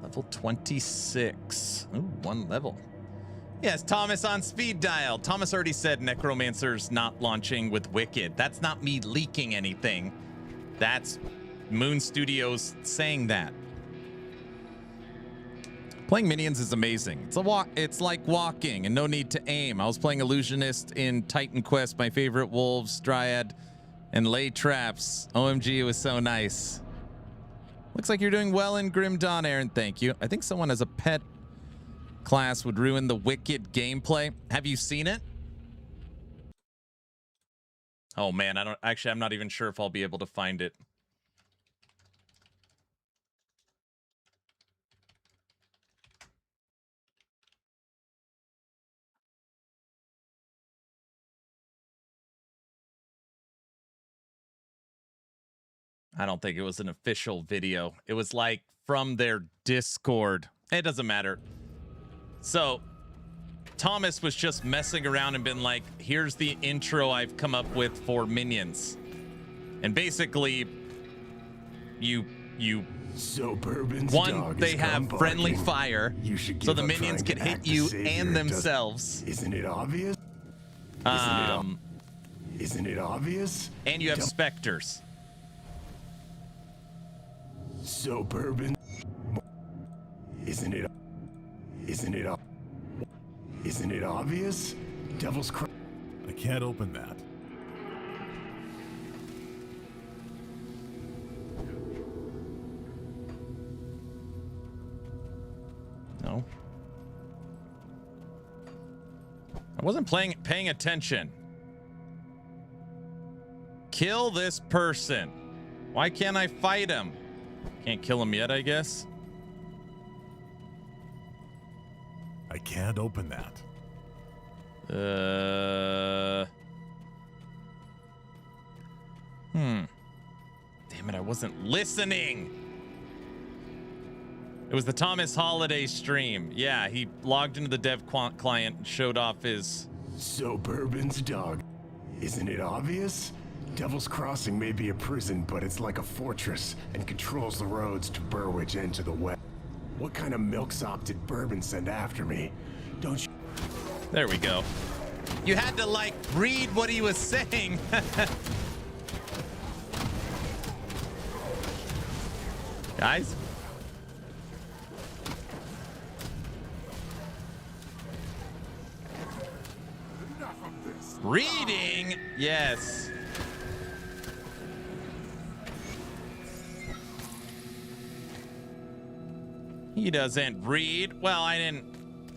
Level 26. Ooh, one level. Yes, Thomas on speed dial. Thomas already said Necromancer's not launching with Wicked. That's not me leaking anything. That's Moon Studios saying that. Playing minions is amazing. It's like walking and no need to aim. I was playing Illusionist in Titan Quest, my favorite wolves, Dryad, and lay traps. OMG, it was so nice. Looks like you're doing well in Grim Dawn, Aaron. Thank you. I think someone as a pet class would ruin the Wicked gameplay. Have you seen it? Oh man, I'm not even sure if I'll be able to find it. I don't think it was an official video. It was like from their Discord. It doesn't matter. So Thomas was just messing around and been like, here's the intro I've come up with for minions. And basically, they have friendly fire, so the minions can hit you and themselves. Isn't it obvious? Isn't it obvious? And you have specters. So Bourbon, isn't it obvious? Devil's Crown. I can't open that. No. I wasn't paying attention. Kill this person. Why can't I fight him? Can't kill him yet, I guess. I can't open that. Damn it, I wasn't listening. It was the Thomas Holiday stream. Yeah, he logged into the dev client and showed off his... So Bourbon's dog. Isn't it obvious? Devil's Crossing may be a prison, but it's like a fortress and controls the roads to Burwich and to the west. What kind of milksop did Bourbon send after me? Don't you... There we go. You had to, like, read what he was saying. Guys? Reading? Yes. He doesn't read. Well, I didn't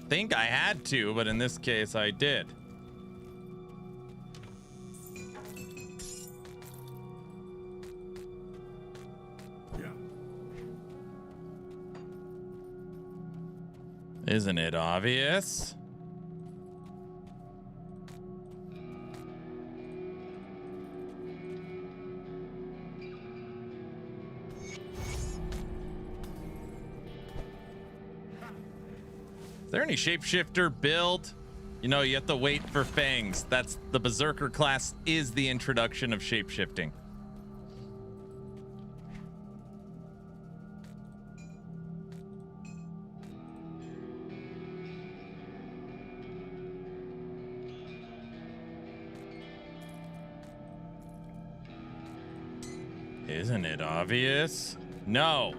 think I had to, but in this case I did. Isn't it obvious? Is there any shapeshifter build? You know, you have to wait for Fangs. That's the Berserker class is the introduction of shapeshifting. Isn't it obvious? No.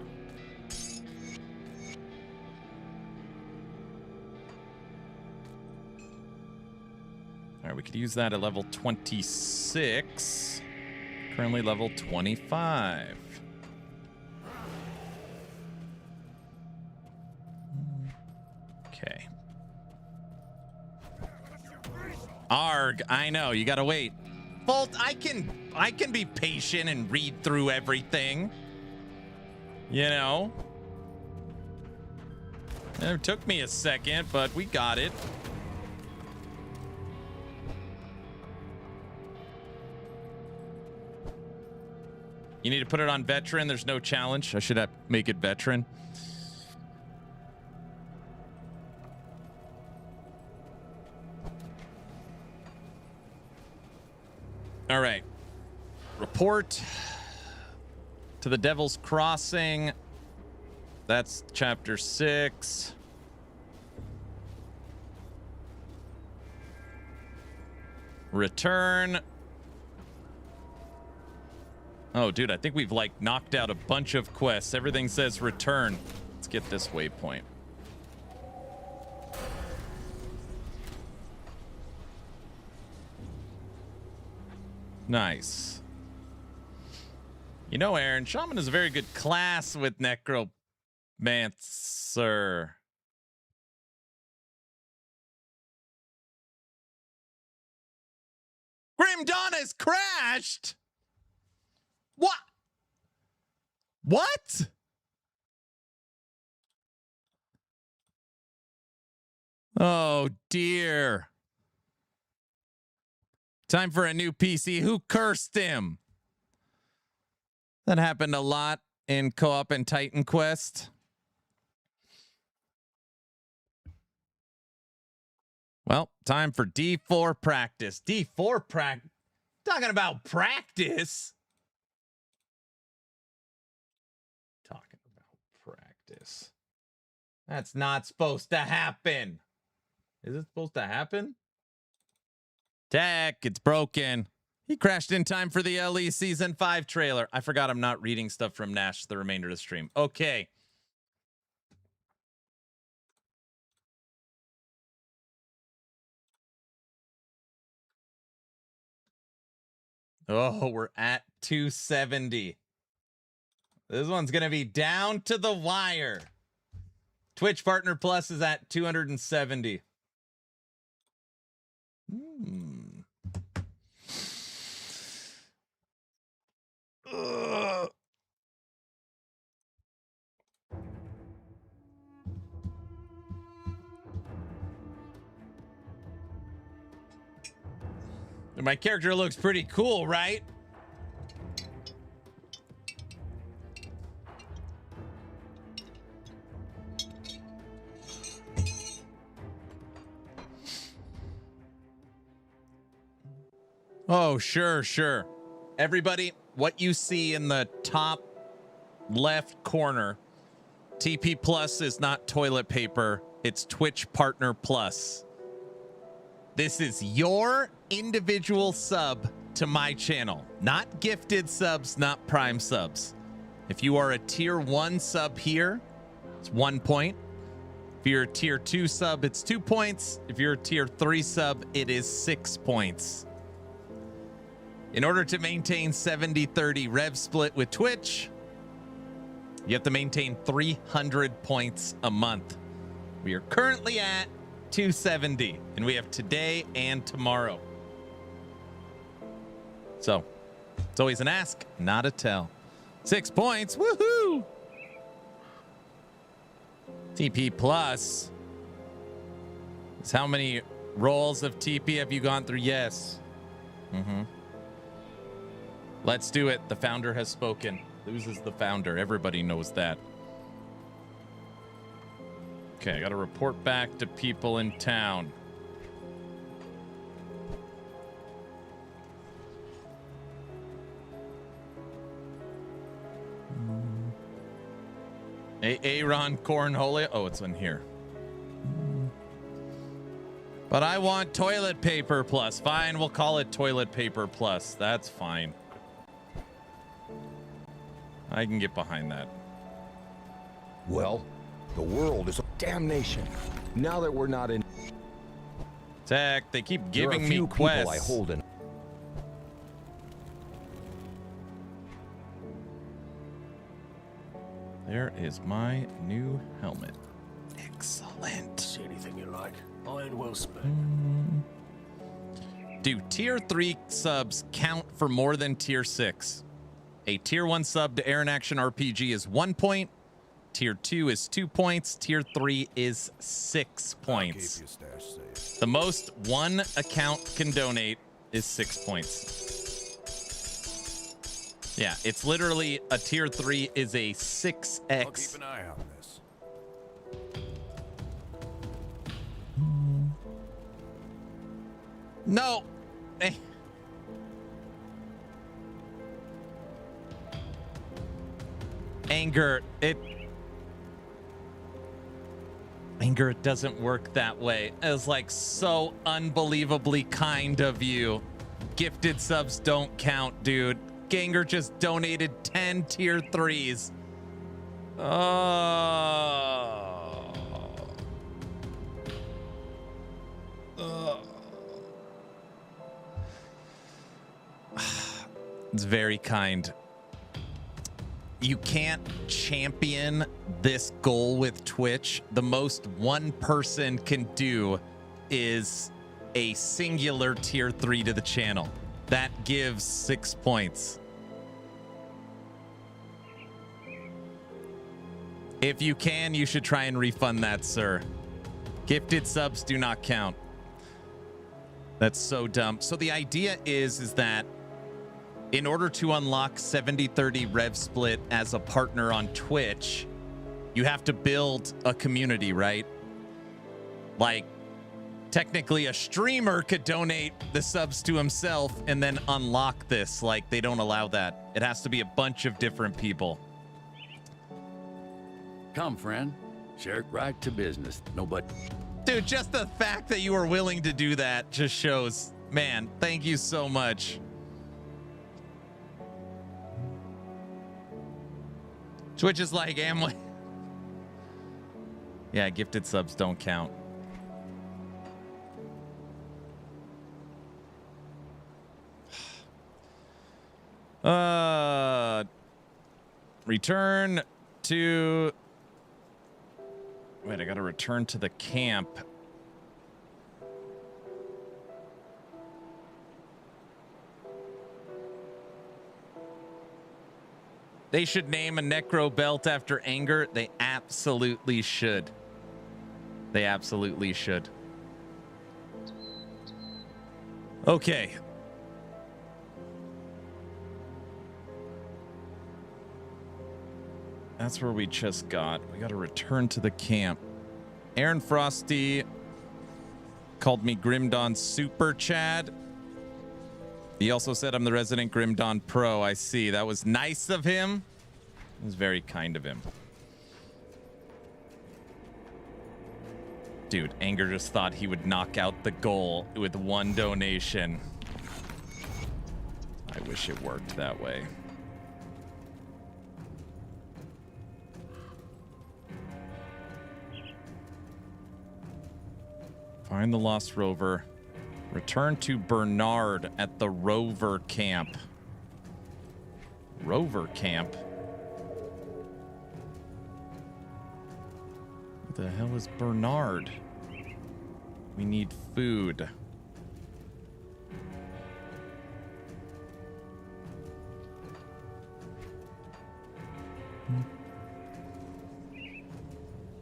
All right, we could use that at level 26. Currently level 25. Okay. Arg, I know, you gotta wait. Bolt, I can be patient and read through everything. You know? It took me a second, but we got it. You need to put it on veteran. There's no challenge. I should have make it veteran. All right. Report to the Devil's Crossing. That's chapter 6. Return. Oh, dude, I think we've like knocked out a bunch of quests. Everything says return. Let's get this waypoint. Nice. You know, Aaron, Shaman is a very good class with Necromancer. Grim Dawn has crashed! What? What? Oh, dear. Time for a new PC. Who cursed him? That happened a lot in co-op and Titan Quest. Well, time for D4 practice. D4 practice? Talking about practice. Talking about practice. That's not supposed to happen. Is it supposed to happen? Tech, it's broken. He crashed in time for the LE Season 5 trailer. I forgot I'm not reading stuff from Nash the remainder of the stream. Okay. Oh, we're at 270. This one's going to be down to the wire. Twitch Partner Plus is at 270. My character looks pretty cool, right? Oh, sure. Everybody, what you see in the top left corner, TP Plus is not toilet paper. It's Twitch Partner Plus. This is your individual sub to my channel. Not gifted subs, not prime subs. If you are a tier 1 sub here, it's 1 point. If you're a tier 2 sub, it's 2 points. If you're a tier 3 sub, it is 6 points. In order to maintain 70-30 rev split with Twitch, you have to maintain 300 points a month. We are currently at 270, and we have today and tomorrow. So, it's always an ask, not a tell. 6 points, woohoo! TP Plus is how many rolls of TP have you gone through? Yes. Let's do it. The founder has spoken. Loses the founder. Everybody knows that. Okay, I got to report back to people in town. Aaron Cornholia. Oh, it's in here. But I want toilet paper plus. Fine, we'll call it toilet paper plus. That's fine. I can get behind that. Well, the world is a damnation. Now that we're not in Tech, they keep giving there are a me few quests. people I hold in. There is my new helmet. Excellent. See anything you like? Iron well spent. Do tier 3 subs count for more than tier 6? A tier 1 sub to Aaron Action RPG is 1 point. Tier 2 is 2 points. Tier 3 is 6 points. Keep your stash safe. The most one account can donate is 6 points. Yeah, it's literally a tier 3 is a 6x. I'll keep an eye on this. No. Anger, it doesn't work that way. It's like so unbelievably kind of you. Gifted subs don't count, dude. Ganger just donated 10 tier 3s. It's very kind. You can't champion this goal with Twitch. The most one person can do is a singular tier 3 to the channel. That gives 6 points. If you can, you should try and refund that, sir. Gifted subs do not count. That's so dumb. So the idea is that in order to unlock 70-30 rev split as a partner on Twitch, you have to build a community, right? Like, technically a streamer could donate the subs to himself and then unlock this. Like, they don't allow that. It has to be a bunch of different people. Come, friend. Shirk right to business. Nobody. Dude, just the fact that you are willing to do that just shows, man, thank you so much. Twitch is like Amway. Yeah, gifted subs don't count. Return to... Wait, I gotta return to the camp. They should name a necro belt after Anger. They absolutely should. They absolutely should. Okay. That's where we just got. We got to return to the camp. Aaron Frosty called me Grim Dawn Super Chad. He also said I'm the resident Grim Dawn Pro. I see. That was nice of him. It was very kind of him. Dude, Anger just thought he would knock out the goal with one donation. I wish it worked that way. Find the lost rover. Return to Bernard at the rover camp. Rover camp? What the hell is Bernard? We need food.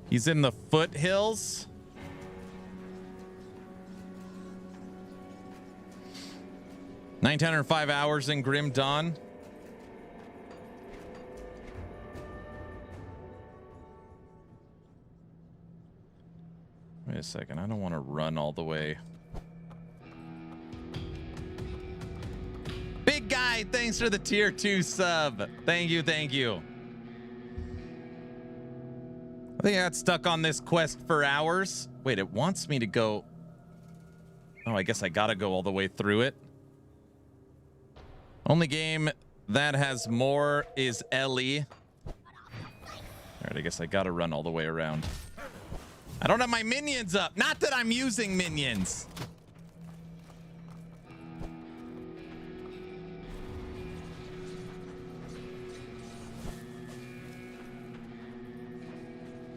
He's in the foothills? 905 hours in Grim Dawn. Wait a second, I don't want to run all the way. Big guy, thanks for the tier 2 sub. Thank you, thank you. I think I got stuck on this quest for hours. Wait, it wants me to go. Oh, I guess I gotta go all the way through it. Only game that has more is Ellie. All right, I guess I gotta run all the way around. I don't have my minions up. Not that I'm using minions.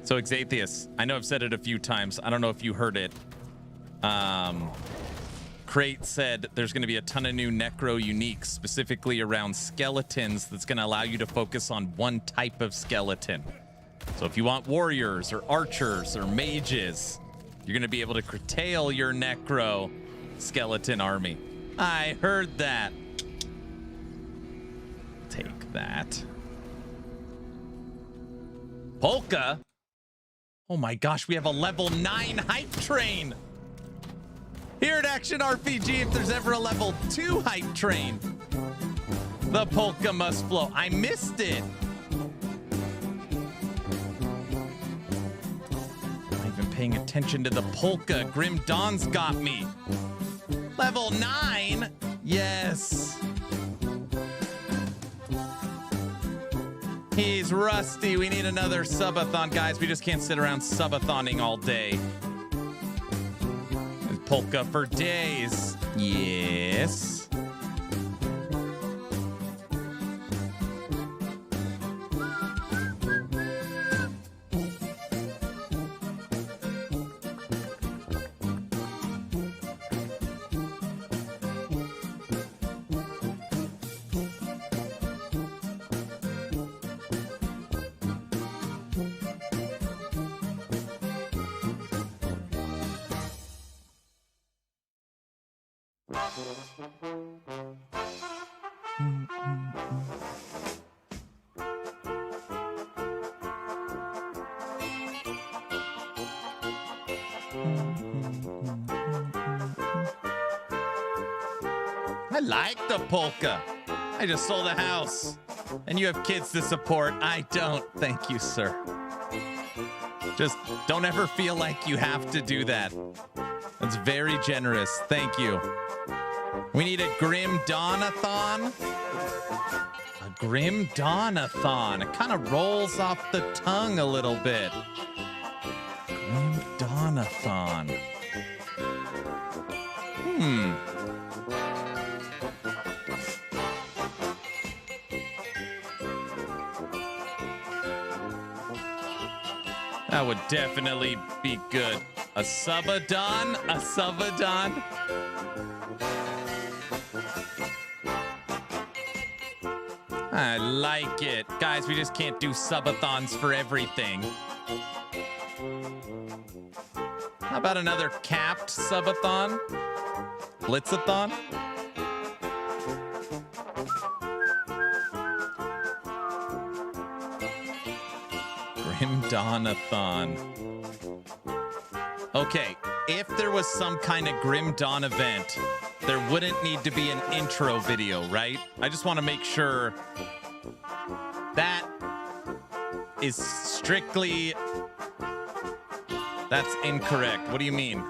So Exatheus, I know I've said it a few times. I don't know if you heard it. Crate said there's going to be a ton of new Necro uniques, specifically around skeletons, that's going to allow you to focus on one type of skeleton. So if you want warriors or archers or mages, you're going to be able to curtail your Necro skeleton army. I heard that. Take that. Polka? Oh my gosh, we have a level 9 hype train. Here at Action RPG, if there's ever a level 2 hype train, the polka must flow. I missed it. Not even paying attention to the polka. Grim Dawn's got me. Level 9? Yes. He's rusty. We need another subathon, guys. We just can't sit around subathoning all day. Polka for days. Yes. I like the polka. I just sold a house. And you have kids to support. I don't. Thank you, sir. Just don't ever feel like you have to do that. That's very generous. Thank you. We need a Grim Dawn-a-thon. A Grim Dawn-a-thon. It kind of rolls off the tongue a little bit. Grim Dawn-a-thon. That would definitely be good. A Subadon? A Subadon? I like it. Guys, we just can't do subathons for everything. How about another capped subathon? Blitzathon? Grim Dawn-a-thon. Okay, if there was some kind of Grim Dawn event, there wouldn't need to be an intro video, right? I just want to make sure that is strictly... That's incorrect. What do you mean?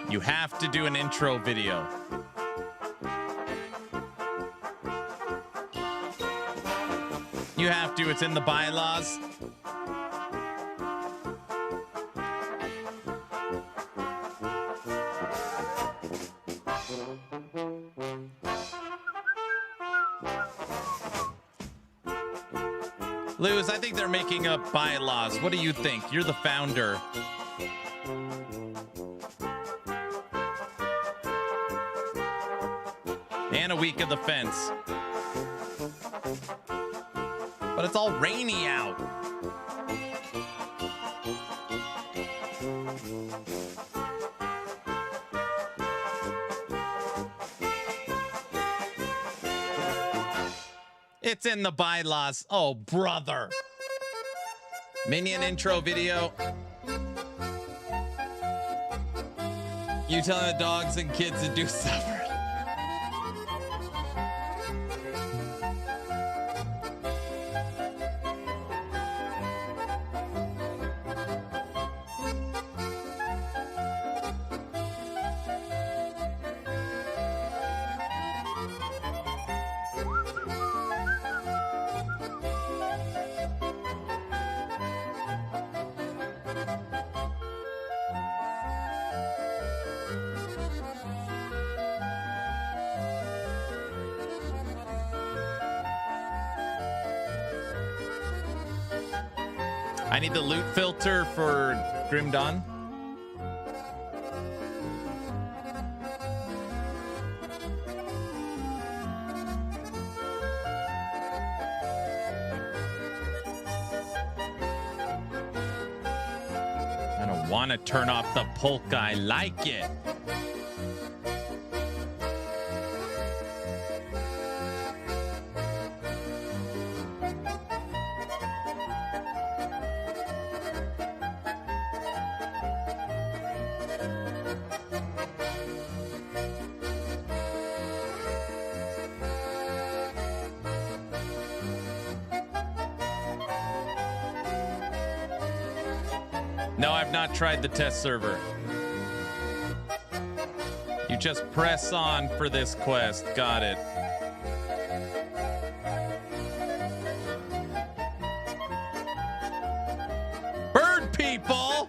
You have to do an intro video. You have to. It's in the bylaws. Luz, I think they're making up bylaws. What do you think? You're the founder. And a week of the fence. But it's all rainy out. It's in the bylaws. Oh, brother. Minion intro video. You telling the dogs and kids to do stuff. I need the loot filter for Grim Dawn. I don't want to turn off the polka. I like it. No, I've not tried the test server. You just press on for this quest. Got it. Bird people!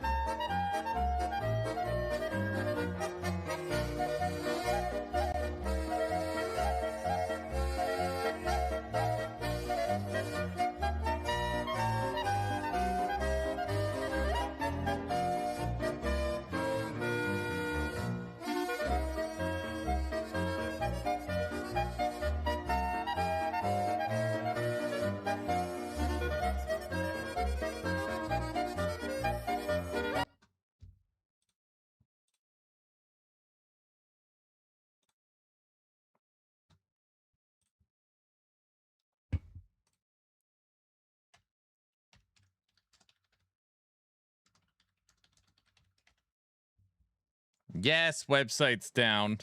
Yes, website's down.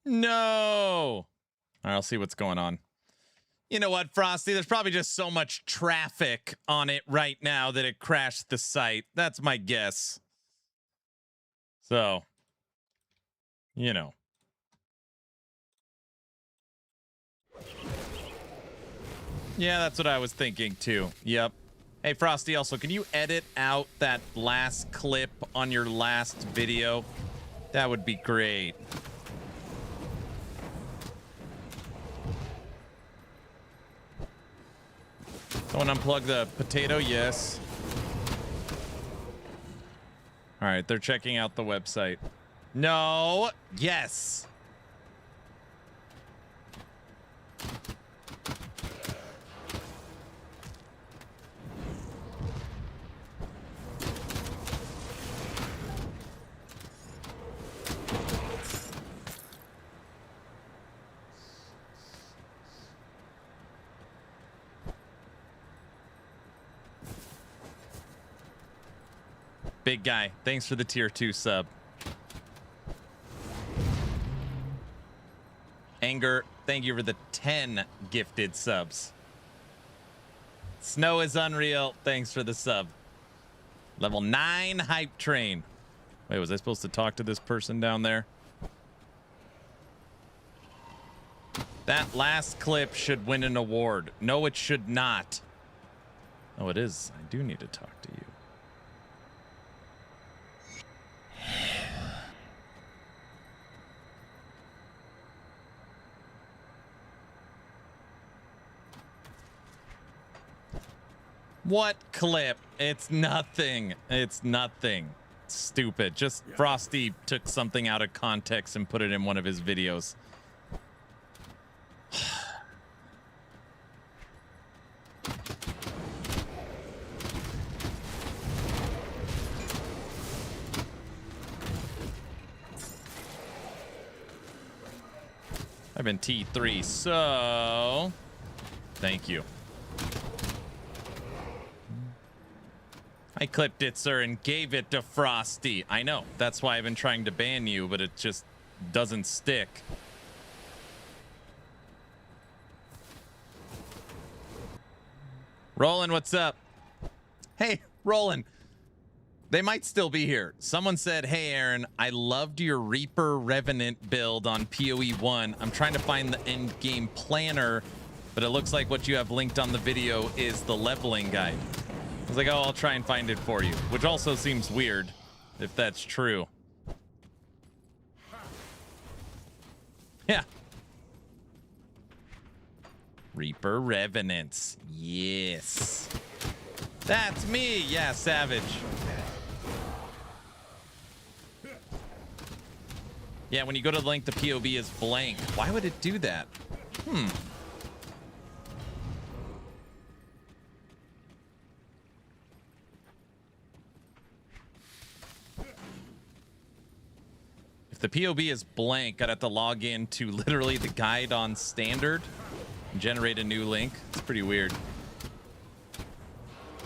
No. All right, I'll see what's going on. You know what, Frosty? There's probably just so much traffic on it right now that it crashed the site. That's my guess. So, you know. Yeah, that's what I was thinking too. Yep. Hey, Frosty, also, can you edit out that last clip on your last video? That would be great. Someone unplug the potato? Yes. All right, they're checking out the website. No. Yes. Big guy, thanks for the tier 2 sub. Anger, thank you for the 10 gifted subs. Snow is unreal, thanks for the sub. Level 9 hype train. Wait, was I supposed to talk to this person down there? That last clip should win an award. No, it should not. Oh, it is. I do need to talk to you. What clip? It's nothing. It's nothing. Stupid. Just Frosty took something out of context and put it in one of his videos. I've been T3, so thank you. I clipped it, sir, and gave it to Frosty. I know. That's why I've been trying to ban you, but it just doesn't stick. Roland, what's up? Hey, Roland. They might still be here. Someone said, hey, Aaron, I loved your Reaper Revenant build on PoE 1. I'm trying to find the end game planner, but it looks like what you have linked on the video is the leveling guide. I was like, oh, I'll try and find it for you, which also seems weird if that's true. Yeah. Reaper Revenants. Yes. That's me. Yeah, Savage. Yeah, when you go to the link, the POV is blank. Why would it do that? If the POV is blank, I'd have to log in to literally the guide on standard and generate a new link. It's pretty weird.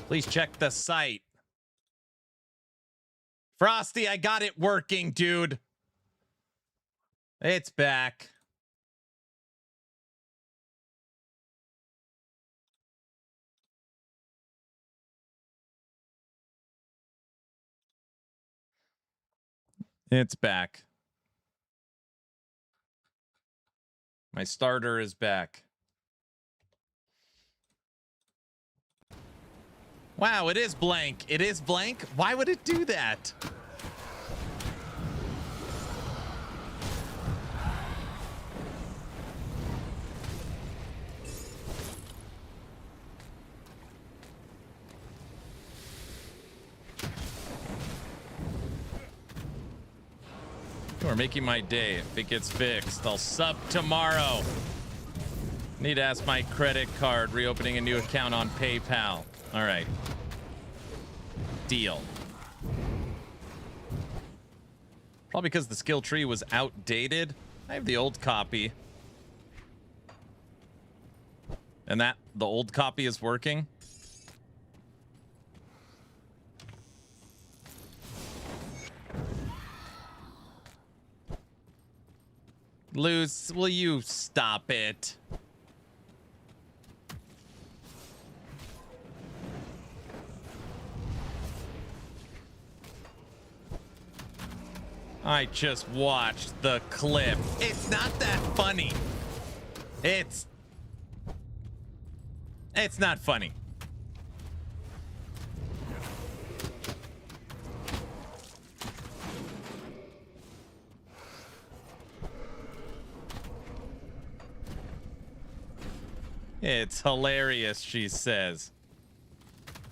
Please check the site. Frosty, I got it working, dude. It's back. It's back. My starter is back. Wow, it is blank. It is blank? Why would it do that? You are making my day. If it gets fixed, I'll sub tomorrow. Need to ask my credit card. Reopening a new account on PayPal. All right. Deal. Probably because the skill tree was outdated. I have the old copy. And that the old copy is working. Luz, will you stop it? I just watched the clip. It's not that funny. It's not funny. It's hilarious, she says.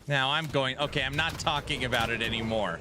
Now I'm going, okay, I'm not talking about it anymore.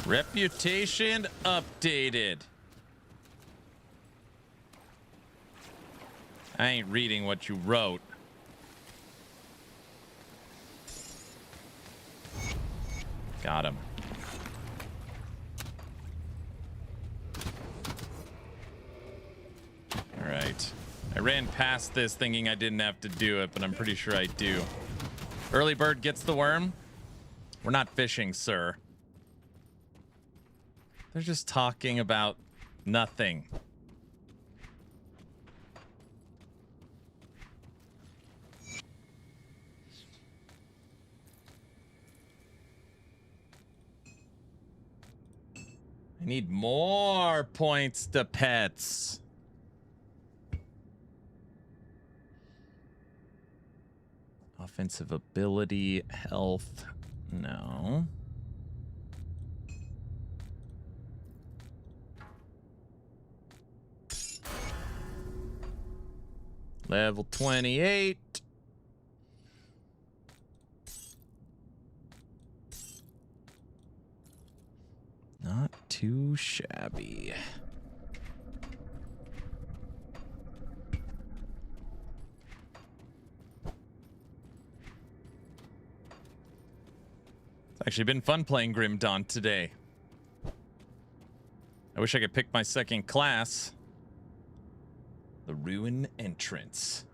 Reputation updated. I ain't reading what you wrote. Got him. All right. I ran past this thinking I didn't have to do it, but I'm pretty sure I do. Early bird gets the worm. We're not fishing, sir. They're just talking about nothing. I need more points to pets. Offensive ability, health, no. Level 28. Not too shabby. It's actually been fun playing Grim Dawn today. I wish I could pick my second class. The Ruin Entrance.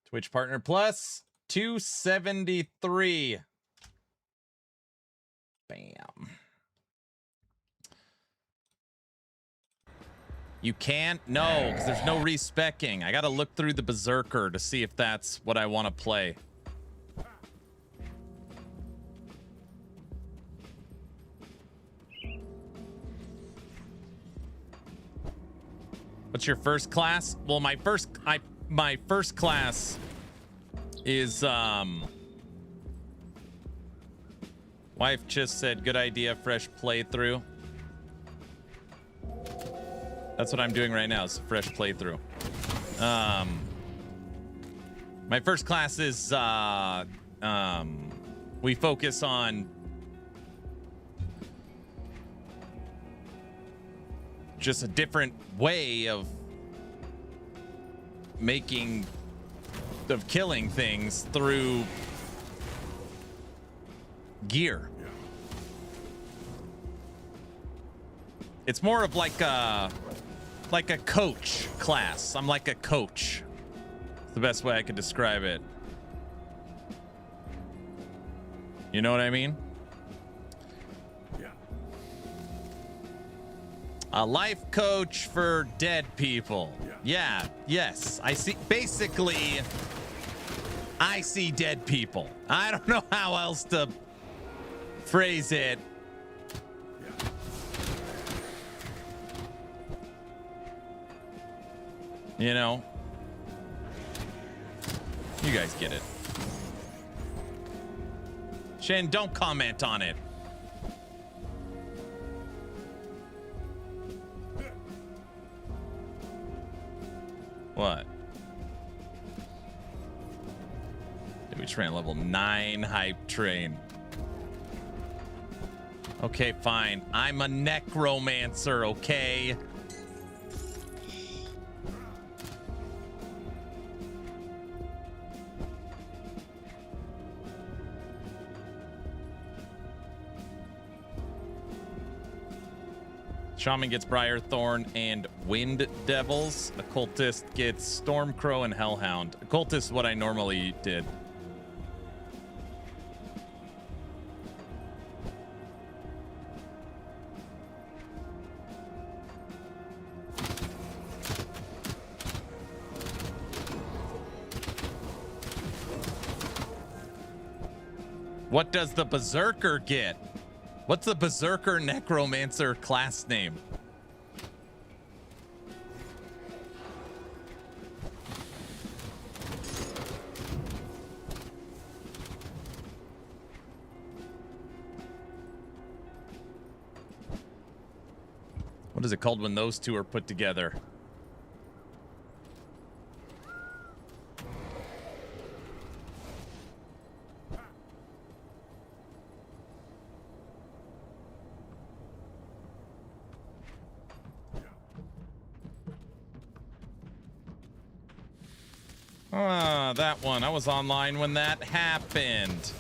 Twitch Partner Plus, 273. Bam. You can't? No, because there's no respecking. I got to look through the Berserker to see if that's what I want to play. What's your first class? Well, my first class is wife just said good idea, fresh playthrough. That's what I'm doing right now, is a fresh playthrough. My first class is we focus on just a different way of killing things through gear. It's more of like a coach class. I'm like a coach. It's the best way I could describe it. You know what I mean? Yeah. A life coach for dead people. Yeah, yes. I see. Basically, I see dead people. I don't know how else to phrase it. You know, you guys get it. Shen, don't comment on it. What? Did we train level 9 hype train? Okay, fine. I'm a necromancer, okay? Shaman gets Briarthorn and Wind Devils. Occultist gets Stormcrow and Hellhound. Occultist is what I normally did. What does the Berserker get? What's the Berserker Necromancer class name? What What is it called when those two are put together? Ah, that one. I was online when that happened.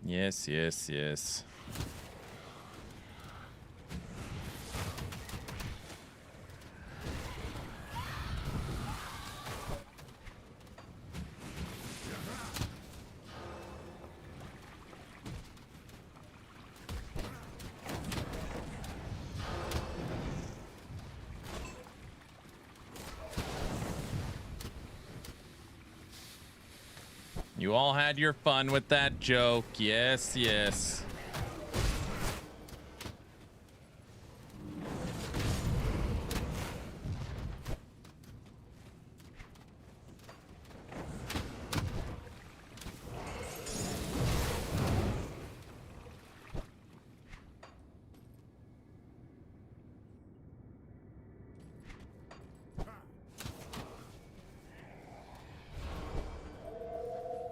Yes, yes, yes. You all had your fun with that joke. Yes, yes.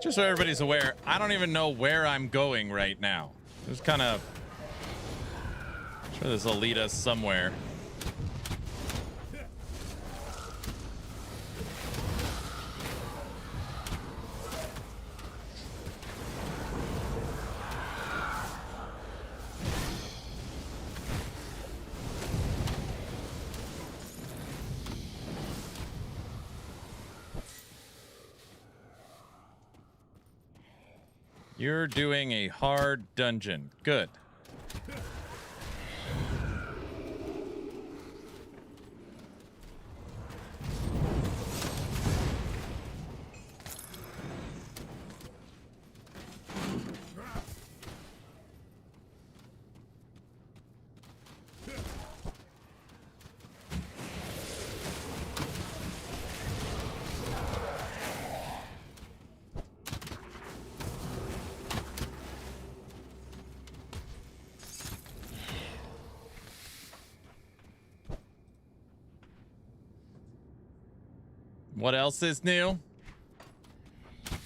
Just so everybody's aware, I don't even know where I'm going right now. Just kind of... sure this will lead us somewhere. You're doing a hard dungeon. Good. What else is new? I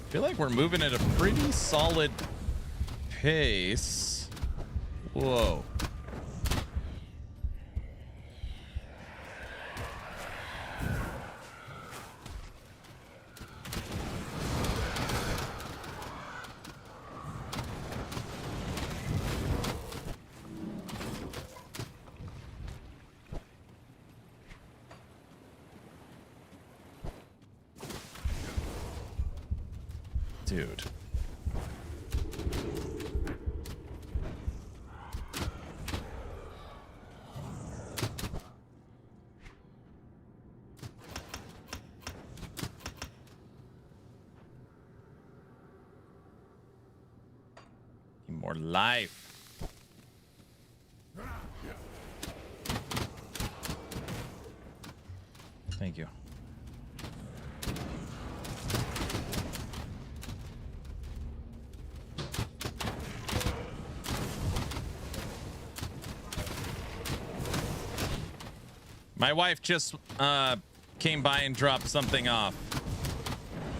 feel like we're moving at a pretty solid pace. Whoa. Dude. Need more life. Thank you. My wife just came by and dropped something off.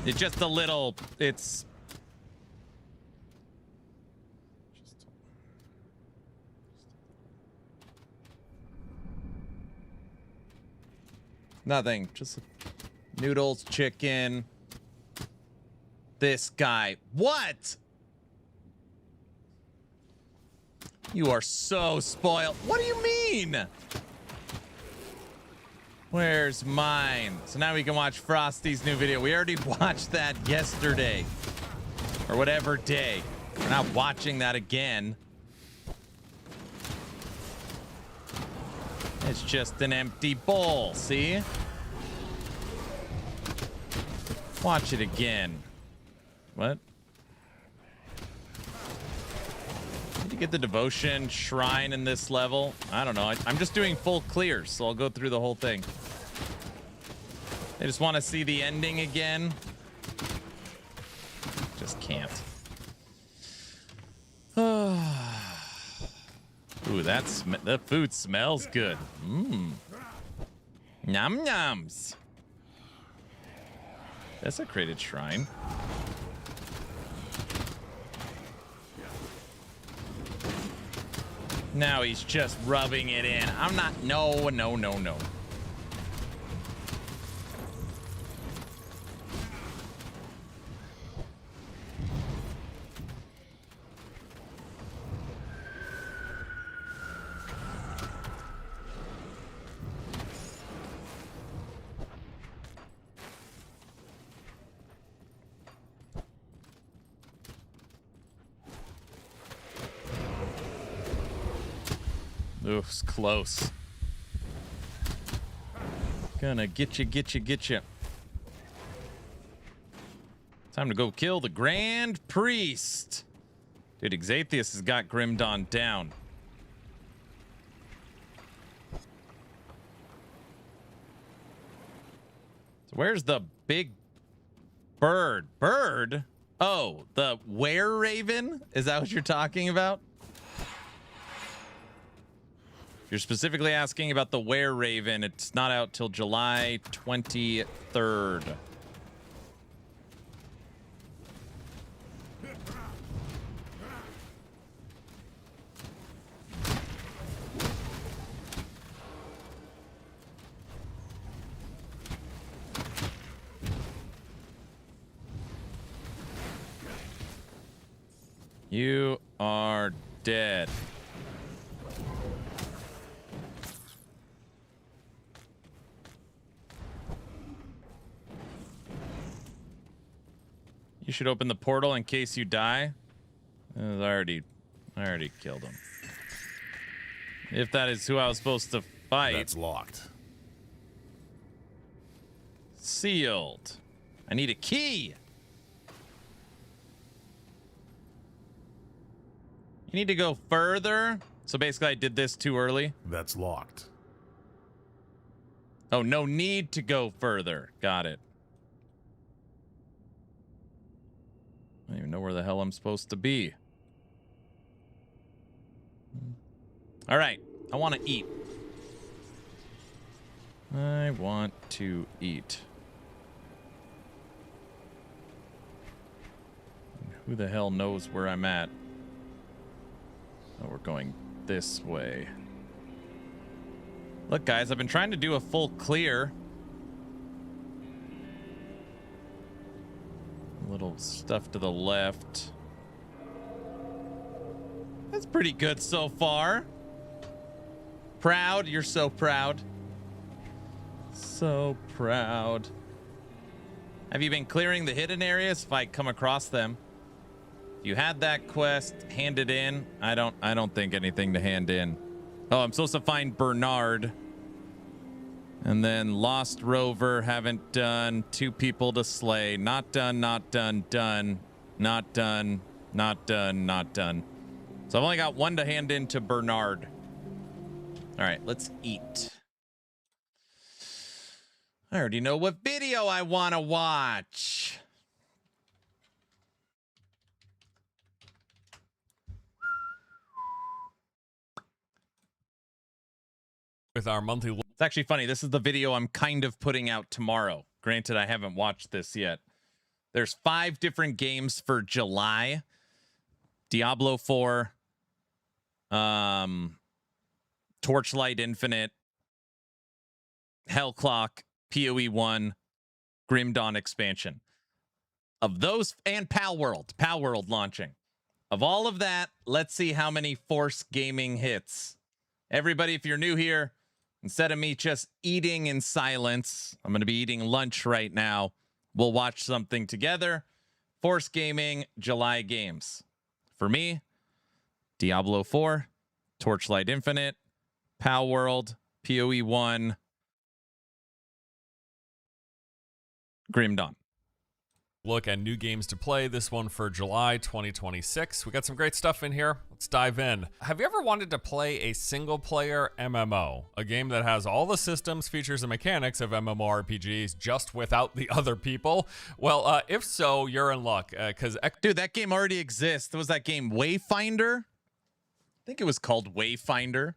It's just a little, it's... nothing, just noodles, chicken. This guy. What? You are so spoiled. What do you mean? Where's mine? So now we can watch Frosty's new video. We already watched that yesterday. Or whatever day. We're not watching that again. It's just an empty bowl, see? Watch it again. What? Did you get the devotion shrine in this level. I don't know. I'm just doing full clears, so I'll go through the whole thing. I just want to see the ending again. Just can't. Ooh, that food smells good. Mmm. Nom noms. Desecrated shrine. Now he's just rubbing it in. I'm not. No, no, no, no. Oof, it's close. Gonna get you, get you, get you. Time to go kill the Grand Priest. Dude, Exathius has got Grim Dawn down. So where's the big bird? Bird? Oh, the Were Raven? Is that what you're talking about? You're specifically asking about the Were Raven. It's not out till July 23rd. You are dead. You should open the portal in case you die. I already killed him. If that is who I was supposed to fight. That's locked. Sealed. I need a key. You need to go further. So basically I did this too early. That's locked. Oh, no need to go further. Got it. I don't even know where the hell I'm supposed to be. All right. I want to eat. I want to eat. Who the hell knows where I'm at? Oh, we're going this way. Look, guys, I've been trying to do a full clear. Little stuff to the left. That's pretty good so far. Proud. You're so proud. So proud. Have you been clearing the hidden areas if I come across them? You had that quest, hand it in. I don't think anything to hand in. Oh, I'm supposed to find Bernard. And then Lost Rover, haven't done. 2 people to slay. Not done, not done, done. Not done, not done, not done. So I've only got 1 to hand in to Bernard. All right, let's eat. I already know what video I want to watch. With our monthly... It's actually funny. This is the video I'm kind of putting out tomorrow. Granted, I haven't watched this yet. There's 5 different games for July. Diablo 4. Torchlight Infinite. Hellclock. PoE 1. Grim Dawn expansion. Of those, and Pal World. Pal World launching. Of all of that, let's see how many Force Gaming hits. Everybody, if you're new here, instead of me just eating in silence, I'm going to be eating lunch right now. We'll watch something together. Force Gaming, July games. For me, Diablo 4, Torchlight Infinite, Pal World, PoE 1, Grim Dawn. look at new games to play, this one for July 2026. We got some great stuff in here. Let's dive in. Have you ever wanted to play a single-player MMO? A game that has all the systems, features, and mechanics of MMORPGs just without the other people? Well, if so, you're in luck, because... Dude, that game already exists. Was that game Wayfinder? I think it was called Wayfinder.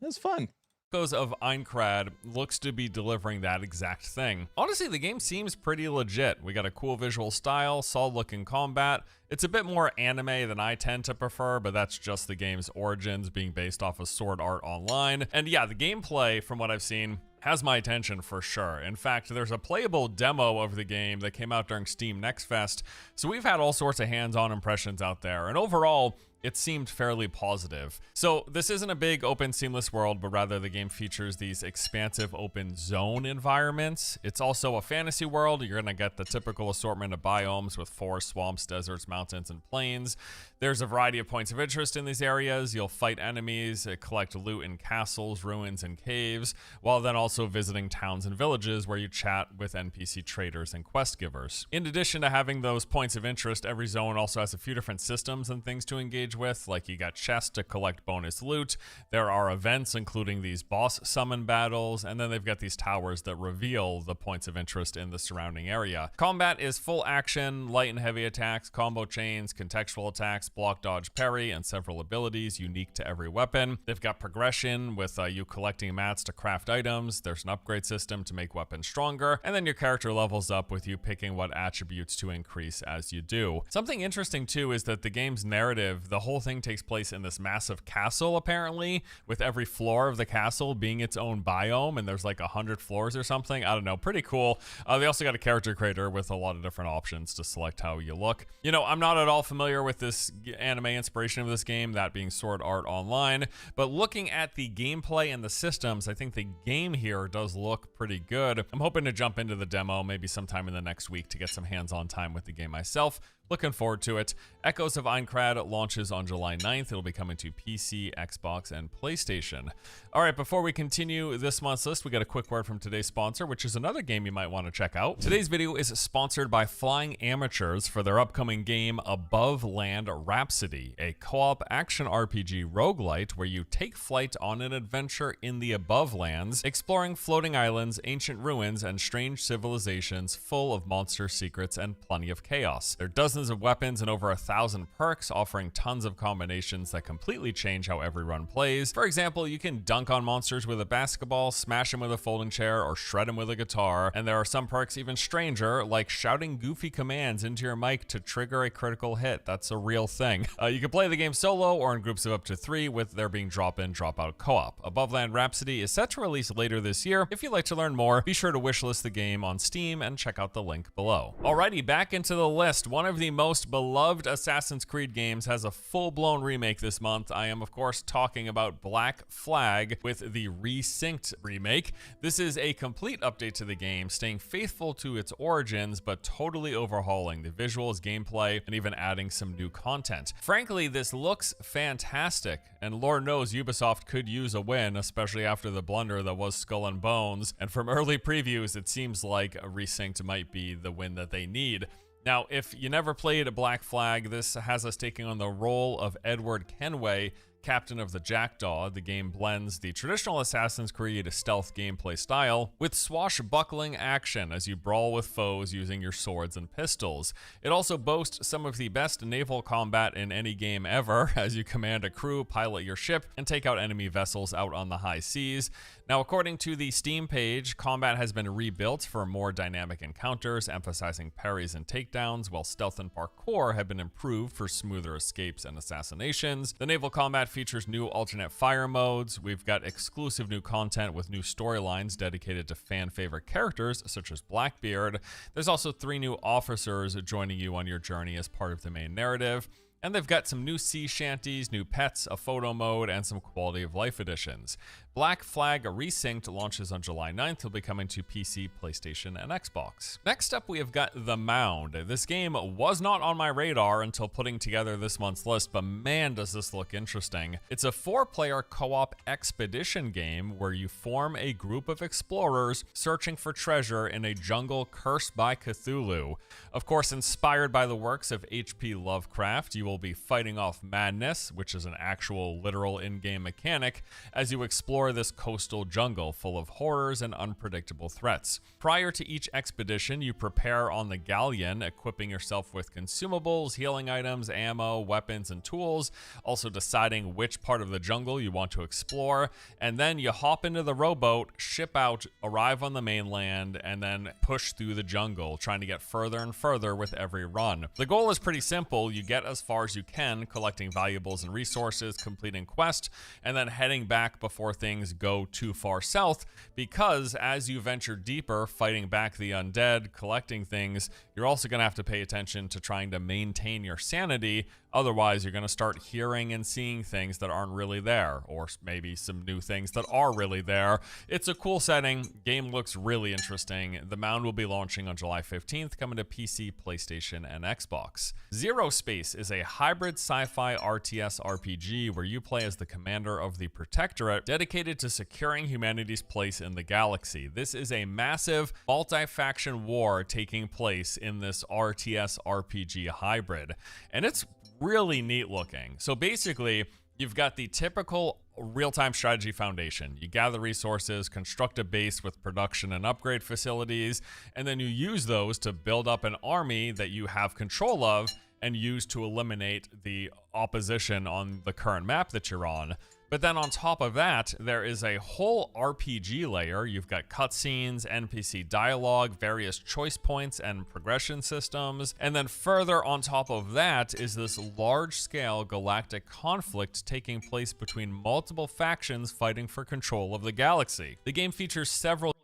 It was fun. Echoes of Aincrad looks to be delivering that exact thing. Honestly, the game seems pretty legit. We got a cool visual style, solid looking combat. It's a bit more anime than I tend to prefer, but that's just the game's origins being based off of Sword Art Online. And yeah, the gameplay, from what I've seen, has my attention for sure. In fact, there's a playable demo of the game that came out during Steam Next Fest, so we've had all sorts of hands-on impressions out there, and overall, it seemed fairly positive. So this isn't a big open seamless world, but rather the game features these expansive open zone environments. It's also a fantasy world. You're gonna get the typical assortment of biomes with forests, swamps, deserts, mountains, and plains. There's a variety of points of interest in these areas. You'll fight enemies, collect loot in castles, ruins, and caves, while then also visiting towns and villages where you chat with NPC traders and quest givers. In addition to having those points of interest, every zone also has a few different systems and things to engage with, like you got chests to collect bonus loot, there are events including these boss summon battles, and then they've got these towers that reveal the points of interest in the surrounding area. Combat is full action, light and heavy attacks, combo chains, contextual attacks, block, dodge, parry, and several abilities unique to every weapon. They've got progression with you collecting mats to craft items, there's an upgrade system to make weapons stronger, and then your character levels up with you picking what attributes to increase as you do. Something interesting too is that the game's narrative, the whole thing takes place in this massive castle apparently, with every floor of the castle being its own biome, and there's like 100 floors or something. I don't know, pretty cool. They also got a character creator with a lot of different options to select how you look. You know, I'm not at all familiar with this anime inspiration of this game, that being Sword Art Online, but looking at the gameplay and the systems, I think the game here does look pretty good. I'm hoping to jump into the demo maybe sometime in the next week to get some hands-on time with the game myself. Looking forward to it. Echoes of Aincrad launches on July 9th. It'll be coming to PC, Xbox, and PlayStation. All right, before we continue this month's list, we got a quick word from today's sponsor, which is another game you might want to check out. Today's video is sponsored by Flying Amateurs for their upcoming game Above Land Rhapsody, a co-op action RPG roguelite where you take flight on an adventure in the above lands, exploring floating islands, ancient ruins, and strange civilizations full of monster secrets and plenty of chaos. There are dozens of weapons and over 1,000 perks, offering tons of combinations that completely change how every run plays. For example, you can dunk on monsters with a basketball, smash them with a folding chair, or shred them with a guitar, and there are some perks even stranger, like shouting goofy commands into your mic to trigger a critical hit. That's a real thing. You can play the game solo or in groups of up to 3, with there being drop-in, drop-out co-op. Above Land Rhapsody is set to release later this year. If you'd like to learn more, be sure to wishlist the game on Steam and check out the link below. Alrighty, back into the list. One of the most beloved Assassin's Creed games has a full-blown remake this month. I am, of course, talking about Black Flag with the Resynced remake. This is a complete update to the game, staying faithful to its origins, but totally overhauling the visuals, gameplay, and even adding some new content. Frankly, this looks fantastic, and Lord knows Ubisoft could use a win, especially after the blunder that was Skull and Bones, and from early previews, it seems like a Resynced might be the win that they need. Now, if you never played a Black Flag, this has us taking on the role of Edward Kenway, Captain of the Jackdaw. The game blends the traditional Assassin's Creed stealth gameplay style with swashbuckling action as you brawl with foes using your swords and pistols. It also boasts some of the best naval combat in any game ever, as you command a crew, pilot your ship, and take out enemy vessels out on the high seas. Now, according to the Steam page, combat has been rebuilt for more dynamic encounters, emphasizing parries and takedowns, while stealth and parkour have been improved for smoother escapes and assassinations. The naval combat features new alternate fire modes. We've got exclusive new content with new storylines dedicated to fan favorite characters such as Blackbeard. There's also 3 new officers joining you on your journey as part of the main narrative. And they've got some new sea shanties, new pets, a photo mode, and some quality of life additions. Black Flag Resynced launches on July 9th. It'll be coming to PC, PlayStation, and Xbox. Next up, we have got The Mound. This game was not on my radar until putting together this month's list, but man, does this look interesting. It's a 4-player co-op expedition game where you form a group of explorers searching for treasure in a jungle cursed by Cthulhu. Of course, inspired by the works of H.P. Lovecraft, you will be fighting off madness, which is an actual literal in-game mechanic, as you explore this coastal jungle full of horrors and unpredictable threats. Prior to each expedition, you prepare on the galleon, equipping yourself with consumables, healing items, ammo, weapons, and tools, also deciding which part of the jungle you want to explore, and then you hop into the rowboat, ship out, arrive on the mainland, and then push through the jungle, trying to get further and further with every run. The goal is pretty simple. You get as far as you can, collecting valuables and resources, completing quests, and then heading back before things go too far south, because as you venture deeper, fighting back the undead, collecting things, you're also going to have to pay attention to trying to maintain your sanity. Otherwise, you're going to start hearing and seeing things that aren't really there, or maybe some new things that are really there. It's a cool setting. Game looks really interesting. The Mound will be launching on July 15th, coming to PC, PlayStation, and Xbox. Zero Space is a hybrid sci-fi RTS RPG where you play as the commander of the Protectorate, dedicated to securing humanity's place in the galaxy. This is a massive multi-faction war taking place in this RTS RPG hybrid, and it's really neat looking. So basically, you've got the typical real-time strategy foundation. You gather resources, construct a base with production and upgrade facilities, and then you use those to build up an army that you have control of and use to eliminate the opposition on the current map that you're on. But then on top of that, there is a whole RPG layer. You've got cutscenes, NPC dialogue, various choice points and progression systems. And then further on top of that is this large-scale galactic conflict taking place between multiple factions fighting for control of the galaxy. The game features several...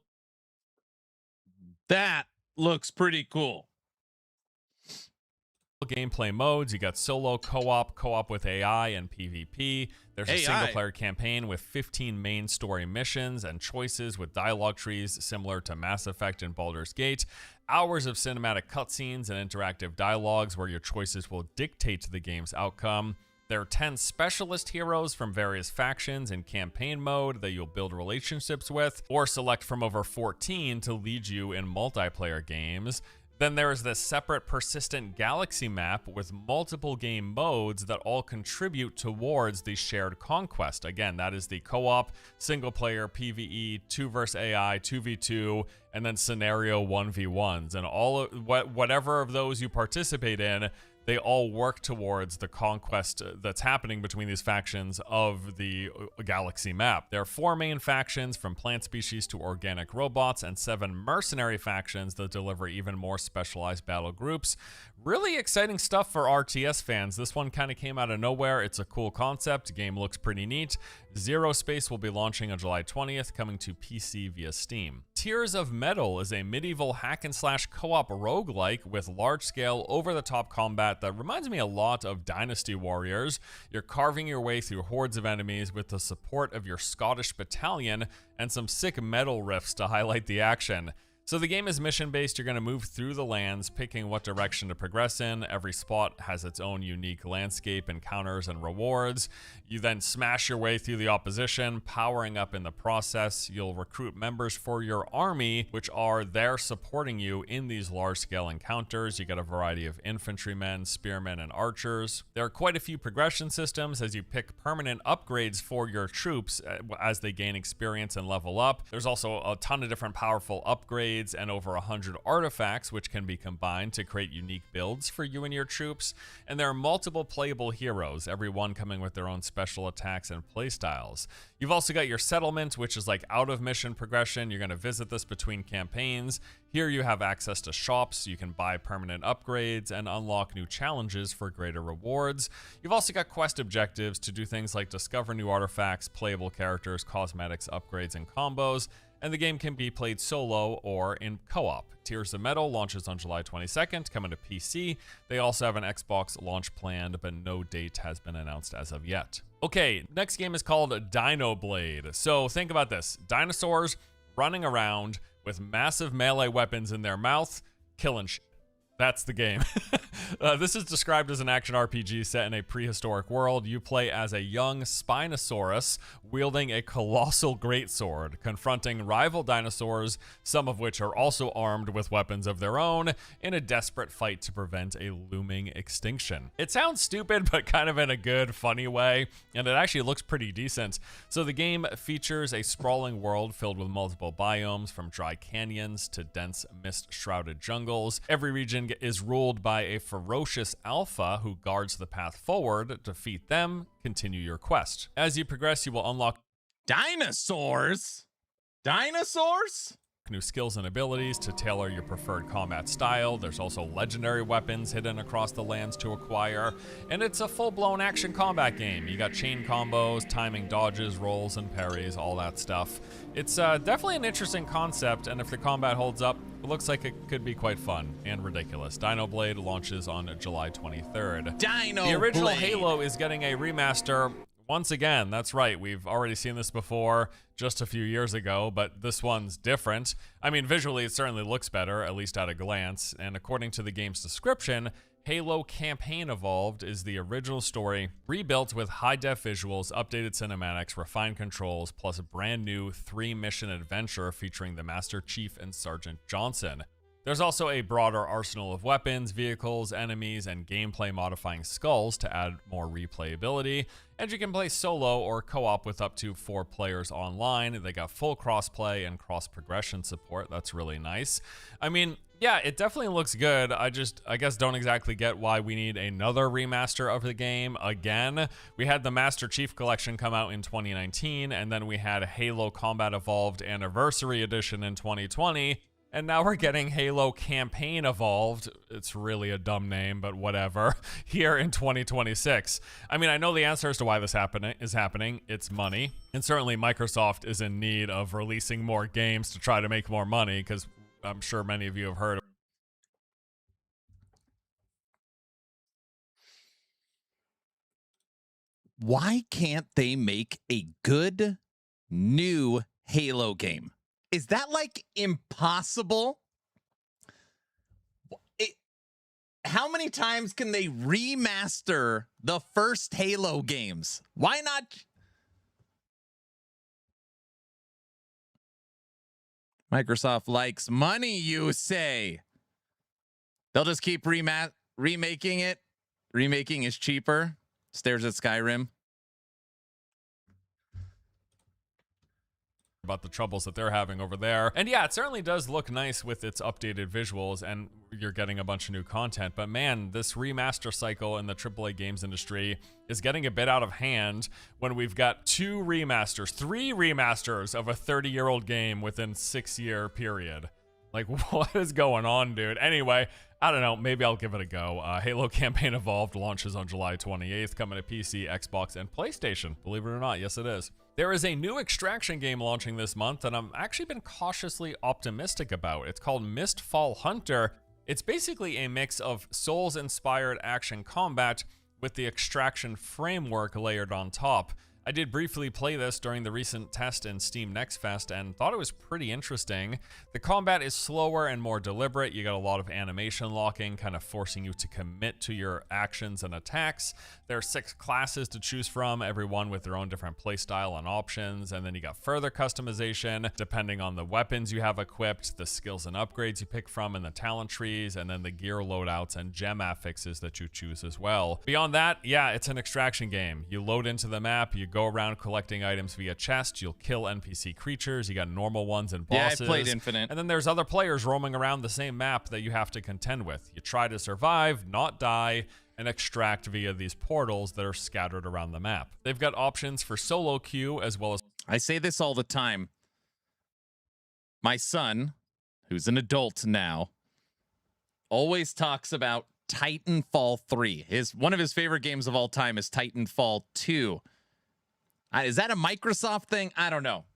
That looks pretty cool. Gameplay modes. You got solo, co-op, co-op with AI, and PvP. There's a single-player campaign with 15 main story missions and choices with dialogue trees similar to Mass Effect and Baldur's Gate. Hours of cinematic cutscenes and interactive dialogues where your choices will dictate the game's outcome. There are 10 specialist heroes from various factions in campaign mode that you'll build relationships with, or select from over 14 to lead you in multiplayer games. Then there is this separate persistent galaxy map with multiple game modes that all contribute towards the shared conquest. Again, that is the co-op, single player, PvE, 2 vs AI, 2v2, and then scenario 1v1s. And all of whatever of those you participate in, they all work towards the conquest that's happening between these factions of the galaxy map. There are 4 main factions, from plant species to organic robots, and 7 mercenary factions that deliver even more specialized battle groups. Really exciting stuff for RTS fans. This one kind of came out of nowhere. It's a cool concept. Game looks pretty neat. Zero Space will be launching on July 20th, coming to PC via Steam. Tears of Metal is a medieval hack-and-slash co-op roguelike with large-scale, over-the-top combat that reminds me a lot of Dynasty Warriors. You're carving your way through hordes of enemies with the support of your Scottish battalion and some sick metal riffs to highlight the action. So the game is mission-based. You're going to move through the lands, picking what direction to progress in. Every spot has its own unique landscape, encounters, and rewards. You then smash your way through the opposition, powering up in the process. You'll recruit members for your army, which are there supporting you in these large-scale encounters. You get a variety of infantrymen, spearmen, and archers. There are quite a few progression systems as you pick permanent upgrades for your troops as they gain experience and level up. There's also a ton of different powerful upgrades and over 100 artifacts which can be combined to create unique builds for you and your troops. And there are multiple playable heroes, every one coming with their own special attacks and playstyles. You've also got your settlement, which is like out of mission progression. You're going to visit this between campaigns. Here you have access to shops. You can buy permanent upgrades and unlock new challenges for greater rewards. You've also got quest objectives to do things like discover new artifacts, playable characters, cosmetics, upgrades, and combos. and the game can be played solo or in co-op. Tears of Metal launches on July 22nd, coming to PC. They also have an Xbox launch planned, but no date has been announced as of yet. Okay, next game is called Dino Blade. So think about this. Dinosaurs running around with massive melee weapons in their mouth, killing shit. That's the game. This is described as an action RPG set in a prehistoric world. You play as a young Spinosaurus wielding a colossal greatsword, confronting rival dinosaurs, some of which are also armed with weapons of their own, in a desperate fight to prevent a looming extinction. It sounds stupid, but kind of in a good, funny way, and it actually looks pretty decent. So the game features a sprawling world filled with multiple biomes, from dry canyons to dense mist-shrouded jungles. Every region is ruled by a ferocious alpha who guards the path forward. Defeat them, continue your quest. As you progress, you will unlock dinosaurs. New skills and abilities to tailor your preferred combat style. There's also legendary weapons hidden across the lands to acquire, and it's a full-blown action combat game. You got chain combos, timing dodges, rolls, and parries, all that stuff. It's definitely an interesting concept, and if the combat holds up, it looks like it could be quite fun and ridiculous. Dino Blade launches on July 23rd. The original Halo is getting a remaster. Once again, that's right, we've already seen this before just a few years ago, but this one's different. I mean, visually it certainly looks better, at least at a glance, and according to the game's description, Halo Campaign Evolved is the original story, rebuilt with high-def visuals, updated cinematics, refined controls, plus a brand new 3-mission adventure featuring the Master Chief and Sergeant Johnson. There's also a broader arsenal of weapons, vehicles, enemies, and gameplay modifying skulls to add more replayability, and you can play solo or co-op with up to 4 players online. They got full crossplay and cross-progression support. That's really nice. I mean, yeah, it definitely looks good. I guess don't exactly get why we need another remaster of the game again. We had the Master Chief Collection come out in 2019, and then we had Halo Combat Evolved Anniversary Edition in 2020. And now we're getting Halo Campaign Evolved. It's really a dumb name, but whatever. Here in 2026. I mean, I know the answer as to why this is happening. It's money. And certainly Microsoft is in need of releasing more games to try to make more money, because I'm sure many of you have heard. Why can't they make a good new Halo game? Is that like impossible? How many times can they remaster the first Halo games? Why not? Microsoft likes money, you say. They'll just keep remaking it. Remaking is cheaper. Stares at Skyrim. About the troubles that they're having over there. And yeah, it certainly does look nice with its updated visuals, and you're getting a bunch of new content, but man, this remaster cycle in the AAA games industry is getting a bit out of hand when we've got 3 remasters of a 30-year-old game within 6-year period. Like, what is going on, dude? Anyway, I don't know, maybe I'll give it a go. Halo Campaign Evolved launches on July 28th, coming to PC, Xbox, and PlayStation. Believe it or not, yes it is. There is a new extraction game launching this month that I'm actually been cautiously optimistic about. It's called Mistfall Hunter. It's basically a mix of Souls-inspired action combat with the extraction framework layered on top. I did briefly play this during the recent test in Steam Next Fest and thought it was pretty interesting. The combat is slower and more deliberate. You got a lot of animation locking, kind of forcing you to commit to your actions and attacks. There are 6 classes to choose from, every one with their own different playstyle and options, and then you got further customization depending on the weapons you have equipped, the skills and upgrades you pick from in the talent trees, and then the gear loadouts and gem affixes that you choose as well. Beyond that, yeah, it's an extraction game. You load into the map, you go around collecting items via chest, you'll kill NPC creatures, you got normal ones and bosses. Yeah, I played Infinite. And then there's other players roaming around the same map that you have to contend with. You try to survive, not die, and extract via these portals that are scattered around the map. They've got options for solo queue as well as... I say this all the time. My son, who's an adult now, always talks about Titanfall 3. One of his favorite games of all time is Titanfall 2. Is that a Microsoft thing? I don't know.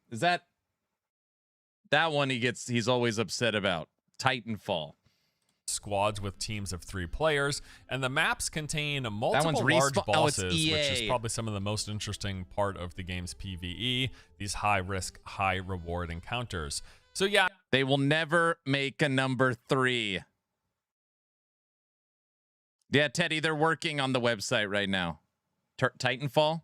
Is that That one he's always upset about. Titanfall. Squads with teams of 3 players, and the maps contain multiple one's large bosses, it's EA. which is probably some of the most interesting part of the game's PvE, these high risk, high reward encounters. So yeah, they will never make a number 3. Yeah, Teddy, they're working on the website right now. Titanfall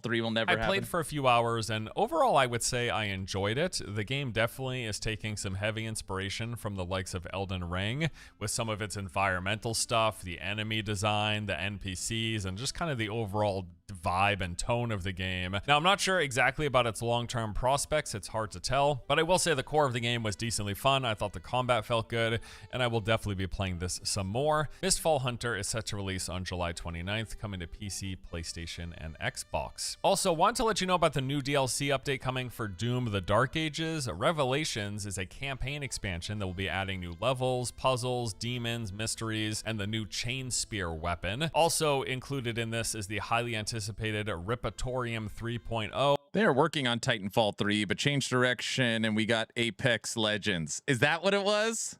3 will never happen. I played for a few hours, and overall I would say I enjoyed it. The game definitely is taking some heavy inspiration from the likes of Elden Ring, with some of its environmental stuff, the enemy design, the NPCs, and just kind of the overall vibe and tone of the game. Now, I'm not sure exactly about its long-term prospects, it's hard to tell, but I will say the core of the game was decently fun. I thought the combat felt good, and I will definitely be playing this some more. Mistfall Hunter is set to release on July 29th, coming to PC, PlayStation, and Xbox. Also, want to let you know about the new DLC update coming for Doom: The Dark Ages. Revelations is a campaign expansion that will be adding new levels, puzzles, demons, mysteries, and the new chain spear weapon. Also included in this is the highly anticipated Ripatorium 3.0. They are working on Titanfall 3, but changed direction, and we got Apex Legends. Is that what it was?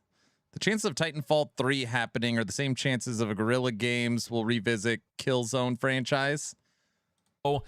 The chances of Titanfall 3 happening are the same chances of a Guerrilla Games will revisit Killzone franchise.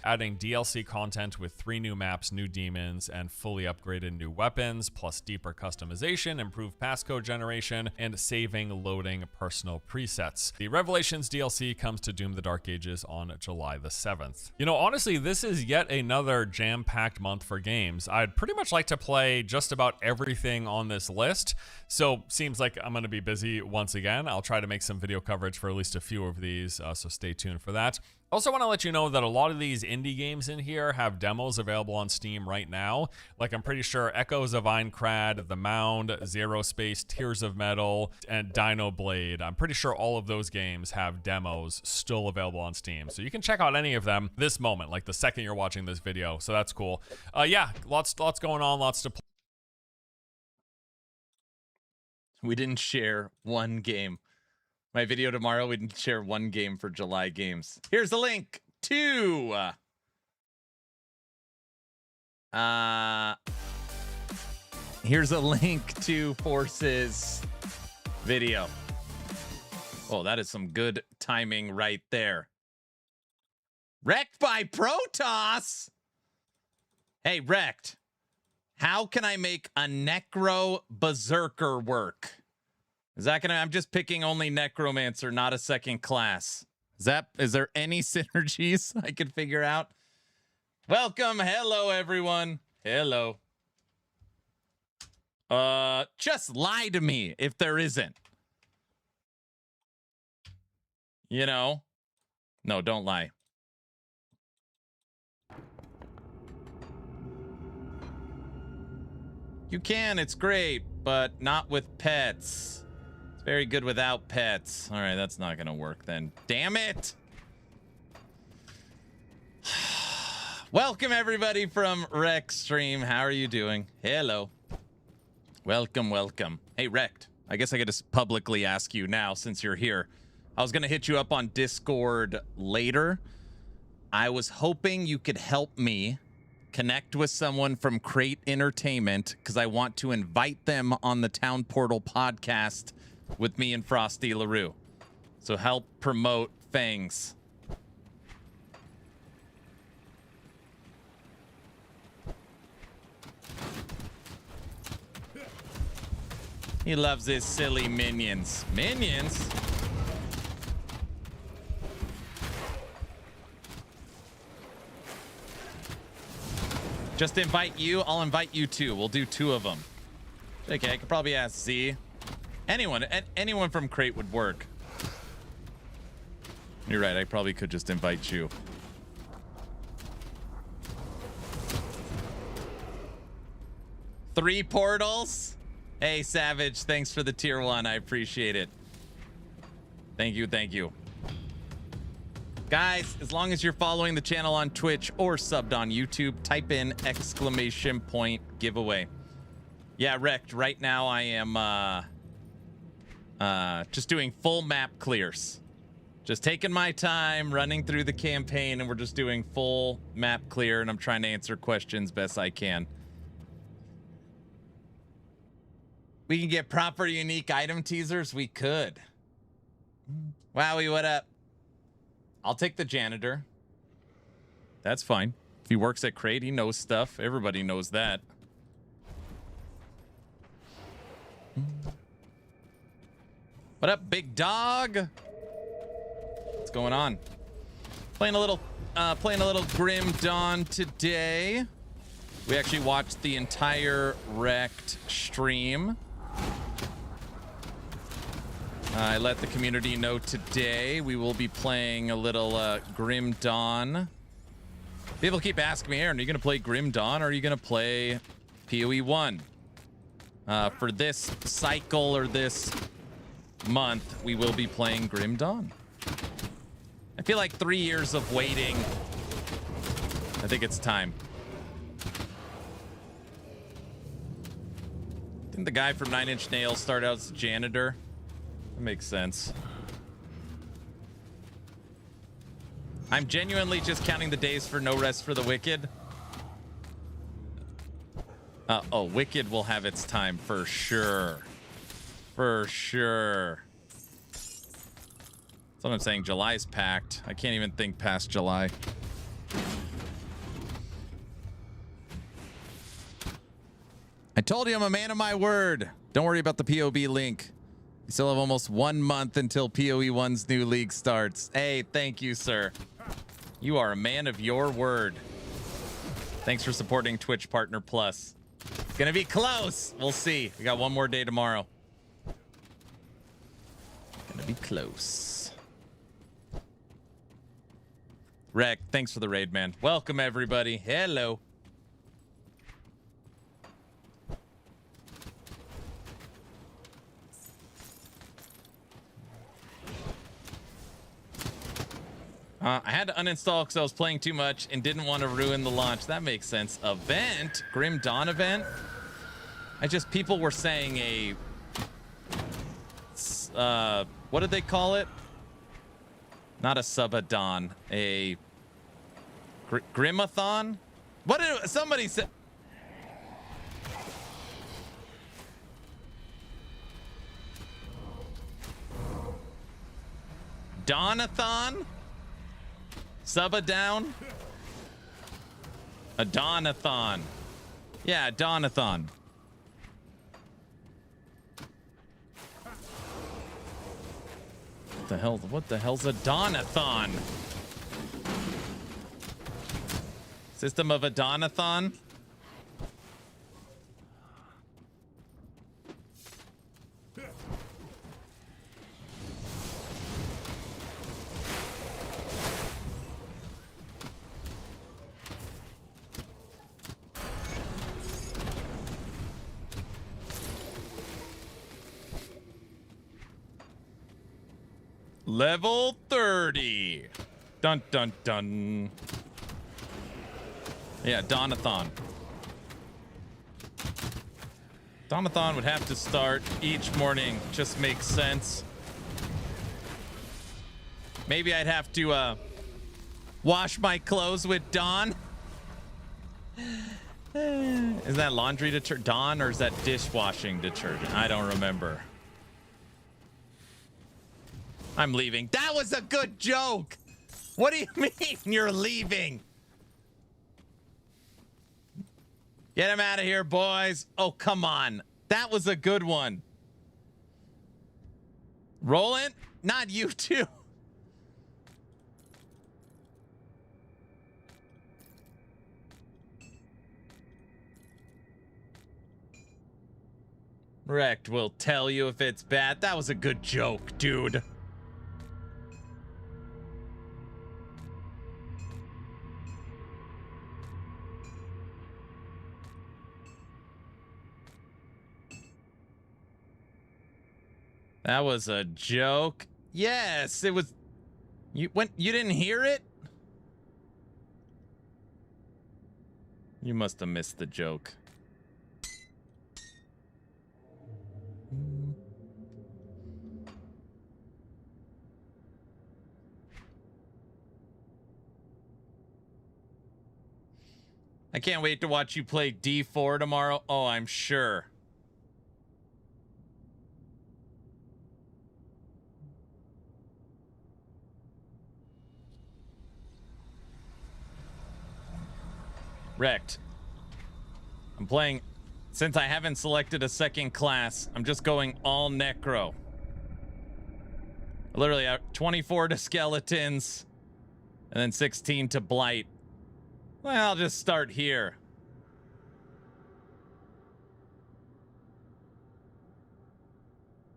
Adding DLC content with 3 new maps, new demons, and fully upgraded new weapons, plus deeper customization, improved passcode generation, and saving loading personal presets. The Revelations DLC comes to Doom: The Dark Ages on July the 7th. You know, honestly, this is yet another jam-packed month for games. I'd pretty much like to play just about everything on this list, so seems like I'm going to be busy once again. I'll try to make some video coverage for at least a few of these, so stay tuned for that. Also want to let you know that a lot of these indie games in here have demos available on Steam right now. Like, I'm pretty sure Echoes of Aincrad, The Mound, Zero Space, Tears of Metal, and Dino Blade. I'm pretty sure all of those games have demos still available on Steam. So you can check out any of them this moment, like the second you're watching this video. So that's cool. Yeah, lots going on, lots to play. We didn't share one game. My video tomorrow, we didn't share one game for July games. Here's the link to here's a link to Force's video. Oh, that is some good timing right there. Rekt by Protoss. Hey, Rekt, how can I make a Necro Berserker work? Is that gonna? I'm just picking only Necromancer, not a second class. Is there any synergies I could figure out? Welcome, hello everyone. Hello. Just lie to me if there isn't. You know? No, don't lie. You can, it's great, but not with pets. Very good without pets. All right, that's not gonna work then. Damn it! Welcome everybody from Rekt stream. How are you doing? Hello. Welcome, welcome. Hey, Rekt. I guess I could just publicly ask you now since you're here. I was gonna hit you up on Discord later. I was hoping you could help me connect with someone from Crate Entertainment because I want to invite them on the Town Portal podcast with me and Frosty LaRue. So help promote Fangs. He loves his silly minions. Minions? Just invite you. I'll invite you too. We'll do 2 of them. Okay, I could probably ask Z. Anyone from Crate would work. You're right, I probably could just invite you. Three portals? Hey, Savage, thanks for the tier 1. I appreciate it. Thank you, thank you. Guys, as long as you're following the channel on Twitch or subbed on YouTube, type in !! giveaway. Yeah, Rekt, right now I am just doing full map clears. Just taking my time, running through the campaign, and we're just doing full map clear, and I'm trying to answer questions best I can. We can get proper unique item teasers. We could. Wowie, what up? I'll take the janitor. That's fine. If he works at Crate, he knows stuff. Everybody knows that. What up, big dog? What's going on? Playing a little Grim Dawn today. We actually watched the entire Rekt stream. I let the community know today we will be playing a little Grim Dawn. People keep asking me, Aaron, are you going to play Grim Dawn or are you going to play PoE 1? For this cycle or this month, we will be playing Grim Dawn. I feel like 3 years of waiting. I think it's time. Didn't the guy from 9 Inch Nails start out as a janitor? That makes sense. I'm genuinely just counting the days for No Rest for the Wicked. Oh, Wicked will have its time for sure. For sure. That's what I'm saying. July's packed. I can't even think past July. I told you I'm a man of my word. Don't worry about the POB link. You still have almost 1 month until PoE 1's new league starts. Hey, thank you, sir. You are a man of your word. Thanks for supporting Twitch Partner Plus. It's gonna be close. We'll see. We got 1 more day tomorrow. Gonna be close. Rekt, thanks for the raid, man. Welcome, everybody. Hello. I had to uninstall because I was playing too much and didn't want to ruin the launch. That makes sense. Event? Grim Dawn event? People were saying what did they call it? Not a subathon. A Grimathon? What did somebody say? Dawnathon? Subadown? A Dawnathon. Yeah, a Dawnathon. What the hell's a Dawnathon? System of a Dawnathon? Level 30. Dun dun dun. Yeah, Dawnathon. Dawnathon would have to start each morning. Just makes sense. Maybe I'd have to wash my clothes with Dawn. Is that laundry detergent? Dawn, or is that dishwashing detergent? I don't remember. I'm leaving. That was a good joke. What do you mean you're leaving? Get him out of here, boys. Oh, come on. That was a good one. Roland? Not you too. Rekt will tell you if it's bad. That was a good joke, dude. That was a joke. Yes, it was. You didn't hear it? You must have missed the joke. I can't wait to watch you play D4 tomorrow. Oh, I'm sure. Rekt. I'm playing, since I haven't selected a second class, I'm just going all necro. Literally 24 to skeletons and then 16 to blight. Well, I'll just start here.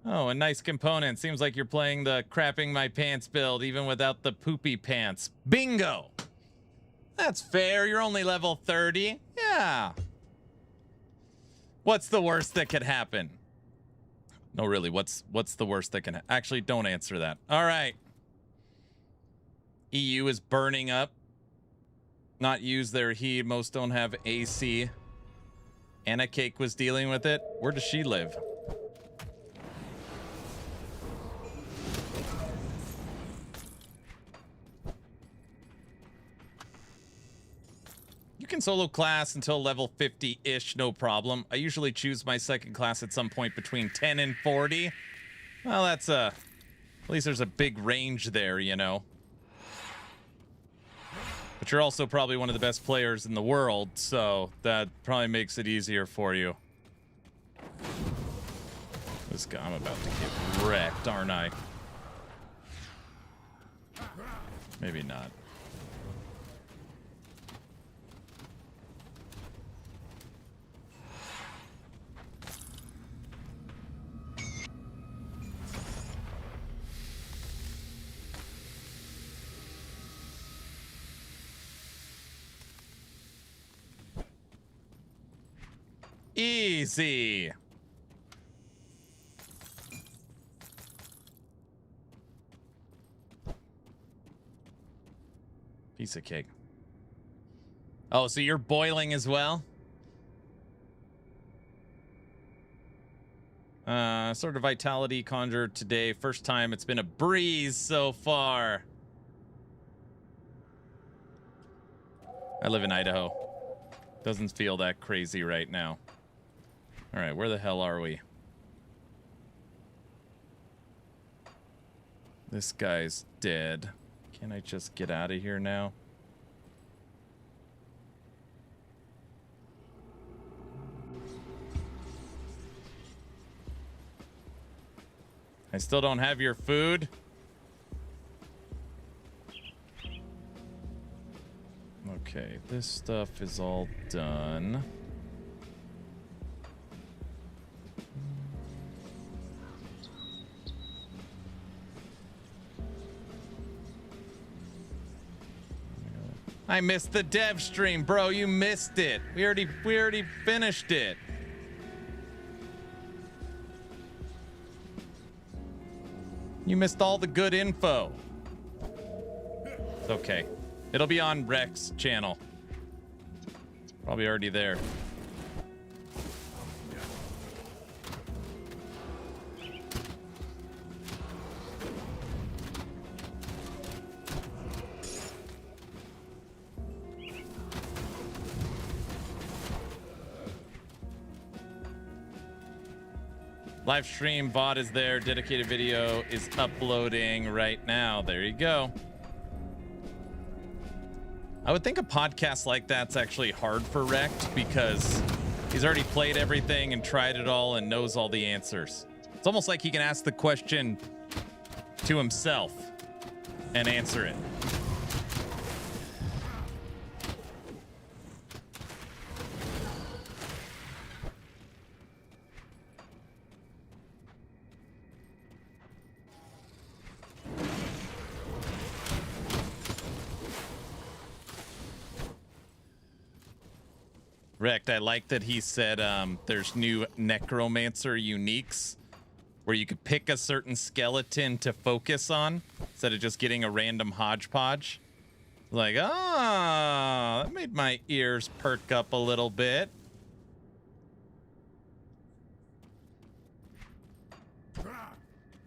Oh, a nice component. Seems like you're playing the crapping my pants build even without the poopy pants. Bingo! That's fair. You're only level 30. Yeah. What's the worst that could happen? No, really, what's the worst that can actually, don't answer that. All right. EU is burning up. Not use their heat. Most don't have AC. Anna Cake was dealing with it. Where does she live? You can solo class until level 50-ish, no problem. I usually choose my second class at some point between 10 and 40. Well, that's at least there's a big range there, you know. But you're also probably one of the best players in the world, so that probably makes it easier for you. This guy, I'm about to get wrecked, aren't I? Maybe not. Easy. Piece of cake. Oh, so you're boiling as well? Sort of vitality conjured today. First time it's been a breeze so far. I live in Idaho. Doesn't feel that crazy right now. All right, where the hell are we? This guy's dead. Can I just get out of here now? I still don't have your food. Okay, this stuff is all done. I missed the dev stream, bro. You missed it. We already finished it. You missed all the good info. It's okay. It'll be on Rekt's channel. Probably already there. Live stream bot is there. Dedicated video is uploading right now. There you go. I would think a podcast like that's actually hard for Rekt because he's already played everything and tried it all and knows all the answers. It's almost like he can ask the question to himself and answer it. Rekt, I like that he said there's new necromancer uniques where you could pick a certain skeleton to focus on instead of just getting a random hodgepodge. Like, ah, that made my ears perk up a little bit.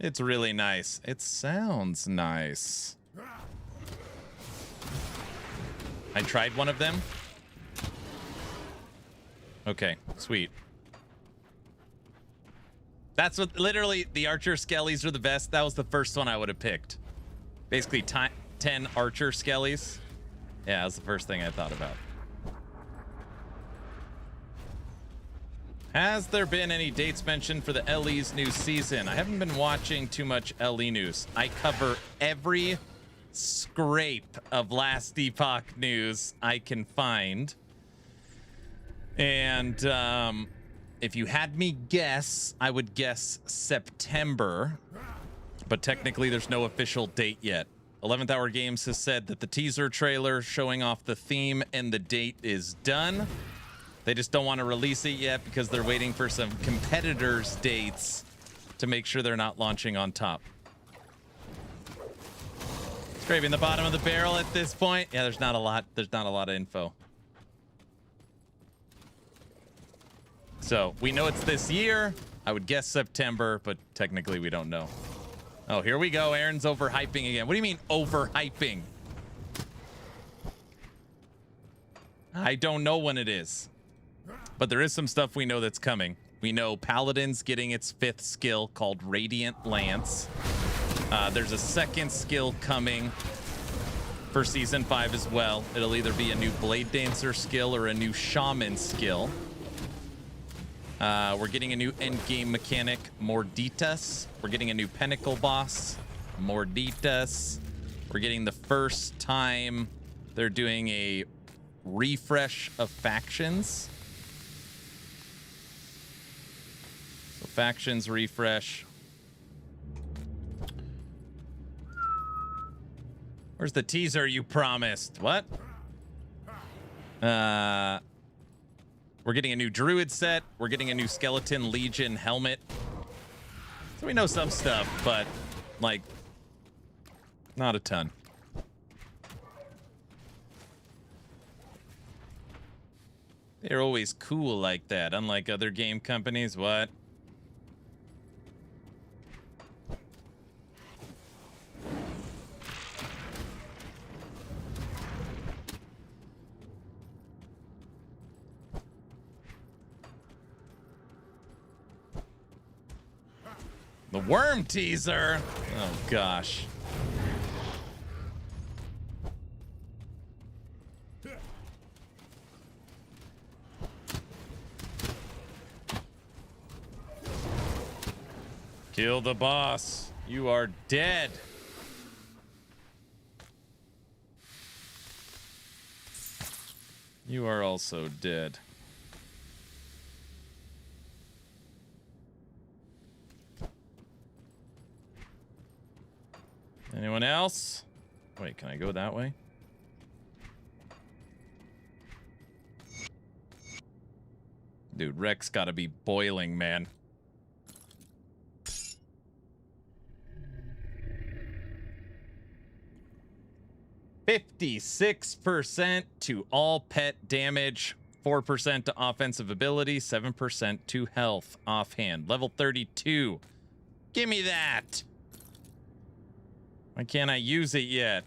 It's really nice. It sounds nice. I tried one of them. Okay, sweet. That's what, literally, the archer skellies are the best. That was the first one I would have picked. Basically, 10 archer skellies. Yeah, that's the first thing I thought about. Has there been any dates mentioned for the LE's new season? I haven't been watching too much LE news. I cover every scrape of Last Epoch news I can find. And if you had me guess, I would guess September. But technically, there's no official date yet. 11th Hour Games has said that the teaser trailer showing off the theme and the date is done. They just don't want to release it yet because they're waiting for some competitors' dates to make sure they're not launching on top. Scraping the bottom of the barrel at this point. Yeah, there's not a lot of info. So we know it's this year. I would guess September, but technically we don't know. Oh, here we go. Aaron's overhyping again. What do you mean overhyping? I don't know when it is. But there is some stuff we know that's coming. We know Paladin's getting its 5th skill called Radiant Lance. There's a 2nd skill coming for Season 5 as well. It'll either be a new Blade Dancer skill or a new Shaman skill. We're getting a new endgame mechanic, Morditas. We're getting a new Pinnacle boss, Morditas. We're getting the first time they're doing a refresh of factions. So factions refresh. Where's the teaser you promised? What? We're getting a new Druid set. We're getting a new Skeleton Legion helmet. So we know some stuff, but like not a ton. They're always cool like that, unlike other game companies. What? The worm teaser. Oh gosh. Kill the boss. You are dead. You are also dead. Anyone else? Wait, can I go that way? Dude, Rekt's gotta be boiling, man. "56% to all pet damage, 4% to offensive ability, 7% to health offhand. Level 32. Give me that! Why can't I use it yet?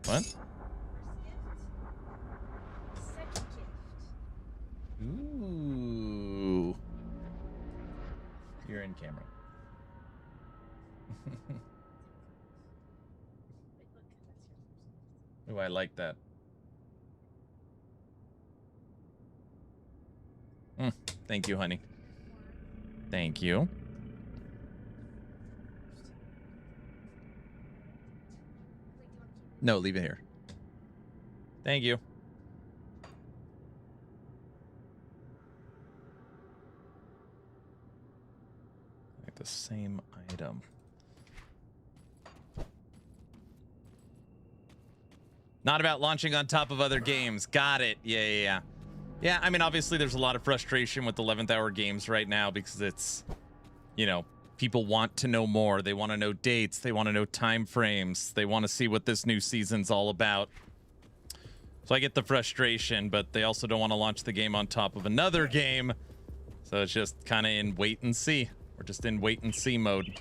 What? Ooh. You're in camera. Ooh, I like that. Thank you, honey. Thank you. No, leave it here. Thank you. Like the same item. Not about launching on top of other games. Got it. Yeah. Yeah, I mean, obviously there's a lot of frustration with 11th Hour Games right now because it's, you know, people want to know more. They want to know dates. They want to know time frames. They want to see what this new season's all about. So I get the frustration, but they also don't want to launch the game on top of another game. So it's just kind of in wait and see. We're just in wait and see mode.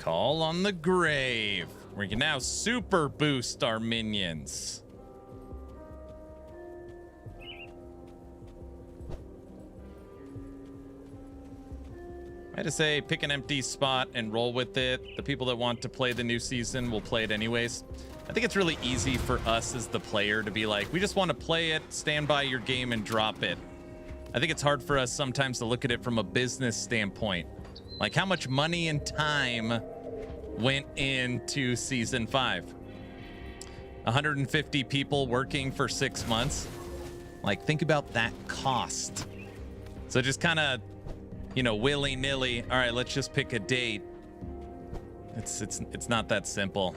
Call on the grave. We can now super boost our minions. I had to say, pick an empty spot and roll with it. The people that want to play the new season will play it anyways. I think it's really easy for us as the player to be like, we just want to play it, stand by your game, and drop it. I think it's hard for us sometimes to look at it from a business standpoint. Like, how much money and time went into season 5? 150 people working for 6 months. Like, think about that cost. So just kind of, you know, willy-nilly, all right, let's just pick a date. It's not that simple.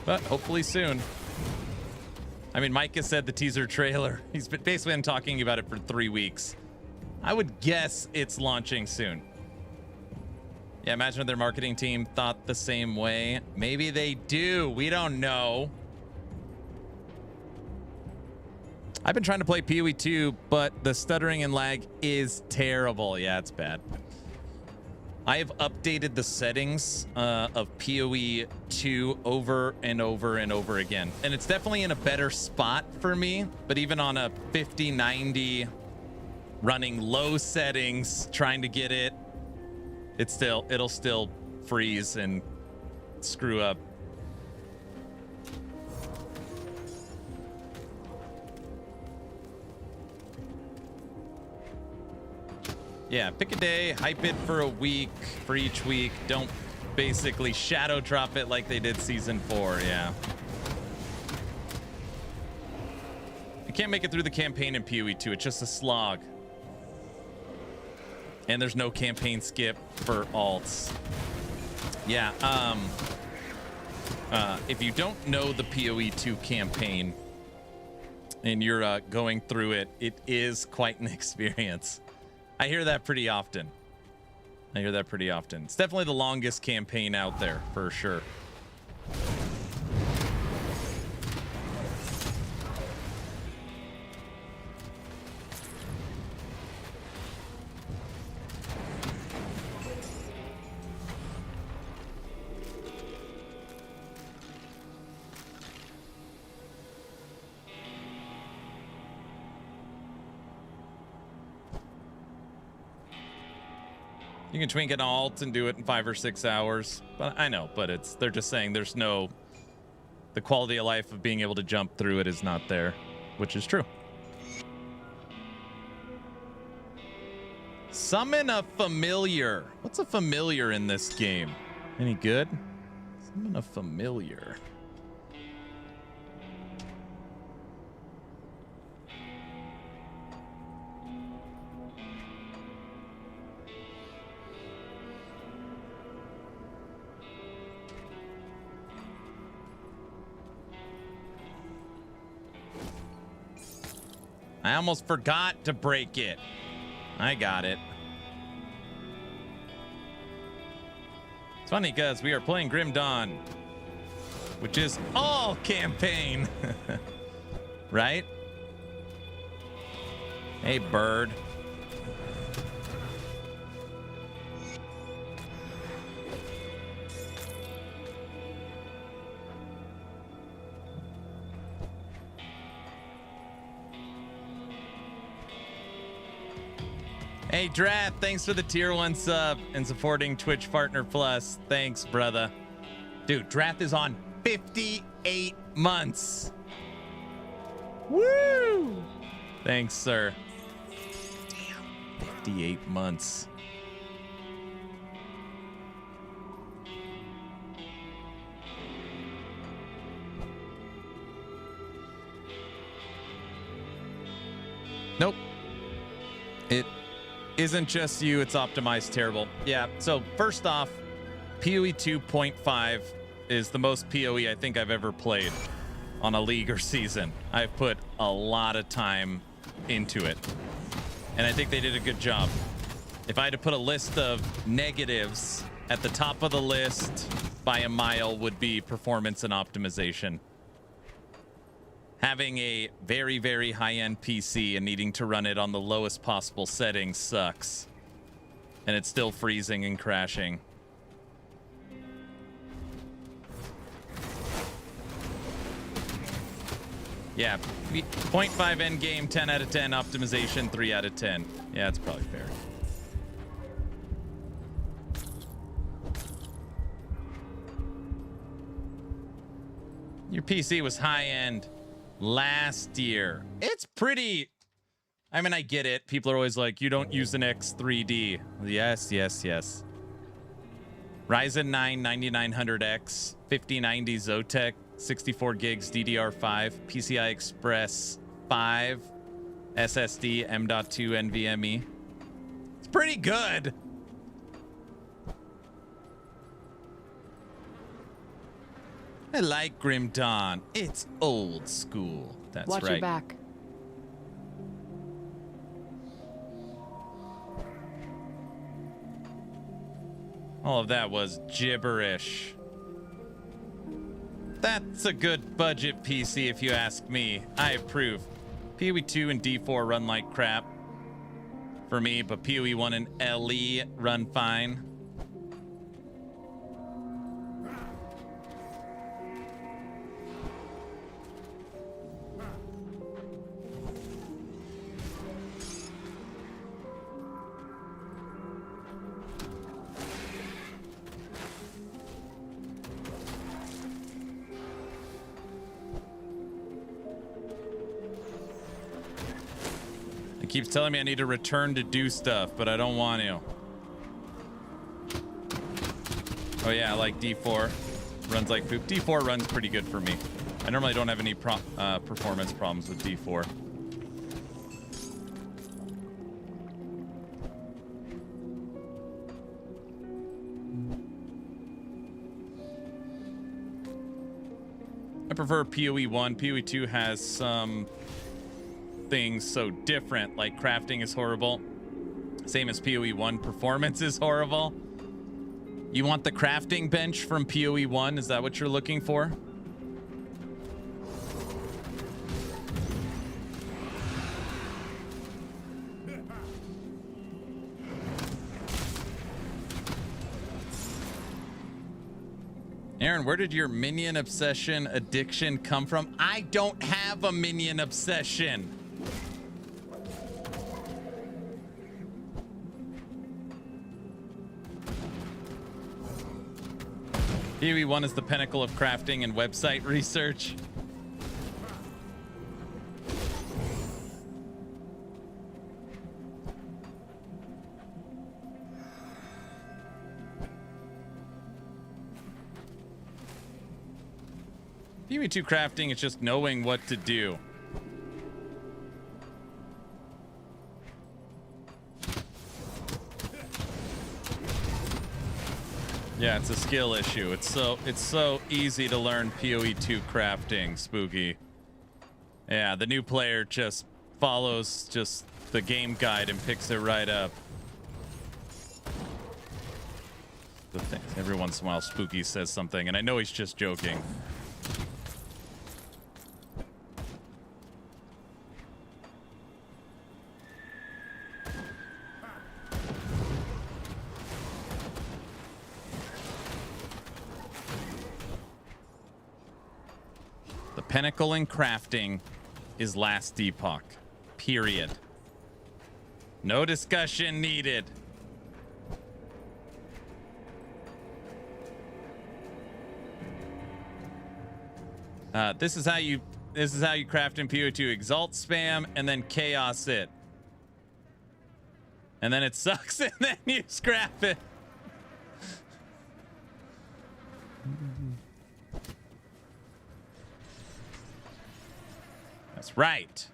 But hopefully soon. I mean, Mike has said the teaser trailer. He's basically been talking about it for 3 weeks. I would guess it's launching soon. Yeah, imagine if their marketing team thought the same way. Maybe they do. We don't know. I've been trying to play PoE 2, but the stuttering and lag is terrible. Yeah, it's bad. I have updated the settings of PoE 2 over and over and over again. And it's definitely in a better spot for me. But even on a 50-90 running low settings, trying to get it, it'll still freeze and screw up. Yeah, pick a day, hype it for a week, for each week. Don't basically shadow drop it like they did season 4, yeah. You can't make it through the campaign in PoE 2, it's just a slog. And there's no campaign skip for alts. Yeah, if you don't know the PoE 2 campaign and you're going through it, it is quite an experience. I hear that pretty often. It's definitely the longest campaign out there, for sure. You can twink an alt and do it in 5 or 6 hours. But I know, but they're just saying the quality of life of being able to jump through it is not there, which is true. Summon a familiar. What's a familiar in this game? Any good? Summon a familiar. I almost forgot to break it. I got it. It's funny because we are playing Grim Dawn, which is all campaign. Right? Hey, bird. Hey, Drath, thanks for the tier 1 sub and supporting Twitch Partner Plus. Thanks, brother. Dude, Drath is on 58 months. Woo! Thanks, sir. Damn, 58 months. Nope. It isn't just you, it's optimized terrible. Yeah, so first off, PoE 2.5 is the most PoE I think I've ever played on a league or season. I've put a lot of time into it, and I think they did a good job. If I had to put a list of negatives, at the top of the list by a mile would be performance and optimization. Having a very, very high-end PC and needing to run it on the lowest possible settings sucks. And it's still freezing and crashing. Yeah, 0.5 endgame, 10 out of 10. Optimization, 3 out of 10. Yeah, that's probably fair. Your PC was high-end last year. It's pretty... I mean, I get it. People are always like, you don't use an X3D. Yes, yes, yes. Ryzen 9 9900X, 5090 Zotac, 64 gigs DDR5, PCI Express 5, SSD M.2 NVMe. It's pretty good. I like Grim Dawn. It's old school. That's right. Watch your back. All of that was gibberish. That's a good budget PC if you ask me. I approve. PoE 2 and D4 run like crap for me, but PoE 1 and LE run fine. It keeps telling me I need to return to do stuff, but I don't want to. Oh yeah, I like D4. Runs like poop. D4 runs pretty good for me. I normally don't have any performance problems with D4. I prefer PoE 1. PoE 2 has some things so different, like crafting is horrible. Same as PoE 1. Performance is horrible. You want the crafting bench from PoE 1? Is that what you're looking for? Aaron, where did your minion obsession addiction come from? I don't have a minion obsession. PoE 1 is the pinnacle of crafting and website research. PoE 2 crafting is just knowing what to do. Yeah, it's a skill issue. It's so easy to learn PoE 2 crafting, Spooky. Yeah, the new player just follows just the game guide and picks it right up. The thing, every once in a while, Spooky says something, and I know he's just joking. Pinnacle in crafting is last epoch. Period. No discussion needed. This is how you craft in PoE 2. Exalt spam and then chaos it. And then it sucks and then you scrap it. That's right.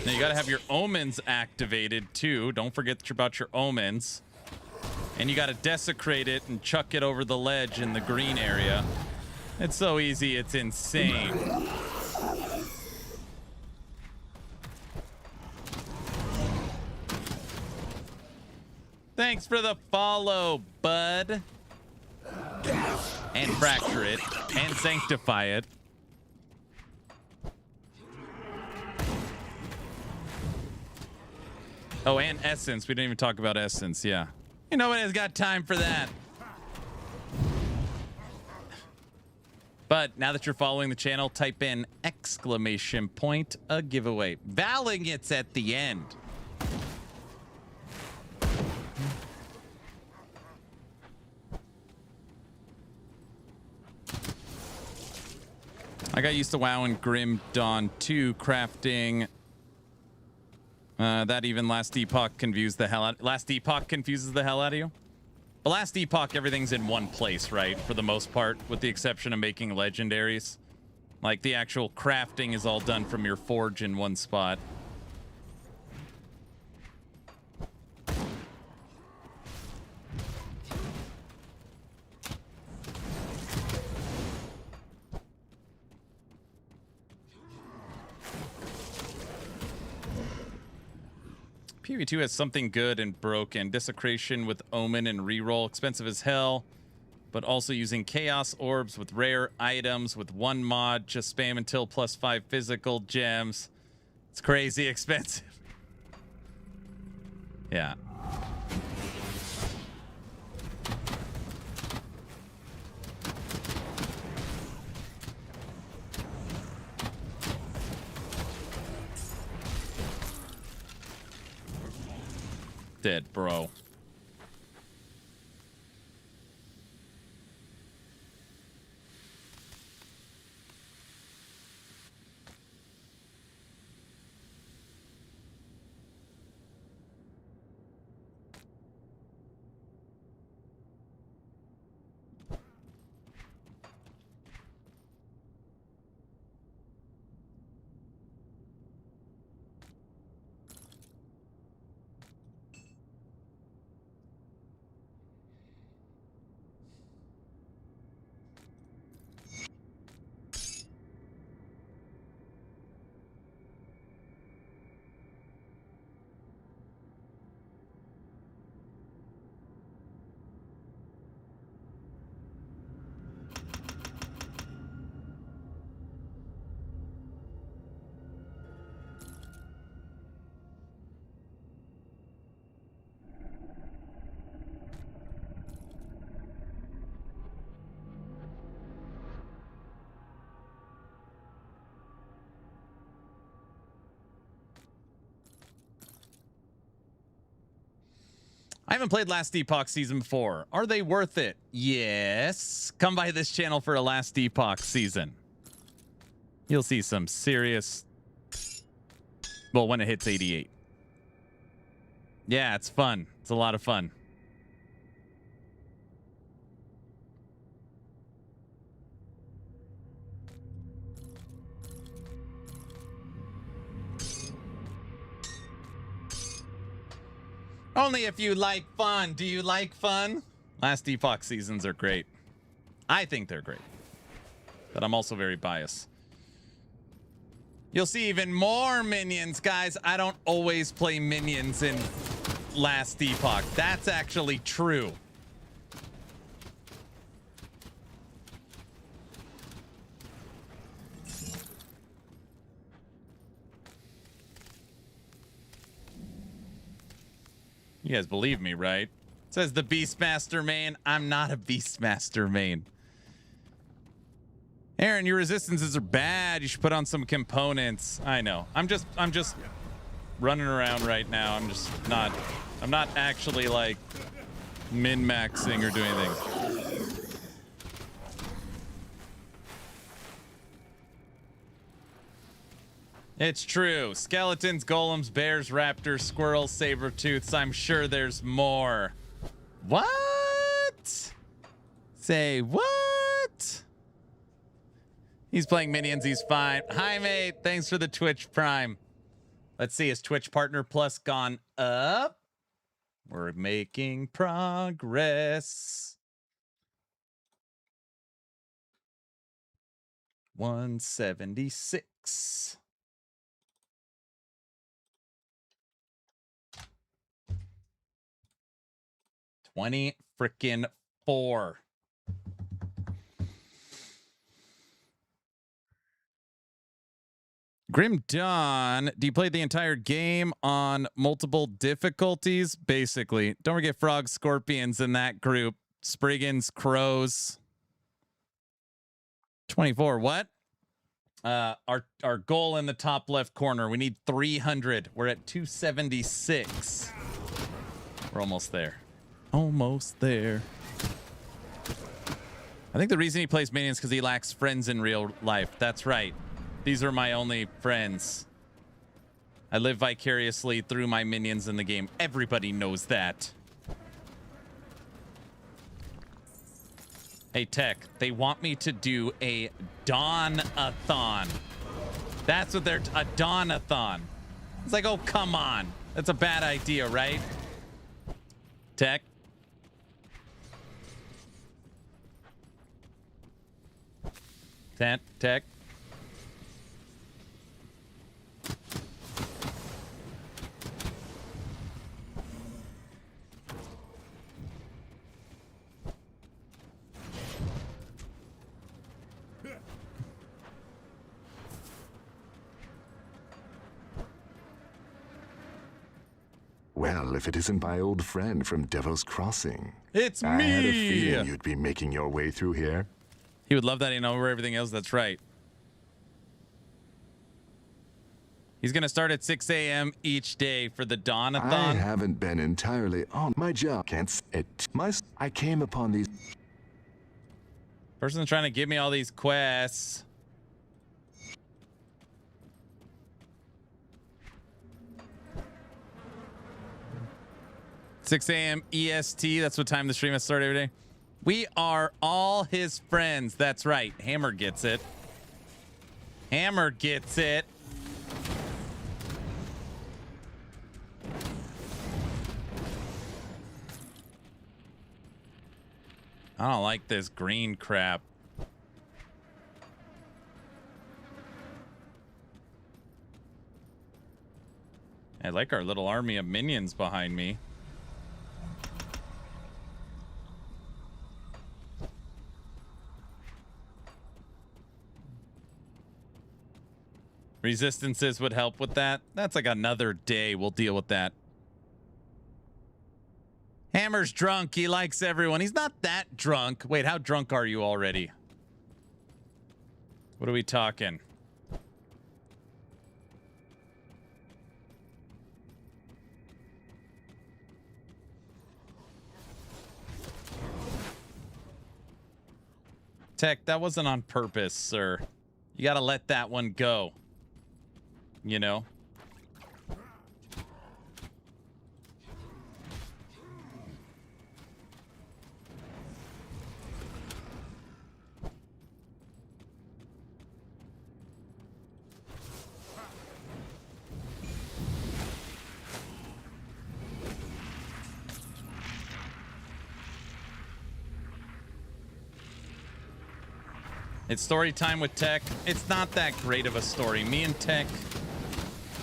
Now you gotta have your omens activated too. Don't forget about your omens. And you gotta desecrate it and chuck it over the ledge in the green area. It's so easy, it's insane. Thanks for the follow, bud. And fracture it. And sanctify it. Oh, and essence. We didn't even talk about essence. Yeah. You know, nobody's got time for that. But now that you're following the channel, type in exclamation point a giveaway. Valing it's at the end. I got used to WoW and Grim Dawn 2 crafting. That even Last Epoch confuses the hell out of you. But Last Epoch, everything's in one place, right? For the most part, with the exception of making legendaries. Like, the actual crafting is all done from your forge in one spot. PV2 has something good and broken. Desecration with Omen and reroll. Expensive as hell. But also using Chaos Orbs with rare items with one mod. Just spam until +5 physical gems. It's crazy expensive. Yeah. Dead, bro. I haven't played Last Epoch Season 4. Are they worth it? Yes. Come by this channel for a Last Epoch season. You'll see some serious... Well, when it hits 88. Yeah, it's fun. It's a lot of fun. Only if you like fun. Do you like fun? Last Epoch seasons are great. I think they're great. But I'm also very biased. You'll see even more minions, guys. I don't always play minions in Last Epoch. That's actually true. You guys believe me, right? Says the Beastmaster main. I'm not a Beastmaster main. Aaron, your resistances are bad. You should put on some components. I know. I'm just running around right now. I'm not actually like min-maxing or doing anything. It's true. Skeletons, golems, bears, raptors, squirrels, saber-tooths. I'm sure there's more. What? Say what? He's playing minions. He's fine. Hi, mate. Thanks for the Twitch Prime. Let's see. Has Twitch Partner Plus gone up? We're making progress. 176. 20 freaking 4. Grim Dawn, do you play the entire game on multiple difficulties? Basically. Don't forget frogs, scorpions in that group. Spriggans, crows. 24, what? Our goal in the top left corner, we need 300. We're at 276. We're almost there. Almost there. I think the reason he plays minions because he lacks friends in real life. That's right. These are my only friends. I live vicariously through my minions in the game. Everybody knows that. Hey, Tech, they want me to do a Dawn-a-thon. That's what they're... a Dawn-a-thon. It's like, oh, come on. That's a bad idea, right? Tech? Tech? Well, if it isn't my old friend from Devil's Crossing. It's I me! had a feeling you'd be making your way through here. He would love that he knows where everything is. That's right. He's going to start at 6 a.m. each day for the Dawn-a-thon. I haven't been entirely on my job. I came upon these... Person's trying to give me all these quests. $6 a.m. EST. That's what time the stream has started every day. We are all his friends. That's right. Hammer gets it. Hammer gets it. I don't like this green crap. I like our little army of minions behind me. Resistances would help with that. That's like another day. We'll deal with that. Hammer's drunk. He likes everyone. He's not that drunk. Wait, how drunk are you already? What are we talking? Tech, that wasn't on purpose, sir. You gotta let that one go. You know? It's story time with Tech. It's not that great of a story. Me and Tech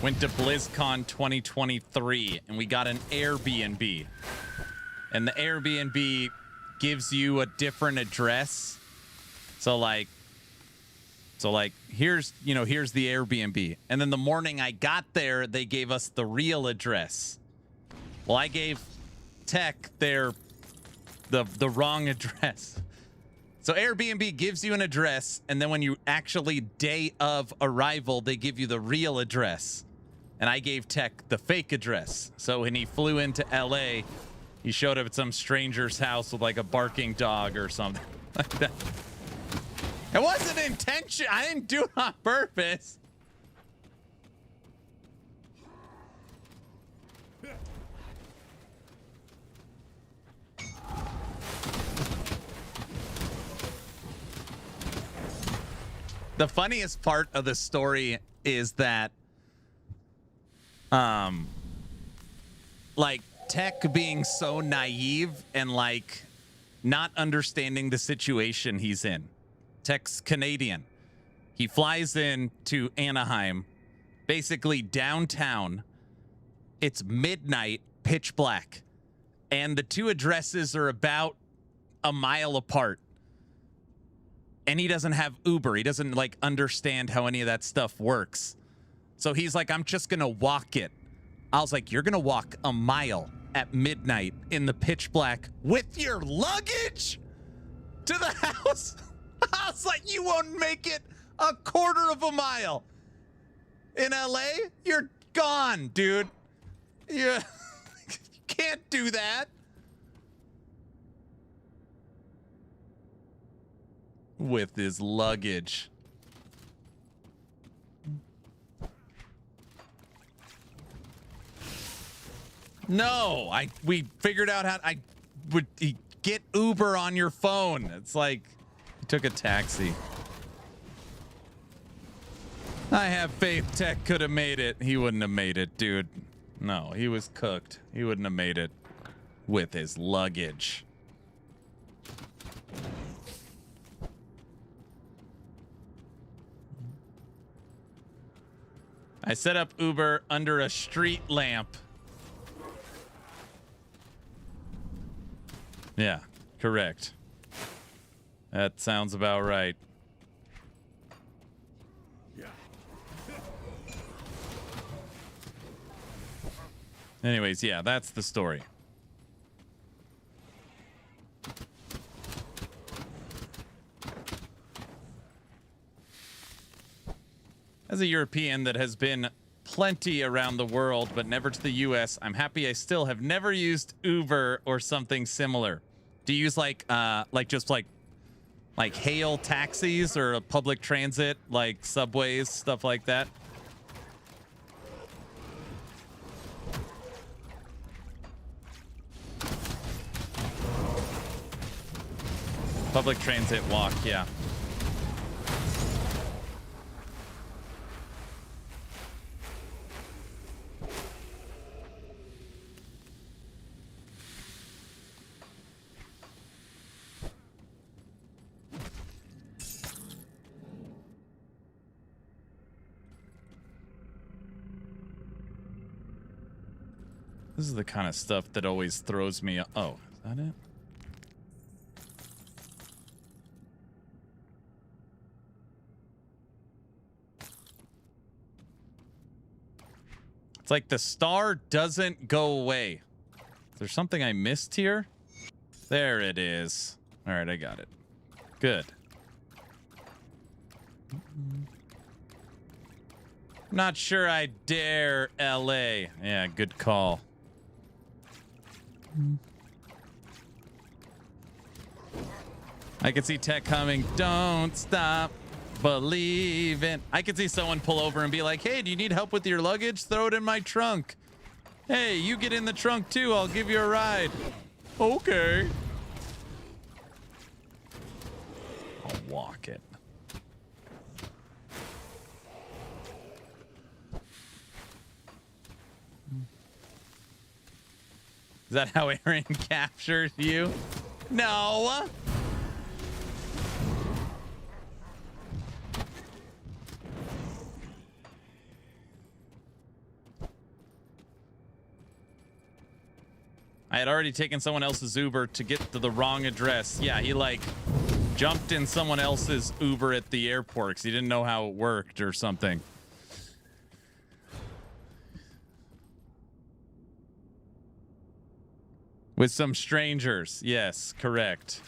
went to BlizzCon 2023 and we got an Airbnb. And the Airbnb gives you a different address. So like here's the Airbnb. And then the morning I got there, they gave us the real address. Well, I gave Tech the wrong address. So Airbnb gives you an address, and then when you actually day of arrival, they give you the real address. And I gave Tech the fake address. So when he flew into LA, he showed up at some stranger's house with like a barking dog or something like that. It wasn't intention. I didn't do it on purpose. The funniest part of the story is that, like, Tech being so naive and, like, not understanding the situation he's in. Tech's Canadian. He flies in to Anaheim, basically downtown. It's midnight, pitch black. and the two addresses are about a mile apart. And he doesn't have Uber. He doesn't like understand how any of that stuff works. So he's like, I'm just gonna walk it. I was like, you're gonna walk a mile at midnight in the pitch black with your luggage to the house? I was like, you won't make it a quarter of a mile. In LA, you're gone, dude. You can't do that. With his luggage. No, we figured out how I would get Uber on your phone. It's like he took a taxi. I have faith Tech could have made it. He wouldn't have made it, dude. No, he was cooked. He wouldn't have made it with his luggage. I set up Uber under a street lamp. Yeah, correct. That sounds about right. Anyways, yeah, that's the story. As a European that has been plenty around the world, but never to the US, I'm happy I still have never used Uber or something similar. Do you use like hail taxis or a public transit, like subways, stuff like that? Public transit walk, yeah. This is the kind of stuff that always throws me. Oh, is that it? It's like the star doesn't go away. Is there something I missed here? There it is. All right, I got it. Good. Not sure I dare, LA. Yeah, good call. I can see Tech coming. Don't stop believing. I could see someone pull over and be like, hey, do you need help with your luggage? Throw it in my trunk. Hey, you get in the trunk too. I'll give you a ride. Okay. I'll walk it. Is that how Aaron captured you? No. I had already taken someone else's Uber to get to the wrong address. Yeah, he like jumped in someone else's Uber at the airport because he didn't know how it worked or something. With some strangers. Yes, correct.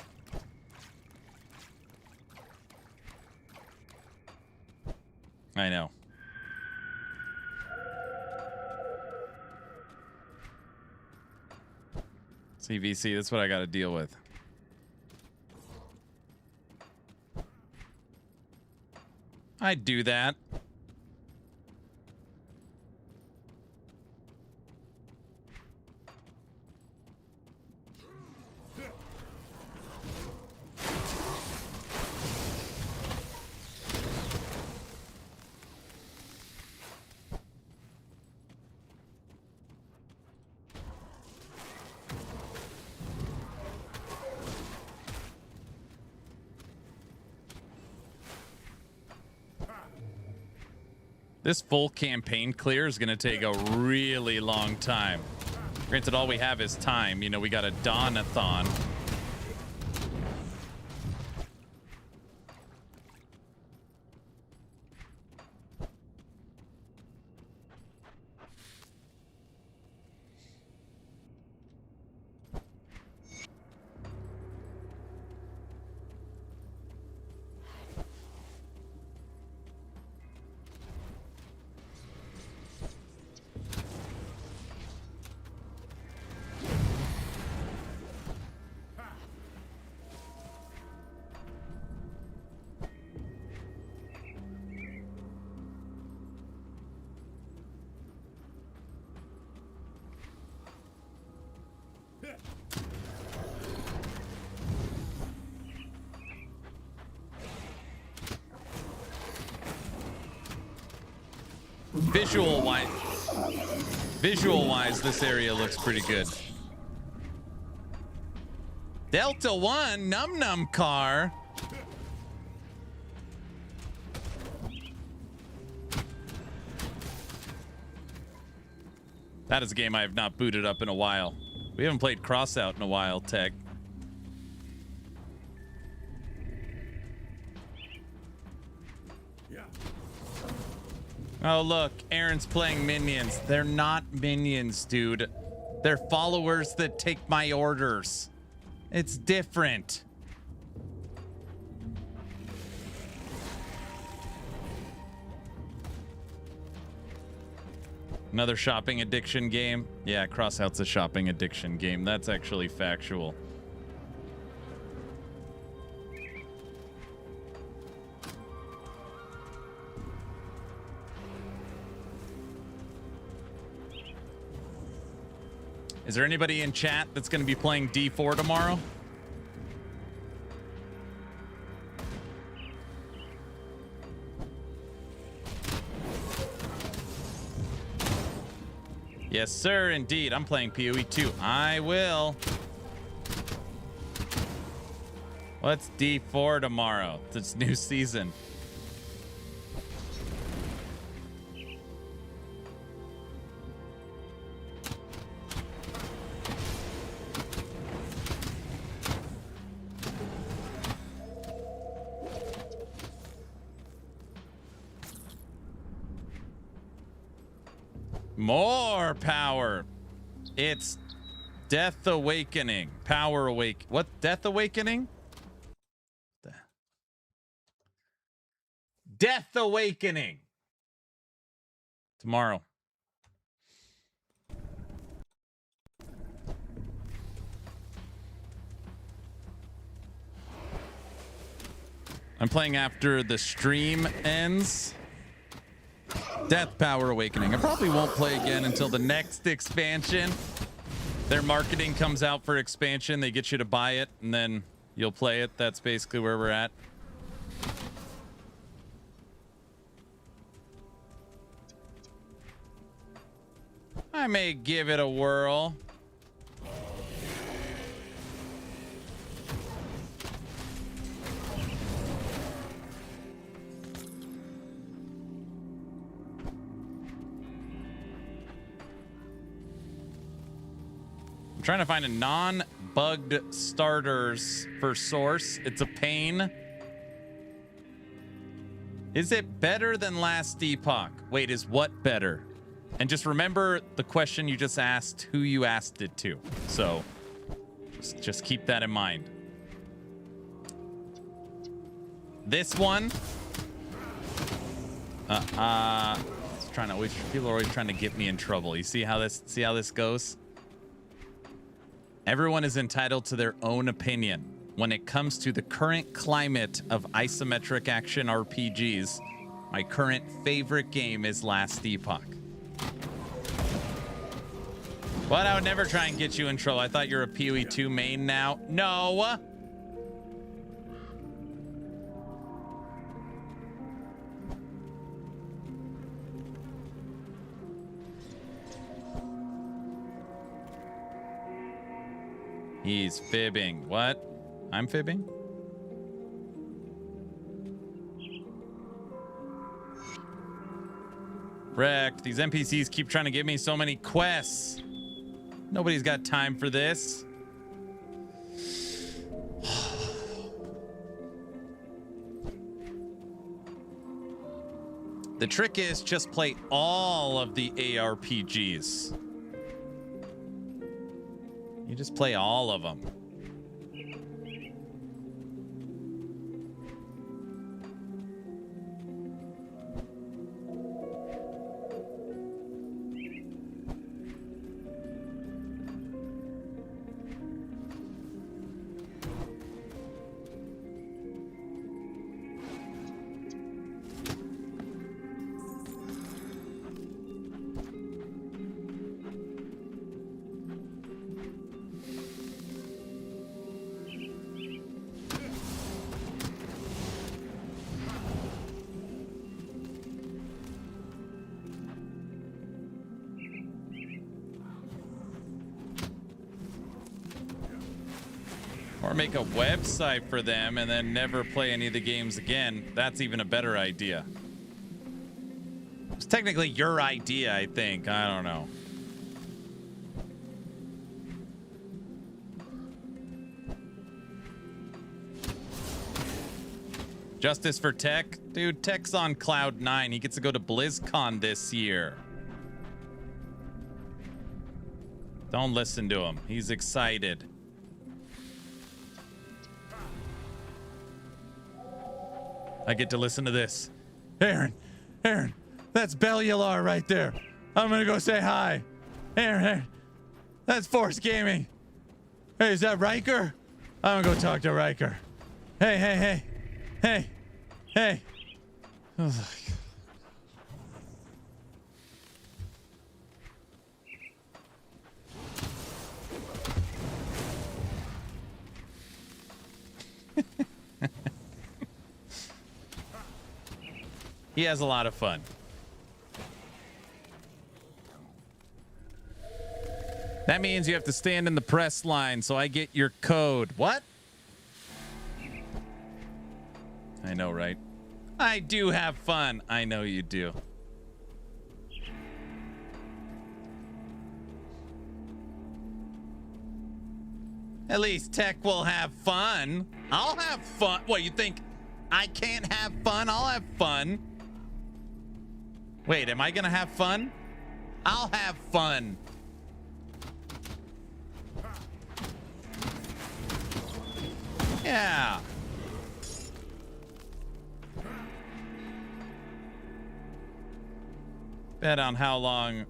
I know. CVC, that's what I got to deal with. I'd do that. This full campaign clear is going to take a really long time. Granted, all we have is time. You know, we got a Dawn-a-thon. Visual-wise, this area looks pretty good. Delta 1, Num Num Car. That is a game I have not booted up in a while. We haven't played Crossout in a while, Tech. Oh, look, Aaron's playing minions. They're not minions, dude. They're followers that take my orders. It's different. Another shopping addiction game. Yeah, Crossout's a shopping addiction game. That's actually factual. Is there anybody in chat that's going to be playing D4 tomorrow? Yes, sir, indeed. I'm playing PoE 2. I will. What's D4 tomorrow? It's new season. More power. It's Death Awakening. Power Awake. What? Death Awakening? Death Awakening. Tomorrow. I'm playing after the stream ends. Death Power Awakening. I probably won't play again until the next expansion. Their marketing comes out for expansion. They get you to buy it, and then you'll play it. That's basically where we're at. I may give it a whirl. Trying to find a non-bugged starters for Source. It's a pain. Is it better than last Epoch? Wait, is what better? And just remember the question you just asked, who you asked it to. So just keep that in mind. This one. It's trying to people are always trying to get me in trouble. You see how this goes? Everyone is entitled to their own opinion. When it comes to the current climate of isometric action RPGs, my current favorite game is Last Epoch. But I would never try and get you in trouble. I thought you're a PoE 2 main now. No! He's fibbing. What? I'm fibbing? Rekt, these NPCs keep trying to give me so many quests. Nobody's got time for this. The trick is just play all of the ARPGs. You just play all of them. Or make a website for them and then never play any of the games again. That's even a better idea. It's technically your idea, I think. I don't know. Justice for Tech? Dude, Tech's on Cloud 9. He gets to go to BlizzCon this year. Don't listen to him. He's excited. I get to listen to this. Aaron, that's Bellular right there. I'm gonna go say hi. Aaron, that's Force Gaming. Hey, is that Riker? I'm gonna go talk to Riker. Hey. Oh, he has a lot of fun. That means you have to stand in the press line, so I get your code. What? I know, right? I do have fun. I know you do. At least Tech will have fun. I'll have fun. What, you think I can't have fun? I'll have fun. Wait, am I gonna have fun? I'll have fun. Yeah. Bet on how long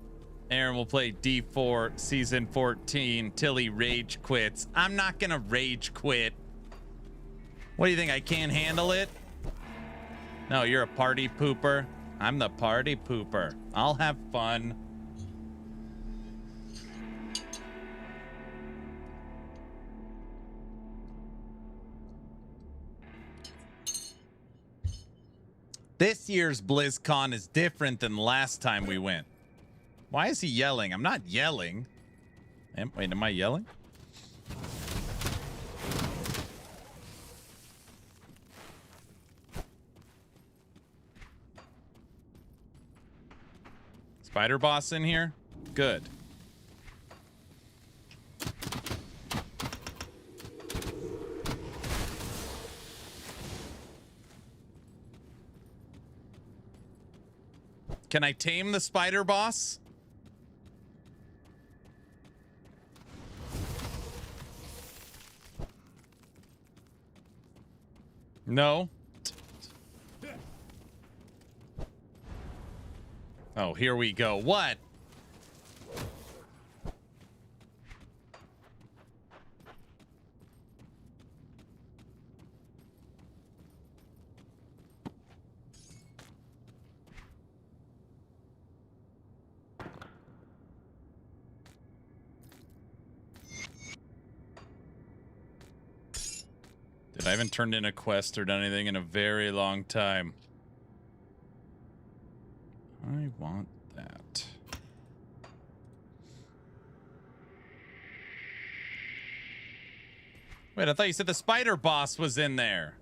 Aaron will play D4 Season 14 till he rage quits. I'm not gonna rage quit. What do you think? I can't handle it? No, you're a party pooper. I'm the party pooper. I'll have fun. This year's BlizzCon is different than last time we went. Why is he yelling? I'm not yelling. Wait, am I yelling? Spider boss in here? Good. Can I tame the spider boss? No. Oh, here we go. What? I haven't turned in a quest or done anything in a very long time. I want that. Wait, I thought you said the spider boss was in there.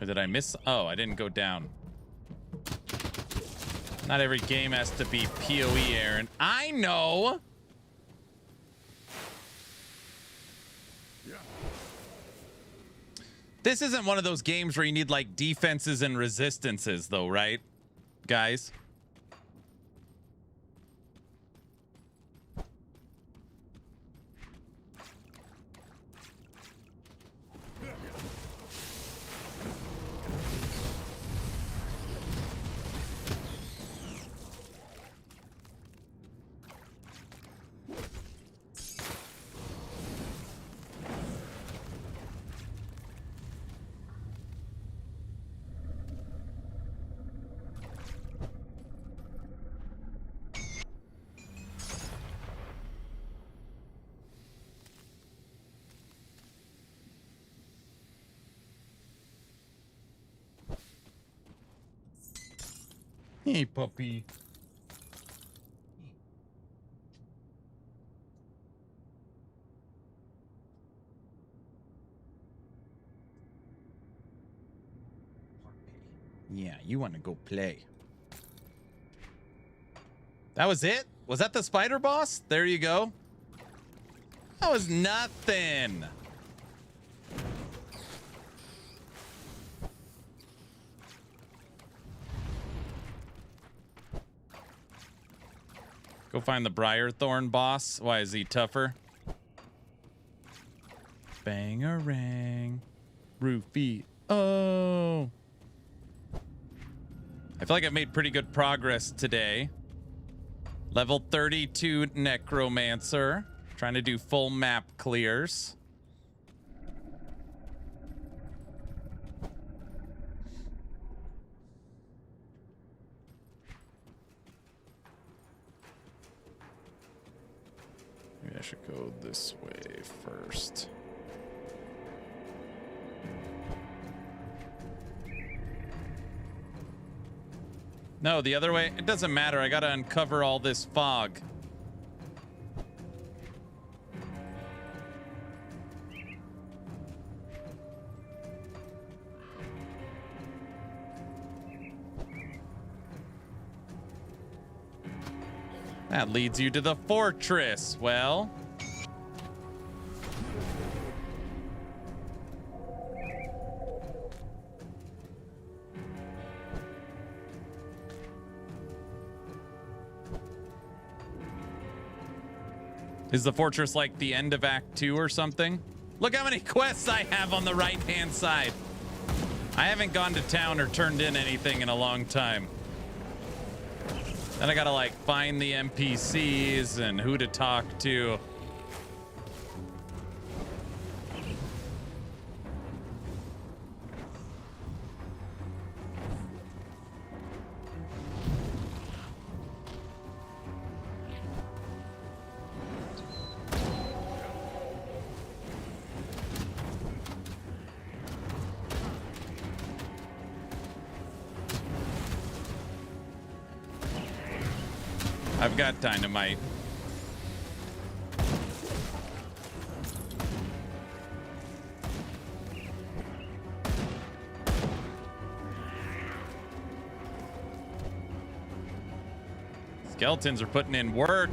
Or did I miss? Oh, I didn't go down. Not every game has to be PoE, Aaron. I know. This isn't one of those games where you need like defenses and resistances though, right, guys? Hey, puppy. Yeah, you want to go play. That was it? Was that the spider boss? There you go. That was nothing. Go find the Briarthorn boss. Why is he tougher? Bangarang. Roofie. Oh. I feel like I've made pretty good progress today. Level 32 Necromancer. Trying to do full map clears. Maybe I should go this way first. No, the other way. It doesn't matter. I gotta uncover all this fog. That leads you to the fortress. Well, is the fortress like the end of Act 2 or something? Look how many quests I have on the right-hand side. I haven't gone to town or turned in anything in a long time. Then I gotta like find the NPCs and who to talk to. I've got dynamite. Skeletons are putting in work.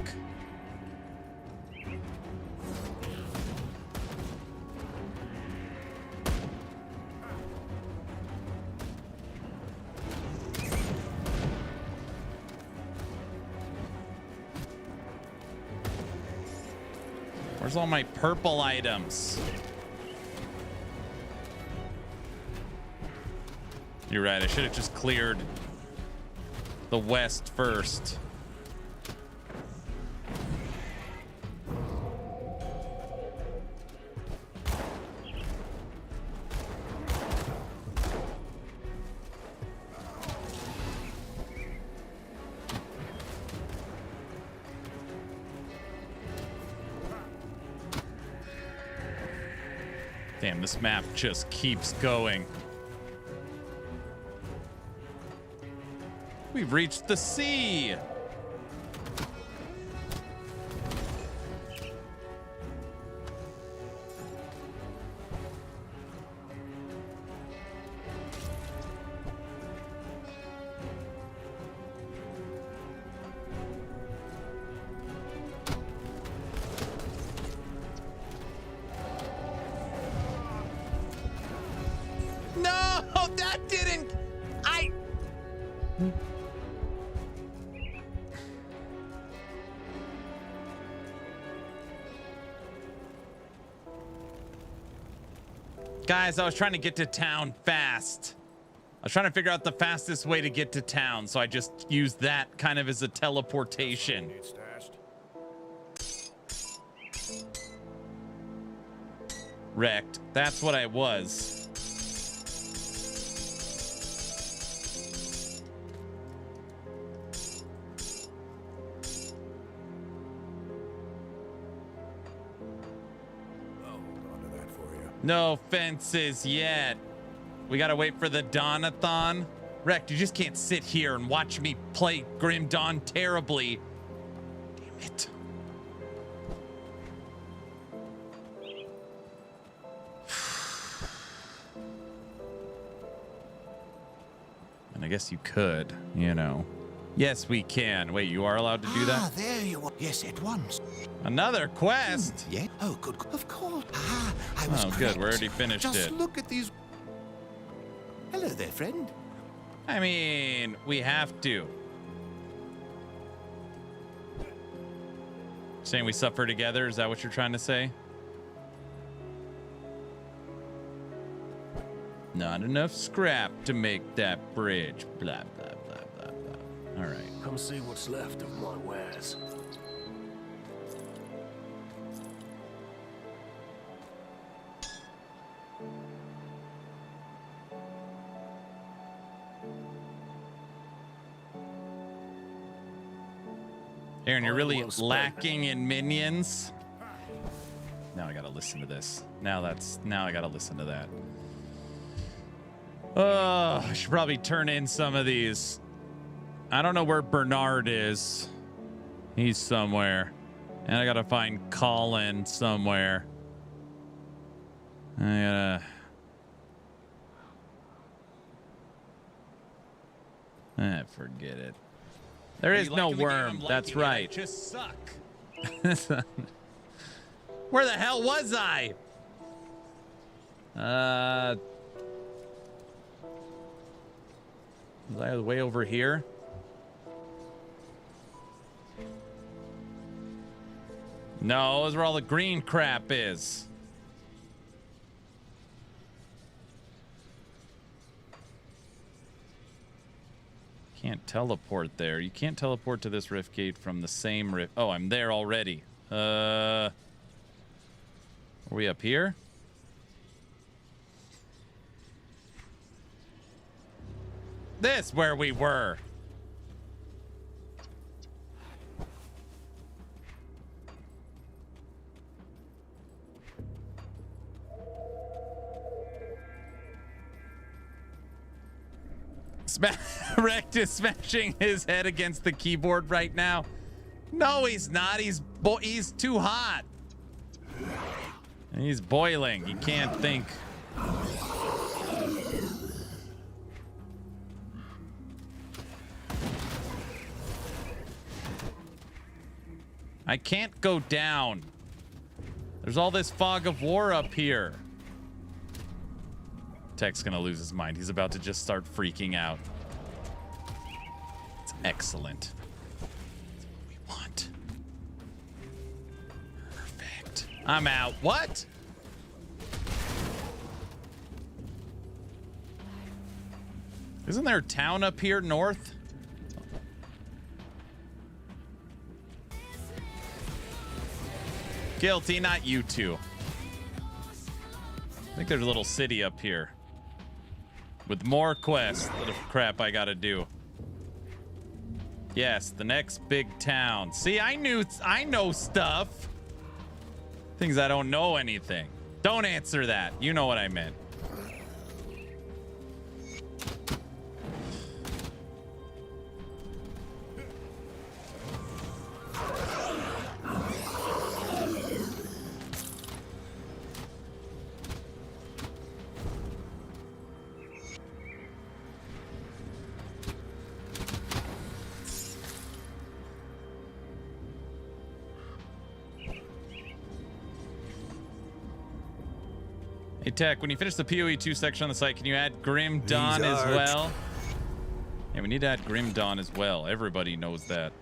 Where's all my purple items? You're right, I should have just cleared the west first. Damn, this map just keeps going. We've reached the sea. Guys, I was trying to get to town fast. I was trying to figure out the fastest way to get to town, so I just used that kind of as a teleportation. Rekt. That's what I was. No fences yet. We gotta wait for the Dawn-a-thon. Rekt, you just can't sit here and watch me play Grim Dawn terribly. Damn it. And I guess you could, you know. Yes, we can. Wait, you are allowed to do that? Ah, there you are. Yes, at once. Another quest? Yeah. Oh, good. Of course. Ah, I was Oh, correct. good. We already finished Just it. look at these. Hello there, friend. I mean, we have to. Saying we suffer together? Is that what you're trying to say? Not enough scrap to make that bridge. Blah, blah, blah, blah, blah. All right. Come see what's left of my wares. Aaron, you're really lacking in minions. Now I gotta listen to this. Now I gotta listen to that. Oh, I should probably turn in some of these. I don't know where Bernard is. He's somewhere. And I gotta find Colin somewhere. I gotta... forget it. There is no worm. That's right. Just suck. Where the hell was I? Was I way over here? No, those are where all the green crap is. Can't teleport there. You can't teleport to this rift gate from the same rift. Oh, I'm there already. Are we up here? This where we were. Rekt is smashing his head against the keyboard right now. No, he's not. He's too hot. He's boiling. He can't think. I can't go down. There's all this fog of war up here. Tech's gonna lose his mind. He's about to just start freaking out. It's excellent. That's what we want. Perfect. I'm out. What? Isn't there a town up here north? Guilty, not you two. I think there's a little city up here with more quests. Little crap I gotta do. Yes, the next big town. See, I know stuff. Things I don't know anything. Don't answer that. You know what I meant. Hey, Tech, when you finish the PoE 2 section on the site, can you add Grim Dawn as well? Yeah, we need to add Grim Dawn as well. Everybody knows that.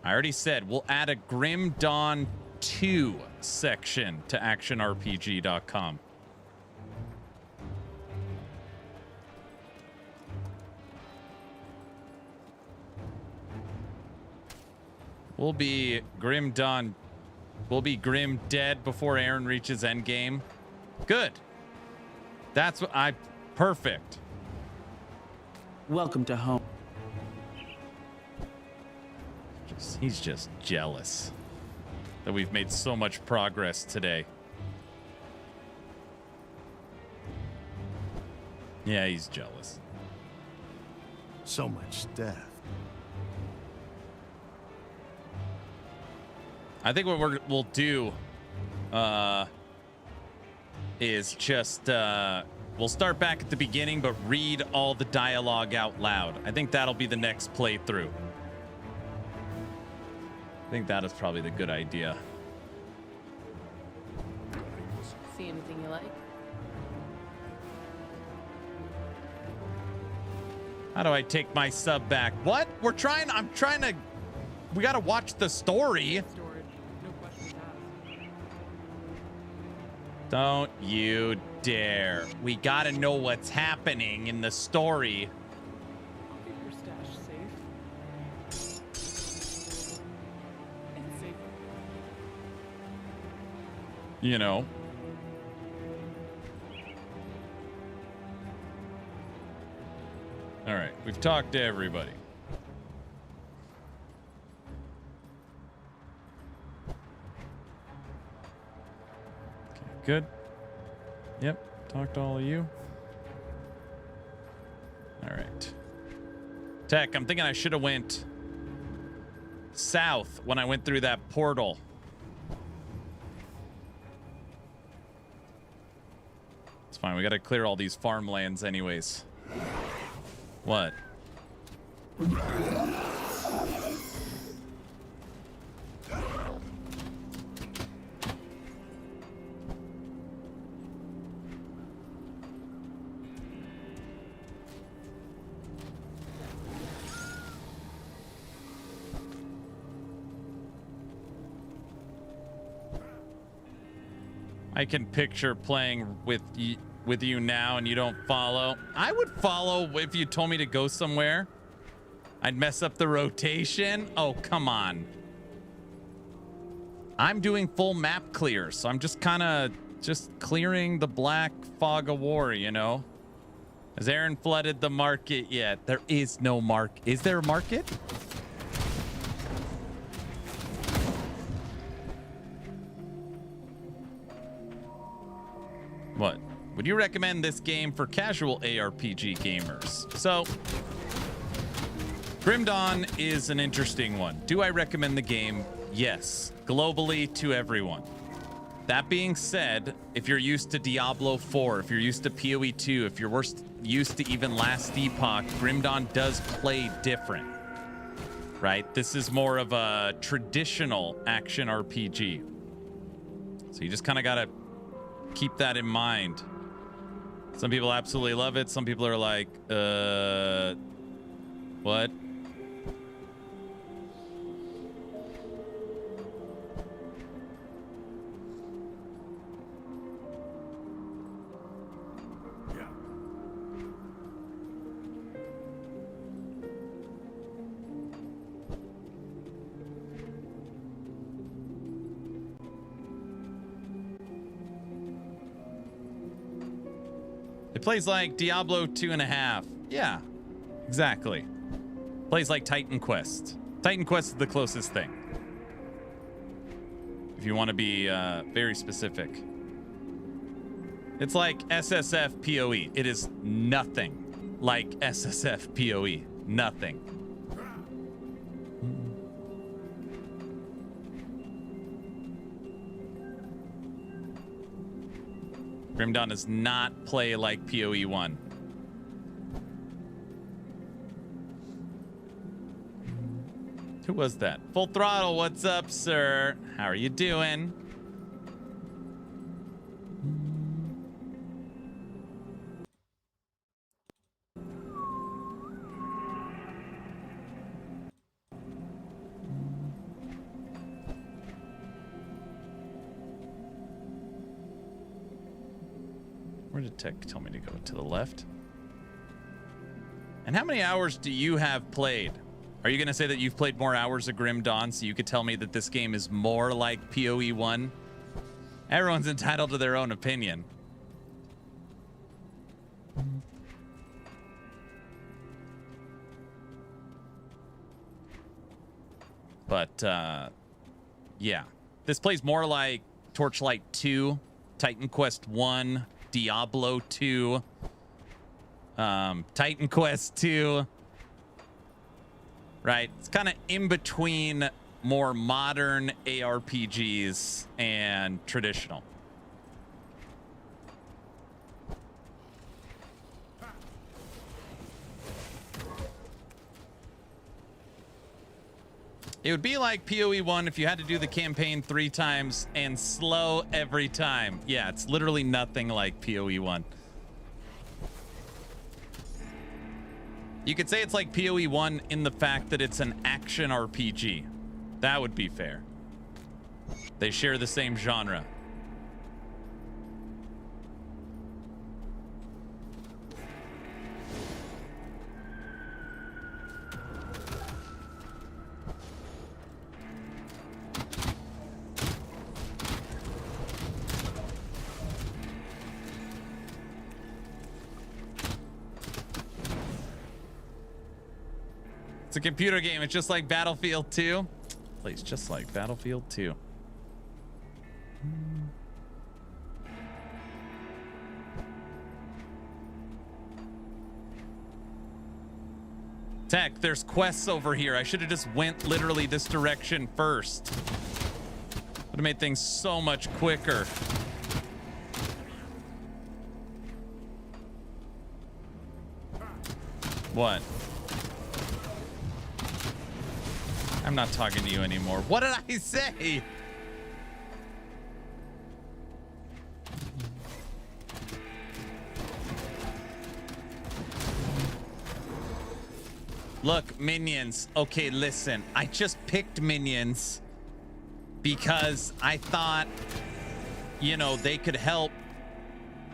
I already said we'll add a Grim Dawn 2 section to actionrpg.com. We'll be Grim Dawn. We'll be Grim dead before Aaron reaches endgame. Good. That's what I... Perfect. Welcome to home. He's just jealous that we've made so much progress today. Yeah, he's jealous. So much death. I think what we'll do is just we'll start back at the beginning, but read all the dialogue out loud. I think that'll be the next playthrough. I think that is probably the good idea. See anything you like? How do I take my sub back? What? I'm trying to... We gotta watch the story. Don't you dare. We gotta know what's happening in the story. I'll keep your stash safe. It's safe. You know. All right, we've talked to everybody. Okay, good. Yep, talked to all of you. All right. Tech, I'm thinking I should have went south when I went through that portal. It's fine, we gotta clear all these farmlands anyways. What? I can picture playing with you now and you don't follow. I would follow if you told me to go somewhere. I'd mess up the rotation. Oh, come on. I'm doing full map clear, so I'm just kind of just clearing the black fog of war, you know? Has Aaron flooded the market yet? There is no market. Is there a market? What? Would you recommend this game for casual ARPG gamers? So, Grim Dawn is an interesting one. Do I recommend the game? Yes. Globally to everyone. That being said, if you're used to Diablo 4, if you're used to PoE 2, if you're used to even Last Epoch, Grim Dawn does play different. Right? This is more of a traditional action RPG. So you just kind of got to keep that in mind. Some people absolutely love it. Some people are like, what? It plays like Diablo 2.5. Yeah, exactly. Plays like Titan Quest. Titan Quest is the closest thing. If you want to be very specific. It's like SSF PoE. It is nothing like SSF PoE. Nothing. Grim Dawn does not play like PoE 1. Who was that? Full Throttle, what's up, sir? How are you doing? did tech tell me to go? To the left? And how many hours do you have played? Are you going to say that you've played more hours of Grim Dawn so you could tell me that this game is more like PoE 1? Everyone's entitled to their own opinion. But, yeah. This plays more like Torchlight 2, Titan Quest 1, Diablo 2, Titan Quest 2. Right? It's kind of in between more modern ARPGs and traditional. It would be like PoE 1 if you had to do the campaign 3 times and slow every time. Yeah, it's literally nothing like PoE 1. You could say it's like PoE 1 in the fact that it's an action RPG. That would be fair. They share the same genre. It's a computer game. It's just like Battlefield 2. Plays just like Battlefield 2. Tech, there's quests over here. I should have just went literally this direction first. Would have made things so much quicker. What? I'm not talking to you anymore. What did I say? Look, minions. Okay, listen. I just picked minions because I thought, you know, they could help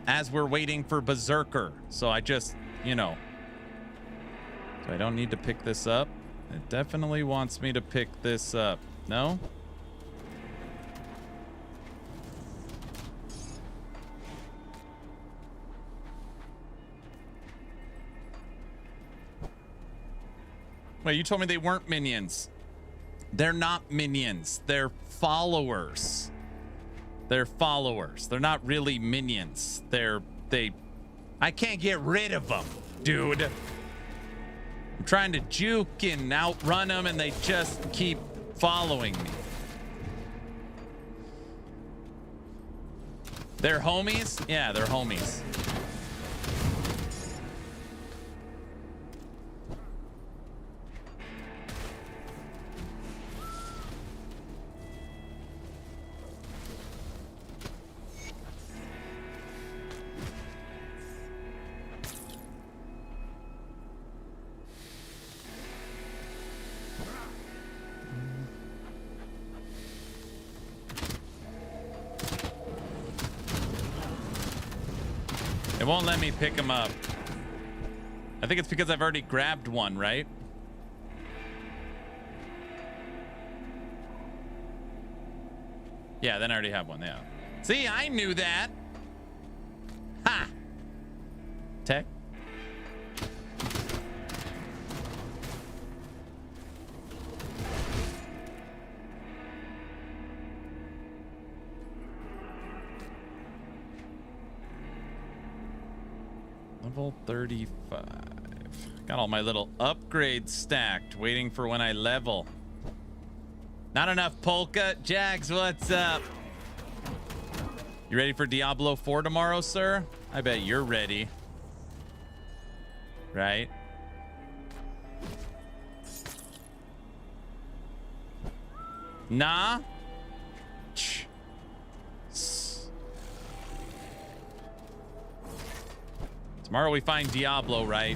as we're waiting for Berserker. So I just, you know. So I don't need to pick this up. It definitely wants me to pick this up. No? Wait, you told me they weren't minions. They're not minions. They're followers. They're followers. They're not really minions. I can't get rid of them, dude. I'm trying to juke and outrun them, and they just keep following me. They're homies? Yeah, they're homies. It won't let me pick him up. I think it's because I've already grabbed one, right? Yeah, then I already have one, yeah. See, I knew that. Ha! Tech. Level 35. Got all my little upgrades stacked, waiting for when I level. Not enough polka. Jags, what's up? You ready for Diablo 4 tomorrow, sir? I bet you're ready. Right? Nah? Tomorrow we find Diablo, right?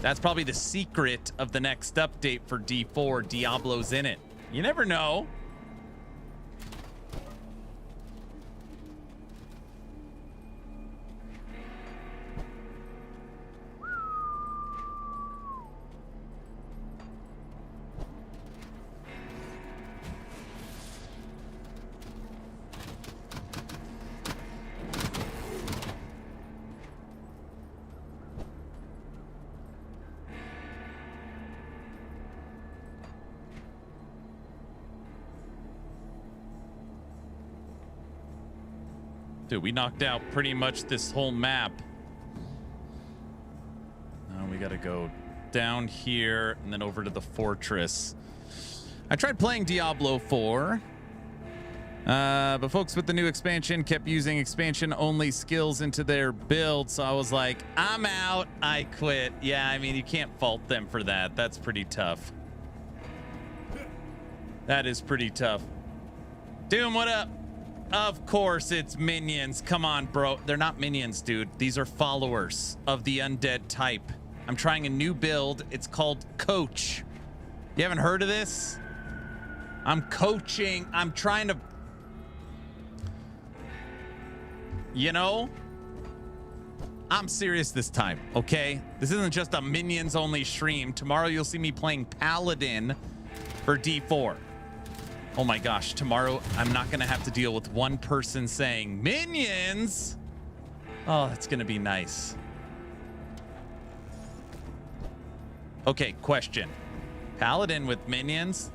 That's probably the secret of the next update for D4. Diablo's in it. You never know. Dude, we knocked out pretty much this whole map. Now we gotta go down here and then over to the fortress. I tried playing Diablo 4. But folks with the new expansion kept using expansion-only skills into their build, so I was like, I'm out. I quit. Yeah, I mean, you can't fault them for that. That's pretty tough. That is pretty tough. Doom, what up? Of course it's minions. Come on, bro. They're not minions, dude. These are followers of the undead type. I'm trying a new build. It's called Coach. You haven't heard of this? I'm coaching. I'm trying to... You know, I'm serious this time, okay? This isn't just a minions only stream. Tomorrow you'll see me playing Paladin for D4. Oh my gosh, tomorrow I'm not gonna have to deal with one person saying minions. Oh, that's gonna be nice. Okay, question. Paladin with minions?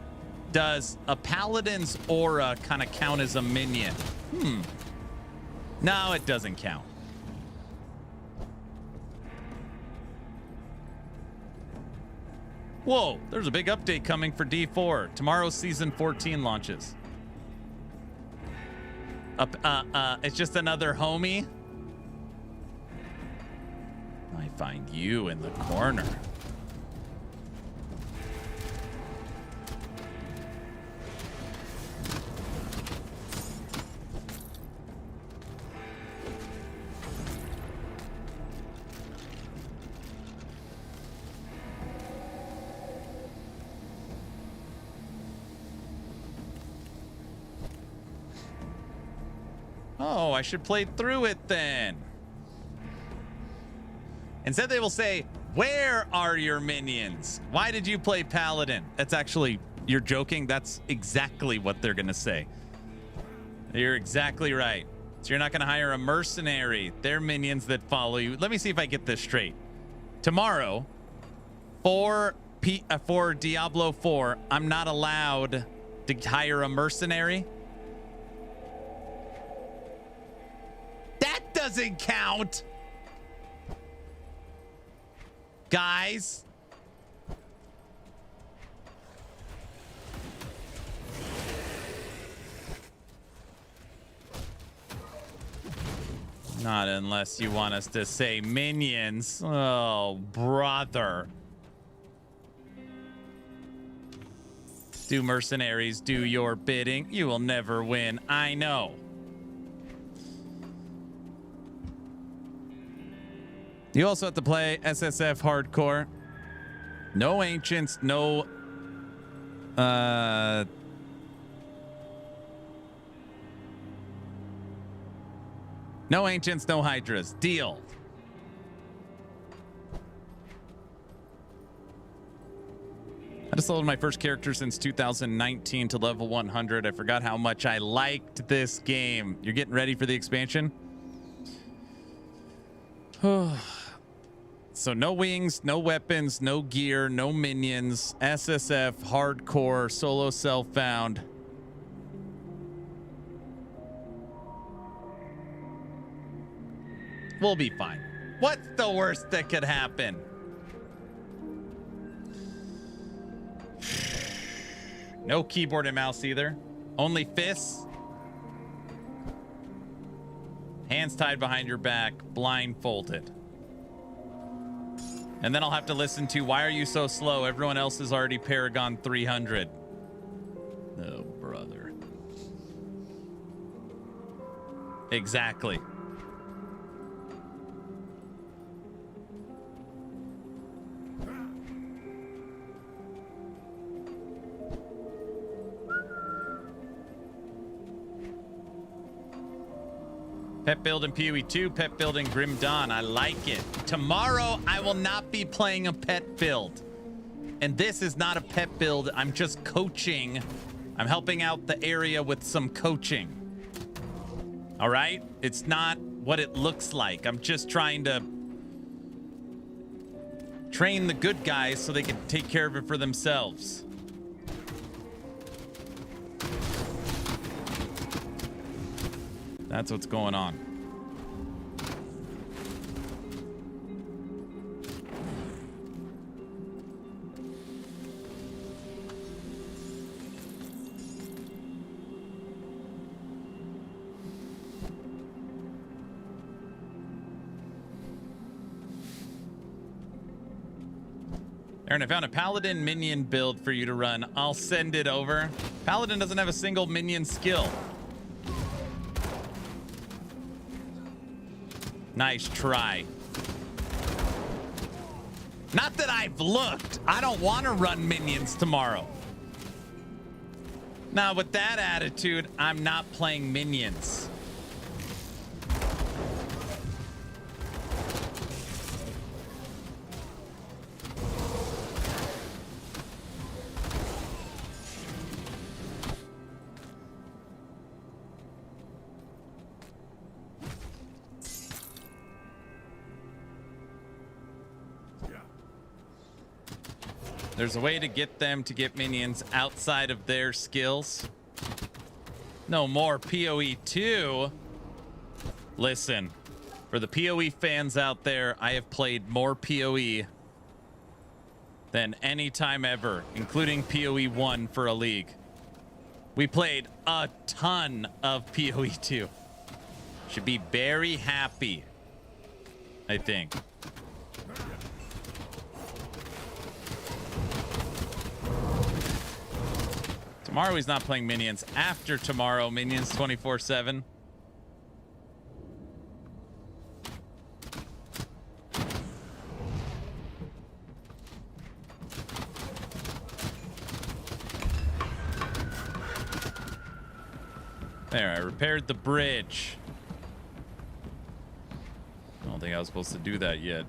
Does a Paladin's aura kind of count as a minion? No, it doesn't count. Whoa, there's a big update coming for D4. Tomorrow, Season 14 launches. It's just another homie. I find you in the corner. Oh, I should play through it then. Instead, they will say, where are your minions? Why did you play Paladin? That's actually, you're joking. That's exactly what they're going to say. You're exactly right. So you're not going to hire a mercenary. They're minions that follow you. Let me see if I get this straight. Tomorrow, for Diablo 4, I'm not allowed to hire a mercenary. That doesn't count. Guys. Not unless you want us to say minions. Oh, brother. Do mercenaries do your bidding? You will never win. I know. You also have to play SSF hardcore. No ancients, no no ancients, no hydras. Deal. I just loaded my first character since 2019 to level 100. I forgot how much I liked this game. You're getting ready for the expansion? So no wings, no weapons, no gear, no minions, SSF, hardcore, solo self-found. We'll be fine. What's the worst that could happen? No keyboard and mouse either. Only fists. Hands tied behind your back, blindfolded. And then I'll have to listen to, why are you so slow? Everyone else is already Paragon 300. Oh, brother. Exactly. Pet build in PoE 2, pet build in Grim Dawn. I like it. Tomorrow, I will not be playing a pet build. And this is not a pet build. I'm just coaching. I'm helping out the area with some coaching. All right? It's not what it looks like. I'm just trying to train the good guys so they can take care of it for themselves. That's what's going on. Aaron, I found a Paladin minion build for you to run. I'll send it over. Paladin doesn't have a single minion skill. Nice try. Not that I've looked. I don't want to run minions tomorrow. Now, with that attitude, I'm not playing minions. There's a way to get them to get minions outside of their skills. No more PoE 2. Listen, for the PoE fans out there, I have played more PoE than any time ever, including PoE 1 for a league. We played a ton of PoE 2. Should be very happy, I think. Tomorrow he's not playing minions. After tomorrow, minions 24/7. There, I repaired the bridge. I don't think I was supposed to do that yet.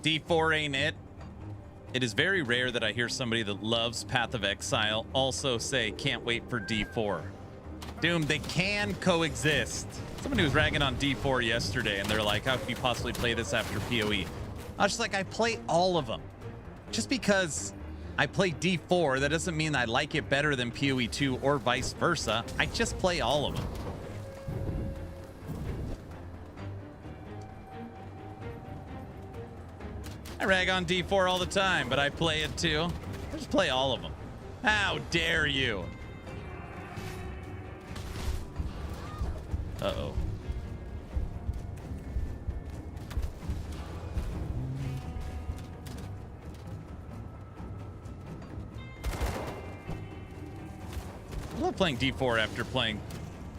D4 ain't it. It is very rare that I hear somebody that loves Path of Exile also say, can't wait for D4. Doom, they can coexist. Somebody was ragging on D4 yesterday, and they're like, how can you possibly play this after PoE? I was just like, I play all of them. Just because I play D4, that doesn't mean I like it better than PoE 2 or vice versa. I just play all of them. I rag on D4 all the time, but I play it too. I just play all of them. How dare you? Uh-oh. I love playing D4 after playing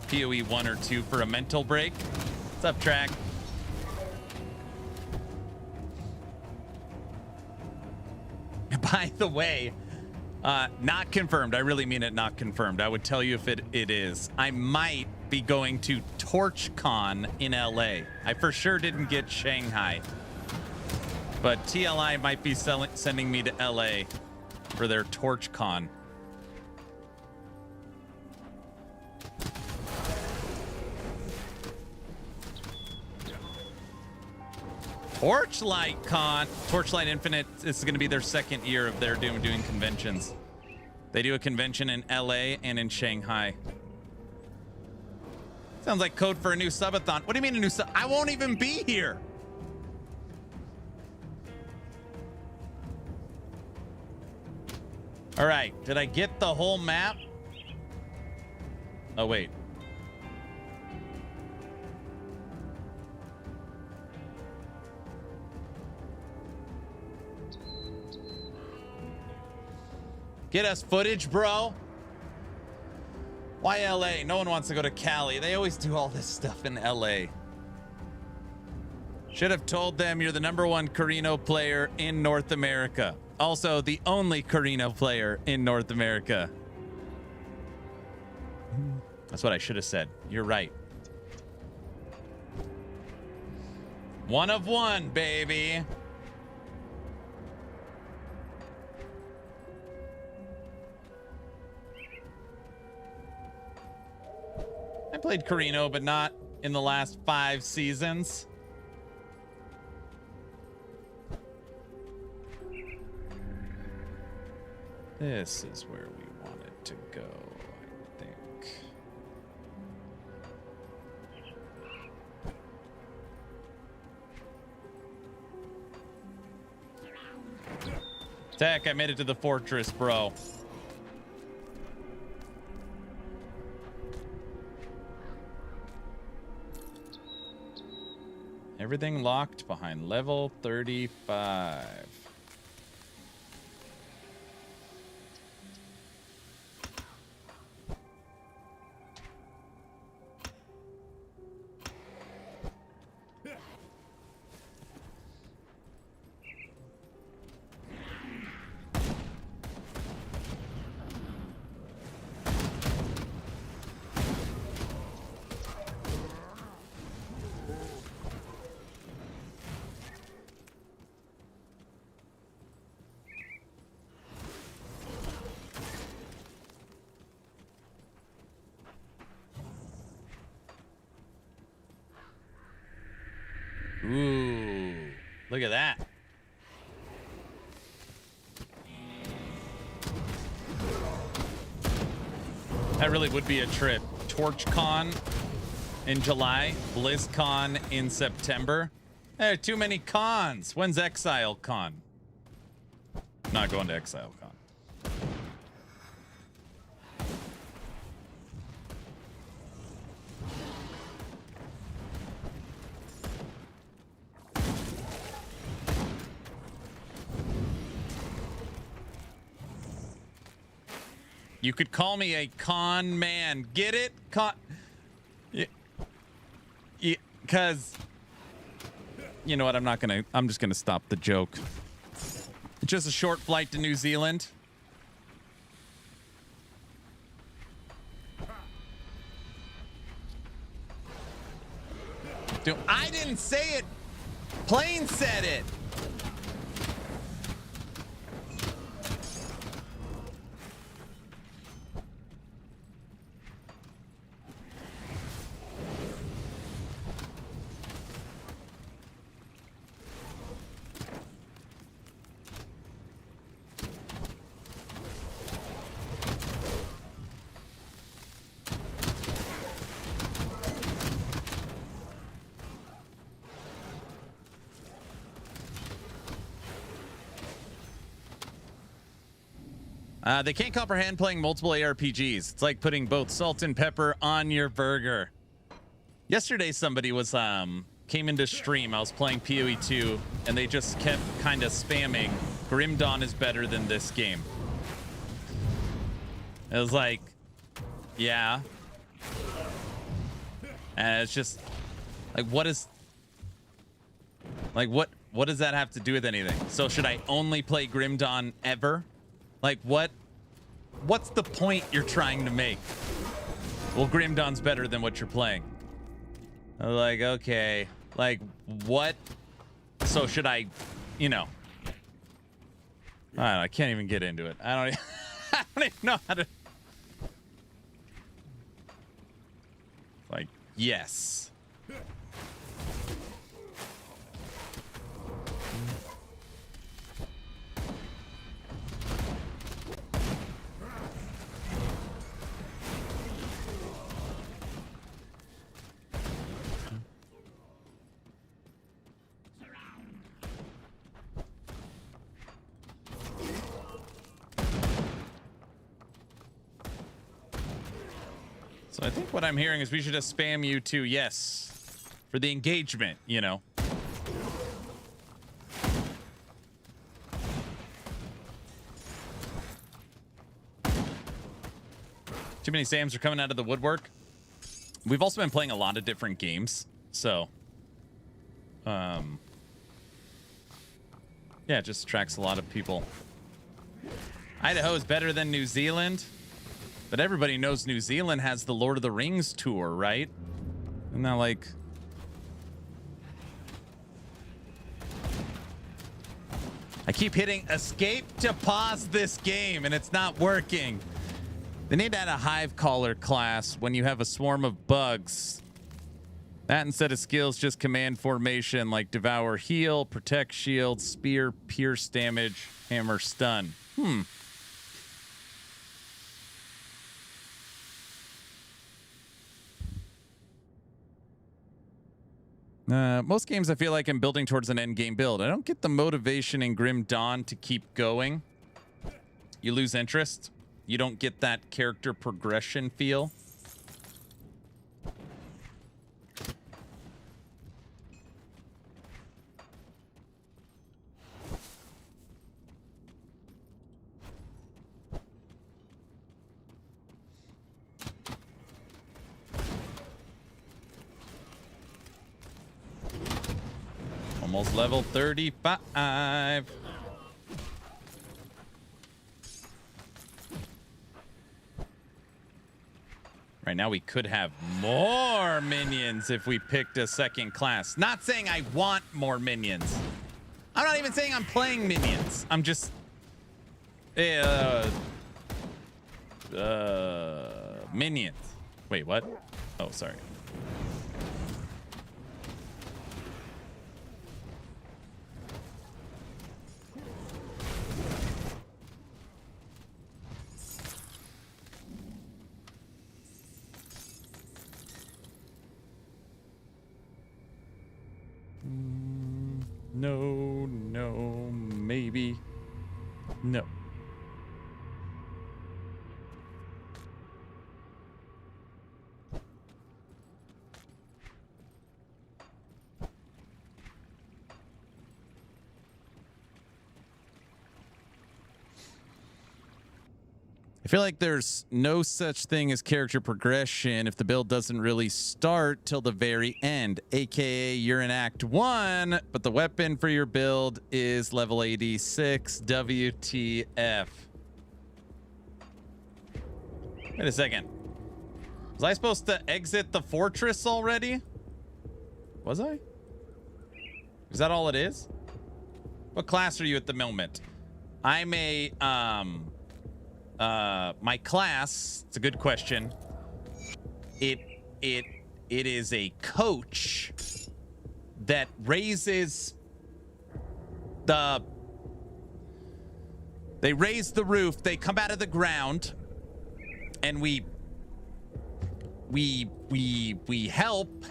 PoE 1 or 2 for a mental break. What's up, Track? By the way, not confirmed. I really mean it, not confirmed. I would tell you if it is. I might be going to TorchCon in LA. I for sure didn't get Shanghai. But TLI might be sending me to LA for their TorchCon. Torchlight Infinite, this is going to be their second year of their doing conventions. They do a convention in LA and in Shanghai. Sounds like code for a new subathon. What do you mean a new sub? I won't even be here. All right, did I get the whole map? Oh, wait. Get us footage, bro. Why LA? No one wants to go to Cali. They always do all this stuff in LA. Should have told them you're the #1 Carino player in North America. Also, the only Carino player in North America. That's what I should have said. You're right. One of one, baby. I played Carino, but not in the last 5 seasons. This is where we wanted to go, I think. Tech, I made it to the fortress, bro. Everything locked behind level 35. Ooh, look at that. That really would be a trip. TorchCon in July, BlizzCon in September. There are too many cons. When's ExileCon? Not going to ExileCon. You could call me a con man. Get it? Con. Because. You know what? I'm just gonna stop the joke. It's just a short flight to New Zealand. Dude, I didn't say it. Plane said it. They can't comprehend playing multiple ARPGs. It's like putting both salt and pepper on your burger. Yesterday, somebody was came into stream. I was playing PoE 2, and they just kept kind of spamming. Grim Dawn is better than this game. It was like, yeah. And it's just like, what does that have to do with anything? So should I only play Grim Dawn ever? Like, what's the point you're trying to make? Well, Grim Dawn's better than what you're playing. I was like, okay. Like, what? So should I, you know. I don't know, I can't even get into it. I don't even know how to. Like, yes. So I think what I'm hearing is we should just spam you to yes for the engagement, you know. Too many Sams are coming out of the woodwork. We've also been playing a lot of different games, so yeah, it just attracts a lot of people. Idaho is better than New Zealand. But everybody knows New Zealand has the Lord of the Rings tour, right? Isn't that like... I keep hitting escape to pause this game, and it's not working. They need to add a hive caller class when you have a swarm of bugs. That instead of skills, just command formation like devour, heal, protect, shield, spear, pierce damage, hammer, stun. Most games I feel like I'm building towards an end game build. I don't get the motivation in Grim Dawn to keep going. You lose interest. You don't get that character progression feel. Almost level 35. Right now we could have more minions if we picked a second class. Not saying I want more minions. I'm not even saying I'm playing minions. I'm just... minions. Wait, what? Oh, sorry. No, no, maybe. No. I feel like there's no such thing as character progression if the build doesn't really start till the very end, aka you're in Act 1, but the weapon for your build is level 86. WTF. Wait a second. Was I supposed to exit the fortress already? Was I? Is that all it is? What class are you at the moment? I'm a, my class, it's a good question. It is a coach that raises they raise the roof, they come out of the ground, and we help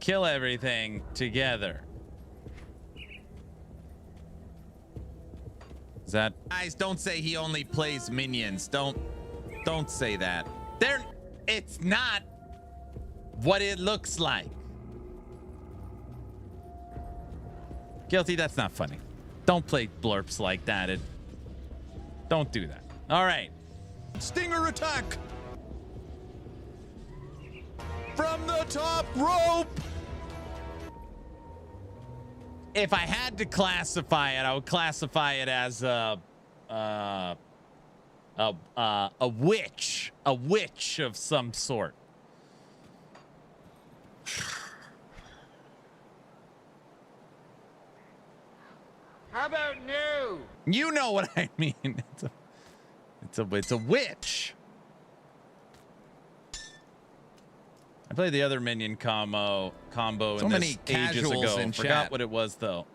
kill everything together. Is that... Guys, don't say he only plays minions. Don't say that. It's not what it looks like. Guilty, that's not funny. Don't play blurps like that. Don't do that. All right. Stinger attack! From the top rope! If I had to classify it, I would classify it as a witch of some sort. How about new? You know what I mean. It's a witch. I played the other minion combo So in many this ages casuals ago. in Forgot chat. what it was though.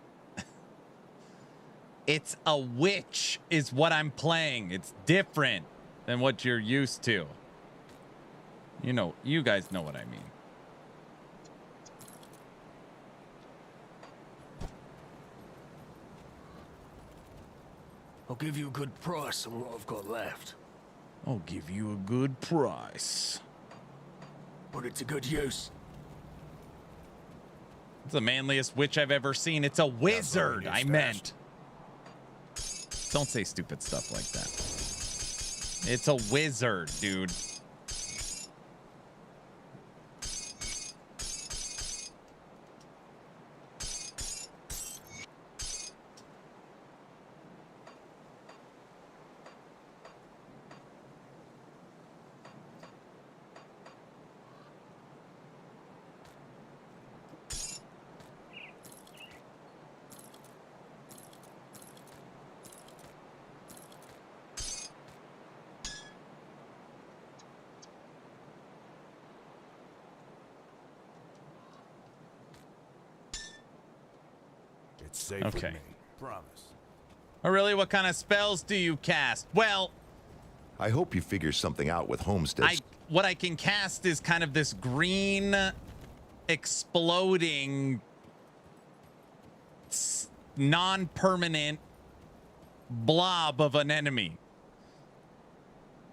It's a witch is what I'm playing. It's different than what you're used to. You know, you guys know what I mean. I'll give you a good price on what I've got left. I'll give you a good price. Put it to good use. It's the manliest witch I've ever seen. It's a wizard, I meant. Don't say stupid stuff like that. It's a wizard, dude. It's safe Okay. with me. Promise. Oh, really? What kind of spells do you cast? Well, I hope you figure something out with Homestead. what I can cast is kind of this green exploding non-permanent blob of an enemy.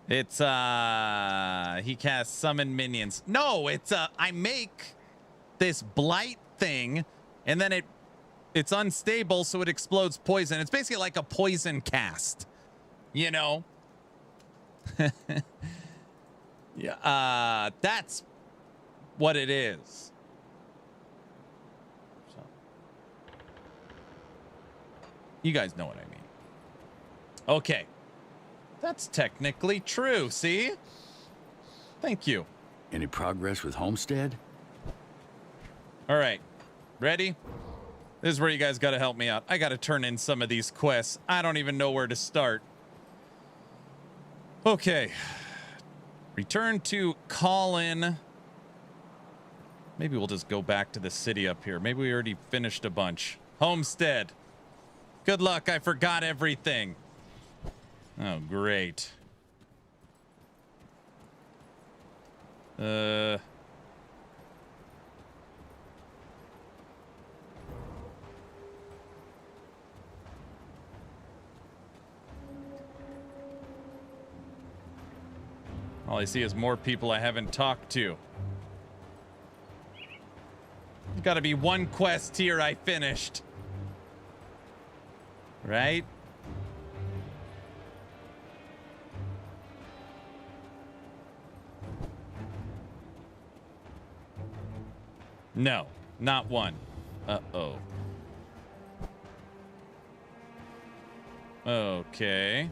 It's he casts summon minions. No, it's I make this blight thing and then it's unstable, so it explodes poison. It's basically like a poison cast, you know. Yeah, that's what it is. So, you guys know what I mean. Okay. That's technically true, see? Thank you. Any progress with Homestead? All right. Ready? This is where you guys got to help me out. I got to turn in some of these quests. I don't even know where to start. Okay. Return to Colin. Maybe we'll just go back to the city up here. Maybe we already finished a bunch. Homestead. Good luck. I forgot everything. Oh, great. All I see is more people I haven't talked to. There's got to be one quest here I finished. Right? No, not one. Uh-oh. Okay.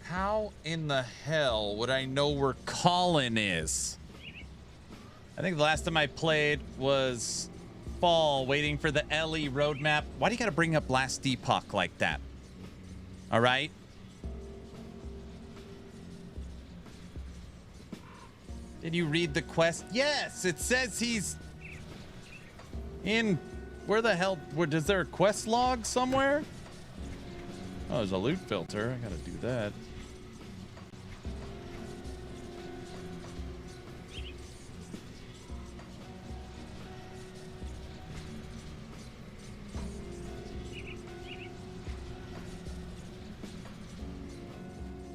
How in the hell would I know where Colin is? I think the last time I played was fall, waiting for the LE roadmap. Why do you gotta bring up Last Epoch like that? All right. Did you read the quest? Yes, it says he's in. Where the hell? Is there a quest log somewhere? Oh, there's a loot filter. I gotta do that.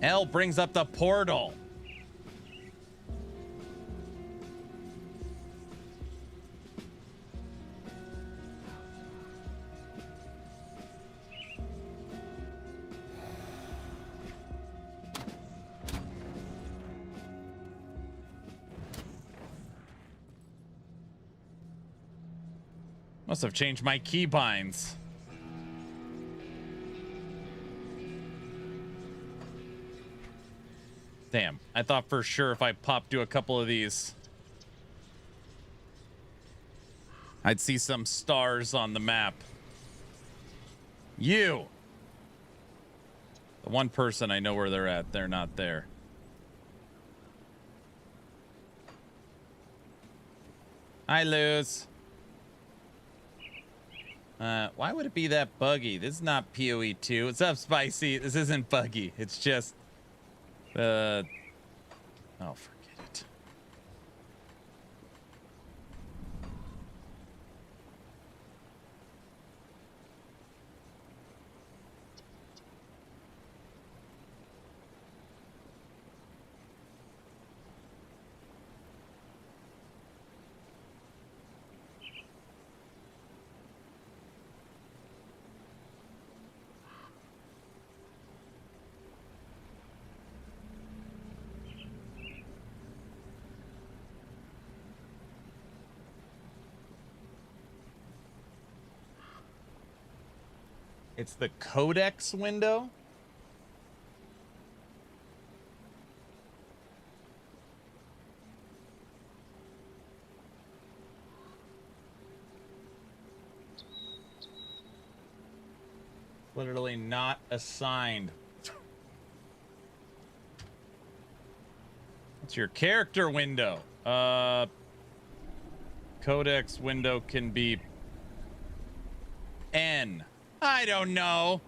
L brings up the portal. Must have changed my keybinds. Damn, I thought for sure if I popped to a couple of these, I'd see some stars on the map. You! The one person I know where they're at, they're not there. Hi, Luz. Why would it be that buggy? This is not PoE 2. What's up, Spicy? This isn't buggy. It's just... oh, forget it. It's the codex window. Literally not assigned. What's your character window? Codex window can be N. I don't know.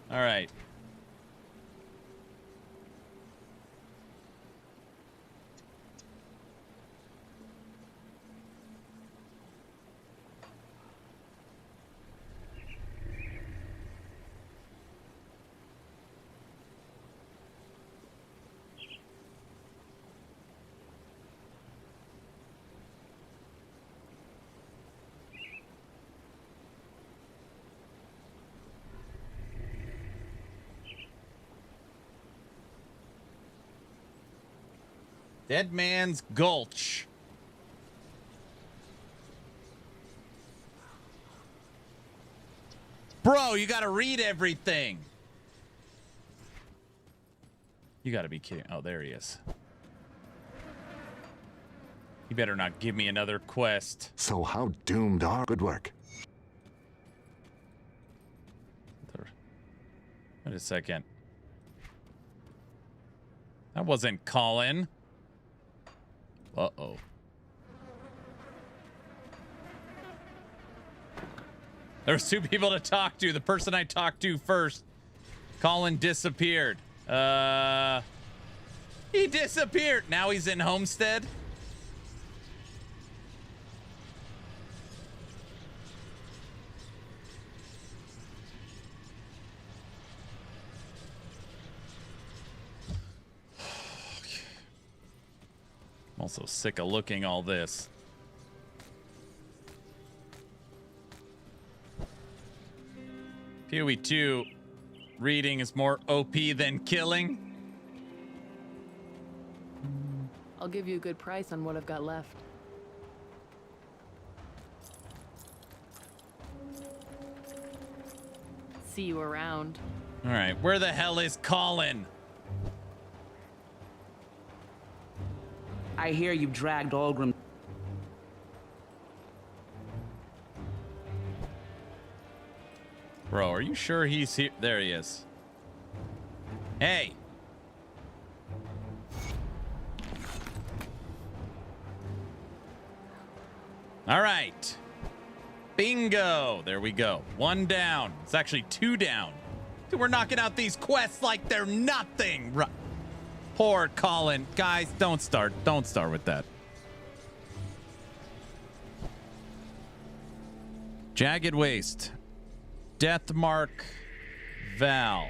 All right. Dead Man's Gulch. Bro, you gotta read everything. You gotta be kidding. Oh, there he is. You better not give me another quest. So how doomed are... Good work. Wait a second. That wasn't Colin. Uh-oh. There's two people to talk to. The person I talked to first, Colin, disappeared. He disappeared. Now he's in Homestead. I'm also sick of looking all this. PoE 2 reading is more OP than killing. I'll give you a good price on what I've got left. See you around. All right, where the hell is Colin? I hear you've dragged Olgrim. Bro, are you sure he's here? There he is. Hey. All right. Bingo. There we go. One down. It's actually two down. Dude, we're knocking out these quests like they're nothing. Poor Colin. Guys, don't start. Don't start with that. Jagged Waste. Deathmark. Val.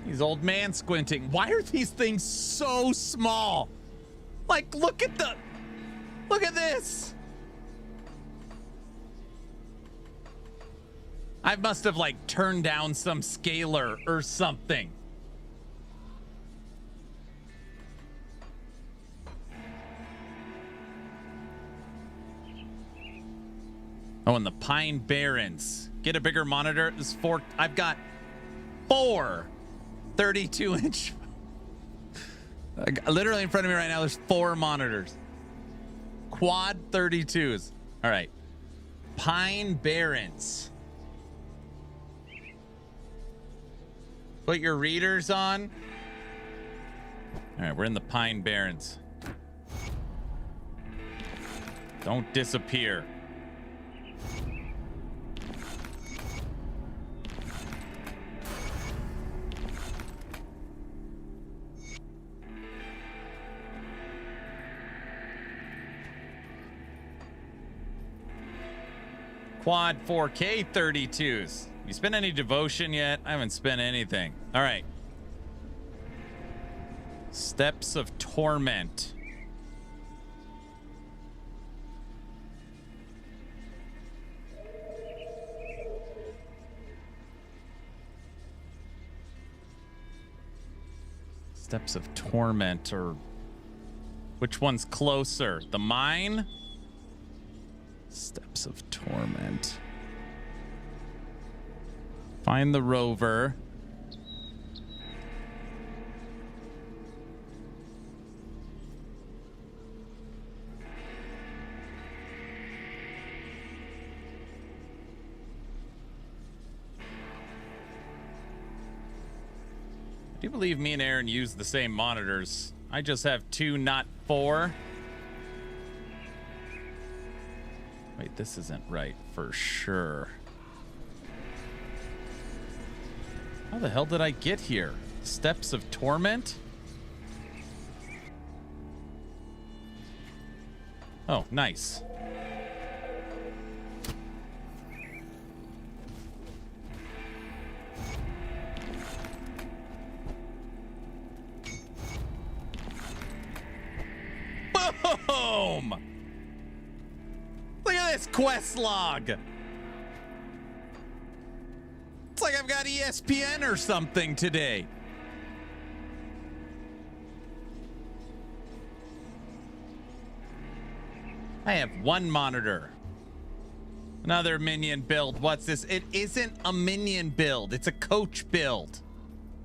He's old man squinting. Why are these things so small? Like, look at this. I must have like turned down some scaler or something. Oh, and the Pine Barrens. Get a bigger monitor. This 4. I've got 4 32-inch. Literally in front of me right now, there's 4 monitors. Quad 32s. All right. Pine Barrens. Put your readers on. All right, we're in the Pine Barrens. Don't disappear. Quad 4K 32s. You spent any devotion yet? I haven't spent anything. All right. Steps of Torment. Steps of Torment, or which one's closer? The mine? Steps of Torment. Find the rover. Do you believe me and Aaron use the same monitors? I just have 2, not 4. Wait, this isn't right for sure. How the hell did I get here? Steps of Torment? Oh, nice. Boom! Look at this quest log. It's like I've got ESPN or something today. I have 1 monitor. Another minion build. What's this? It isn't a minion build. It's a coach build.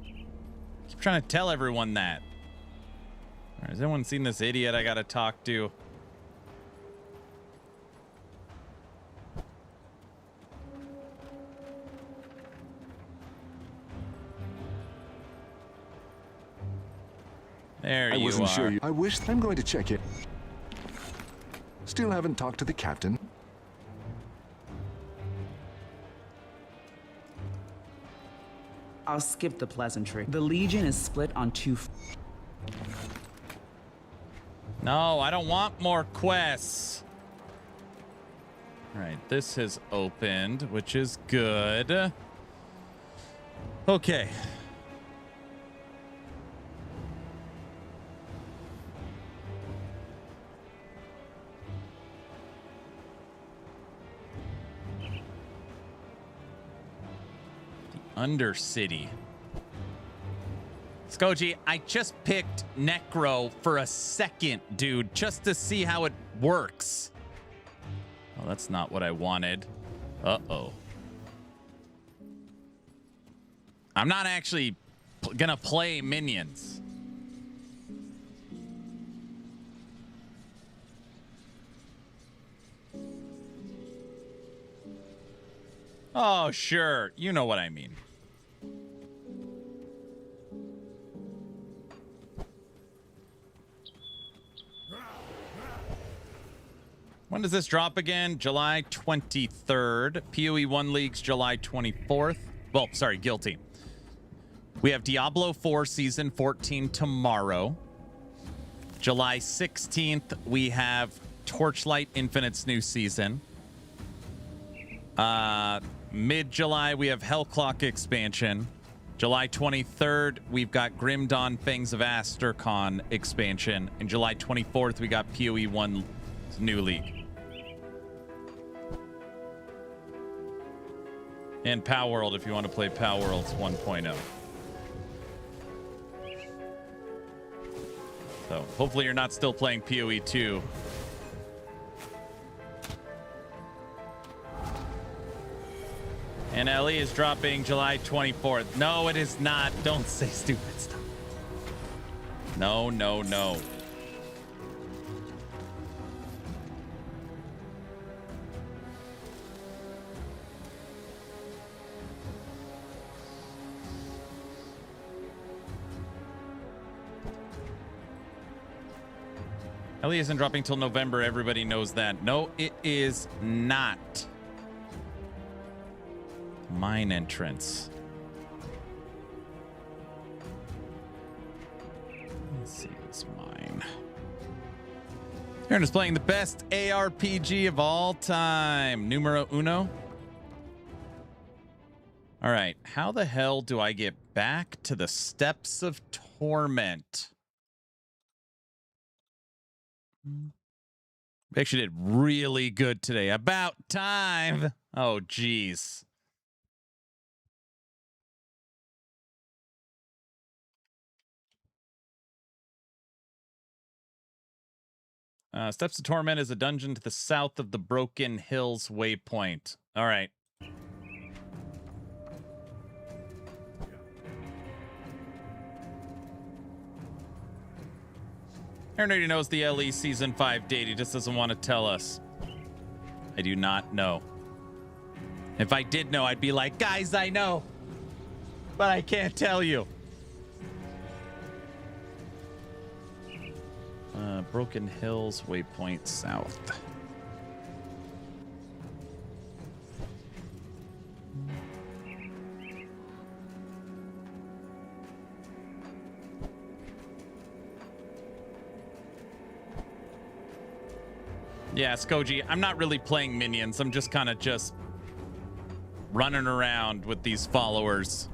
Keep trying to tell everyone that. All right, has anyone seen this idiot I gotta talk to? There you are. I wasn't sure you. I wish I'm going to check it. Still haven't talked to the captain. I'll skip the pleasantry. The Legion is split on 2. No, I don't want more quests. All right, this has opened, which is good. Okay. Undercity. Skoji, I just picked Necro for a second, dude, just to see how it works. Oh, that's not what I wanted. Uh-oh. I'm not actually gonna play minions. Oh, sure. You know what I mean. When does this drop again? July 23rd. PoE 1 leagues July 24th. Well, sorry, guilty. We have Diablo 4 Season 14 tomorrow. July 16th, we have Torchlight Infinite's new season. Mid-July, we have Hellclock expansion. July 23rd, we've got Grim Dawn Fangs of Astercon expansion. And July 24th, we got PoE 1 new league. And Power World if you want to play Power Worlds 1.0. So hopefully you're not still playing PoE 2. And LE is dropping July 24th. No, it is not. Don't say stupid stuff. No, no, no. LE isn't dropping till November. Everybody knows that. No, it is not. Mine entrance. Let's see this mine. Aaron is playing the best ARPG of all time. Numero uno. All right. How the hell do I get back to the Steps of Torment? We actually did really good today. About time. Oh, geez. Steps to Torment is a dungeon to the south of the Broken Hills waypoint. All right. Aaron already knows the LE Season 5 date. He just doesn't want to tell us. I do not know. If I did know, I'd be like, guys, I know. But I can't tell you. Broken Hills, waypoint south. Yeah, Skoji, I'm not really playing minions. I'm just kind of just running around with these followers.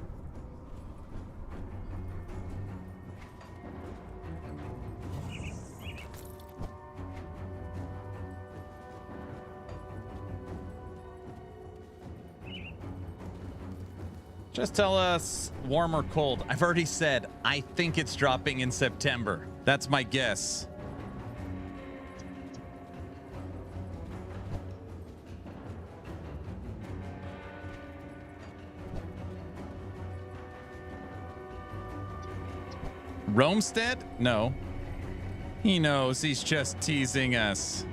Just tell us warm or cold. I've already said, I think it's dropping in September. That's my guess. Romestead? No. He knows. He's just teasing us.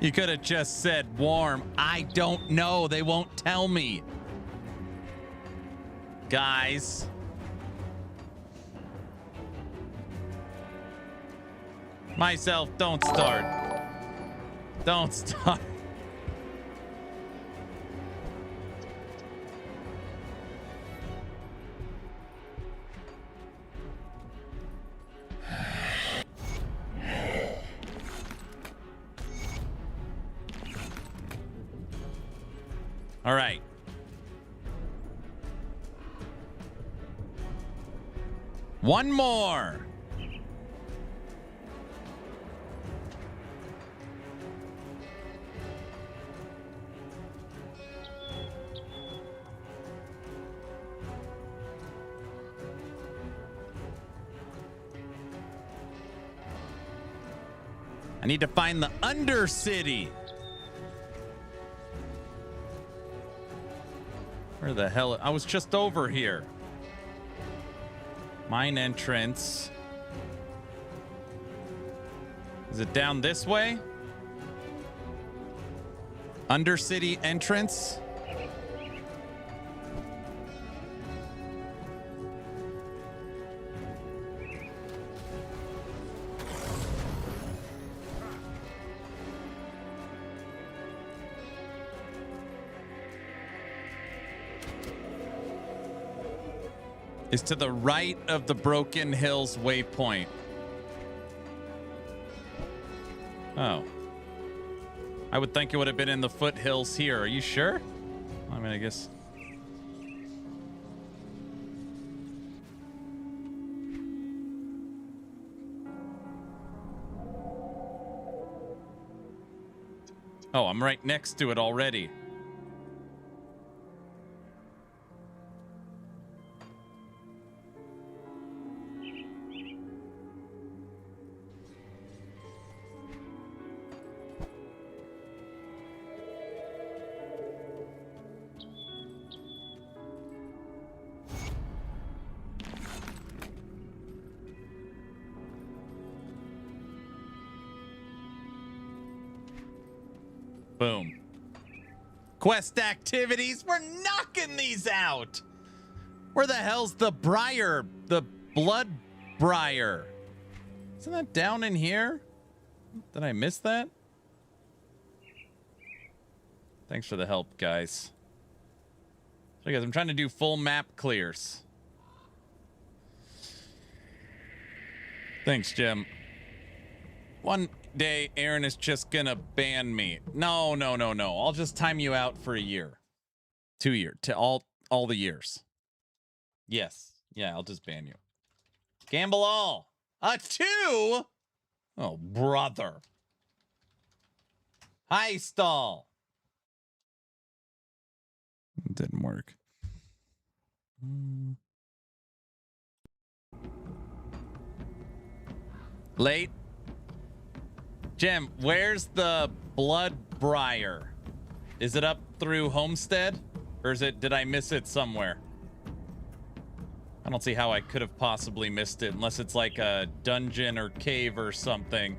You could have just said warm. I don't know. They won't tell me. Guys. Myself, don't start. Don't start. All right. One more. I need to find the Undercity. Where the hell? I was just over here. Mine entrance. Is it down this way? Undercity entrance. Is to the right of the Broken Hills waypoint. Oh. I would think it would have been in the foothills here. Are you sure? I mean, I guess. Oh, I'm right next to it already. Boom. Quest activities. We're knocking these out. Where the hell's the briar? The blood briar. Isn't that down in here? Did I miss that? Thanks for the help, guys. So guys, I'm trying to do full map clears. Thanks, Jim. One day, Aaron is just gonna ban me. No. I'll just time you out for a year. 2 years. To all the years. Yes. Yeah, I'll just ban you. Gamble all. A 2? Oh, brother. Hi, stall. It didn't work. Late. Jim, where's the blood briar? Is it up through Homestead? Or is it, did I miss it somewhere? I don't see how I could have possibly missed it unless it's like a dungeon or cave or something.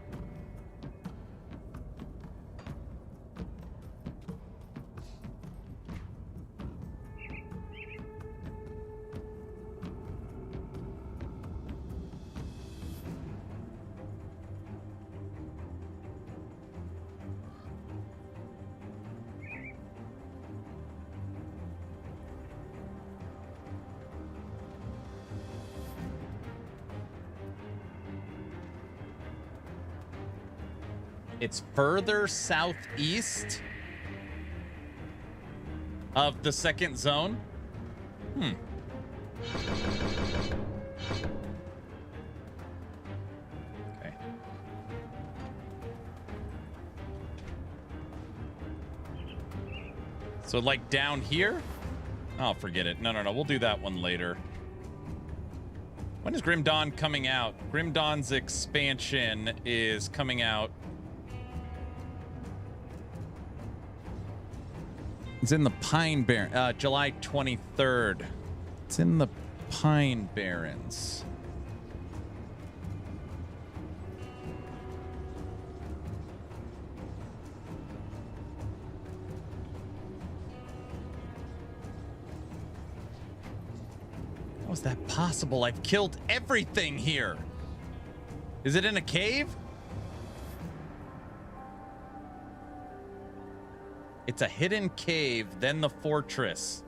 It's further southeast of the second zone. Okay. So like down here? Oh, forget it. No. We'll do that one later. When is Grim Dawn coming out? Grim Dawn's expansion is coming out. It's in the Pine Barrens, July 23rd. It's in the Pine Barrens. How is that possible? I've killed everything here. Is it in a cave? It's a hidden cave, then the fortress.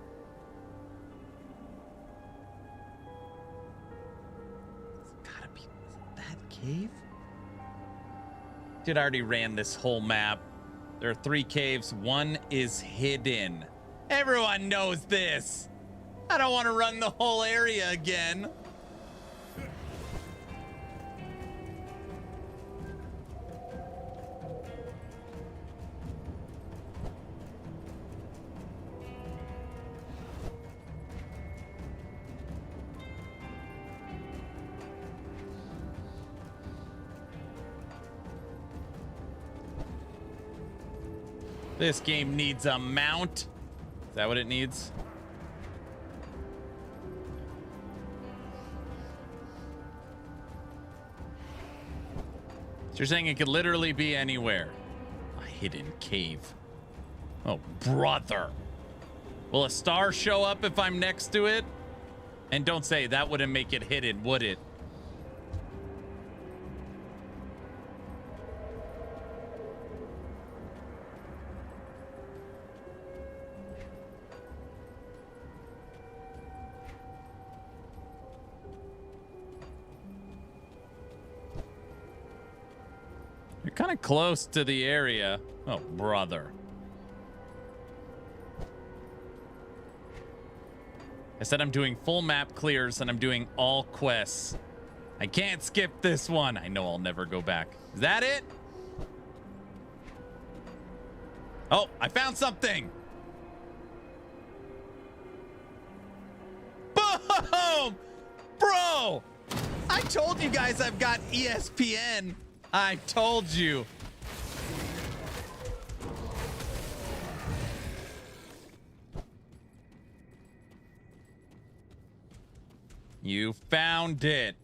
It's gotta be that cave? Dude, I already ran this whole map. There are 3 caves. One is hidden. Everyone knows this. I don't want to run the whole area again. This game needs a mount. Is that what it needs? So you're saying it could literally be anywhere. A hidden cave. Oh, brother. Will a star show up if I'm next to it? And don't say that wouldn't make it hidden, would it? You're kind of close to the area. Oh, brother. I said I'm doing full map clears and I'm doing all quests. I can't skip this one. I know I'll never go back. Is that it? Oh, I found something. Boom! Bro! I told you guys I've got ESPN. I told you. You found it.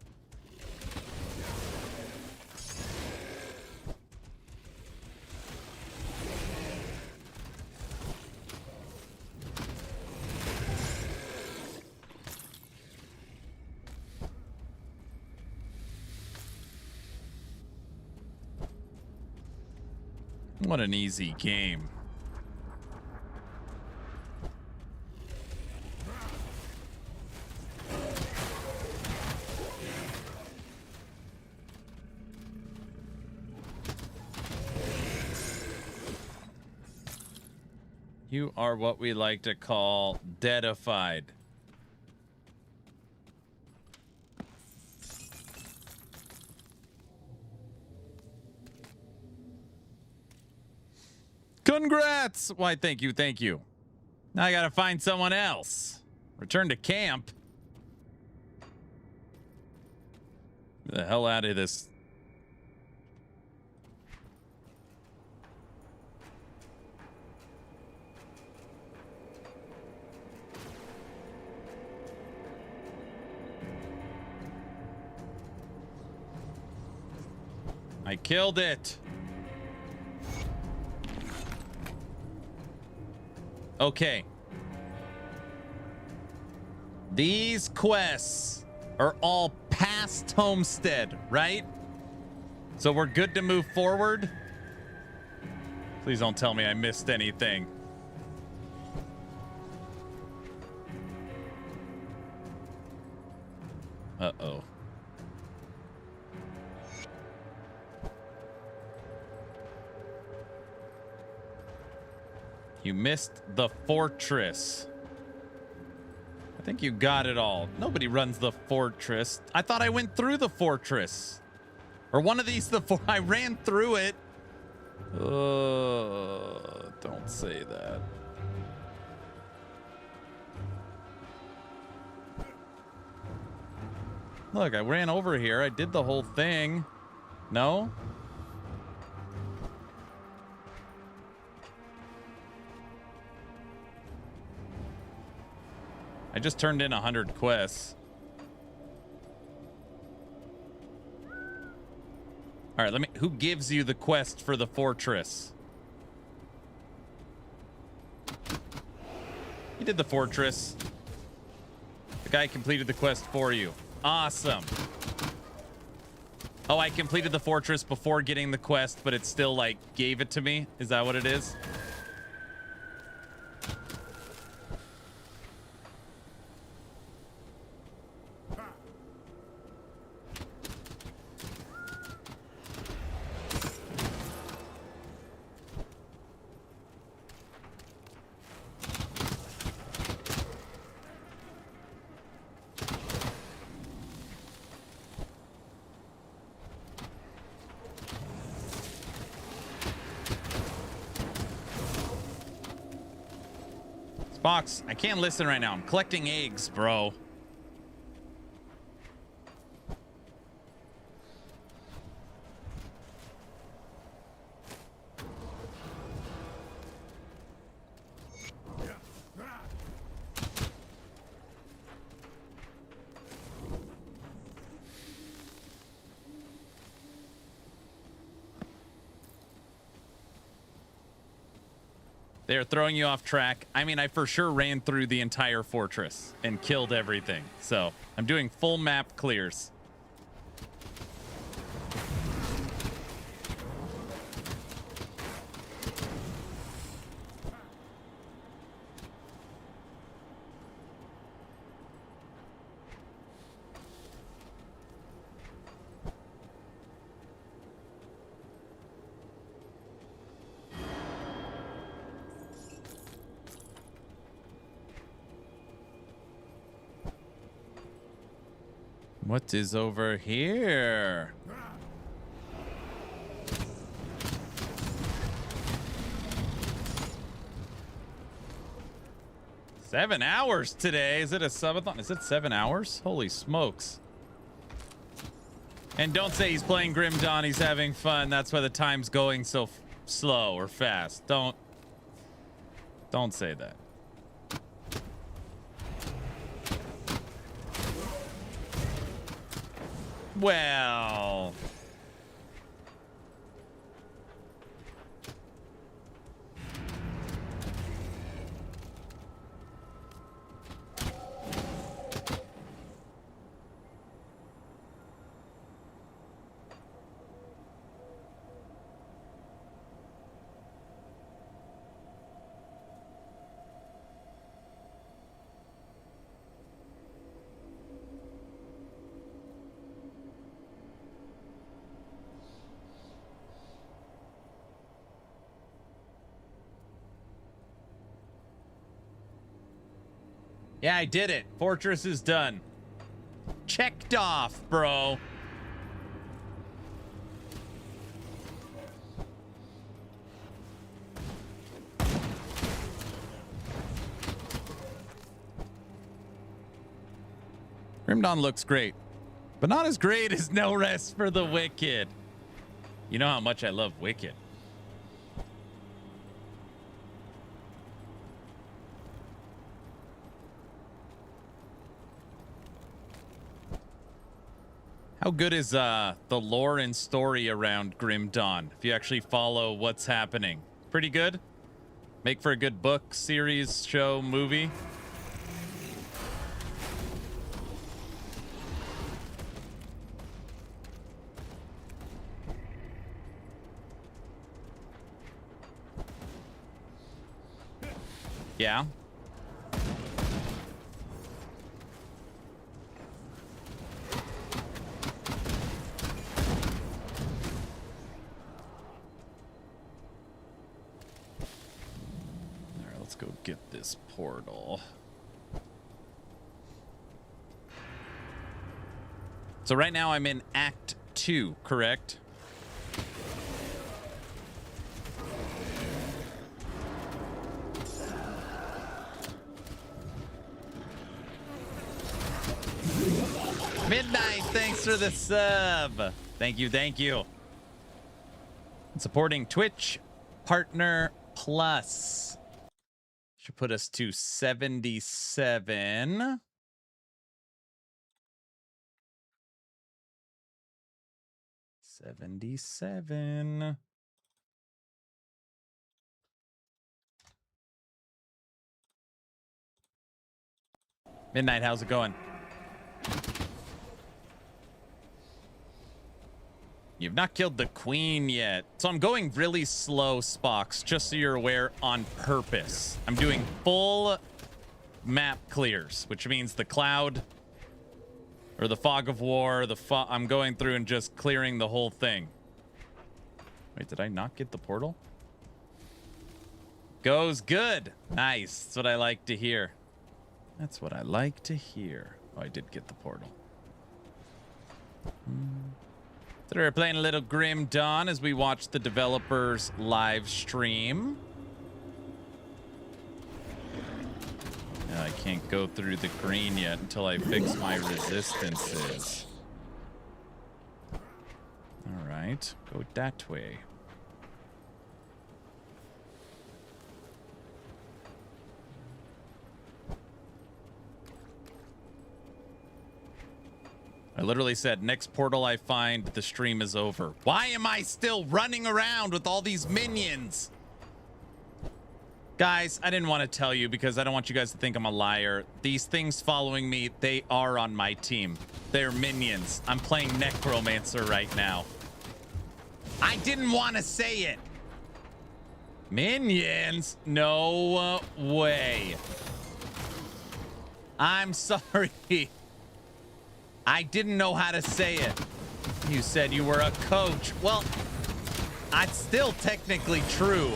What an easy game. You are what we like to call deadified. Congrats! Why, thank you, thank you. Now I gotta find someone else. Return to camp. Get the hell out of this. I killed it. Okay. These quests are all past Homestead, right? So we're good to move forward. Please don't tell me I missed anything. Uh-oh. You missed the fortress. I think you got it all. Nobody runs the fortress. I thought I went through the fortress. Or one of these, I ran through it. Don't say that. Look, I ran over here. I did the whole thing. No? I just turned in 100 quests. All right, who gives you the quest for the fortress? You did the fortress. The guy completed the quest for you. Awesome. Oh, I completed the fortress before getting the quest, but it still, like, gave it to me? Is that what it is? Box, I can't listen right now. I'm collecting eggs, bro. They're throwing you off track. I mean, I for sure ran through the entire fortress and killed everything. So I'm doing full map clears. What is over here? Seven hours today. Is it a subathon? Is it 7 hours? Holy smokes. And don't say he's playing Grim Dawn. He's having fun. That's why the time's going so slow or fast. Don't say that. Well, yeah, I did it. Fortress is done. Checked off, bro. Grim Dawn looks great, but not as great as No Rest for the Wicked. You know how much I love Wicked. How good is the lore and story around Grim Dawn? If you actually follow what's happening, pretty good. Make for a good book, series, show, movie. Yeah. Let's go get this portal. So right now I'm in Act 2, correct? Midnight, thanks for the sub. Thank you, thank you. Supporting Twitch Partner Plus. Should put us to 77. Midnight, how's it going? You've not killed the queen yet. So I'm going really slow, Spox, just so you're aware, on purpose. I'm doing full map clears, which means the cloud or the fog of war, I'm going through and just clearing the whole thing. Wait, did I not get the portal? Goes good. Nice. That's what I like to hear. That's what I like to hear. Oh, I did get the portal. So we're playing a little Grim Dawn as we watch the developers live stream. I can't go through the green yet until I fix my resistances. All right, go that way. I literally said, next portal I find, the stream is over. Why am I still running around with all these minions? Guys, I didn't want to tell you because I don't want you guys to think I'm a liar. These things following me, they are on my team. They're minions. I'm playing Necromancer right now. I didn't want to say it. Minions? No way. I'm sorry. I didn't know how to say it. You said you were a coach. Well, that's still technically true.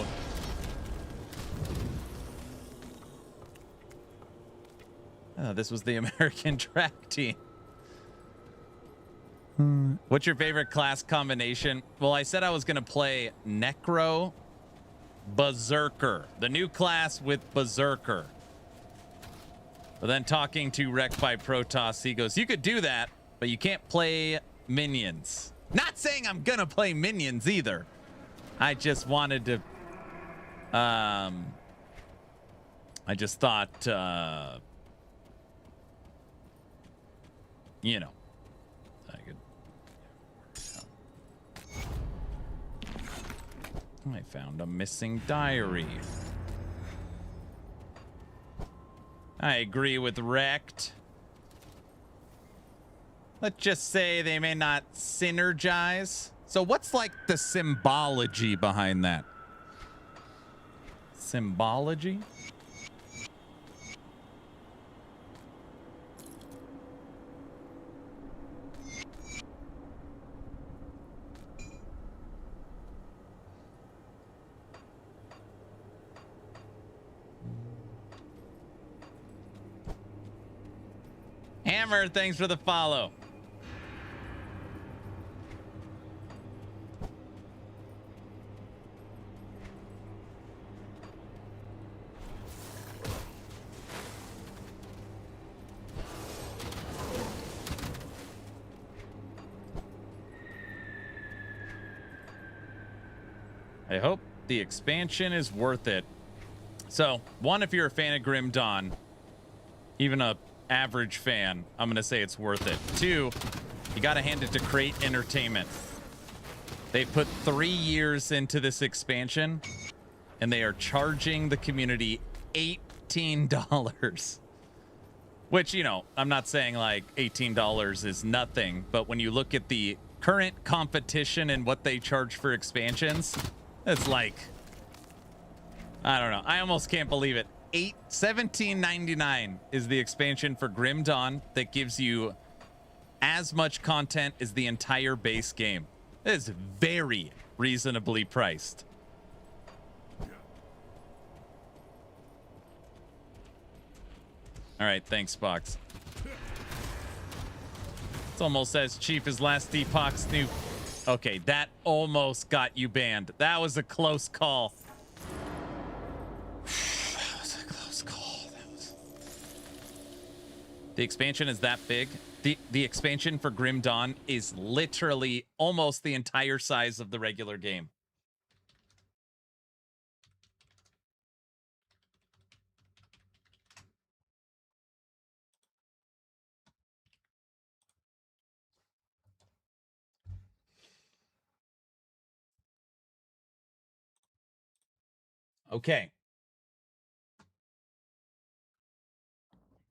Oh, this was the American track team. What's your favorite class combination? Well, I said I was going to play Necro Berserker, the new class with Berserker. But then talking to Rekt by Protoss, he goes, you could do that, but you can't play minions. Not saying I'm going to play minions either. I just wanted to... I just thought, you know, I could... I found a missing diary. I agree with Rekt. Let's just say they may not synergize. So what's like the symbology behind that? Symbology? Hammer, thanks for the follow. I hope the expansion is worth it. So, one, if you're a fan of Grim Dawn, even a average fan, I'm gonna say it's worth it. Two, You got to hand it to Crate Entertainment. They put 3 years into this expansion, and they are charging the community $18. Which, you know, I'm not saying like $18 is nothing, but when you look at the current competition and what they charge for expansions, it's like, I don't know. I almost can't believe it. $17.99 is the expansion for Grim Dawn that gives you as much content as the entire base game. It is very reasonably priced. All right, thanks, Box. It's almost as cheap as last Epoch's new. Okay, that almost got you banned. That was a close call. That was a close call. The expansion is that big. The expansion for Grim Dawn is literally almost the entire size of the regular game. Okay.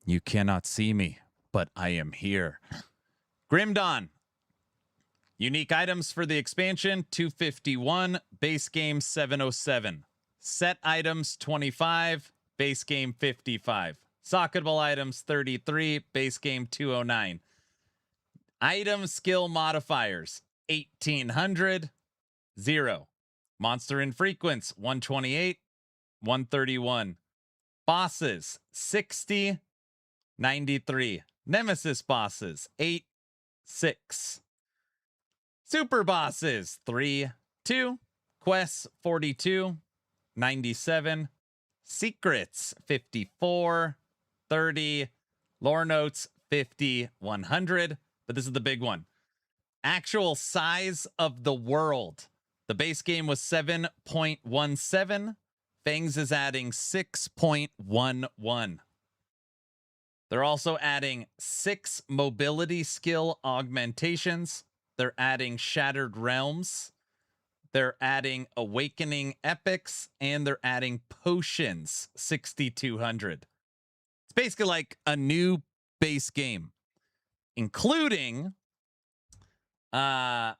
You cannot see me, but I am here. Grim Dawn. Unique items for the expansion, 251. Base game, 707. Set items, 25. Base game, 55. Socketable items, 33. Base game, 209. Item skill modifiers, 1800. 0. Monster infrequence, 128. 131. Bosses, 60. 93. Nemesis bosses, 8. 6. Super bosses, 3. 2. Quests, 42. 97. Secrets, 54. 30. Lore notes, 50. 100. But this is the big one. Actual size of the world. The base game was 7.17. Fangs is adding 6.11. They're also adding 6 mobility skill augmentations. They're adding Shattered Realms. They're adding Awakening Epics. And they're adding Potions, 6,200. It's basically like a new base game, including all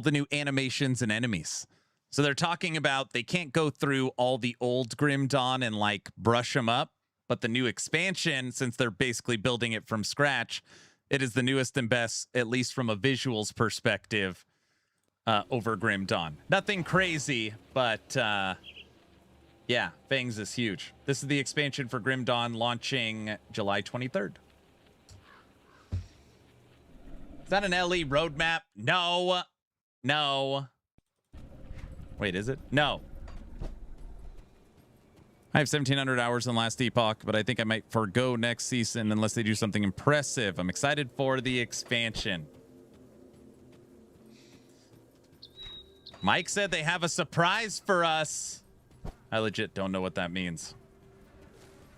the new animations and enemies. So they're talking about they can't go through all the old Grim Dawn and like brush them up, but the new expansion, since they're basically building it from scratch, it is the newest and best, at least from a visuals perspective, over Grim Dawn. Nothing crazy, but yeah, Fangs is huge. This is the expansion for Grim Dawn launching July 23rd. Is that an LE roadmap? No. No. Wait, is it? No. I have 1,700 hours in Last Epoch, but I think I might forgo next season unless they do something impressive. I'm excited for the expansion. Mike said they have a surprise for us. I legit don't know what that means.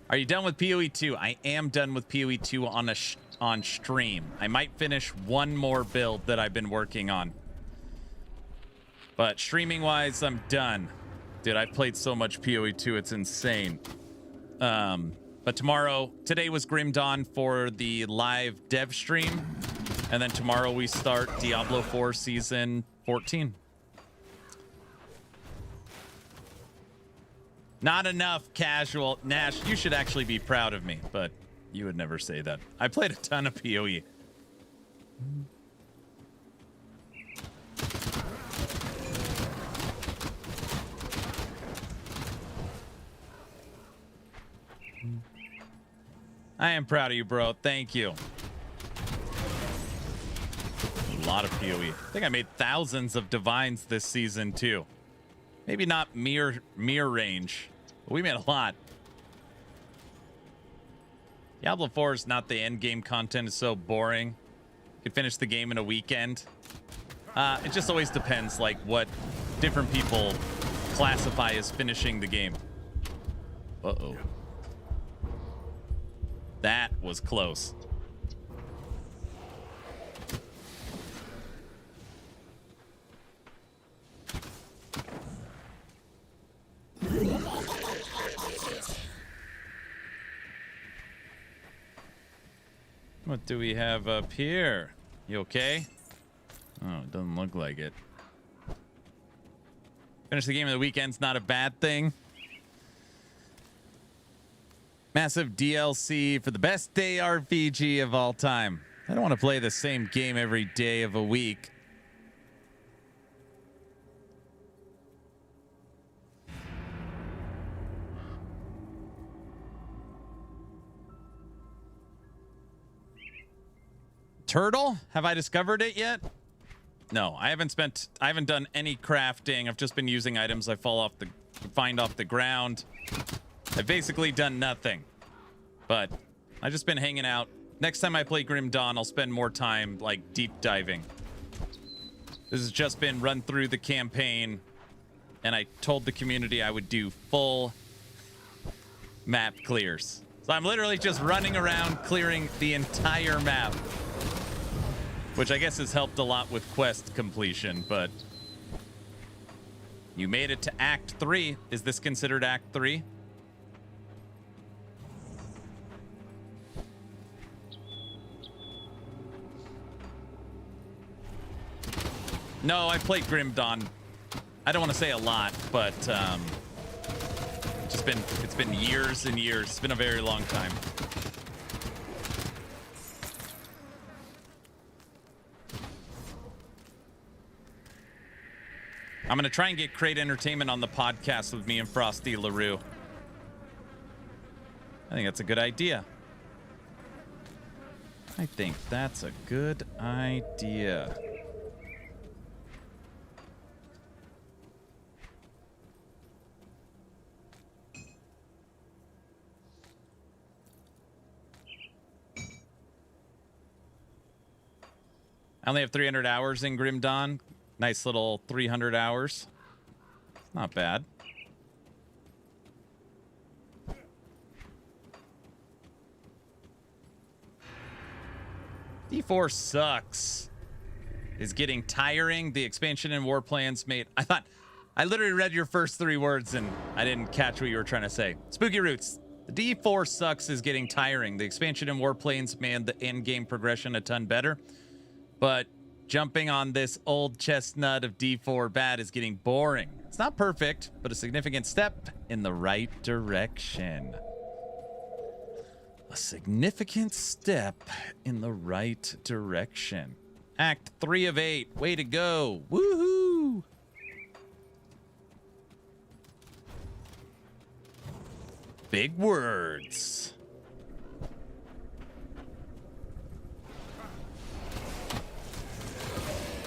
Are you done with PoE 2? I am done with PoE 2 on stream. I might finish one more build that I've been working on. But streaming-wise, I'm done. Dude, I've played so much PoE 2, it's insane. But today was Grim Dawn for the live dev stream. And then tomorrow we start Diablo 4 Season 14. Not enough casual. Nash, you should actually be proud of me, but you would never say that. I played a ton of PoE. I am proud of you, bro. Thank you. A lot of PoE. I think I made thousands of divines this season, too. Maybe not mirror range, but we made a lot. Diablo 4 is not the end game content. It's so boring. You could finish the game in a weekend. It just always depends, like, what different people classify as finishing the game. Uh-oh. That was close. What do we have up here? You okay? Oh, it doesn't look like it. Finish the game of the weekend's not a bad thing. Massive DLC for the best day RPG of all time. I don't want to play the same game every day of a week. Turtle? Have I discovered it yet? No, I haven't done any crafting. I've just been using items I find off the ground. I've basically done nothing. But I've just been hanging out. Next time I play Grim Dawn, I'll spend more time like deep diving. This has just been run through the campaign, and I told the community I would do full map clears. So I'm literally just running around clearing the entire map. Which I guess has helped a lot with quest completion, but you made it to Act 3. Is this considered Act 3? No, I played Grim Dawn. I don't want to say a lot, but it's been years and years. It's been a very long time. I'm going to try and get Crate Entertainment on the podcast with me and Frosty LaRue. I think that's a good idea. I think that's a good idea. I only have 300 hours in Grim Dawn. Nice little 300 hours. Not bad. D4 sucks. Is getting tiring. The expansion and war plans made... I literally read your first 3 words and I didn't catch what you were trying to say. Spooky Roots. The D4 sucks is getting tiring. The expansion and war planes made the in-game progression a ton better. But jumping on this old chestnut of D4 bad is getting boring. It's not perfect, but a significant step in the right direction. A significant step in the right direction. Act 3 of 8. Way to go. Woohoo! Big words.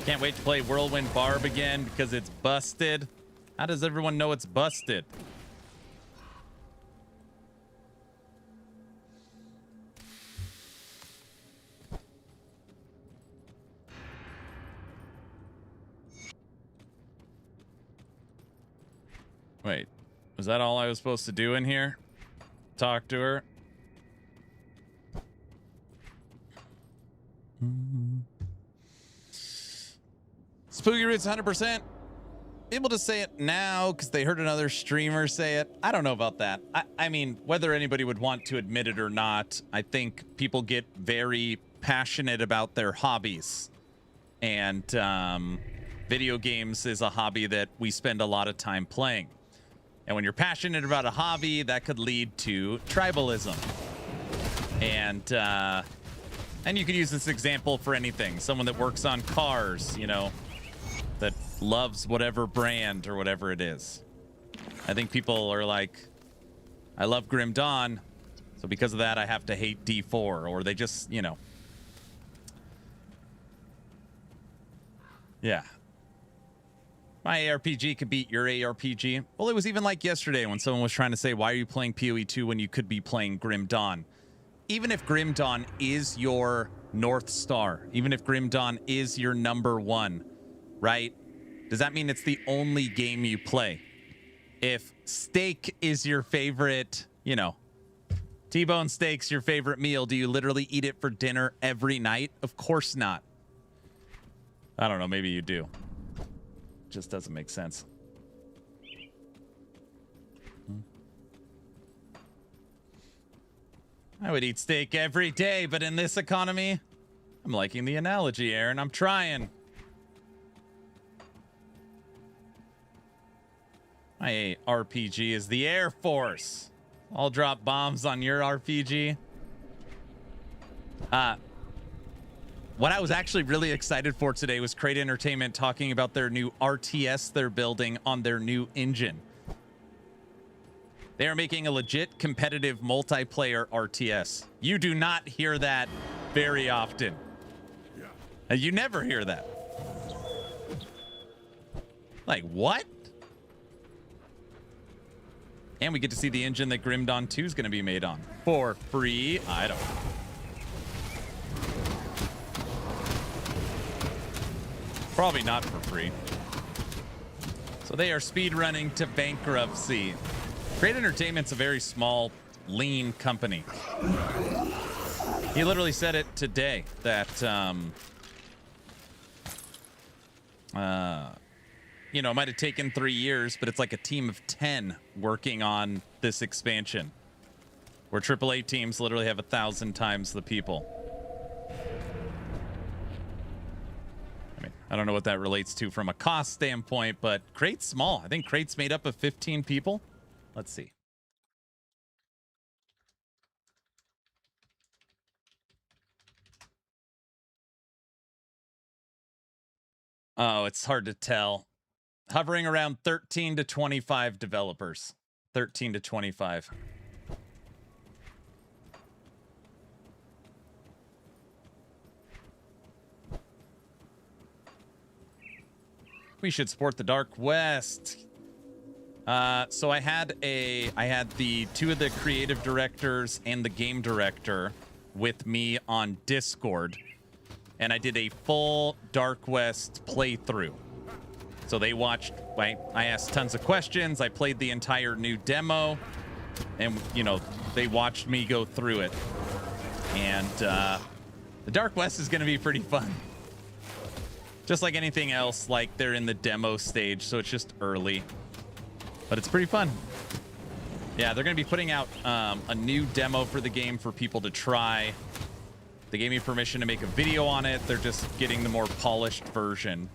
Can't wait to play Whirlwind Barb again because it's busted. How does everyone know it's busted? Wait, was that all I was supposed to do in here? Talk to her? Spooky Roots 100%. Able to say it now because they heard another streamer say it. I don't know about that. I mean, whether anybody would want to admit it or not, I think people get very passionate about their hobbies. And video games is a hobby that we spend a lot of time playing. And when you're passionate about a hobby, that could lead to tribalism. And you could use this example for anything. Someone that works on cars, you know, that loves whatever brand or whatever it is. I think people are like, I love Grim Dawn, so because of that, I have to hate D4, or they just, you know. Yeah. My ARPG could beat your ARPG. Well, it was even like yesterday when someone was trying to say, why are you playing PoE 2 when you could be playing Grim Dawn? Even if Grim Dawn is your North Star, even if Grim Dawn is your #1, right? Does that mean it's the only game you play? If steak is your favorite, you know, T-bone steak's your favorite meal, do you literally eat it for dinner every night? Of course not. I don't know, maybe you do. Just doesn't make sense. I would eat steak every day, but in this economy, I'm liking the analogy, Aaron. I'm trying. My RPG is the Air Force. I'll drop bombs on your RPG. What I was actually really excited for today was Crate Entertainment talking about their new RTS they're building on their new engine. They are making a legit competitive multiplayer RTS. You do not hear that very often. You never hear that. Like, what? And we get to see the engine that Grim Dawn 2 is going to be made on. For free? I don't know. Probably not for free. So they are speedrunning to bankruptcy. Crate Entertainment's a very small, lean company. He literally said it today that, you know, it might have taken 3 years, but it's like a team of 10 working on this expansion, where AAA teams literally have 1,000 times the people. I mean, I don't know what that relates to from a cost standpoint, but Crate's small. I think Crate's made up of 15 people. Let's see. Oh, it's hard to tell. Hovering around 13 to 25 developers. 13 to 25. We should support the Dark West. So I had the two of the creative directors and the game director with me on Discord, and I did a full Dark West playthrough. So they watched, I asked tons of questions, I played the entire new demo, and, you know, they watched me go through it. And the Dark West is going to be pretty fun. Just like anything else, like they're in the demo stage, so it's just early. But it's pretty fun. Yeah, they're going to be putting out a new demo for the game for people to try. They gave me permission to make a video on it. They're just getting the more polished version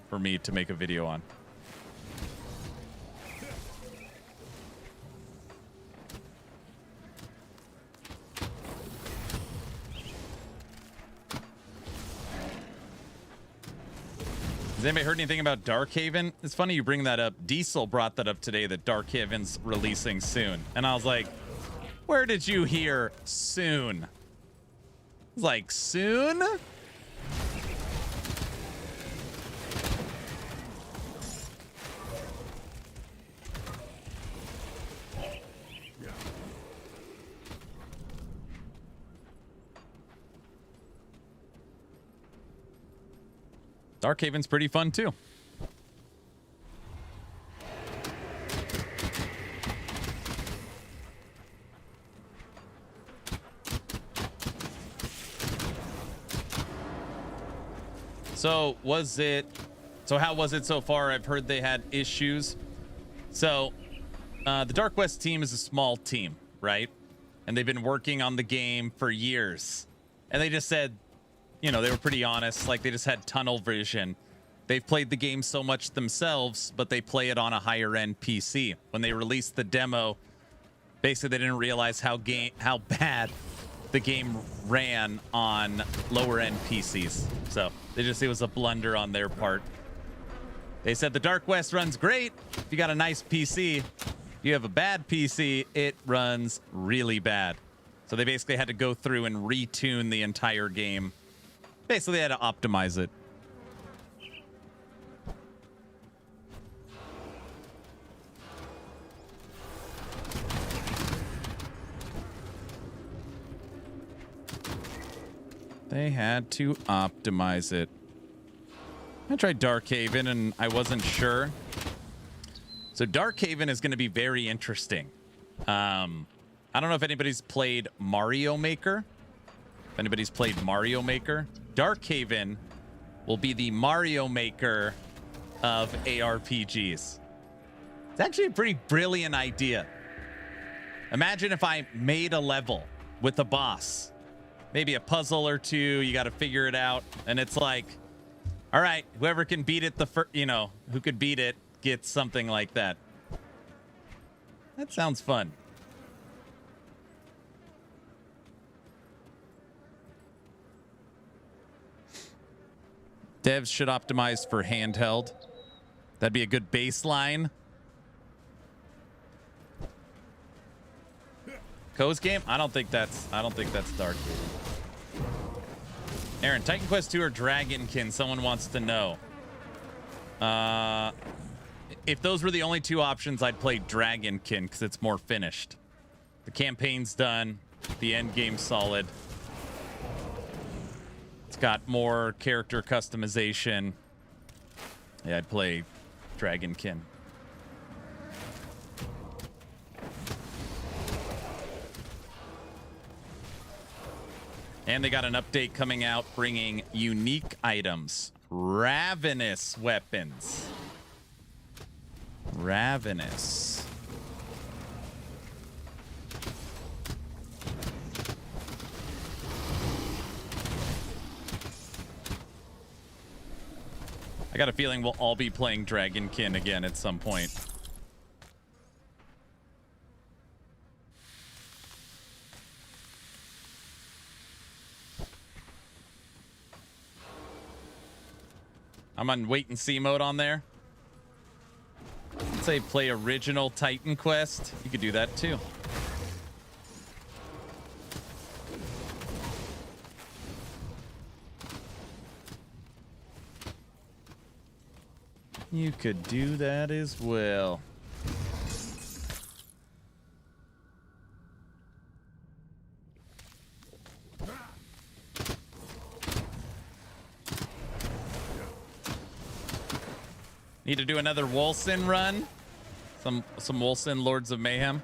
for me to make a video on. Has anybody heard anything about Darkhaven? It's funny you bring that up. Diesel brought that up today, that Darkhaven's releasing soon. And I was like, where did you hear soon? I was like, soon? Darkhaven's pretty fun too. So how was it so far? I've heard they had issues. So the Dark West team is a small team, right? And they've been working on the game for years. And they just said, you know, they were pretty honest. Like, they just had tunnel vision. They've played the game so much themselves, but they play it on a higher end PC. When they released the demo, basically they didn't realize how bad the game ran on lower end PCs. So it was a blunder on their part. They said the Dark West runs great if you got a nice PC. If you have a bad PC, it runs really bad. So they basically had to go through and retune the entire game. Basically, they had to optimize it. They had to optimize it. I tried Darkhaven and I wasn't sure. So Darkhaven is going to be very interesting. I don't know if anybody's played Mario Maker. If anybody's played Mario Maker, Darkhaven will be the Mario Maker of ARPGs. It's actually a pretty brilliant idea. Imagine if I made a level with a boss. Maybe a puzzle or two. You got to figure it out. And it's like, all right, whoever can beat it who could beat it gets something like that. That sounds fun. Devs should optimize for handheld. That'd be a good baseline. Co's game? I don't think that's dark. Aaron, Titan Quest 2 or Dragonkin? Someone wants to know. If those were the only two options, I'd play Dragonkin because it's more finished. The campaign's done. The end game's solid. It's got more character customization. Yeah, I'd play Dragonkin. And they got an update coming out bringing unique items. Ravenous weapons. Ravenous. I got a feeling we'll all be playing Dragonkin again at some point. I'm on wait and see mode on there. Let's say play original Titan Quest. You could do that too. You could do that as well. Need to do another Wolcen run. Some Wolcen Lords of Mayhem.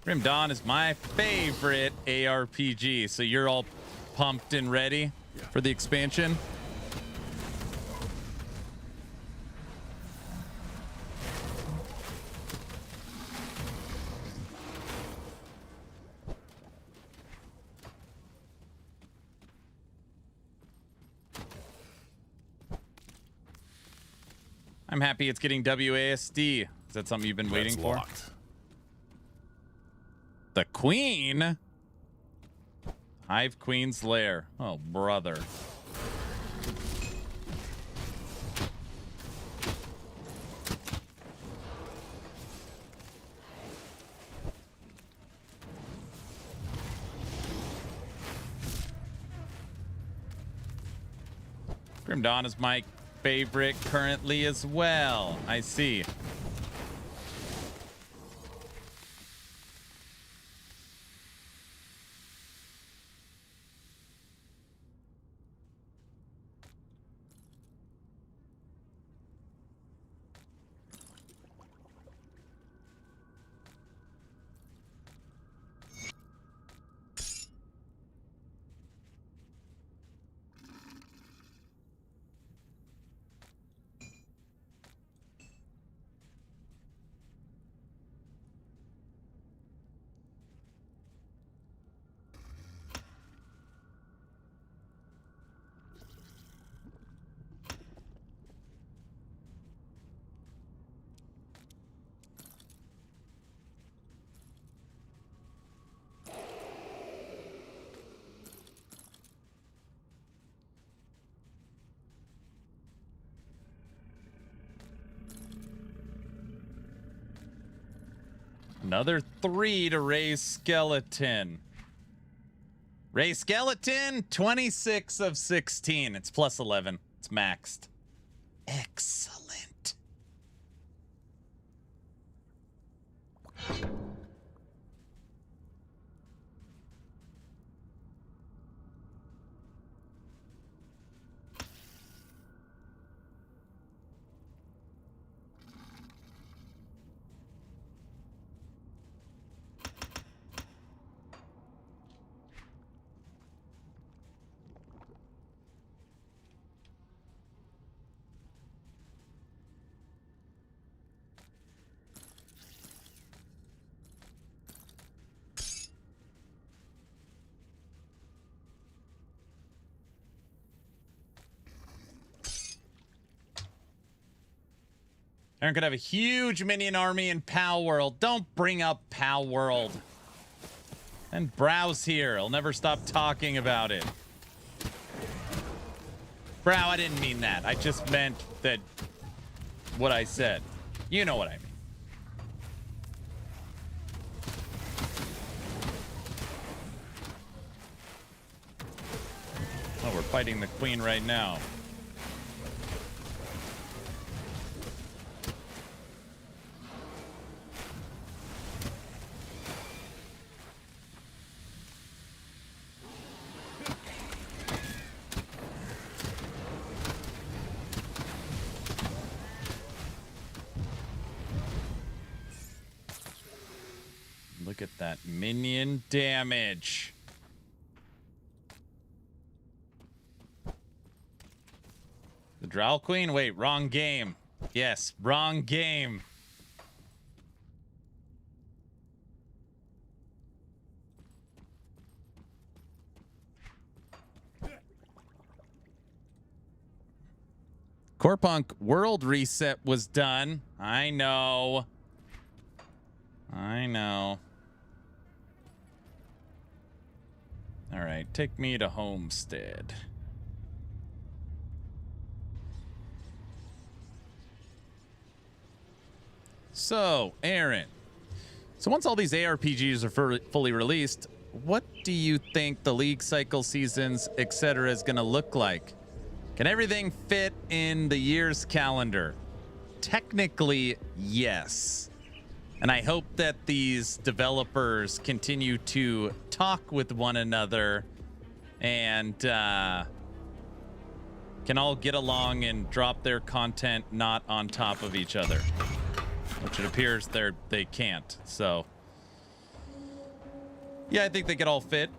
Grim Dawn is my favorite ARPG, so you're all pumped and ready for the expansion. I'm happy it's getting WASD. Is that something you've been waiting for? Locked. The Queen? Hive Queen's Lair. Oh, brother. Grim Dawn is my favorite currently as well. I see. Another 3 to raise skeleton. Raise skeleton, 26 of 16. It's plus 11. It's maxed. Excellent. They're gonna have a huge minion army in Pal World. Don't bring up Pal World. And Brow's here. I'll never stop talking about it. Brow, I didn't mean that. I just meant that what I said. You know what I mean. Oh, we're fighting the queen right now. Look at that minion damage. The Drow Queen? Wait, wrong game. Yes, wrong game. Corpunk World Reset was done. I know. I know. All right, take me to Homestead. So, Aaron. So once all these ARPGs are fully released, what do you think the League cycle seasons, etc. is going to look like? Can everything fit in the year's calendar? Technically, yes. And I hope that these developers continue to talk with one another and can all get along and drop their content not on top of each other, which it appears they can't. So yeah, I think they could all fit.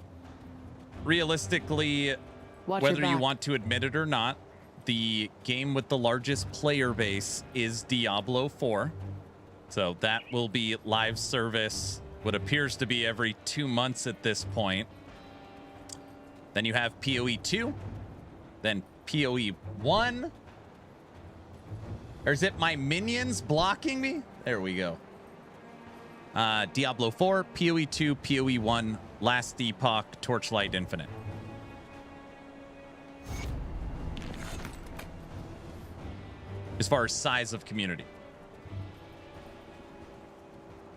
Realistically, whether you want to admit it or not, the game with the largest player base is Diablo 4. So that will be live service, what appears to be every 2 months at this point. Then you have PoE 2, then PoE 1. Or is it my minions blocking me? There we go. Diablo 4, PoE 2, PoE 1, Last Epoch, Torchlight Infinite. As far as size of community.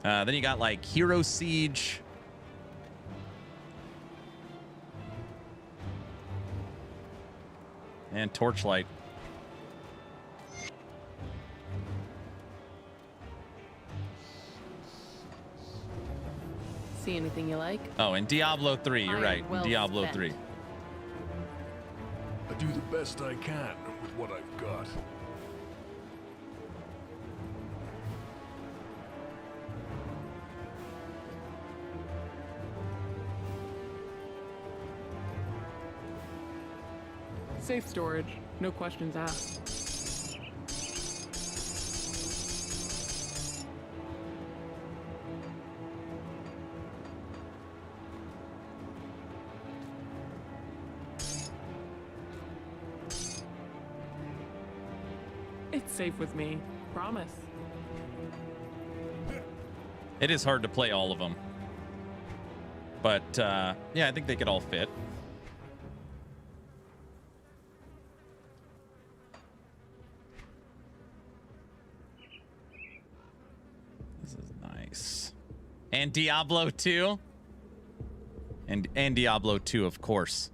Then you got like Hero Siege. And Torchlight. See anything you like? Oh, and Diablo 3, you're right. Well Diablo spent. 3. I do the best I can with what I've got. Safe storage, no questions asked. It's safe with me, promise. It is hard to play all of them. But, yeah, I think they could all fit. This is nice. And Diablo 2. And Diablo 2, of course.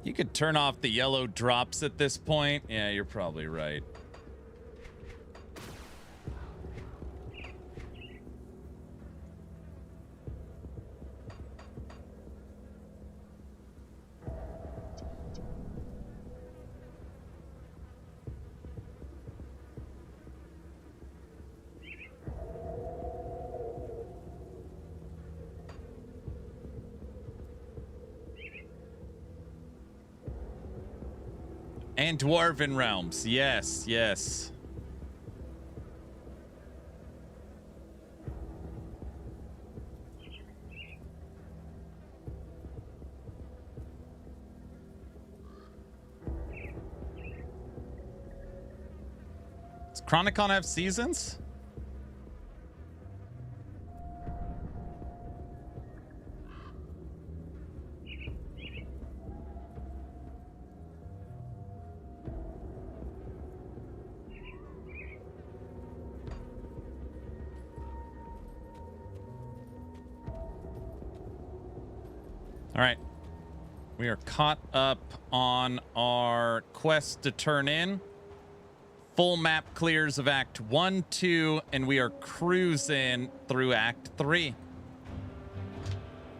You could turn off the yellow drops at this point. Yeah, you're probably right. And Dwarven Realms. Yes, yes. Chronicon have seasons? All right. We are caught up on our quest to turn in. Full map clears of Act 1, 2, and we are cruising through Act 3.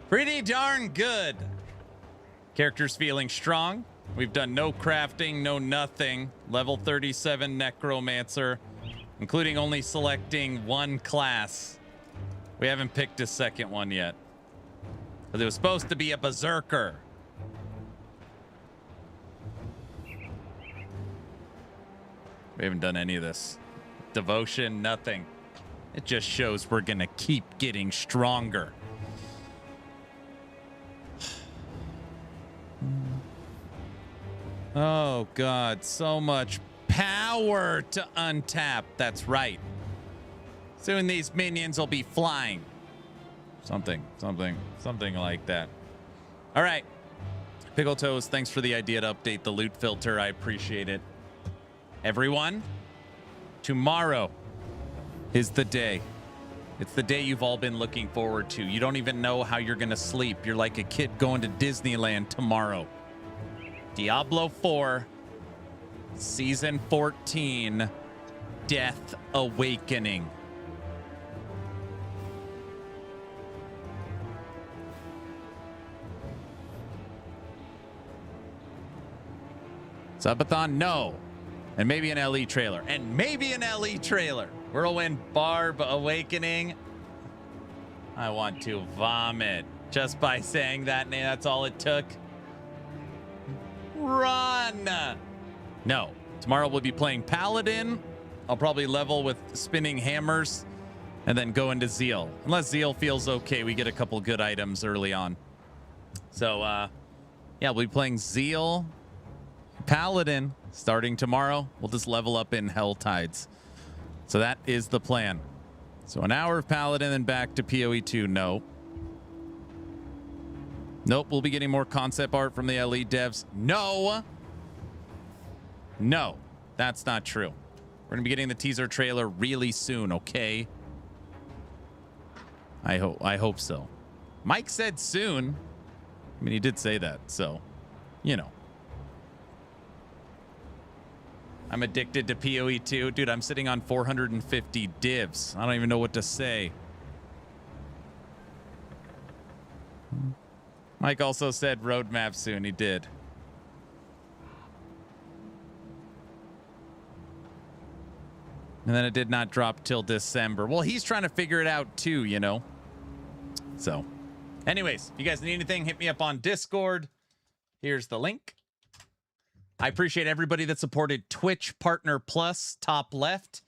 Pretty darn good. Characters feeling strong. We've done no crafting, no nothing. Level 37 Necromancer, including only selecting one class. We haven't picked a second one yet. But it was supposed to be a Berserker. We haven't done any of this. Devotion, nothing. It just shows we're going to keep getting stronger. Oh, God. So much power to untap. That's right. Soon these minions will be flying. Something like that. All right. Pickle Toes, thanks for the idea to update the loot filter. I appreciate it. Everyone, tomorrow is the day. It's the day you've all been looking forward to. You don't even know how you're going to sleep. You're like a kid going to Disneyland tomorrow. Diablo 4, Season 14, Death Awakening. Subathon, no. And maybe an LE trailer. And maybe an LE trailer. Whirlwind Barb Awakening. I want to vomit just by saying that name. That's all it took. Run! No. Tomorrow we'll be playing Paladin. I'll probably level with spinning hammers and then go into Zeal. Unless Zeal feels okay, we get a couple good items early on. So, yeah, we'll be playing Zeal, Paladin starting tomorrow. We'll just level up in Hell Tides. So that is the plan. So an hour of Paladin and back to PoE 2. No. Nope, we'll be getting more concept art from the LE devs. No. No, that's not true. We're going to be getting the teaser trailer really soon, okay? I hope so. Mike said soon. I mean, he did say that, so, you know. I'm addicted to PoE 2. Dude, I'm sitting on 450 divs. I don't even know what to say. Mike also said roadmap soon. He did. And then it did not drop till December. Well, he's trying to figure it out too, you know. So, anyways, if you guys need anything, hit me up on Discord. Here's the link. I appreciate everybody that supported Twitch Partner Plus, top left.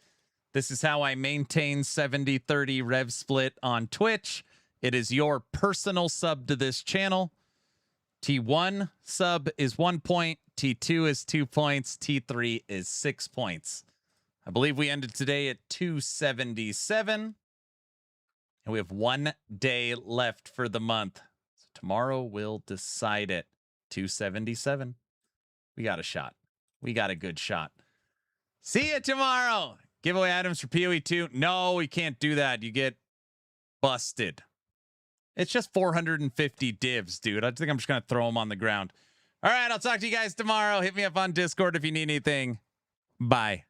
This is how I maintain 70-30 rev split on Twitch. It is your personal sub to this channel. T1 sub is 1 point. T2 is 2 points. T3 is 6 points. I believe we ended today at 277. And we have 1 day left for the month. So tomorrow we'll decide it. 277. We got a shot. We got a good shot. See you tomorrow. Giveaway items for PoE 2. No, we can't do that. You get busted. It's just 450 divs, dude. I think I'm just going to throw them on the ground. All right, I'll talk to you guys tomorrow. Hit me up on Discord if you need anything. Bye.